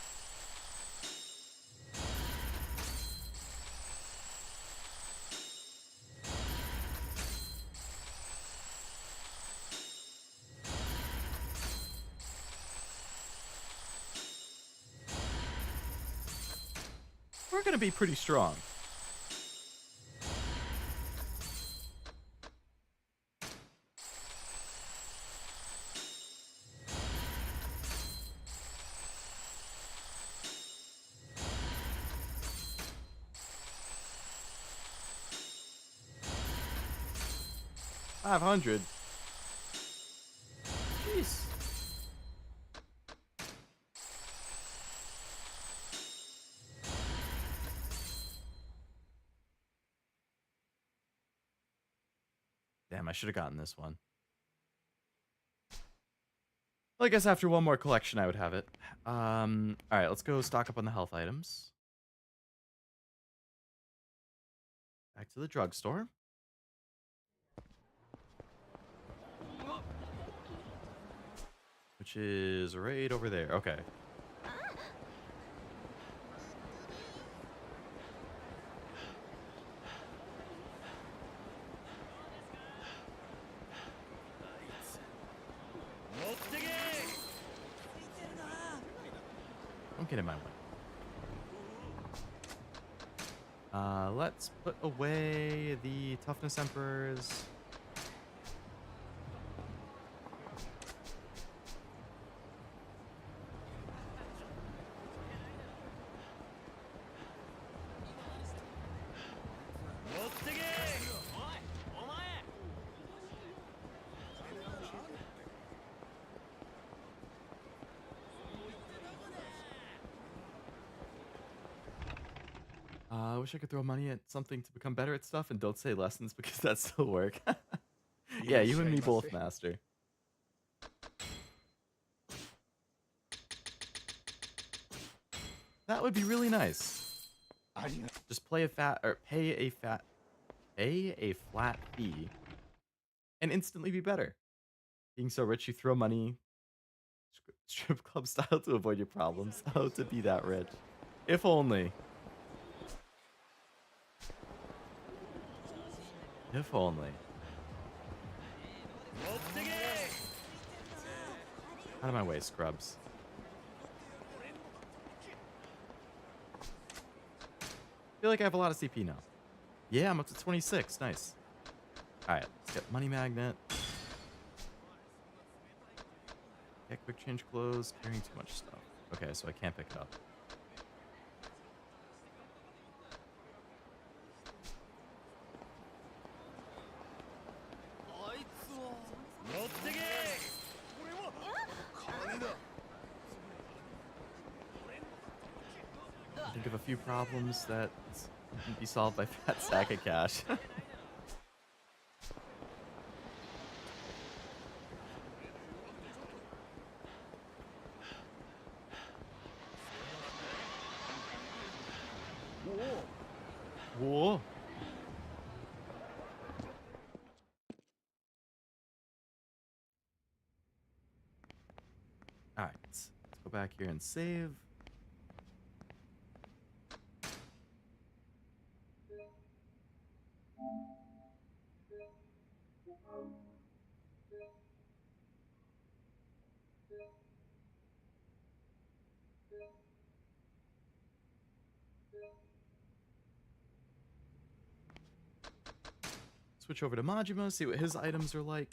We're gonna be pretty strong. $500. Jeez. Damn, I should have gotten this one. Well, I guess after one more collection, I would have it. All right, let's go stock up on the health items. Back to the drugstore. Which is right over there. Okay. Don't get in my way. Let's put away the toughness emperors. I wish I could throw money at something to become better at stuff and don't say lessons because that still work. Yeah, you and me both, master. That would be really nice. Just pay a flat fee and instantly be better. Being so rich you throw money strip club style to avoid your problems. Oh, to be that rich. If only. If only. Out of my way, scrubs. I feel like I have a lot of CP now. Yeah, I'm up to 26. Nice. Alright, let's get money magnet. Get quick change clothes. Carrying too much stuff. Okay, so I can't pick it up. Think of a few problems that can be solved by fat sack of cash. Whoa. Alright, let's go back here and save. Switch over to Majima, see what his items are like.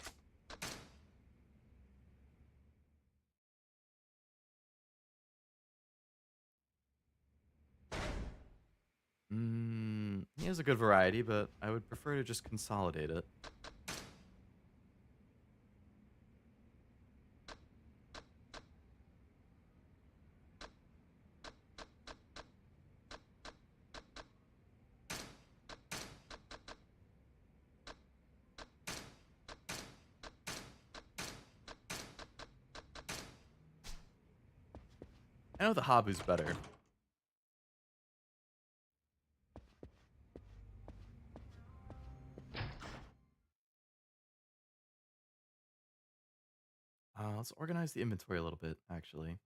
He has a good variety, but I would prefer to just consolidate it. I know the Habu's better. Let's organize the inventory a little bit, actually.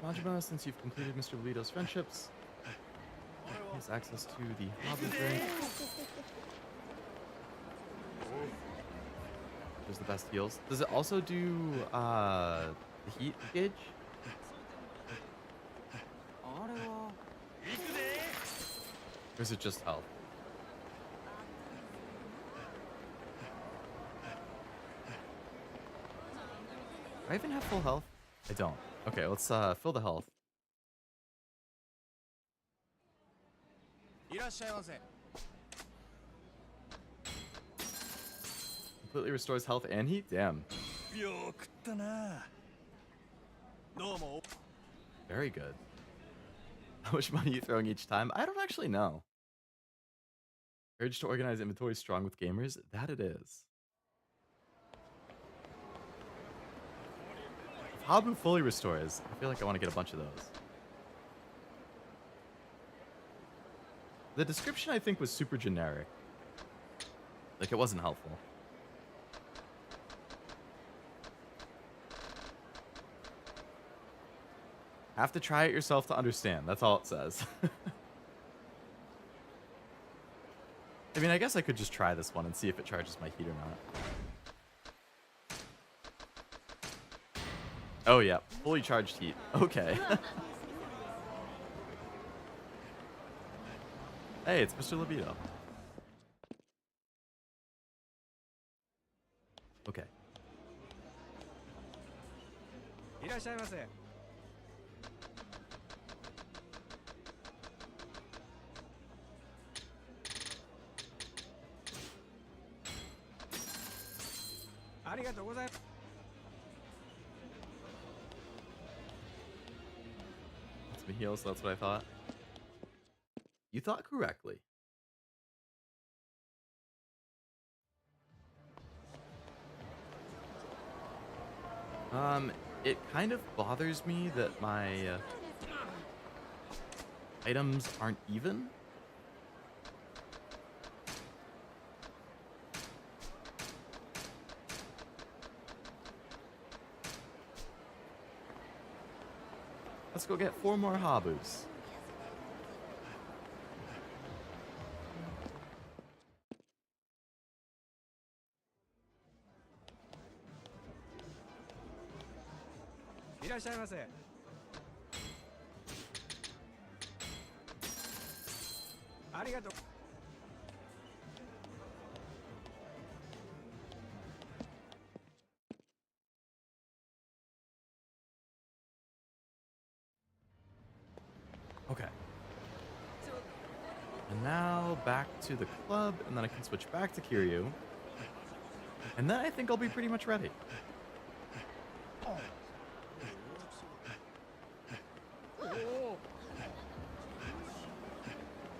Majima, since you've completed Mr. Lito's friendships, he has access to the hobby drink. There's the best heals. Does it also do the heat gauge? Or is it just health? Do I even have full health? I don't. Okay, let's fill the health. Completely restores health and heat? Damn. Very good. How much money are you throwing each time? I don't actually know. Urge to organize inventory strong with gamers? That it is. If Habu fully restores, I feel like I want to get a bunch of those. The description, I think, was super generic. Like, it wasn't helpful. Have to try it yourself to understand. That's all it says. I mean, I guess I could just try this one and see if it charges my heat or not. Oh, yeah. Fully charged heat. Okay. Hey, it's Mr. Libido. Okay. That's me heal, so that's what I thought. You thought correctly. It kind of bothers me that my items aren't even. Let's go get 4 more Habus. Okay. And now back to the club, and then I can switch back to Kiryu. And then I think I'll be pretty much ready.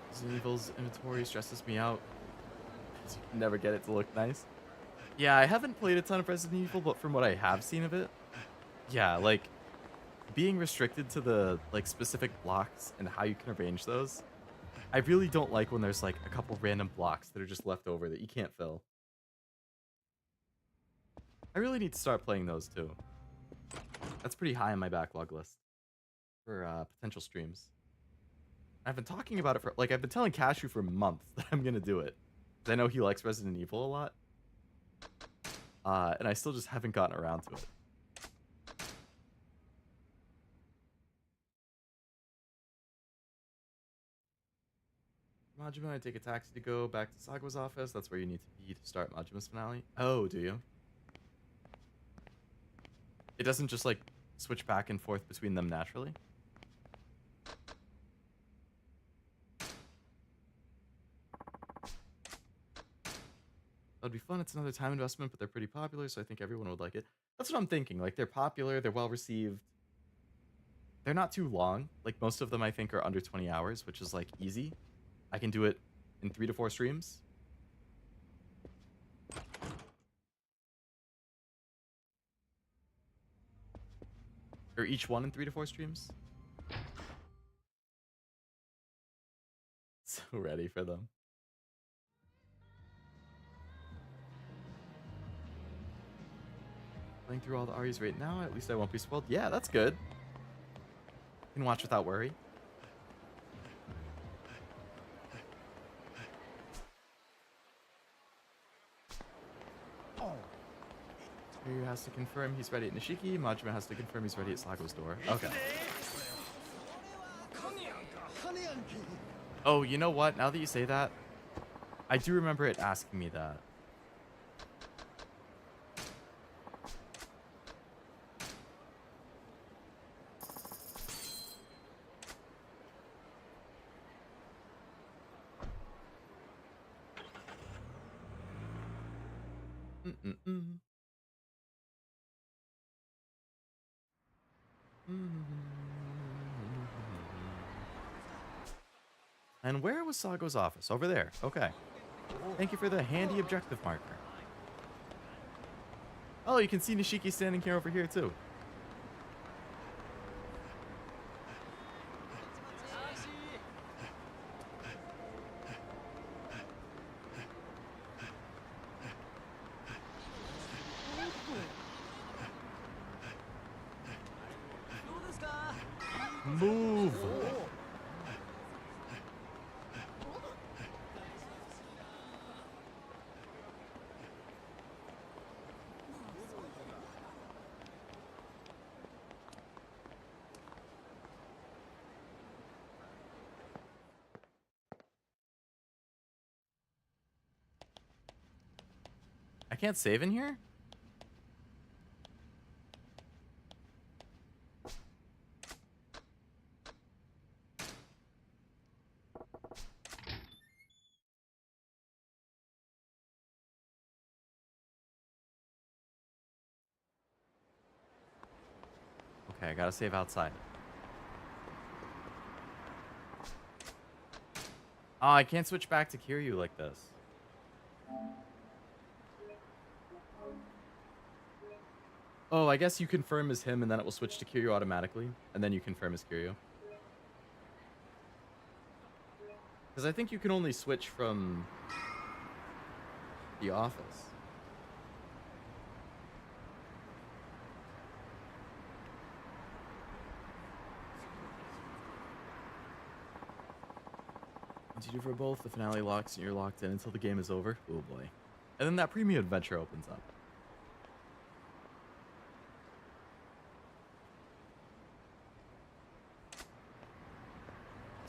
Resident Evil's inventory stresses me out. You never get it to look nice. Yeah, I haven't played a ton of Resident Evil, but from what I have seen of it, yeah, like, being restricted to the, like, specific blocks and how you can arrange those, I really don't like when there's, like, a couple random blocks that are just left over that you can't fill. I really need to start playing those, too. That's pretty high on my backlog list for potential streams. I've been talking about it for, like, I've been telling Cashew for months that I'm gonna do it. Because I know he likes Resident Evil a lot. And I still just haven't gotten around to it. Majima, I take a taxi to go back to Sagawa's office. That's where you need to be to start Majima's finale. Oh, do you? It doesn't just, like, switch back and forth between them naturally? That'd be fun. It's another time investment, but they're pretty popular, so I think everyone would like it. That's what I'm thinking. Like, they're popular, they're well received. They're not too long. Like, most of them I think are under 20 hours, which is like easy. I can do it in 3 to 4 streams. Or each one in 3 to 4 streams. So ready for them. Playing through all the Aries right now, at least I won't be spoiled. Yeah, that's good. Can watch without worry. Kiryu has to confirm he's ready at Nishiki. Majima has to confirm he's ready at Sago's door. Okay. Oh, you know what? Now that you say that, I do remember it asking me that. Mm-mm-mm. And where was Sago's office? Over there. Okay. Thank you for the handy objective marker. Oh, you can see Nishiki standing here over here too. Move. I can't save in here? Okay, I gotta save outside. Oh, I can't switch back to Kiryu like this. Oh, I guess you confirm as him and then it will switch to Kiryu automatically. And then you confirm as Kiryu. Because I think you can only switch from the office. Once you do for both, the finale locks and you're locked in until the game is over. Oh boy. And then that premium adventure opens up.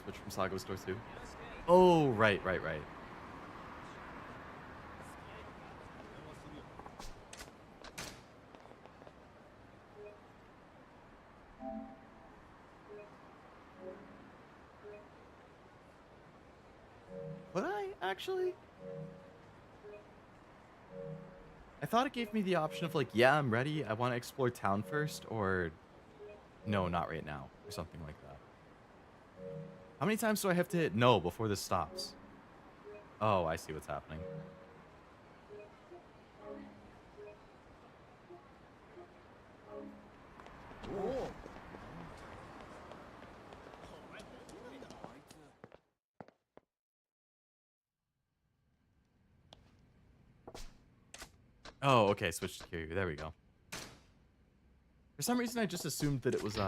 Switch from Sago's store too. Oh, right. Would I actually? I thought it gave me the option of like, yeah, I'm ready. I want to explore town first, or no, not right now, or something like that. How many times do I have to hit no before this stops? Oh, I see what's happening. Oh, okay, switch to Kiryu. There we go. For some reason, I just assumed that it was,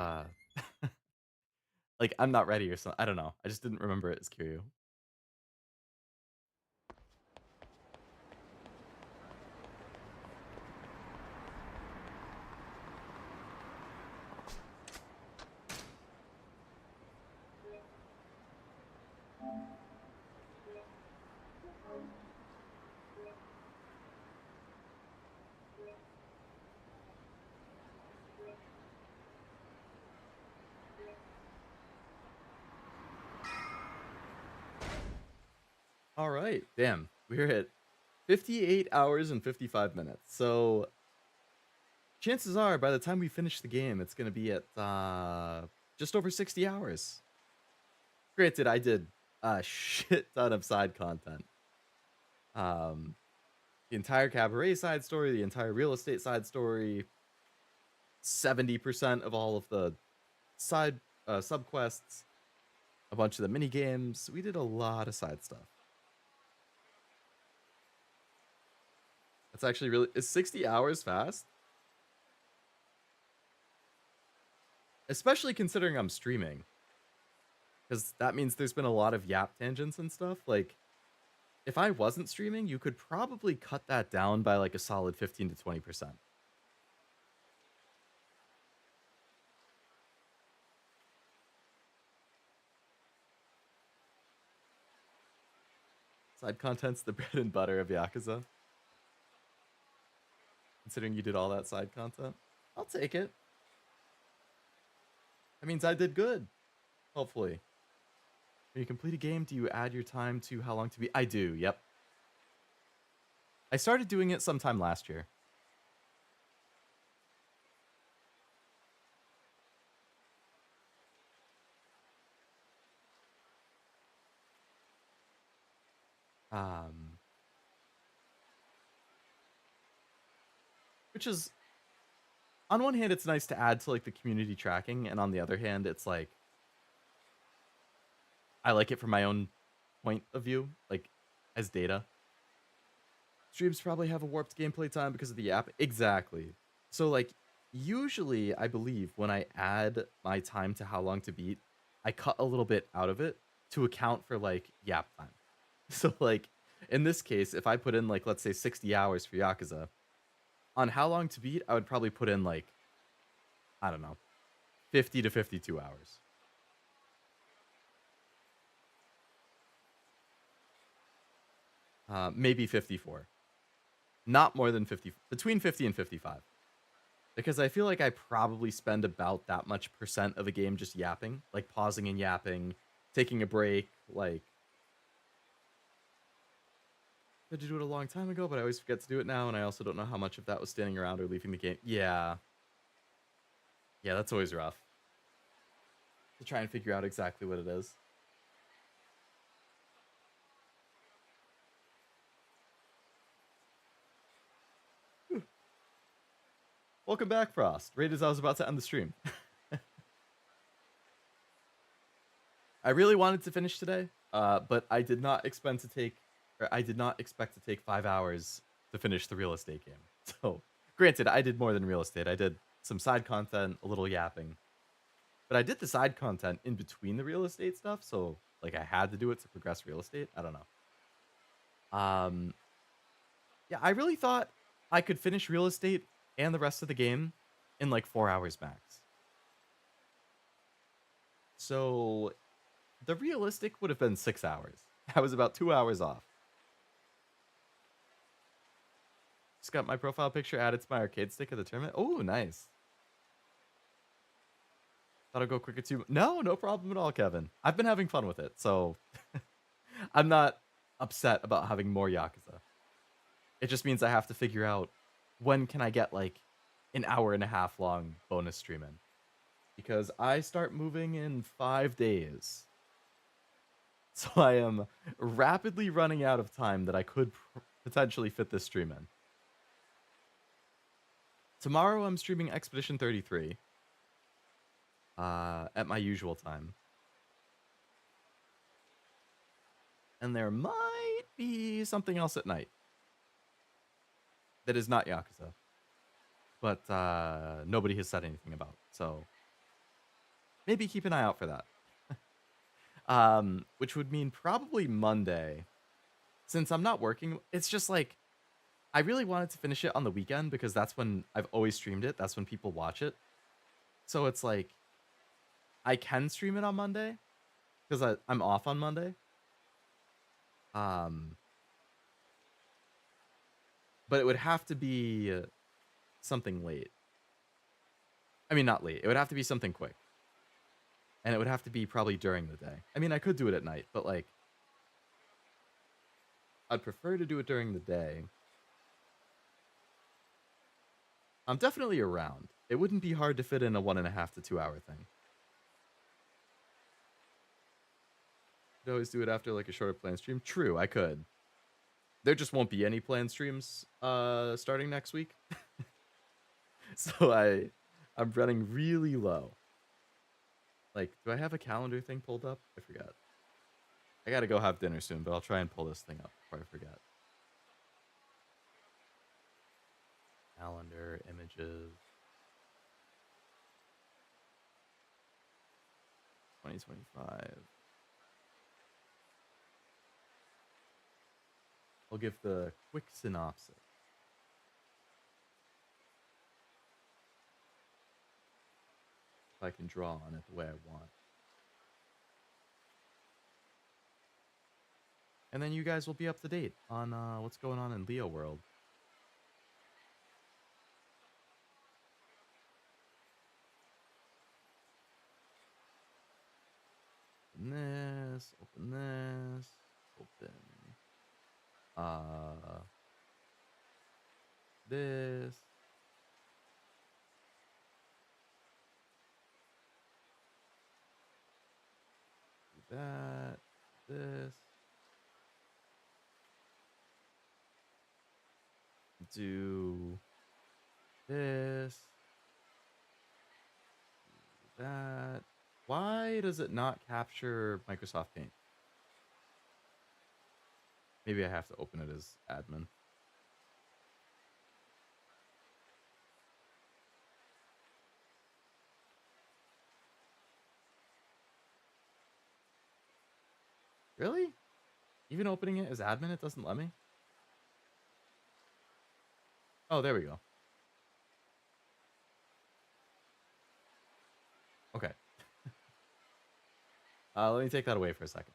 like, I'm not ready or something. I don't know. I just didn't remember it as Kiryu. All right. Damn. We're at 58 hours and 55 minutes. So chances are by the time we finish the game, it's going to be at just over 60 hours. Granted, I did a shit ton of side content. The entire cabaret side story, the entire real estate side story, 70% of all of the side subquests, a bunch of the mini games. We did a lot of side stuff. That's actually really... Is 60 hours fast? Especially considering I'm streaming. Because that means there's been a lot of yap tangents and stuff. Like, if I wasn't streaming, you could probably cut that down by like a solid 15 to 20%. Side content's the bread and butter of Yakuza. Considering you did all that side content. I'll take it. That means I did good. Hopefully. When you complete a game, do you add your time to how long to beat? I do, yep. I started doing it sometime last year. Which is, on one hand, it's nice to add to like the community tracking, and on the other hand, it's like, I like it from my own point of view, like as data. Streams probably have a warped gameplay time because of the app. Exactly. So like, usually I believe when I add my time to how long to beat, I cut a little bit out of it to account for like yap time. So like, in this case, if I put in like, let's say 60 hours for Yakuza, on how long to beat, I would probably put in like, I don't know, 50 to 52 hours. Maybe 54. Not more than 50, between 50 and 55. Because I feel like I probably spend about that much percent of a game just yapping, like pausing and yapping, taking a break, like... I had to do it a long time ago, but I always forget to do it now, and I also don't know how much of that was standing around or leaving the game. Yeah. Yeah, that's always rough. To try and figure out exactly what it is. Whew. Welcome back, Frost. Right as I was about to end the stream. I really wanted to finish today, but I did not expect to take 5 hours to finish the real estate game. So, granted, I did more than real estate. I did some side content, a little yapping. But I did the side content in between the real estate stuff, so like I had to do it to progress real estate. I don't know. Yeah, I really thought I could finish real estate and the rest of the game in like 4 hours max. So the realistic would have been 6 hours. I was about 2 hours off. Just got my profile picture added to my arcade stick at the tournament. Oh, nice. Thought I'd go quicker too. No problem at all, Kevin. I've been having fun with it, so I'm not upset about having more Yakuza. It just means I have to figure out when can I get like an hour and a half long bonus stream in. Because I start moving in 5 days. So I am rapidly running out of time that I could potentially fit this stream in. Tomorrow I'm streaming Expedition 33 at my usual time. And there might be something else at night that is not Yakuza. But nobody has said anything about. So maybe keep an eye out for that. Which would mean probably Monday. Since I'm not working, it's just like, I really wanted to finish it on the weekend because that's when I've always streamed it. That's when people watch it. So it's like, I can stream it on Monday because I'm off on Monday. But it would have to be something late. I mean, not late. It would have to be something quick. And it would have to be probably during the day. I mean, I could do it at night, but like, I'd prefer to do it during the day. I'm definitely around. It wouldn't be hard to fit in a 1.5 to 2 hour thing. Could always do it after like a shorter planned stream. True, I could. There just won't be any planned streams starting next week. So I'm running really low. Like, do I have a calendar thing pulled up? I forgot. I gotta go have dinner soon, but I'll try and pull this thing up before I forget. Calendar, images. 2025. I'll give the quick synopsis. If I can draw on it the way I want. And then you guys will be up to date on what's going on in Leo world. Open this, open this, open this. Do that, this. Do this. Do that. Why does it not capture Microsoft Paint? Maybe I have to open it as admin. Really? Even opening it as admin, it doesn't let me? Oh, there we go. Okay. Let me take that away for a second.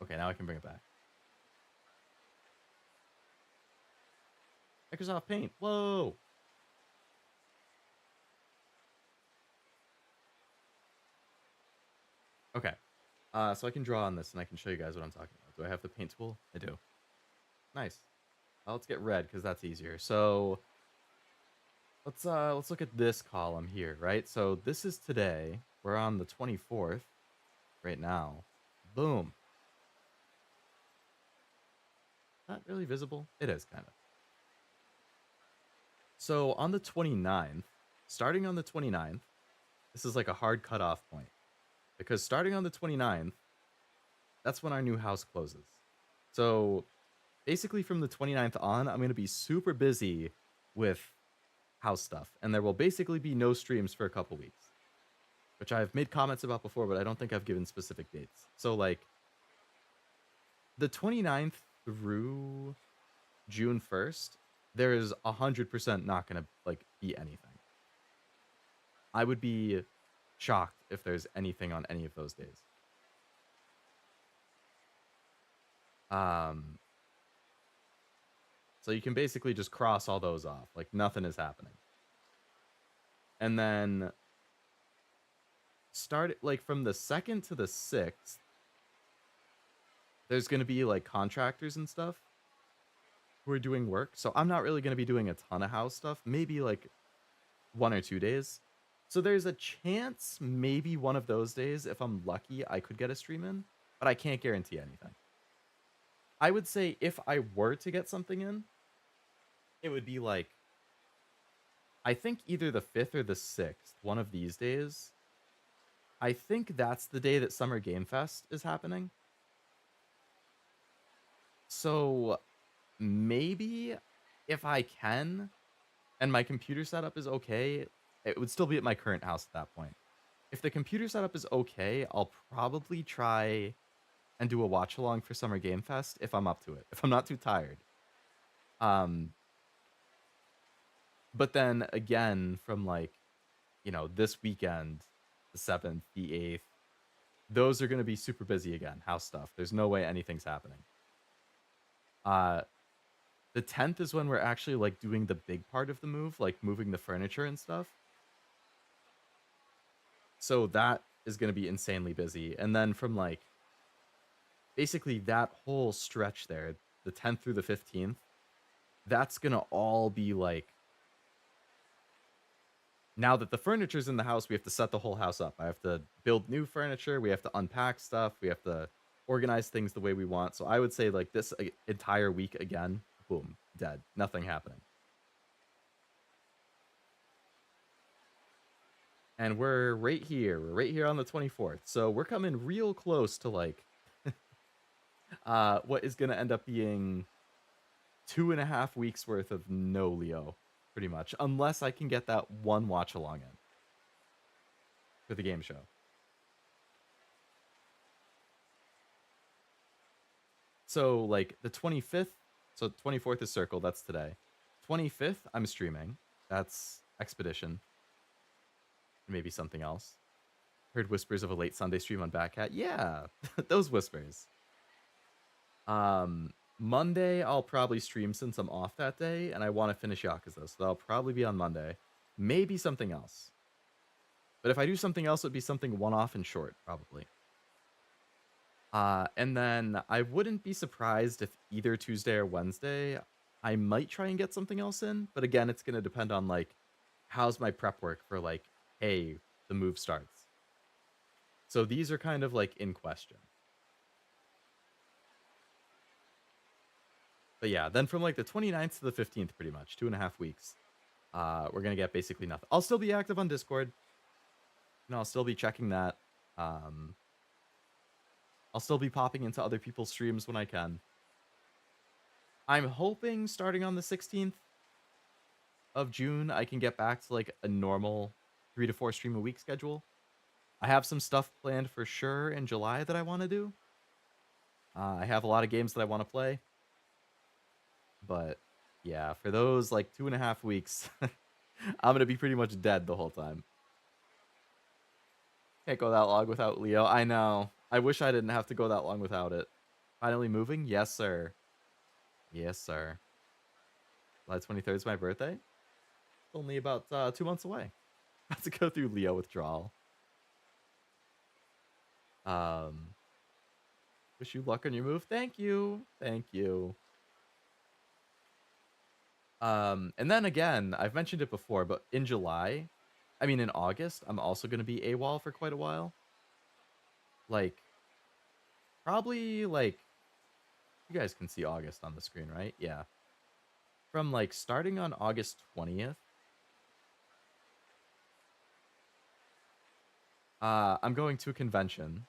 Okay, now I can bring it back. Microsoft Paint. Whoa. Okay. So I can draw on this and I can show you guys what I'm talking about. Do I have the paint tool? I do. Nice. Let's get red because that's easier. So let's look at this column here, right? So this is today. We're on the 24th right now. Boom. Not really visible. It is kind of. So on the 29th, starting on the 29th, this is like a hard cutoff point. Because starting on the 29th, that's when our new house closes. So basically from the 29th on, I'm going to be super busy with house stuff. And there will basically be no streams for a couple weeks. Which I've made comments about before, but I don't think I've given specific dates. So like the 29th through June 1st, there is 100% not going to like be anything. I would be shocked if there's anything on any of those days. So you can basically just cross all those off. Like nothing is happening. And then start like from the 2nd to the 6th, there's going to be like contractors and stuff who are doing work. So I'm not really going to be doing a ton of house stuff, maybe like 1 or 2 days. So there's a chance maybe one of those days, if I'm lucky, I could get a stream in, but I can't guarantee anything. I would say if I were to get something in, it would be like, I think either the 5th or the 6th, one of these days. I think that's the day that Summer Game Fest is happening. So maybe if I can, and my computer setup is okay, it would still be at my current house at that point. If the computer setup is okay, I'll probably try and do a watch along for Summer Game Fest if I'm up to it, if I'm not too tired. But then again, from like, you know, this weekend, the 7th, the 8th, those are going to be super busy again, house stuff. There's no way anything's happening. The 10th is when we're actually like doing the big part of the move, like moving the furniture and stuff. So that is going to be insanely busy. And then from like basically that whole stretch there, the 10th through the 15th, that's going to all be like, now that the furniture's in the house, we have to set the whole house up. I have to build new furniture. We have to unpack stuff. We have to organize things the way we want. So I would say like this entire week again, boom, dead. Nothing happening. And we're right here. We're right here on the 24th. So we're coming real close to like what is going to end up being 2.5 weeks worth of no Leo, pretty much, unless I can get that one watch along in for the game show. So like the 25th, so 24th is Circle, that's today. 25th, I'm streaming. That's Expedition. Maybe something else. Heard whispers of a late Sunday stream on Backhat. Yeah, those whispers. Monday, I'll probably stream since I'm off that day, and I want to finish Yakuza, so that'll probably be on Monday. Maybe something else. But if I do something else, it would be something one-off and short, probably. And then I wouldn't be surprised if either Tuesday or Wednesday, I might try and get something else in. But again, it's going to depend on, like, how's my prep work for, like, hey, the move starts. So these are kind of, like, in question. But yeah, then from, like, the 29th to the 15th, pretty much, 2.5 weeks, we're going to get basically nothing. I'll still be active on Discord. You know, I'll still be checking that. I'll still be popping into other people's streams when I can. I'm hoping starting on the 16th of June, I can get back to like a normal 3 to 4 stream a week schedule. I have some stuff planned for sure in July that I want to do. I have a lot of games that I want to play. But yeah, for those like 2.5 weeks, I'm going to be pretty much dead the whole time. Can't go that long without Leo. I know. I wish I didn't have to go that long without it. Finally moving? Yes, sir. Yes, sir. July 23rd is my birthday. It's only about 2 months away. I have to go through Leo withdrawal. Wish you luck on your move. Thank you. Thank you. And then again, I've mentioned it before, but in August, I'm also going to be AWOL for quite a while. Like, probably, like, you guys can see August on the screen, right? Yeah. From, like, starting on August 20th, I'm going to a convention,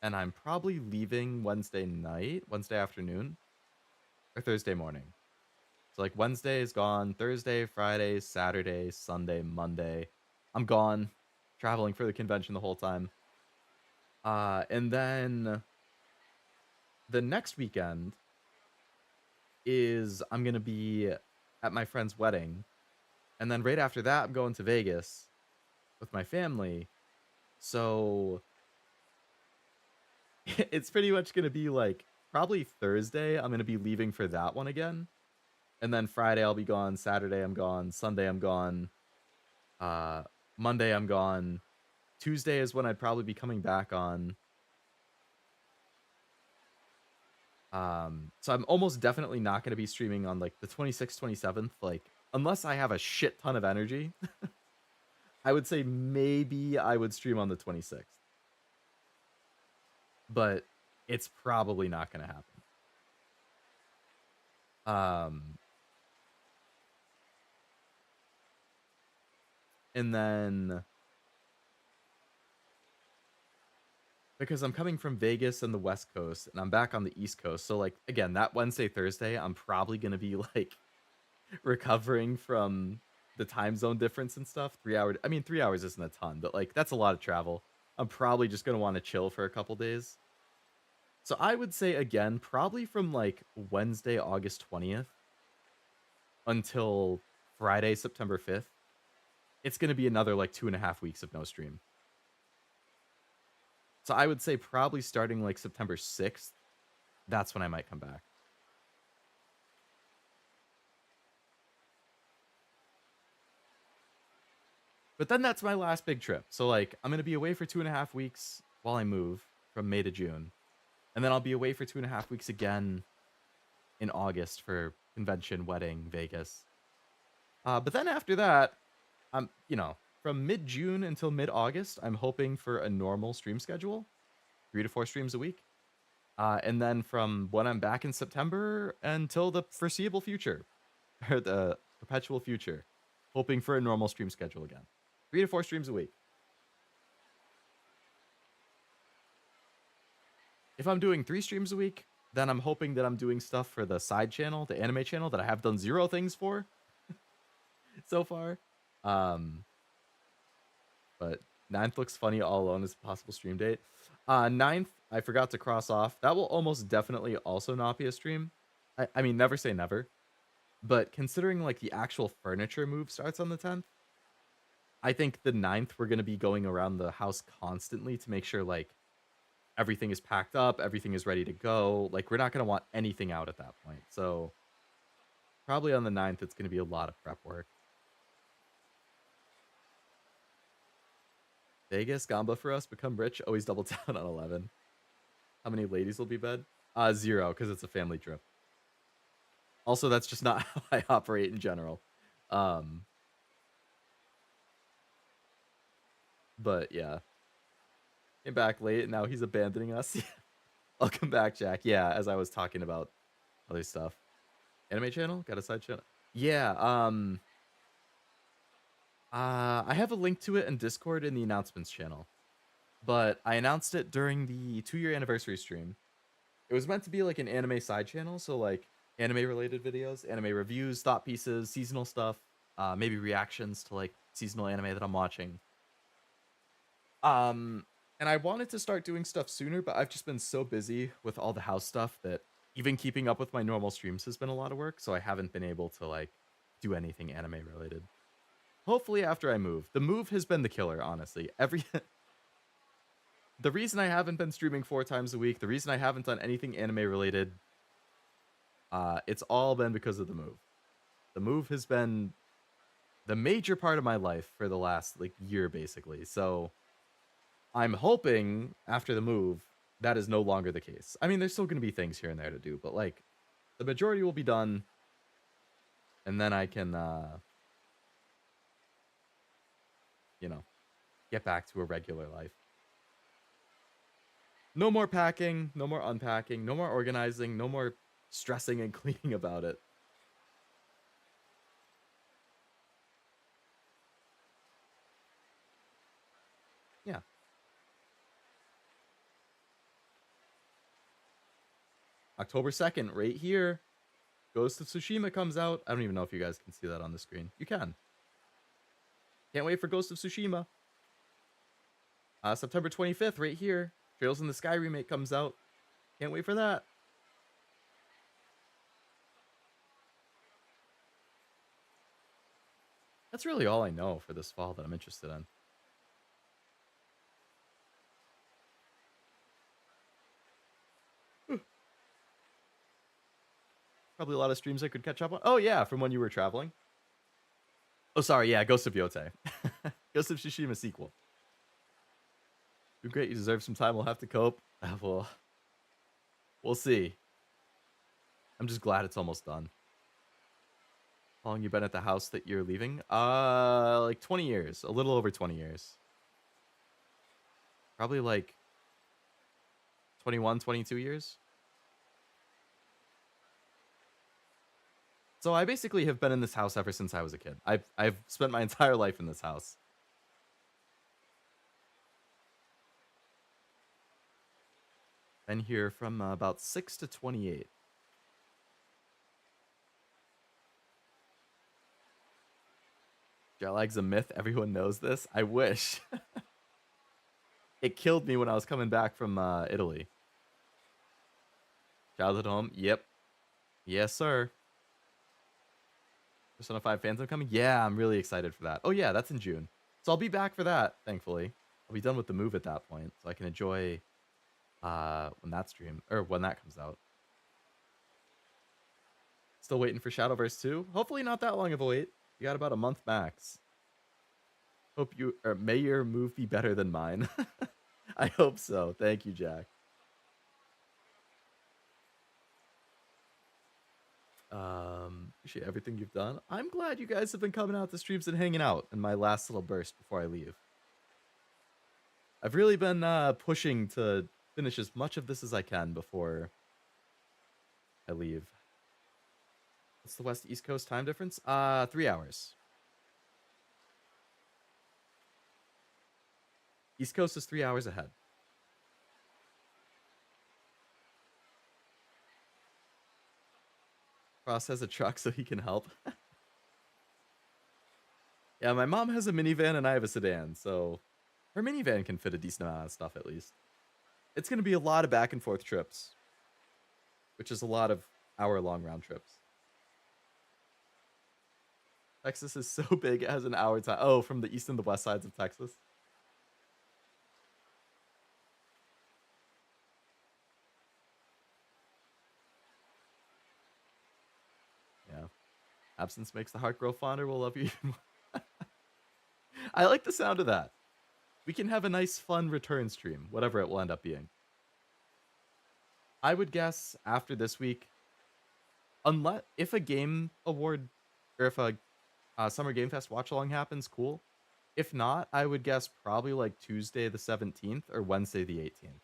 and I'm probably leaving Wednesday afternoon, or Thursday morning. So, like, Wednesday is gone, Thursday, Friday, Saturday, Sunday, Monday. I'm gone, traveling for the convention the whole time. And then the next weekend is I'm going to be at my friend's wedding. And then right after that, I'm going to Vegas with my family. So it's pretty much going to be like probably Thursday. I'm going to be leaving for that one again. And then Friday, I'll be gone. Saturday, I'm gone. Sunday, I'm gone. Monday, I'm gone. Tuesday is when I'd probably be coming back on. So I'm almost definitely not going to be streaming on like the 26th, 27th, like unless I have a shit ton of energy. I would say maybe I would stream on the 26th. But it's probably not going to happen. And then because I'm coming from Vegas and the West Coast, and I'm back on the East Coast. So, like, again, that Wednesday, Thursday, I'm probably going to be, like, recovering from the time zone difference and stuff. 3 hours. I mean, 3 hours isn't a ton, but, like, that's a lot of travel. I'm probably just going to want to chill for a couple days. So, I would say, again, probably from, like, Wednesday, August 20th until Friday, September 5th, it's going to be another, like, 2.5 weeks of no stream. So I would say probably starting like September 6th, that's when I might come back. But then that's my last big trip. So like I'm gonna be away for 2.5 weeks while I move from May to June. And then I'll be away for 2.5 weeks again in August for convention, wedding, Vegas. But then after that, from mid-June until mid-August, I'm hoping for a normal stream schedule, 3 to 4 streams a week. And then from when I'm back in September until the foreseeable future, or the perpetual future, hoping for a normal stream schedule again. 3 to 4 streams a week. If I'm doing 3 streams a week, then I'm hoping that I'm doing stuff for the side channel, the anime channel that I have done 0 things for so far. But 9th looks funny all alone as a possible stream date. 9th, I forgot to cross off. That will almost definitely also not be a stream. I mean, never say never. But considering like the actual furniture move starts on the 10th, I think the 9th we're going to be going around the house constantly to make sure like everything is packed up, everything is ready to go. Like we're not going to want anything out at that point. So probably on the 9th, it's going to be a lot of prep work. Vegas, Gamba for us, become rich, always double down on 11. How many ladies will be bed? 0, because it's a family trip. Also, that's just not how I operate in general. But yeah. Came back late, and now he's abandoning us. Welcome back, Jack. Yeah, as I was talking about other stuff. Anime channel? Got a side channel? Yeah, I have a link to it in Discord in the announcements channel. But I announced it during the 2-year anniversary stream. It was meant to be like an anime side channel, so like anime related videos, anime reviews, thought pieces, seasonal stuff, maybe reactions to like seasonal anime that I'm watching. And I wanted to start doing stuff sooner, but I've just been so busy with all the house stuff that even keeping up with my normal streams has been a lot of work, so I haven't been able to like do anything anime related. Hopefully after I move. The move has been the killer, honestly. The reason I haven't been streaming 4 times a week, the reason I haven't done anything anime related, it's all been because of the move. The move has been the major part of my life for the last like year, basically. So I'm hoping after the move, that is no longer the case. I mean, there's still going to be things here and there to do, but like the majority will be done. And then I can, get back to a regular life. No more packing, no more unpacking, no more organizing, no more stressing and cleaning about it. Yeah. October 2nd, right here. Ghost of Tsushima comes out. I don't even know if you guys can see that on the screen. You can. Can't wait for Ghost of Tsushima. September 25th, right here. Trails in the Sky remake comes out. Can't wait for that. That's really all I know for this fall that I'm interested in. Probably a lot of streams I could catch up on. Oh, yeah, from when you were traveling. Oh, sorry, yeah, Ghost of Yote. Ghost of Tsushima sequel. You're great, you deserve some time, we'll have to cope. We'll see. I'm just glad it's almost done. How long you been at the house that you're leaving? Like 20 years. A little over 20 years. Probably like 21, 22 years. So I basically have been in this house ever since I was a kid. I've spent my entire life in this house. Been here from about 6 to 28. Jet lag's a myth. Everyone knows this. I wish. It killed me when I was coming back from Italy. Childhood home. Yep. Yes, sir. Persona 5 Phantom coming? Yeah, I'm really excited for that. Oh, yeah, that's in June. So I'll be back for that, thankfully. I'll be done with the move at that point, so I can enjoy when that comes out. Still waiting for Shadowverse 2. Hopefully not that long of a wait. You got about a month max. Hope you or may your move be better than mine. I hope so. Thank you, Jack. Appreciate everything you've done. I'm glad you guys have been coming out to streams and hanging out in my last little burst before I leave. I've really been pushing to finish as much of this as I can before I leave. What's the West East Coast time difference? 3 hours. East Coast is 3 hours ahead. Cross has a truck so he can help. Yeah, my mom has a minivan and I have a sedan, so her minivan can fit a decent amount of stuff at least. It's going to be a lot of back and forth trips, which is a lot of hour-long round trips. Texas is so big it has an hour time. Oh, from the east and the west sides of Texas. Yeah. Absence makes the heart grow fonder. We'll love you even more. I like the sound of that. We can have a nice, fun return stream, whatever it will end up being. I would guess after this week, unless if a game award or if a Summer Game Fest watch along happens, cool. If not, I would guess probably like Tuesday the 17th or Wednesday the 18th.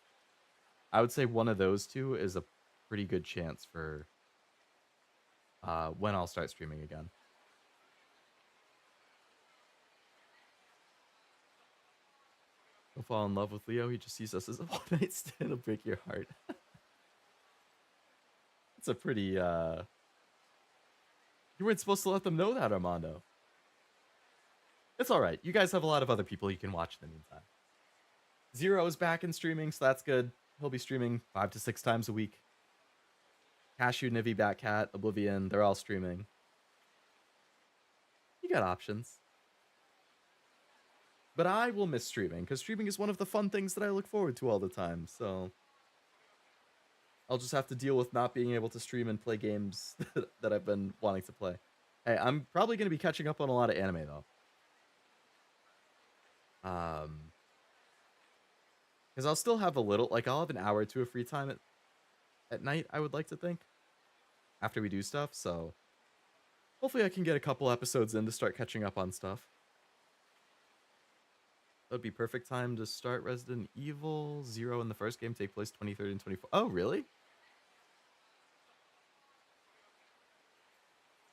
I would say one of those two is a pretty good chance for when I'll start streaming again. Don't fall in love with Leo. He just sees us as a one-night stand. It'll break your heart. It's a pretty you weren't supposed to let them know that, Armando. It's all right. You guys have a lot of other people you can watch in the meantime. Zero is back in streaming, so that's good. He'll be streaming 5 to 6 times a week. Cashew, Nivy, Batcat, Oblivion, they're all streaming. You got options. But I will miss streaming, because streaming is one of the fun things that I look forward to all the time, so I'll just have to deal with not being able to stream and play games that I've been wanting to play. Hey, I'm probably going to be catching up on a lot of anime, though. Because I'll still have a little, like, I'll have an hour or two of free time at night, I would like to think, after we do stuff, so hopefully I can get a couple episodes in to start catching up on stuff. That would be perfect time to start Resident Evil. 0 in the first game take place 23rd and 24th. Oh, really?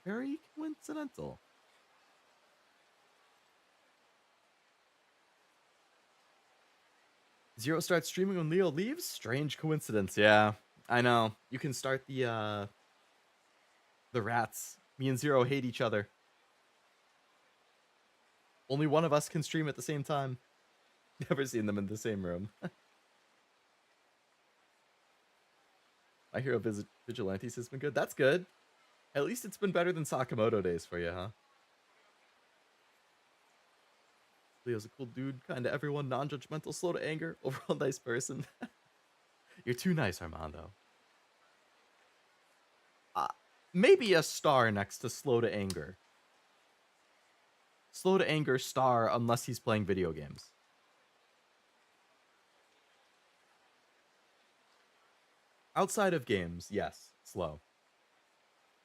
Very coincidental. Zero starts streaming when Leo leaves? Strange coincidence, yeah. I know. You can start the rats. Me and Zero hate each other. Only one of us can stream at the same time. Never seen them in the same room. My Hero Vigilantes has been good. That's good. At least it's been better than Sakamoto days for you, huh? Leo's a cool dude, kinda everyone, non-judgmental, slow to anger, overall nice person. You're too nice, Armando. Maybe a star next to slow to anger. Slow to anger star unless he's playing video games. Outside of games, yes, slow.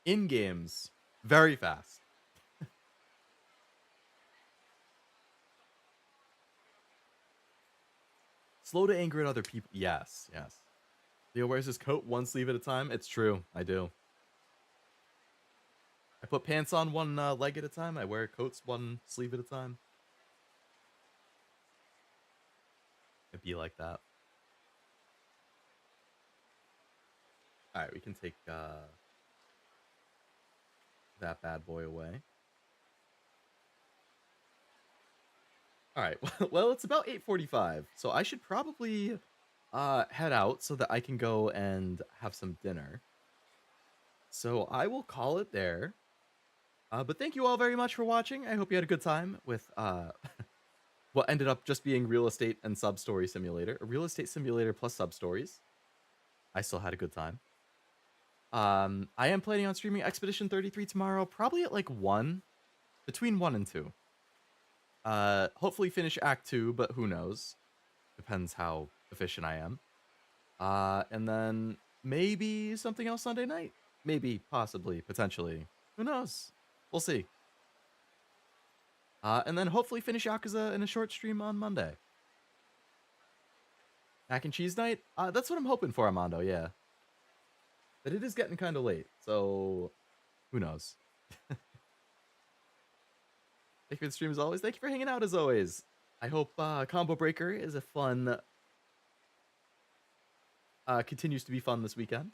In games, very fast. Slow to anger at other people. Yes, yes. Leo wears his coat one sleeve at a time. It's true. I do. I put pants on one leg at a time. I wear coats one sleeve at a time. It'd be like that. Alright, we can take that bad boy away. Alright, well, it's about 8:45, so I should probably head out so that I can go and have some dinner. So I will call it there. But thank you all very much for watching. I hope you had a good time with what ended up just being Real Estate and Sub-Story Simulator. A Real Estate Simulator plus Sub-Stories. I still had a good time. I am planning on streaming Expedition 33 tomorrow, probably at like 1. Between 1 and 2. Hopefully finish Act 2, but who knows? Depends how efficient I am. And then maybe something else Sunday night. Maybe, possibly, potentially. Who knows? We'll see. And then hopefully finish Yakuza in a short stream on Monday. Mac and cheese night? That's what I'm hoping for, Armando, yeah. But it is getting kind of late, so who knows? Thank you for the stream as always. Thank you for hanging out as always. I hope Combo Breaker is a fun... continues to be fun this weekend.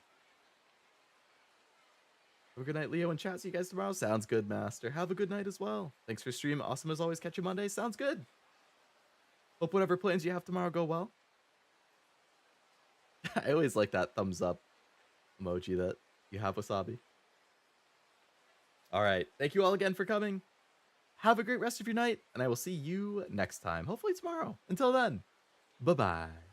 Have a good night, Leo, and chat. See you guys tomorrow. Sounds good, Master. Have a good night as well. Thanks for stream. Awesome as always. Catch you Monday. Sounds good. Hope whatever plans you have tomorrow go well. I always like that thumbs up emoji that you have, Wasabi. All right. Thank you all again for coming. Have a great rest of your night, and I will see you next time. Hopefully tomorrow. Until then, bye-bye.